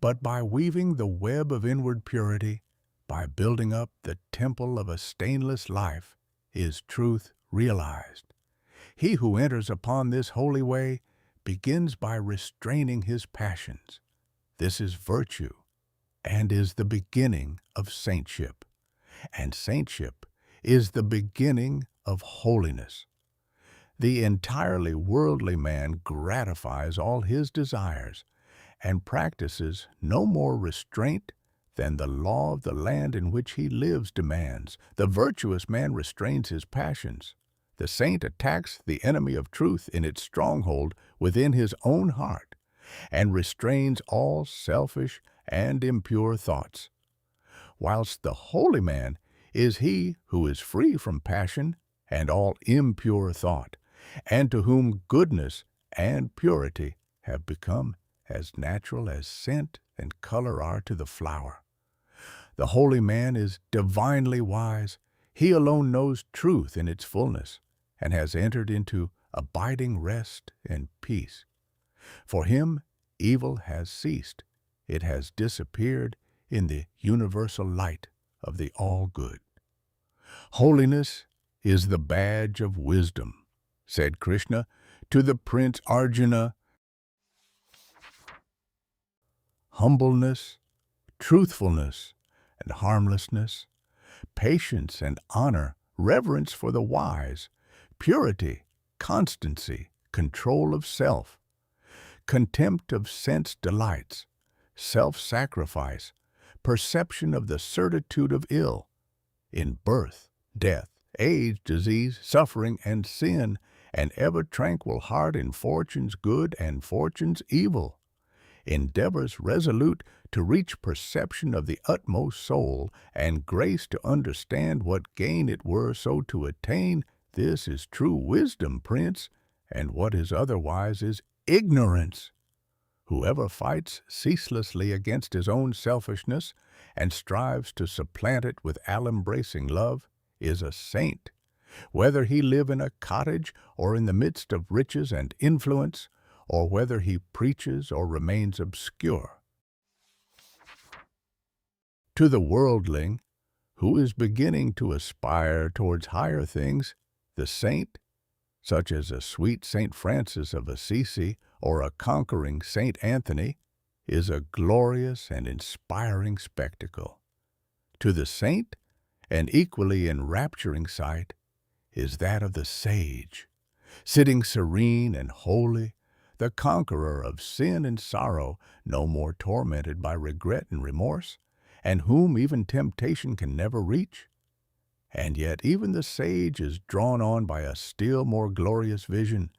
but by weaving the web of inward purity, by building up the temple of a stainless life, is truth realized. He who enters upon this holy way begins by restraining his passions. This is virtue, and is the beginning of saintship. And saintship is the beginning of holiness. The entirely worldly man gratifies all his desires and practices no more restraint than the law of the land in which he lives demands. The virtuous man restrains his passions. The saint attacks the enemy of truth in its stronghold within his own heart and restrains all selfish and impure thoughts, whilst the holy man is he who is free from passion and all impure thought, and to whom goodness and purity have become as natural as scent and color are to the flower. The holy man is divinely wise. He alone knows truth in its fullness, and has entered into abiding rest and peace. For him, evil has ceased. It has disappeared in the universal light of the all-good. Holiness is the badge of wisdom, said Krishna to the Prince Arjuna. Humbleness, truthfulness, and harmlessness, patience and honor, reverence for the wise, purity, constancy, control of self, contempt of sense delights, self-sacrifice, perception of the certitude of ill, in birth, death, age, disease, suffering, and sin, an ever-tranquil heart in fortune's good and fortune's evil, endeavors resolute to reach perception of the utmost soul, and grace to understand what gain it were so to attain. This is true wisdom, Prince, and what is otherwise is ignorance. Whoever fights ceaselessly against his own selfishness and strives to supplant it with all-embracing love is a saint, whether he live in a cottage or in the midst of riches and influence, or whether he preaches or remains obscure. To the worldling, who is beginning to aspire towards higher things, the saint, such as a sweet Saint Francis of Assisi or a conquering Saint Anthony, is a glorious and inspiring spectacle. To the saint, an equally enrapturing sight is that of the sage, sitting serene and holy, the conqueror of sin and sorrow, no more tormented by regret and remorse, and whom even temptation can never reach. And yet even the sage is drawn on by a still more glorious vision,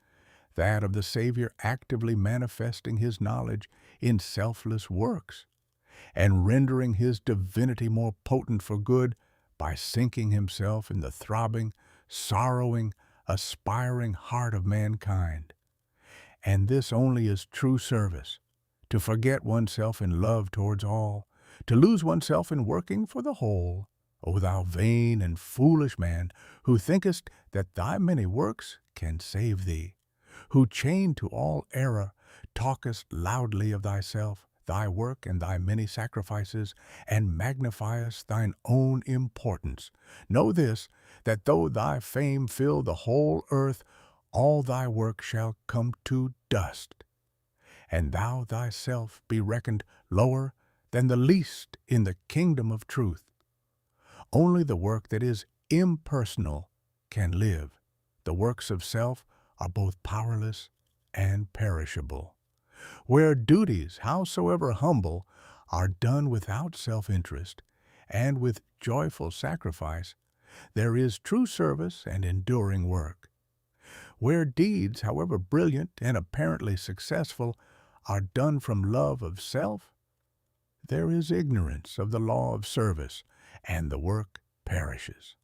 that of the Savior actively manifesting his knowledge in selfless works, and rendering his divinity more potent for good by sinking himself in the throbbing, sorrowing, aspiring heart of mankind. And this only is true service, to forget oneself in love towards all, to lose oneself in working for the whole. O thou vain and foolish man, who thinkest that thy many works can save thee, who, chained to all error, talkest loudly of thyself, thy work, and thy many sacrifices, and magnifiest thine own importance. Know this, that though thy fame fill the whole earth, all thy work shall come to dust, and thou thyself be reckoned lower than the least in the kingdom of truth. Only the work that is impersonal can live. The works of self are both powerless and perishable. Where duties, howsoever humble, are done without self-interest and with joyful sacrifice, there is true service and enduring work. Where deeds, however brilliant and apparently successful, are done from love of self, there is ignorance of the law of service, and the work perishes.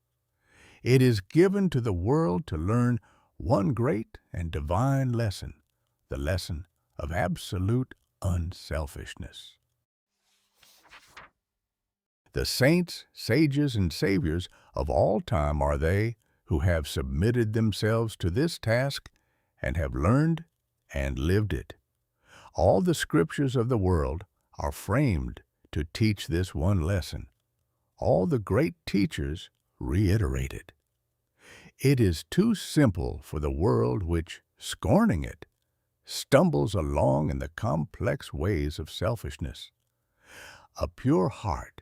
It is given to the world to learn one great and divine lesson, the lesson of absolute unselfishness. The saints, sages, and saviors of all time are they who have submitted themselves to this task and have learned and lived it. All the scriptures of the world are framed to teach this one lesson. All the great teachers reiterate it. It is too simple for the world which, scorning it, stumbles along in the complex ways of selfishness. A pure heart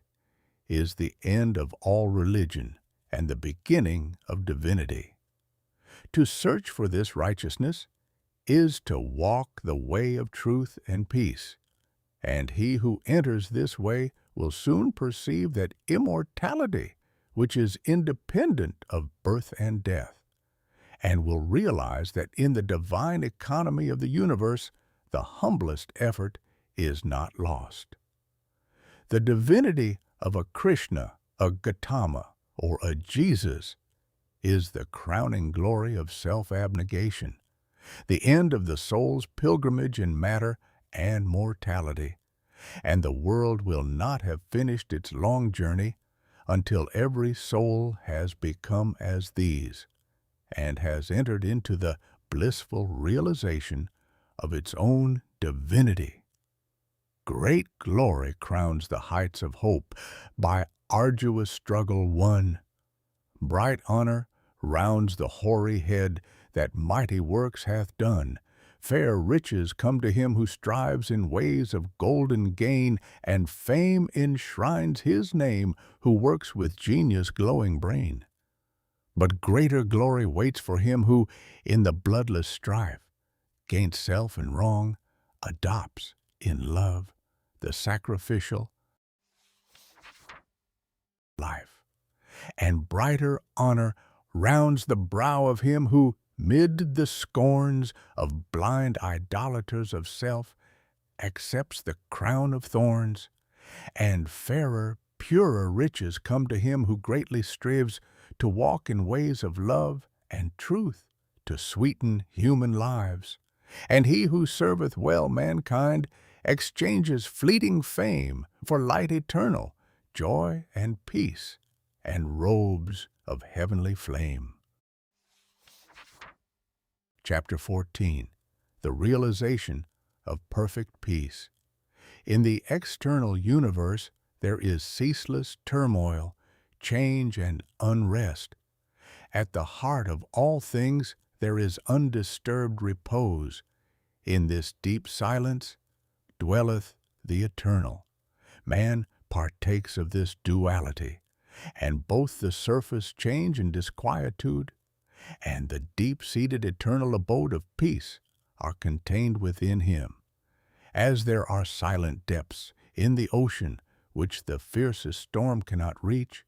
is the end of all religion and the beginning of divinity. To search for this righteousness is to walk the way of truth and peace, and he who enters this way will soon perceive that immortality, which is independent of birth and death, and will realize that in the divine economy of the universe, the humblest effort is not lost. The divinity of a Krishna, a Gautama, or a Jesus is the crowning glory of self-abnegation, the end of the soul's pilgrimage in matter and mortality, and the world will not have finished its long journey until every soul has become as these, and has entered into the blissful realization of its own divinity. Great glory crowns the heights of hope, by arduous struggle won. Bright honor rounds the hoary head that mighty works hath done. Fair riches come to him who strives in ways of golden gain, and fame enshrines his name who works with genius' glowing brain. But greater glory waits for him who, in the bloodless strife, gainst self and wrong, adopts, in love, the sacrificial life. And brighter honor rounds the brow of him who, mid the scorns of blind idolaters of self, accepts the crown of thorns. And fairer, purer riches come to him who greatly strives to walk in ways of love and truth, to sweeten human lives. And he who serveth well mankind exchanges fleeting fame for light eternal, joy and peace, and robes of heavenly flame. Chapter 14. The Realization of Perfect Peace. In the external universe there is ceaseless turmoil, change, and unrest. At the heart of all things there is undisturbed repose. In this deep silence dwelleth the eternal. Man partakes of this duality, and both the surface change and disquietude and the deep-seated eternal abode of peace are contained within him. As there are silent depths in the ocean which the fiercest storm cannot reach,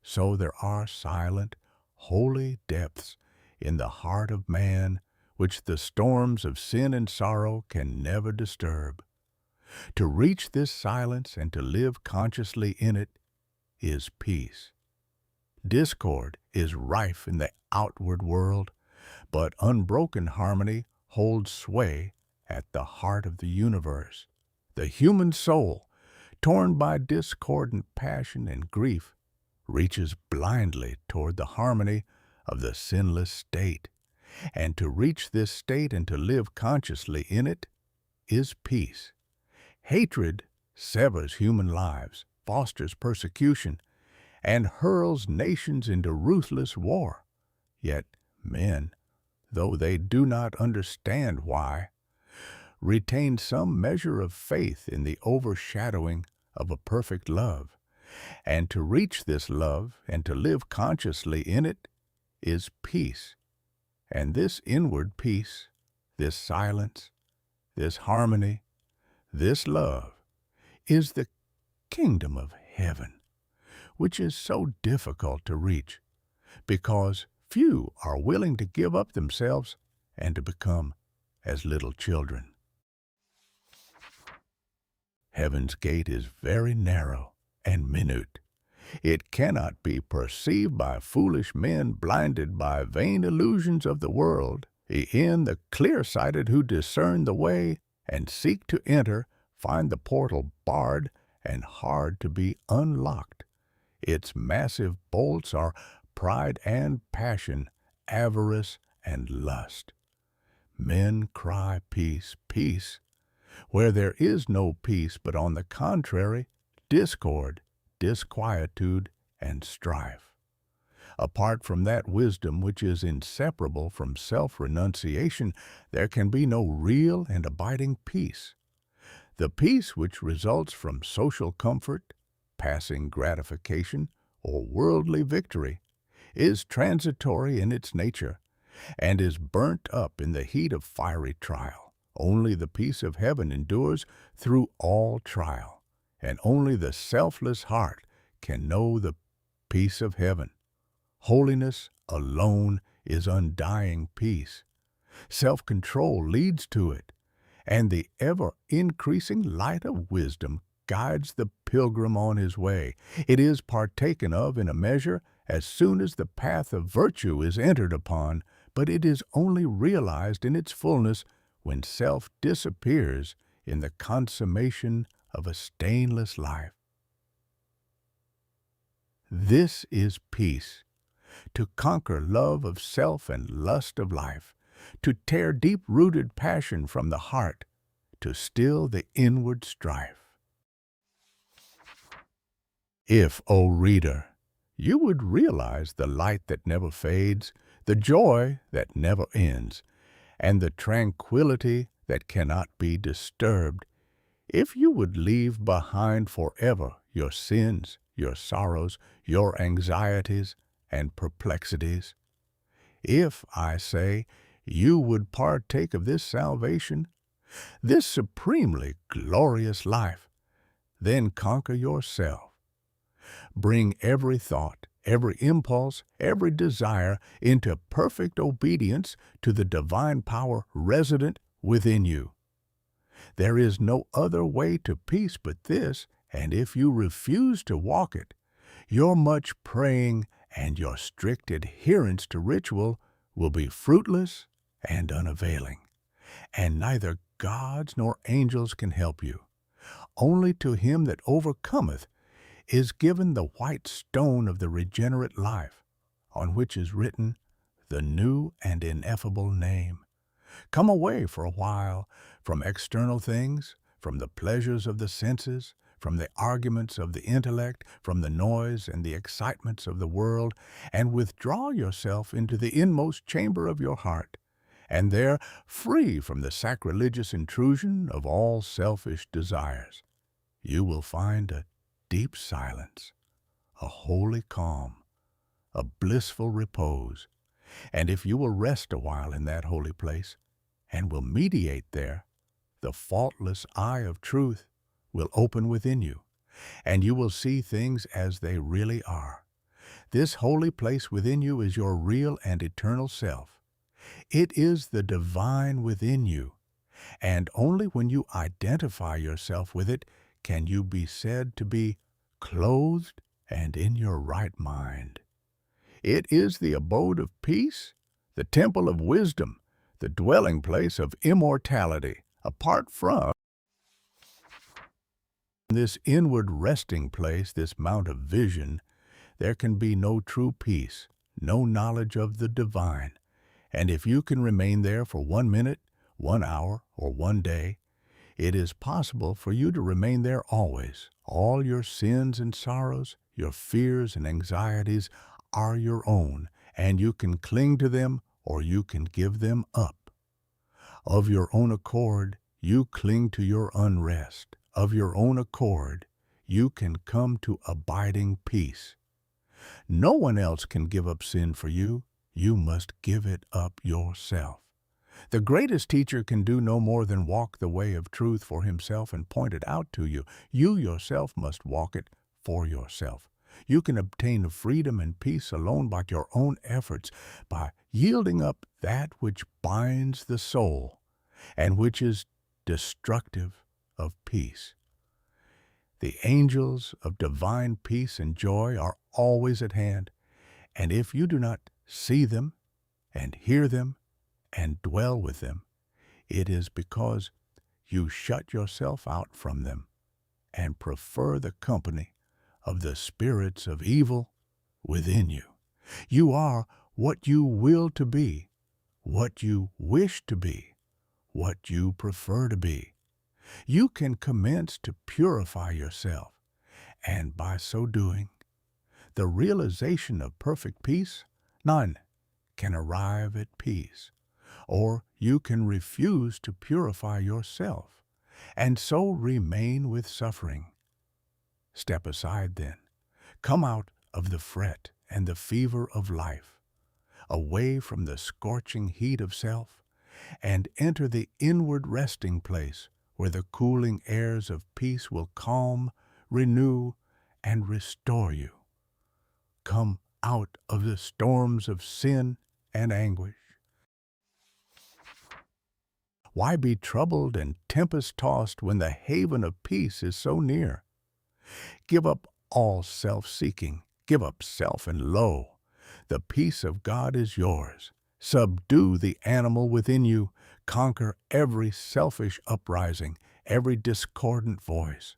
so there are silent, holy depths in the heart of man which the storms of sin and sorrow can never disturb. To reach this silence and to live consciously in it is peace. Discord is rife in the outward world, but unbroken harmony holds sway at the heart of the universe. The human soul, torn by discordant passion and grief, reaches blindly toward the harmony of the sinless state. And to reach this state and to live consciously in it is peace. Hatred severs human lives, fosters persecution, and hurls nations into ruthless war. Yet men, though they do not understand why, retain some measure of faith in the overshadowing of a perfect love. And to reach this love and to live consciously in it is peace. And this inward peace, this silence, this harmony, this love, is the kingdom of heaven, which is so difficult to reach, because few are willing to give up themselves and to become as little children. Heaven's gate is very narrow and minute. It cannot be perceived by foolish men blinded by vain illusions of the world. E'en the clear-sighted who discern the way and seek to enter find the portal barred and hard to be unlocked. Its massive bolts are pride and passion, avarice and lust. Men cry peace, peace, where there is no peace, but on the contrary, discord, disquietude, and strife. Apart from that wisdom which is inseparable from self-renunciation, there can be no real and abiding peace. The peace which results from social comfort, passing gratification, or worldly victory is transitory in its nature, and is burnt up in the heat of fiery trial. Only the peace of heaven endures through all trial, and only the selfless heart can know the peace of heaven. Holiness alone is undying peace. Self-control leads to it, and the ever-increasing light of wisdom guides the pilgrim on his way. It is partaken of in a measure as soon as the path of virtue is entered upon, but it is only realized in its fullness when self disappears in the consummation of a stainless life. This is peace, to conquer love of self and lust of life, to tear deep-rooted passion from the heart, to still the inward strife. If, O reader, you would realize the light that never fades, the joy that never ends, and the tranquility that cannot be disturbed, if you would leave behind forever your sins, your sorrows, your anxieties, and perplexities, if, I say, you would partake of this salvation, this supremely glorious life, then conquer yourself. Bring every thought, every impulse, every desire into perfect obedience to the divine power resident within you. There is no other way to peace but this, and if you refuse to walk it, your much praying and your strict adherence to ritual will be fruitless and unavailing, and neither gods nor angels can help you. Only to him that overcometh is given the white stone of the regenerate life, on which is written the new and ineffable name. Come away for a while from external things, from the pleasures of the senses, from the arguments of the intellect, from the noise and the excitements of the world, and withdraw yourself into the inmost chamber of your heart, and there, free from the sacrilegious intrusion of all selfish desires, you will find a deep silence, a holy calm, a blissful repose. And if you will rest a while in that holy place, and will meditate there, the faultless eye of truth will open within you, and you will see things as they really are. This holy place within you is your real and eternal self. It is the divine within you, and only when you identify yourself with it can you be said to be clothed and in your right mind. It is the abode of peace, the temple of wisdom, the dwelling place of immortality. Apart from this inward resting place, this mount of vision, there can be no true peace, no knowledge of the divine. And if you can remain there for 1 minute, 1 hour, or 1 day, it is possible for you to remain there always. All your sins and sorrows, your fears and anxieties are your own, and you can cling to them or you can give them up. Of your own accord, you cling to your unrest. Of your own accord, you can come to abiding peace. No one else can give up sin for you. You must give it up yourself. The greatest teacher can do no more than walk the way of truth for himself and point it out to you. You yourself must walk it for yourself. You can obtain freedom and peace alone by your own efforts, by yielding up that which binds the soul and which is destructive of peace. The angels of divine peace and joy are always at hand, and if you do not see them and hear them and dwell with them, it is because you shut yourself out from them and prefer the company of the spirits of evil within you. You are what you will to be, what you wish to be, what you prefer to be. You can commence to purify yourself, and by so doing, the realization of perfect peace, none can arrive at peace. Or you can refuse to purify yourself, and so remain with suffering. Step aside then. Come out of the fret and the fever of life, away from the scorching heat of self, and enter the inward resting place where the cooling airs of peace will calm, renew, and restore you. Come out of the storms of sin and anguish. Why be troubled and tempest-tossed when the haven of peace is so near? Give up all self-seeking. Give up self, and lo, the peace of God is yours. Subdue the animal within you. Conquer every selfish uprising, every discordant voice.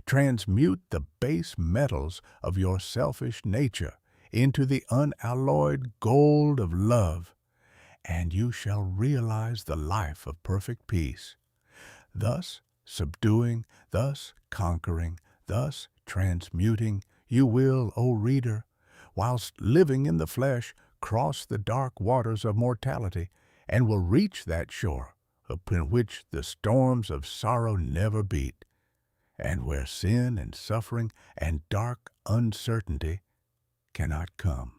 Transmute the base metals of your selfish nature into the unalloyed gold of love, and you shall realize the life of perfect peace. Thus subduing, thus conquering, thus transmuting, you will, O reader, whilst living in the flesh, cross the dark waters of mortality, and will reach that shore upon which the storms of sorrow never beat, and where sin and suffering and dark uncertainty cannot come.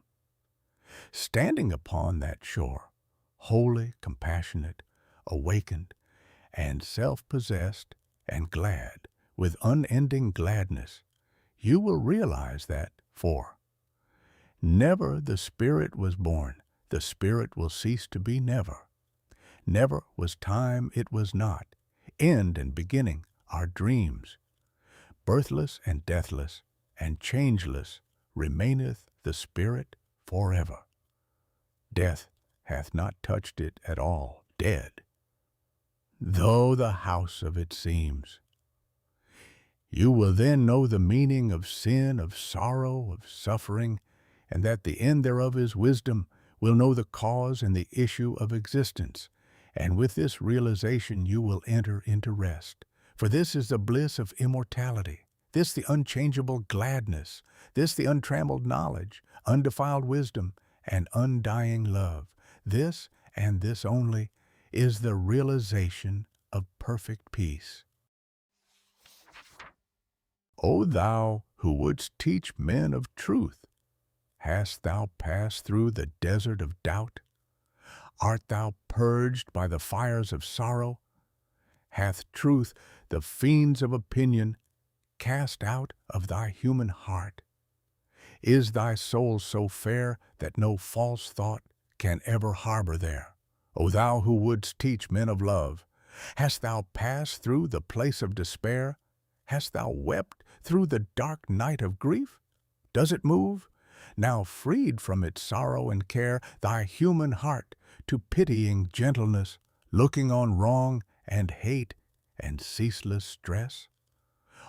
Standing upon that shore, holy, compassionate, awakened, and self-possessed, and glad, with unending gladness, you will realize that, for never the Spirit was born, the Spirit will cease to be never. Never was time it was not. End and beginning are dreams. Birthless and deathless and changeless remaineth the Spirit forever. Death hath not touched it at all, dead, though the house of it seems. You will then know the meaning of sin, of sorrow, of suffering, and that the end thereof is wisdom, will know the cause and the issue of existence. And with this realization you will enter into rest. For this is the bliss of immortality, this the unchangeable gladness, this the untrammeled knowledge, undefiled wisdom, and undying love. This and this only is the realization of perfect peace. O thou who wouldst teach men of truth, hast thou passed through the desert of doubt? Art thou purged by the fires of sorrow? Hath truth the fiends of opinion cast out of thy human heart? Is thy soul so fair that no false thought can ever harbor there? O thou who wouldst teach men of love, hast thou passed through the place of despair? Hast thou wept through the dark night of grief? Does it move, now freed from its sorrow and care, thy human heart to pitying gentleness, looking on wrong and hate and ceaseless stress?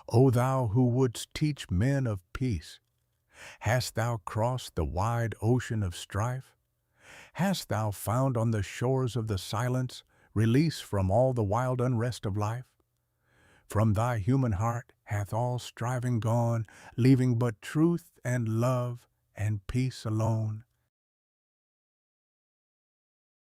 O thou who wouldst teach men of peace, hast thou crossed the wide ocean of strife? Hast thou found on the shores of the silence release from all the wild unrest of life? From thy human heart hath all striving gone, leaving but truth and love and peace alone.